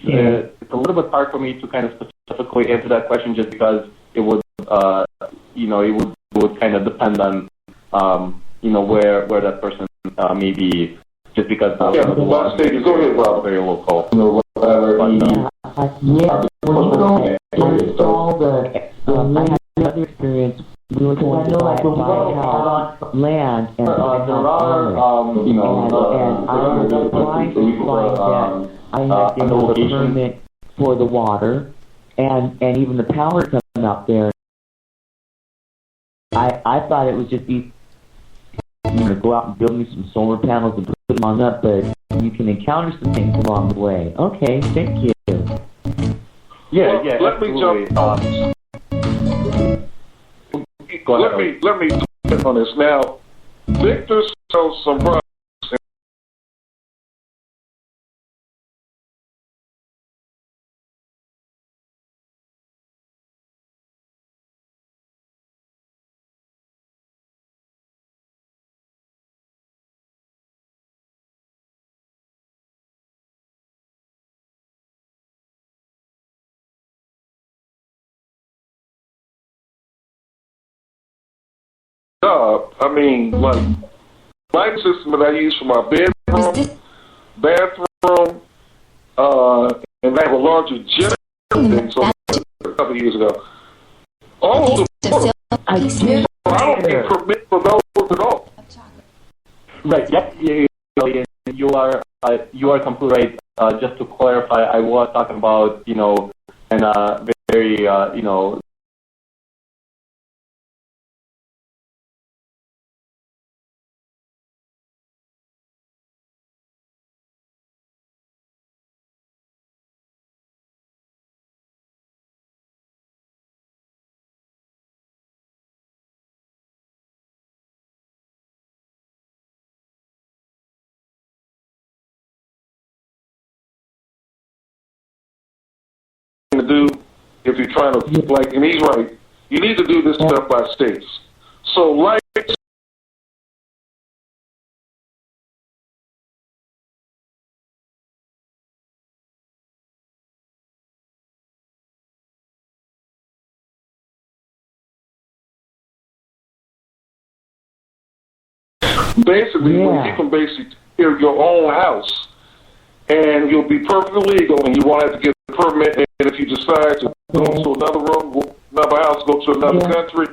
[SPEAKER 5] It's a little bit hard for me to kind of specifically answer that question, just because it would kind of depend on where that person may be, just because
[SPEAKER 18] go ahead, Rob.
[SPEAKER 5] Very local.
[SPEAKER 3] Whatever. When you go install the I had another experience. We were going to buy land, and there are and I was surprised to find that I had to have a permit for the water and even the power coming up there. I thought it was just easy to go out and build me some solar panels and put them on up, but you can encounter some things along the way. Okay, thank you.
[SPEAKER 18] Let me jump. Let me jump on this now. Victor sells some products. I mean, like, light system that I use for my bathroom, and I have a larger generator than so a couple of years ago. All of the I don't a permit for those at all.
[SPEAKER 5] Right. Yep. You are completely right. Just to clarify, I was talking about in a very
[SPEAKER 18] to do if you're trying to and he's right. You need to do this stuff by states. So basically, you can basically hear your own house, and you'll be perfectly legal, and you won't have to get a permit. And if you decide to go to another room, another house, go to another country,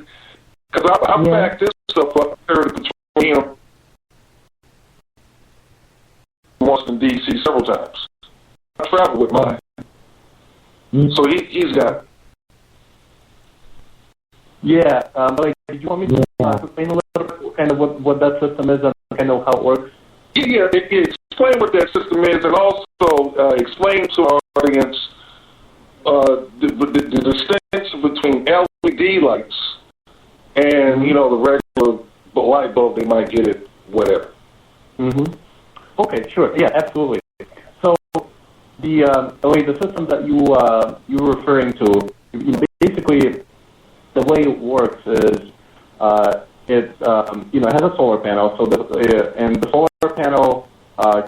[SPEAKER 18] because I've backed this stuff up here between Washington D.C. several times. I travel with mine, so he's got it.
[SPEAKER 5] Yeah, but did you want me to explain a little bit kind of what that system is and kind of how it works?
[SPEAKER 18] Yeah, explain what that system is, and also explain to our audience the distinction between LED lights and the regular light bulb they might get it, whatever.
[SPEAKER 5] Okay, sure. Yeah, absolutely. So the system that you were referring to, basically the way it works is it has a solar panel. So the solar panel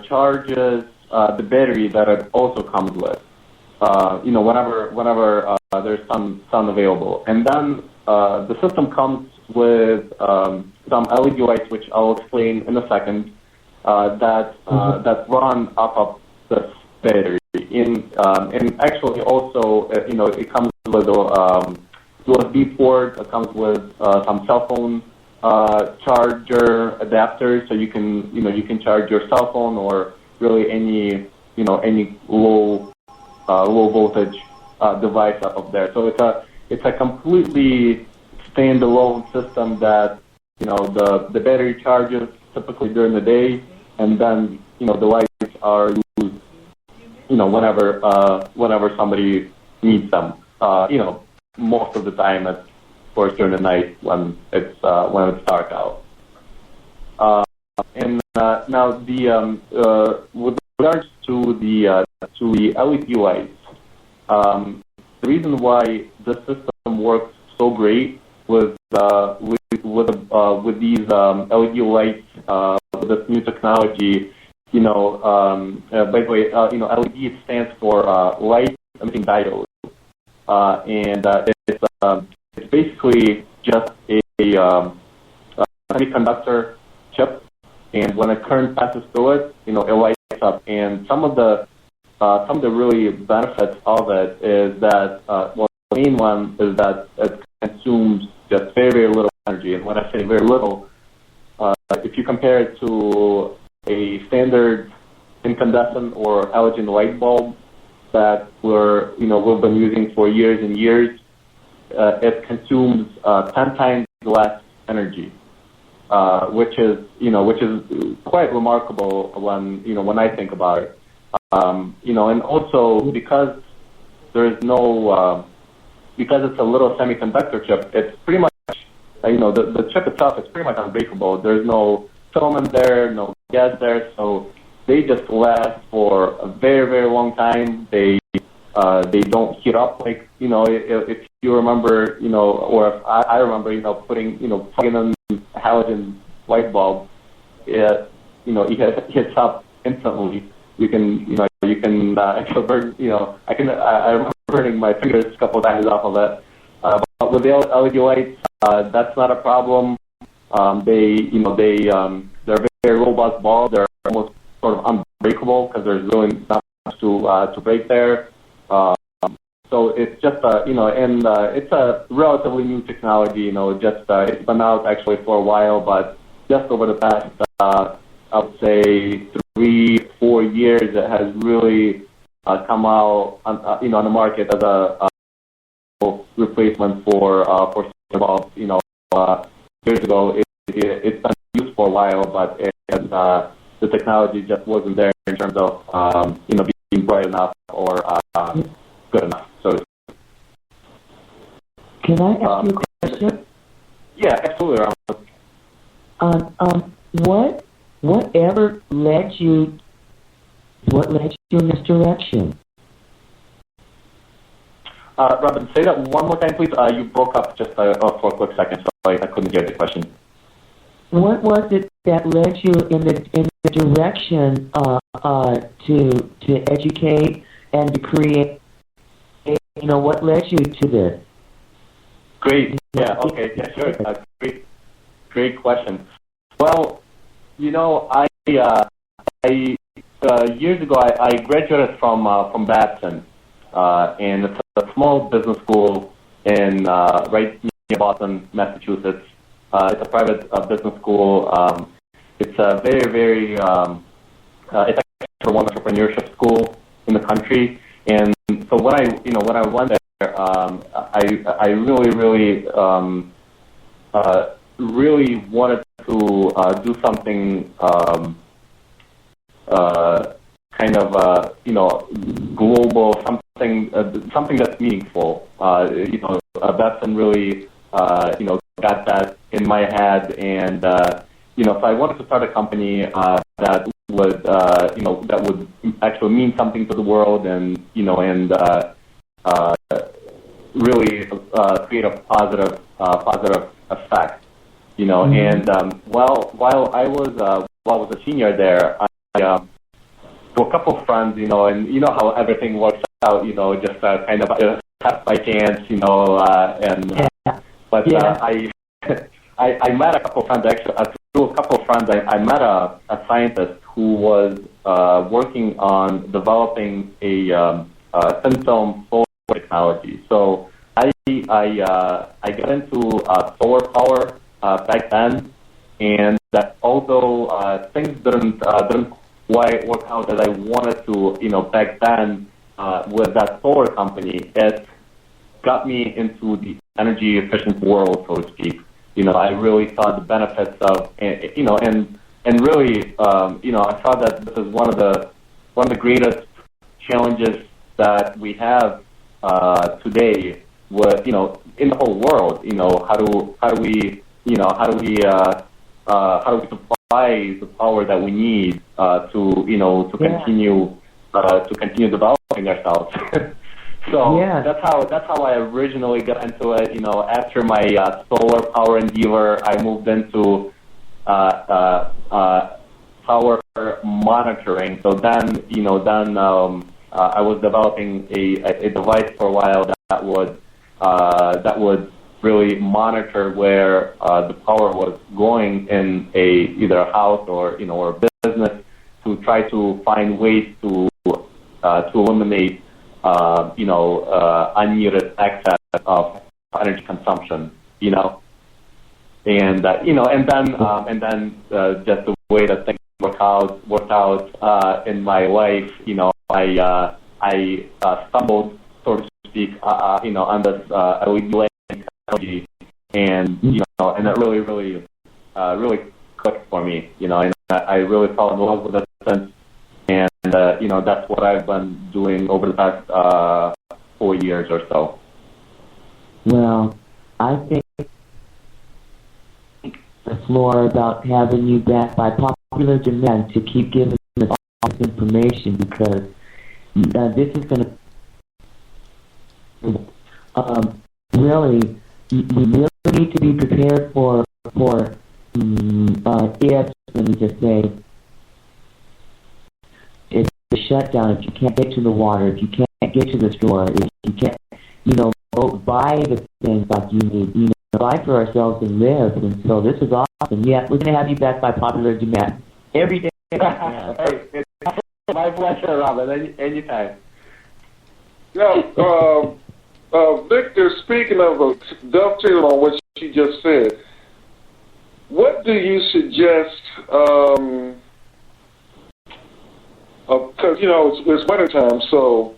[SPEAKER 5] charges the battery that it also comes with. Whenever there's sun available, and then the system comes with some LED lights, which I'll explain in a second. That run off of this battery. And actually also it comes with a USB port. It comes with some cell phone charger adapters, so you can charge your cell phone or really any low voltage device up of there. So it's a completely standalone system that the battery charges typically during the day, and then the lights are used whenever somebody needs them. Most of the time, of course, during the night when it's dark out. Now with regards to the LED lights, the reason why the system works so great with these LED lights, with this new technology, by the way, LED stands for light emitting diode, and it's basically just a semiconductor chip, and when a current passes through it, it lights up. And some of the really benefits of it is that the main one is that it consumes just very, very little energy. And when I say very little, if you compare it to a standard incandescent or halogen light bulb that we've been using for years and years, it consumes 10 times less energy, which is quite remarkable when I think about it. And also because there's no because it's a little semiconductor chip, it's pretty much the chip itself is pretty much unbreakable. There's no filament there, no gas there, so they just last for a very, very long time. They don't heat up like if you remember or if I remember plugging in a halogen light bulb, it hits up instantly. You can actually burn I remember burning my fingers a couple of times off of it. But with the LED lights, that's not a problem. They're very robust bulbs. They're almost sort of unbreakable because there's really not much to break there. So it's just and it's a relatively new technology. Just it's been out actually for a while, but just over the past I would say 3-4 years, it has really come out on the market as a replacement for bulbs. Years ago it's been used for a while, but the technology just wasn't there in terms of being bright enough or good enough. So
[SPEAKER 3] can I ask you a question?
[SPEAKER 5] Yeah, absolutely.
[SPEAKER 3] What led you in this direction?
[SPEAKER 5] Robin, say that one more time, please. You broke up just for a quick second, so I couldn't hear the question.
[SPEAKER 3] What was it that led you in the direction to educate and to create? What led you to this?
[SPEAKER 5] Great. Yeah. Okay. Yeah. Sure. Great question. Well, I years ago I graduated from Babson, and it's a small business school in right near Boston, Massachusetts. It's a private business school. It's a very it's actually one entrepreneurship school in the country. And so when I went there, I really wanted to do something kind of global, something that's meaningful. Babson really got that in my head, and so I wanted to start a company that would actually mean something to the world, and really create a positive effect. And while I was a senior there, to a couple of friends, and how everything works out, just kind of by chance, I met a couple of friends, actually, through a couple of friends, I met a scientist who was working on developing a thin film solar technology. So I got into solar power back then, and that although things didn't quite work out as I wanted to, back then with that solar company, it got me into the energy efficient world, so to speak. I really saw the benefits of, and really, I saw that this is one of the greatest challenges that we have today, with in the whole world. How do we supply the power that we need to continue developing ourselves. So that's how I originally got into it. After my solar power endeavor, I moved into power monitoring. So then I was developing a device for a while that would really monitor where the power was going in either a house or a business, to try to find ways to eliminate unneeded excess of energy consumption. And then just the way that things worked out in my life. I stumbled, so to speak, on this LED technology, and and it really clicked for me. And I really fell in love with it since. And that's what I've been doing over the past 4 years or so.
[SPEAKER 3] Well, I think the floor about having you back by popular demand to keep giving us all this information, because this is going to really, we really need to be prepared for if, let me just say, if the shutdown, if you can't get to the water, if you can't get to the store, if you can't, go buy the things like you need, buy for ourselves and live. And so this is awesome. Yeah, we're going to have you back by popular demand every day.
[SPEAKER 5] Hey, it's my pleasure, Robin. Anytime.
[SPEAKER 18] Now, Victor, speaking of dovetail on what she just said, what do you suggest? Because it's wintertime, so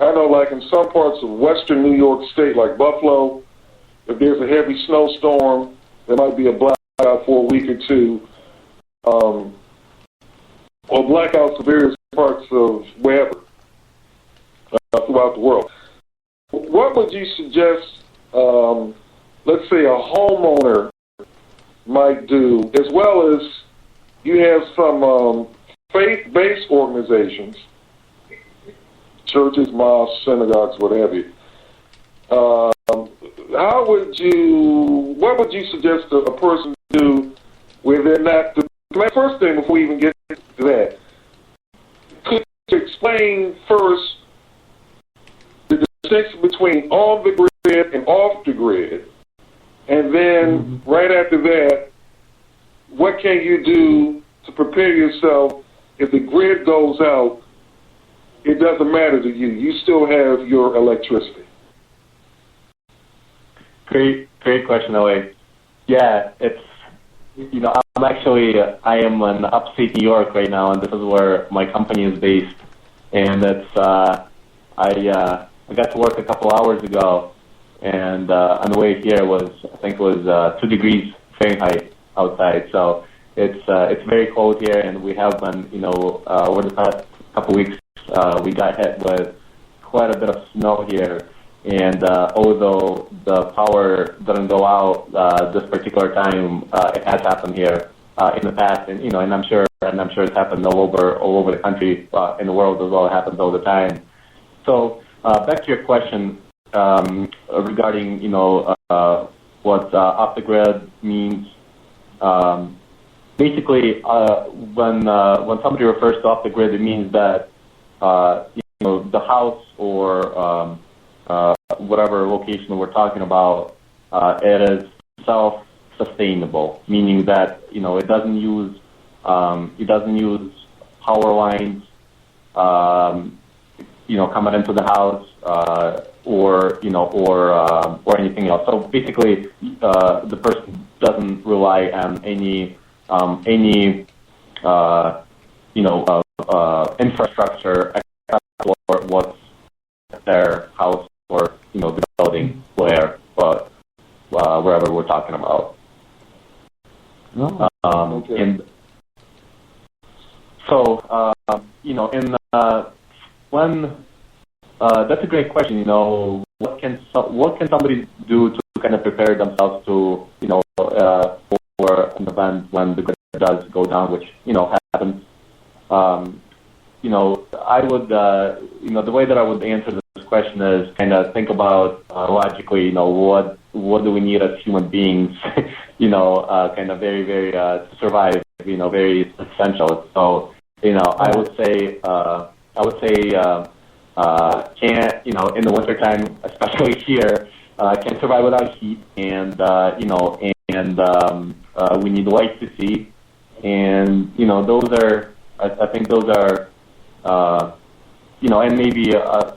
[SPEAKER 18] I know, like in some parts of western New York State, like Buffalo, if there's a heavy snowstorm, there might be a blackout for a week or two, or blackouts in various parts of wherever throughout the world. What would you suggest, let's say, a homeowner might do, as well as you have some faith-based organizations, churches, mosques, synagogues, what have you. What would you suggest a person do where they're not? The first thing, before we even get to that, could you explain first the distinction between on the grid and off the grid, and then right after that, what can you do to prepare yourself if the grid goes out? It doesn't matter to you. You still have your electricity.
[SPEAKER 5] Great question, Owen. Yeah, it's, I am in upstate New York right now, and this is where my company is based. And it's, I got to work a couple hours ago, and on the way here I think it was 2 degrees Fahrenheit outside. So it's very cold here, and we have been, over the past couple weeks, we got hit with quite a bit of snow here. And although the power doesn't go out this particular time, it has happened here in the past, and and I'm sure it's happened all over the country, in the world as well. It happens all the time. So back to your question regarding what off the grid means. Basically, when somebody refers to off the grid, it means that the house or whatever location we're talking about, it is self-sustainable, meaning that it doesn't use power lines coming into the house or anything else. So basically, the person doesn't rely on any infrastructure except for what's their house or the building wherever we're talking about.
[SPEAKER 18] Okay.
[SPEAKER 5] And so when that's a great question. What can somebody do to kind of prepare themselves to for an event when the grid does go down, which happens. I would the way that I would answer this question is kind of think about logically. What do we need as human beings? Kind of very very to survive. Very essential. So I would say can't in the wintertime, especially here, can't survive without heat, and we need light to see, and those are I think those are and maybe of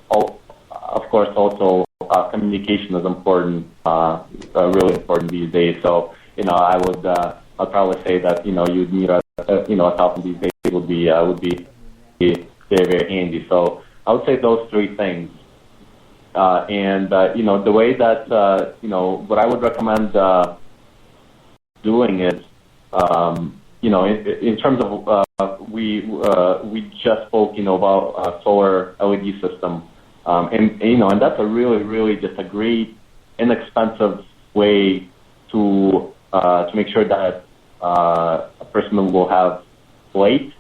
[SPEAKER 5] course also communication is important, really important these days. So I'd probably say that you'd need a cell phone these days would be very very handy. So I would say those three things. The way that what I would recommend doing is in terms of we just spoke about solar LED system, and that's a really really just a great inexpensive way to make sure that a person will have light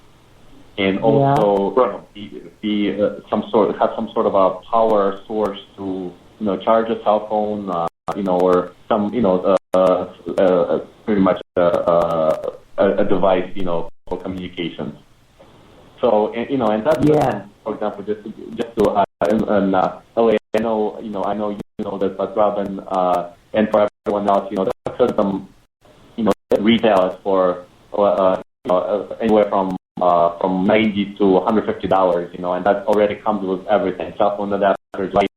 [SPEAKER 5] and also be have some sort of a power source to charge a cell phone, or some pretty much a device for communications. So and that's for example just to in LA, I know this, but Robin and for everyone else, that system retails for anywhere from $90 to $150, and that already comes with everything: cell phone adapters, lights,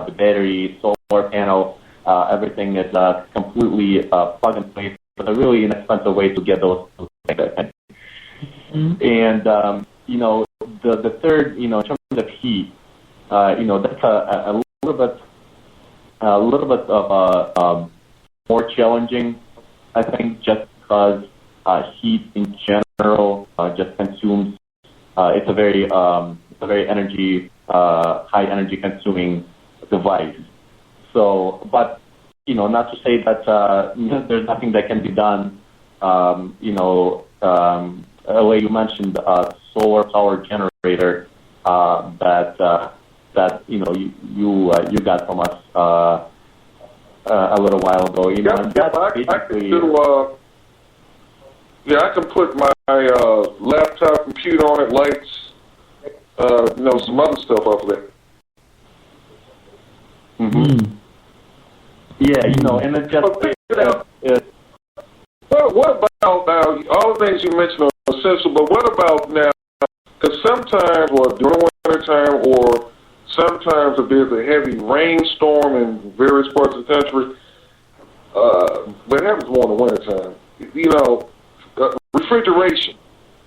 [SPEAKER 5] the battery, solar panel, everything is completely plug and play. But a really inexpensive way to get those things, I think. And the third, in terms of heat, that's a little bit of more challenging, I think, just because heat in general just consumes. It's a very energy high energy consuming device. So, but not to say that there's nothing that can be done. Way you mentioned solar power generator that you got from us a little while ago.
[SPEAKER 18] I can put my laptop computer on it, lights, some other stuff off of there.
[SPEAKER 5] Mm-hmm. Yeah, and it just
[SPEAKER 18] Well, what about now? All the things you mentioned are essential, but what about now? Because sometimes, or during winter time, or sometimes if there's a heavy rainstorm in various parts of the country, but it happens more in the winter time. Refrigeration.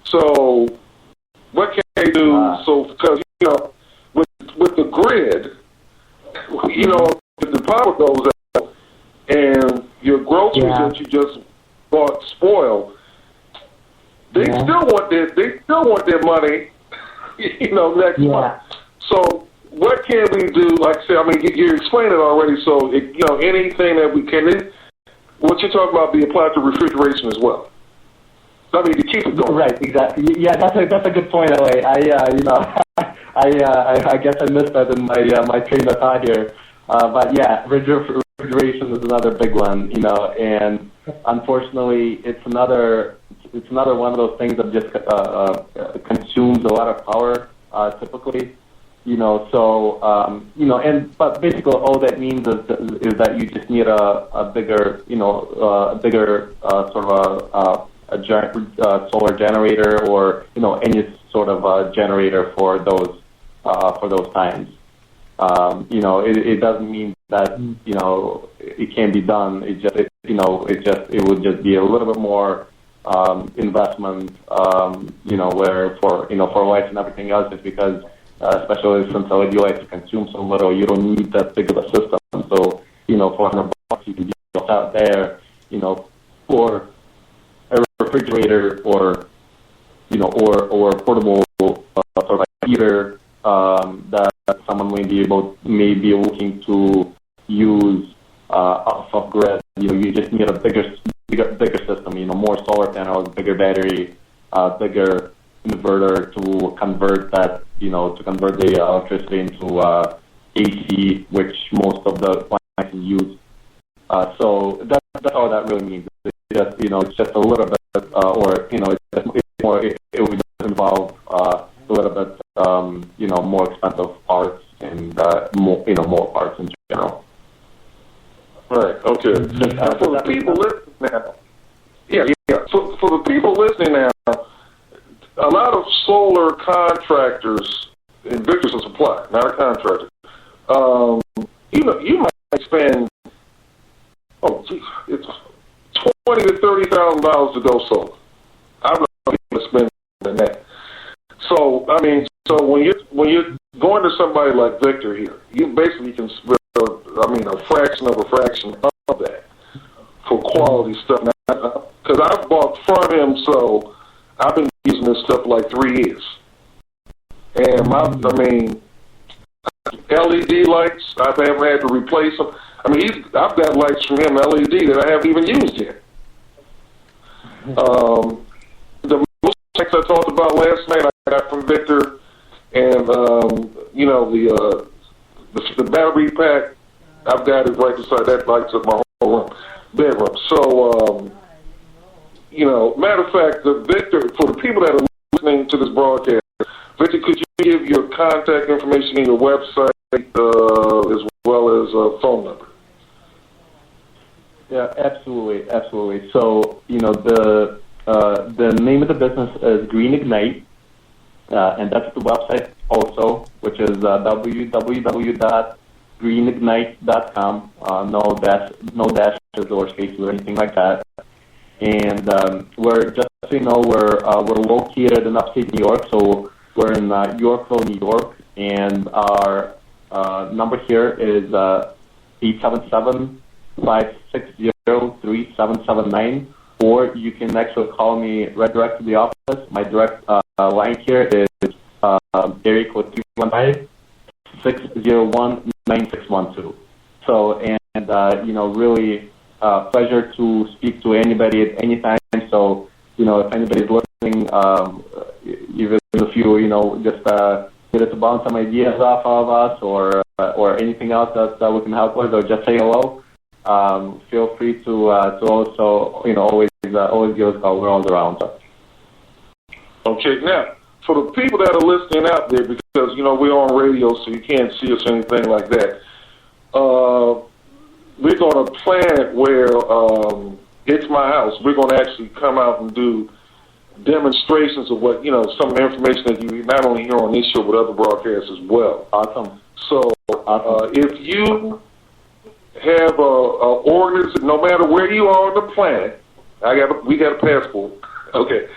[SPEAKER 18] So, what can they do? So, because with the grid, if the power goes out and your groceries that you just bought spoiled, they still want their money, next month. So what can we do? Like I said, you explained it already. So anything that we can, what you're talking about, be applied to refrigeration as well. To keep it going.
[SPEAKER 5] Right, exactly. Yeah, that's a good point. I guess I missed that in my train of thought here. But yeah, refrigeration is another big one, and unfortunately, it's another one of those things that just consumes a lot of power typically, but basically all that means is that you just need a bigger, sort of a solar generator, or any sort of generator for those times. It doesn't mean that it can't be done. It would just be a little bit more investment, where for lights and everything else, just because especially since LED lights consume so little, you don't need that big of a system. So for $100 you can build out there, for a refrigerator or portable sort of heater that someone may be looking to use off of grid. You just need a bigger system. More solar panels, bigger battery, bigger inverter to convert that. To convert the electricity into AC, which most of the plants use. So that's all that really means. It's just a little bit, it would involve a little bit, more expensive parts and more parts in general.
[SPEAKER 18] Right. Okay. And for the people listening now, for the people listening now, a lot of solar contractors, and Victor's a supplier, not a contractor. You might spend it's $20,000 to $30,000 to go solar. I'm not going to spend than that. So when you're going to somebody like Victor here, you basically can spend a fraction of that for quality stuff. Because I've bought from him, so I've been using this stuff like 3 years. And LED lights, I haven't had to replace them. I've got lights from him, LED, that I haven't even used yet. The lights I talked about last night, I got from Victor, and the battery pack, I've got it right beside that, lights up my whole bedroom. So, matter of fact, Victor, for the people that are listening to this broadcast, Victor, could you give your contact information and your website as well as a phone number?
[SPEAKER 5] Yeah, absolutely. So, the the name of the business is Green Ignite, and that's the website also, which is www.greenignite.com. No dashes or spaces or anything like that. And we're just so you know, we're located in upstate New York, so we're in Yorkville, New York, and our number here is 877-560-3779, or you can actually call me right direct to the office. My direct line here is area code 315-601-9612. So, and really pleasure to speak to anybody at any time. So, if anybody's listening, even if you, just get us to bounce some ideas off of us or anything else that we can help with, or just say hello, feel free to also, always give us a call. We're always around.
[SPEAKER 18] Okay, now, for the people that are listening out there, because, we're on radio, so you can't see us or anything like that, we're going to plan it where it's my house. We're going to actually come out and do demonstrations of what, some of the information that you not only hear on this show, but other broadcasts as well.
[SPEAKER 5] Awesome.
[SPEAKER 18] So if you have a organism, no matter where you are on the planet, we got a passport. Okay.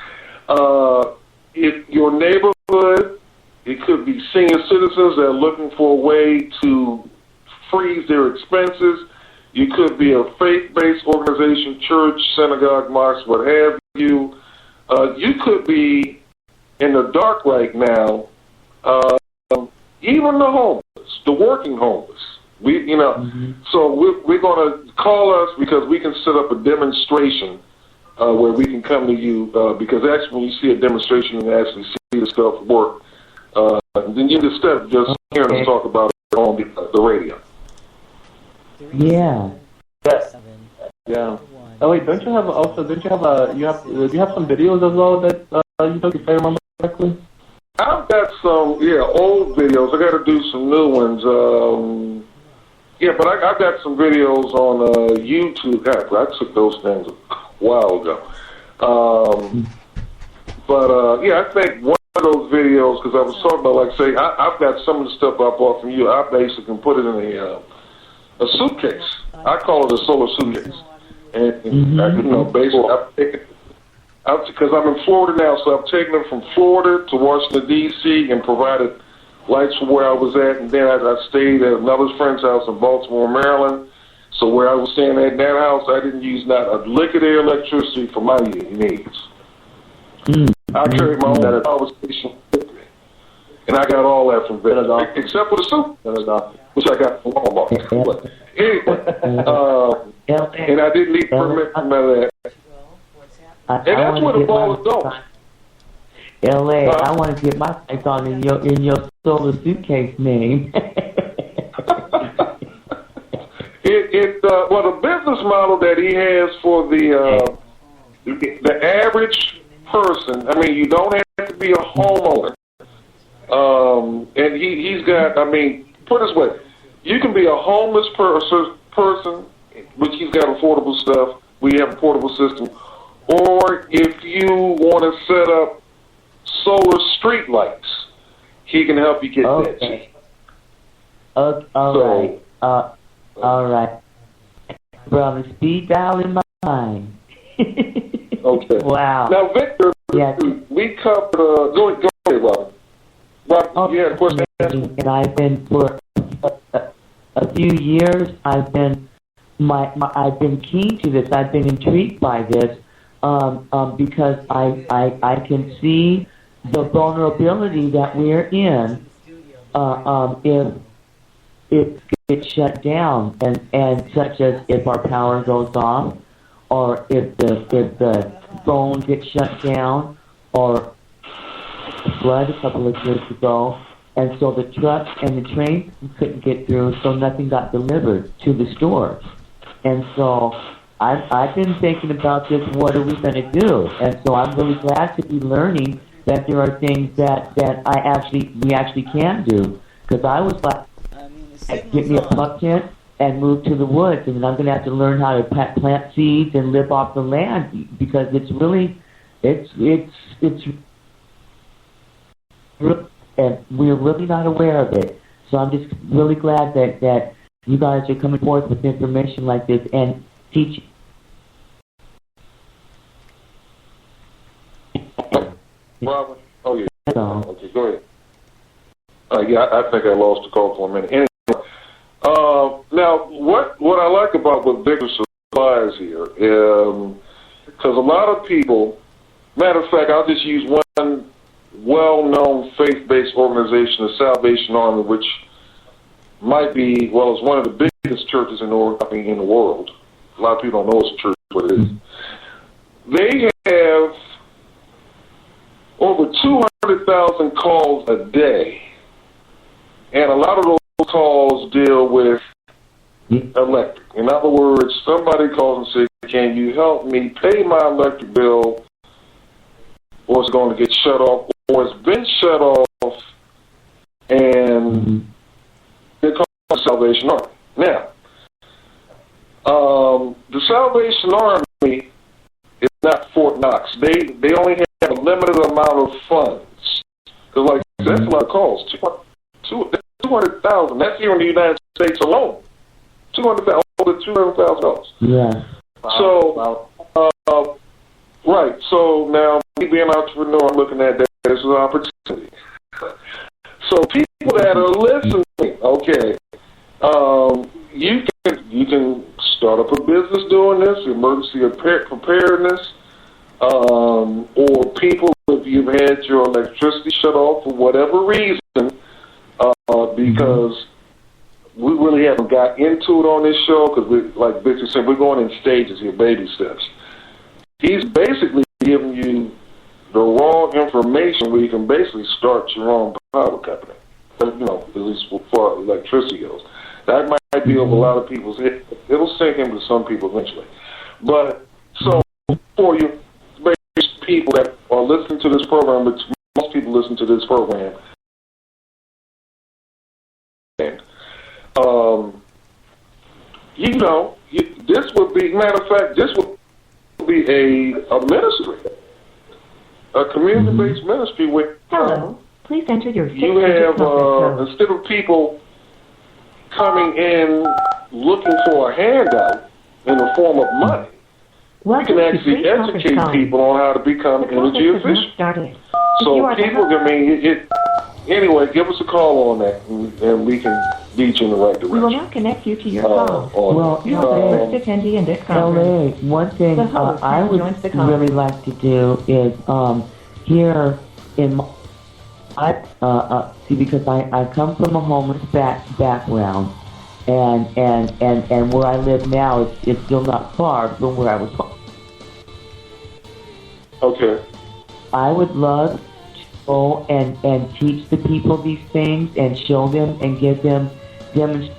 [SPEAKER 18] If your neighborhood, it could be senior citizens that are looking for a way to freeze their expenses. You could be a faith-based organization, church, synagogue, mosque, what have you. You could be in the dark right now. Even the homeless, the working homeless. So we're going to call us because we can set up a demonstration where we can come to you because actually when you see a demonstration and actually see the stuff work, then you instead of just hearing us talk about it on the radio.
[SPEAKER 3] Yeah.
[SPEAKER 5] Yeah. Oh wait, do you have some videos as well that you took, if I remember correctly?
[SPEAKER 18] I've got some, old videos. I got to do some new ones. But I've got some videos on YouTube. God, I took those things a while ago. I think one of those videos, because I was talking about, like, say, I've got some of the stuff I bought from you. I basically can put it in a suitcase. I call it a solar suitcase. And, basically, I've taken, because I'm in Florida now, so I've taken them from Florida to Washington, D.C., and provided lights for where I was at. And then I stayed at another friend's house in Baltimore, Maryland. So where I was staying at that house, I didn't use not a lick of their electricity for my needs. I carried my own power station with me. And I got all that from Venezuela, except for the soup, which I got from Walmart. But anyway, and I didn't need permit for none of that. And that's where the ball is going.
[SPEAKER 3] L.A., I want to get my face on in your solar suitcase name.
[SPEAKER 18] Well, the business model that he has for the average person, I mean, you don't have to be a homeowner. And he's got, put it this way, you can be a homeless person, which he's got affordable stuff. We have a portable system. Or if you want to set up solar street lights, he can help you get that.
[SPEAKER 3] All right. Brother, speed dial in my mind.
[SPEAKER 18] Okay.
[SPEAKER 3] Wow.
[SPEAKER 18] Now, Victor, we covered, go ahead, Robert. Robert, you had a question?
[SPEAKER 3] And I've been, for a few years, I've been keen to this. I've been intrigued by this because I can see the vulnerability that we're in if it gets shut down, and such as if our power goes off, or if the phone gets shut down, or flood a couple of years ago, and so the trucks and the trains couldn't get through, so nothing got delivered to the stores. And so I've been thinking about this, what are we going to do? And so I'm really glad to be learning that there are things that we actually can do. Because I was like, get me a pup tent and move to the woods, and then I'm going to have to learn how to plant seeds and live off the land, because it's really it's and we're really not aware of it. So I'm just really glad that you guys are coming forth with information like this and teaching.
[SPEAKER 18] Robert? Oh, yeah.
[SPEAKER 3] So,
[SPEAKER 18] Okay, go ahead. Yeah, I think I lost the call for a minute. Anyway, now, what I like about what Victor supplies here, because a lot of people, matter of fact, I'll just use one well-known faith-based organization, the Salvation Army, which might be, well, it's one of the biggest churches in the world. A lot of people don't know it's a church, but it is. They have over 200,000 calls a day, and a lot of those calls deal with electric. In other words, somebody calls and says, can you help me pay my electric bill, or it's going to get shut off, or it's been shut off, and they call the Salvation Army. Now, the Salvation Army is not Fort Knox. They only have a limited amount of funds. Because, like, that's a lot of calls. 200,000. That's here in the United States alone. Over $200,000.
[SPEAKER 3] Yeah.
[SPEAKER 18] So, right. So now, me being an entrepreneur, I'm looking at that as an opportunity. So people that are listening, okay, you can start up a business doing this, emergency preparedness, or people, if you've had your electricity shut off for whatever reason, because we really haven't got into it on this show, because like Victor said, we're going in stages here, baby steps. He's basically giving you the raw information where you can basically start your own power company. At least for far electricity goes. That might be over a lot of people's head. It'll sink into some people eventually. But, so, for you people that are listening to this program, but most people listen to this program, and, this would be, matter of fact, this would be a ministry, a community-based ministry where
[SPEAKER 2] please enter your
[SPEAKER 18] you have, instead of people coming in looking for a handout in the form of money, you can actually educate people on how to become energy efficient. So people, anyway, give us a call on that, and we can lead you in the right direction.
[SPEAKER 2] We will now connect you to your call. You are the first attendee in this conference.
[SPEAKER 3] One thing I would really like to do is here in my see, because I come from a homeless background, and where I live now, it's still not far from where I was.
[SPEAKER 18] Okay.
[SPEAKER 3] I would love to go and teach the people these things and show them and give them demonstrate.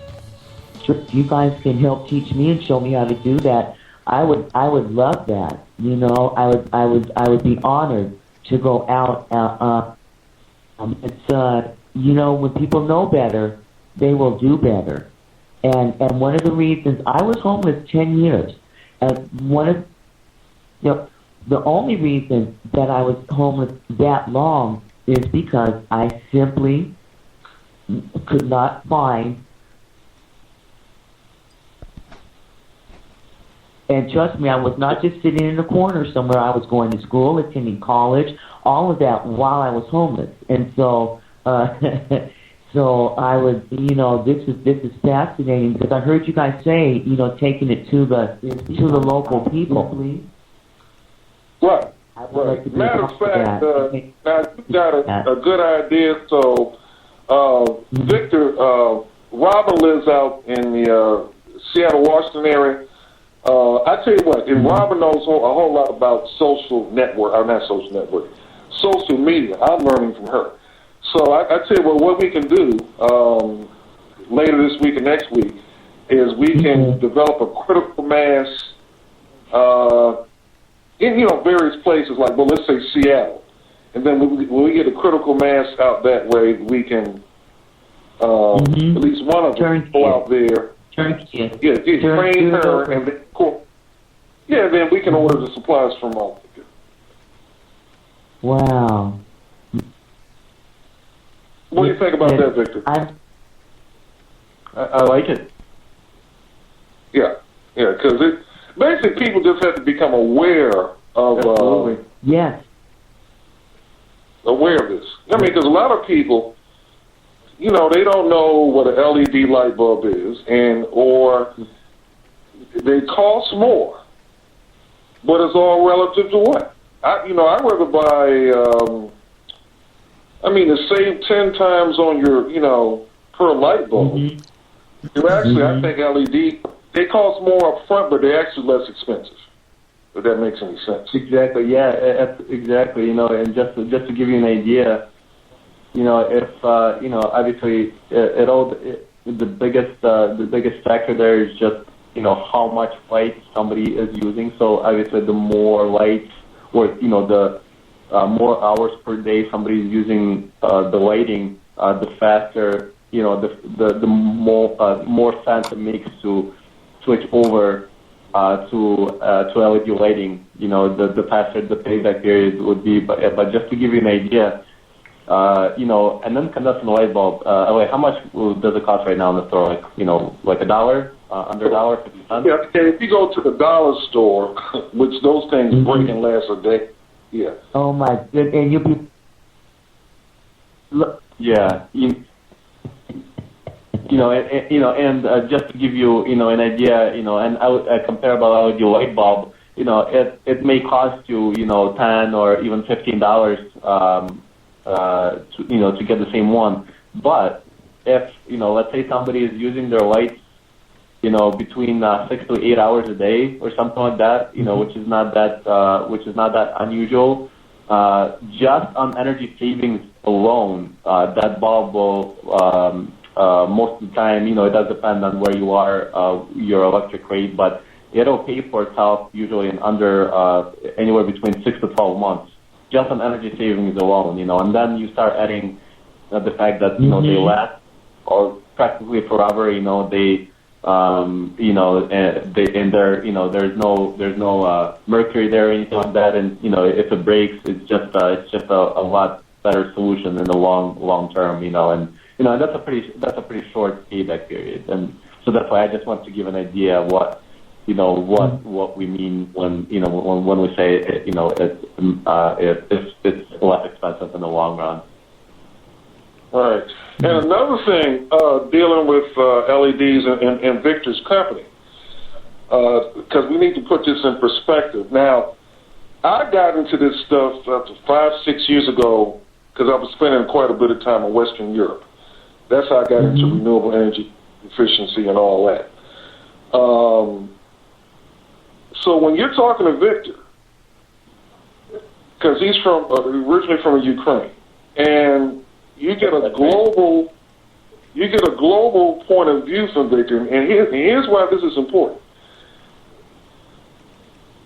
[SPEAKER 3] You guys can help teach me and show me how to do that. I would love that. I would be honored to go out. It's when people know better, they will do better. And one of the reasons I was homeless 10 years, and the only reason that I was homeless that long is because I simply could not find. And trust me, I was not just sitting in a corner somewhere. I was going to school, attending college, all of that while I was homeless. And so, so I was, this is fascinating, because I heard you guys say, taking it to the local people.
[SPEAKER 18] Right. Right. Matter of fact, I got a good idea. So, Victor, Robin lives out in the Seattle, Washington area. I tell you what, and Robin knows a whole lot about social media. I'm learning from her. So I tell you what we can do later this week and next week is we can develop a critical mass in various places, like, well, let's say Seattle, and then when we get a critical mass out that way, we can at least one of them go out there. Train her, and then we can order the supplies from all.
[SPEAKER 3] Wow.
[SPEAKER 18] What do you think about that, Victor?
[SPEAKER 5] I like it.
[SPEAKER 18] Yeah, because basically people just have to become aware of
[SPEAKER 3] yes,
[SPEAKER 18] aware of this. I mean, because a lot of people, you know, they don't know what an LED light bulb is, or they cost more, but it's all relative to what? I'd rather buy. To save 10 times on your, per light bulb. You actually, I think LED, they cost more up front, but they're actually less expensive. If that makes any sense.
[SPEAKER 5] Exactly. Yeah. Exactly. And just to give you an idea, if obviously the biggest factor there is just how much light somebody is using. So obviously, the more lights, or the more hours per day somebody is using the lighting, the faster, the more sense it makes to switch over to LED lighting. The faster the payback period would be. But just to give you an idea, and then incandescent light bulb. How much does it cost right now in the store? Like $1, under $1, 50 cents.
[SPEAKER 18] Yeah. If you go to the dollar store, which those things break and last a day. Yeah.
[SPEAKER 3] Oh my goodness! And you be.
[SPEAKER 5] Yeah. Just to give you, an idea, and a comparable LED light bulb, it may cost you, $10 or even $15, to get the same one. But if, let's say somebody is using their lights, between 6 to 8 hours a day or something like that, which is not that unusual. Just on energy savings alone, that bulb will, most of the time, it does depend on where you are, your electric rate, but it'll pay for itself usually in under anywhere between 6 to 12 months, just on energy savings alone, and then you start adding the fact that, they last or practically forever, there's no mercury there or anything like that, and if it breaks, it's just a lot better solution in the long term, and that's a pretty short payback period, and so that's why I just want to give an idea of what we mean when when we say it's less expensive in the long run.
[SPEAKER 18] Right. And another thing, dealing with LEDs and Victor's company, because we need to put this in perspective. Now, I got into this stuff 5-6 years ago because I was spending quite a bit of time in Western Europe. That's how I got into renewable energy efficiency and all that. So when you're talking to Victor, because he's originally from Ukraine, and you get a global point of view from Victor, and here's why this is important.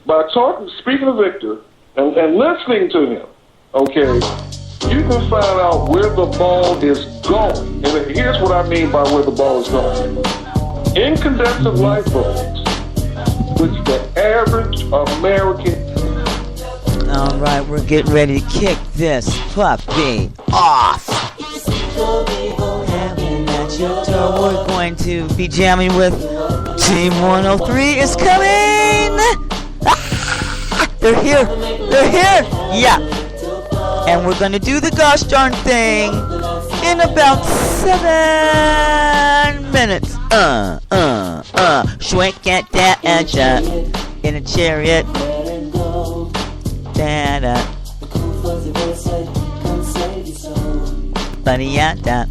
[SPEAKER 18] By speaking to Victor and listening to him, okay, you can find out where the ball is going. And here's what I mean by where the ball is going. Incandescent light bulbs, which the average American.
[SPEAKER 1] All right, we're getting ready to kick this puppy off. We're going to be jamming with Team 103 is coming. They're here. Yeah. And we're gonna do the gosh darn thing in about 7 minutes. Schwank at that in a chariot. Da-da. Ba-da-ya-da.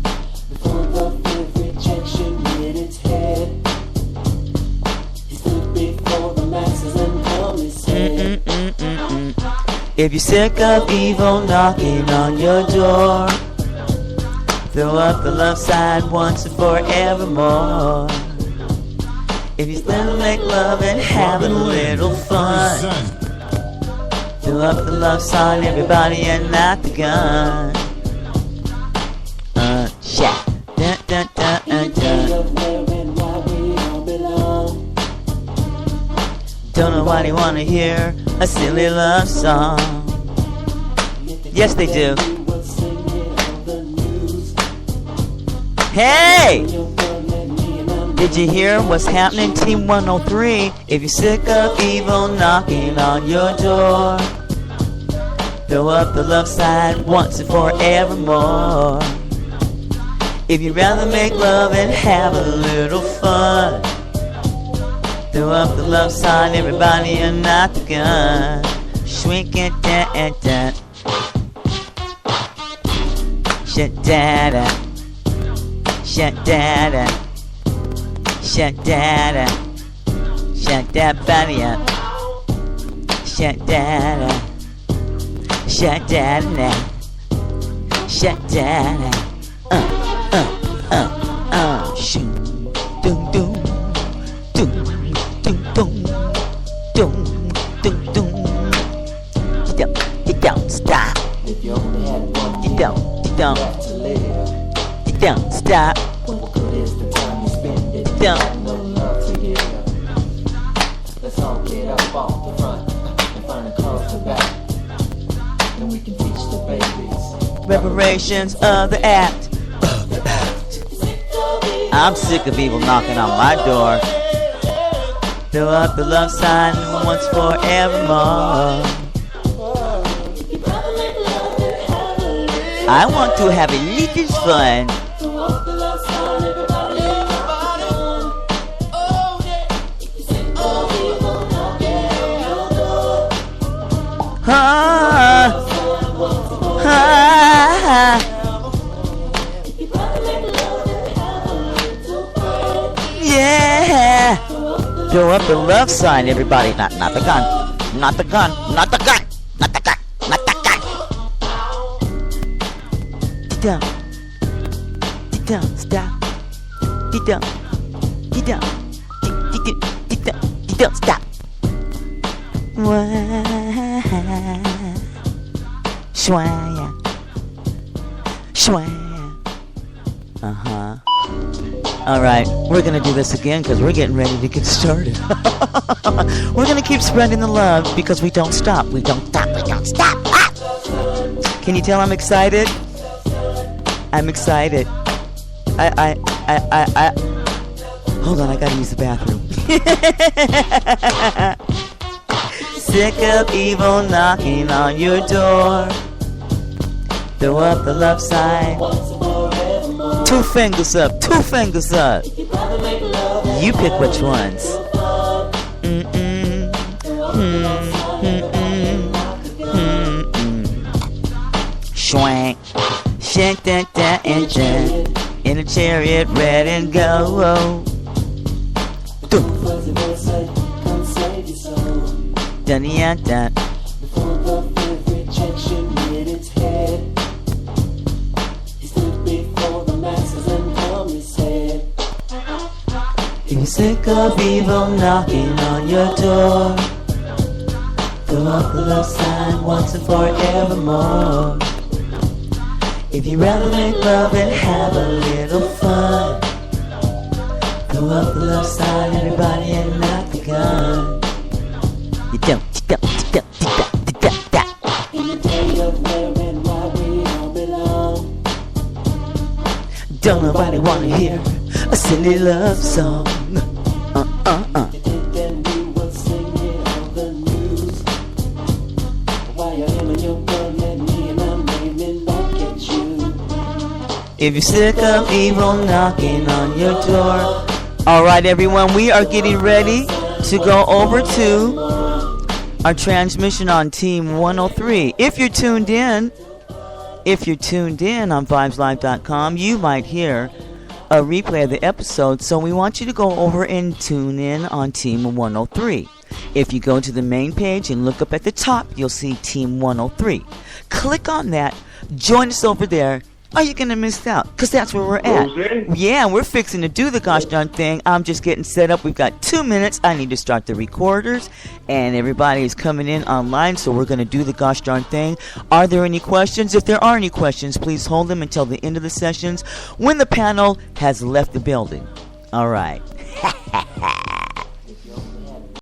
[SPEAKER 1] If you're sick of evil knocking on your door, fill up the love side once and forevermore. If you still make love and having a little fun, fill up the love side, everybody, and not the gun. Shit. Dun, dun, dun, dun, dun. Don't nobody wanna hear a silly love song. Yes, they do. Hey! Did you hear what's happening, Team 103? If you're sick of evil knocking on your door, throw up the love sign once and forevermore. If you'd rather make love and have a little fun, throw up the love sign, everybody, and not the gun. Shrink it, da-da-da. Shut-da-da. Shut-da-da. Shut-da-da. Shut-da-ba-da. Shut-da-da. Shut-da-da. Shut-da-da. Shoot. Doom, doom. Doom, doom, doom. Doom, doom, doom. You don't stop. You don't stop.
[SPEAKER 4] Let's all get up off the front and find a cause to back, and we can teach the babies
[SPEAKER 1] Reparations of the act. I'm sick of evil knocking on my door. Throw up the love sign once forevermore. I want to have a little fun. Yeah. Throw up the love sign, everybody. Not the gun. Not the gun. Not the gun. Not the gun. Not the gun. Down. Down. Stop. Down. Down. Down. Stop. Shwaya. Shwaya. Uh-huh. Alright, we're gonna do this again because we're getting ready to get started. We're gonna keep spreading the love because we don't stop. We don't stop. We don't stop. Ah! Can you tell I'm excited? I'm excited. I hold on, I gotta use the bathroom. Sick of evil knocking on your door. Throw up the love sign. 2 fingers up, 2 fingers up. You pick which ones. Schwank. Shank that engine in a chariot, red and go. Dun-ya-dun. If you're sick of evil knocking on your door, throw up the love sign once and forevermore. If you'd rather make love and have a little fun, throw up the love sign, everybody, and not the gun. You don't. In the day of where and why we all belong. Don't nobody wanna hear a silly love song. Then we will sing it on the news. While you're in your gun at me and I'm aiming back at you. If you're sick of evil knocking on your door. Alright everyone, we are getting ready to go over to our transmission on Team 103. If you're tuned in on vibeslive.com, you might hear a replay of the episode, so we want you to go over and tune in on Team 103. If you go to the main page and look up at the top, you'll see Team 103. Click on that, join us over there. Are you going to miss out? Because that's where we're at. Yeah, we're fixing to do the gosh darn thing. I'm just getting set up. We've got 2 minutes. I need to start the recorders. And everybody is coming in online, so we're going to do the gosh darn thing. Are there any questions? If there are any questions, please hold them until the end of the sessions when the panel has left the building. All right.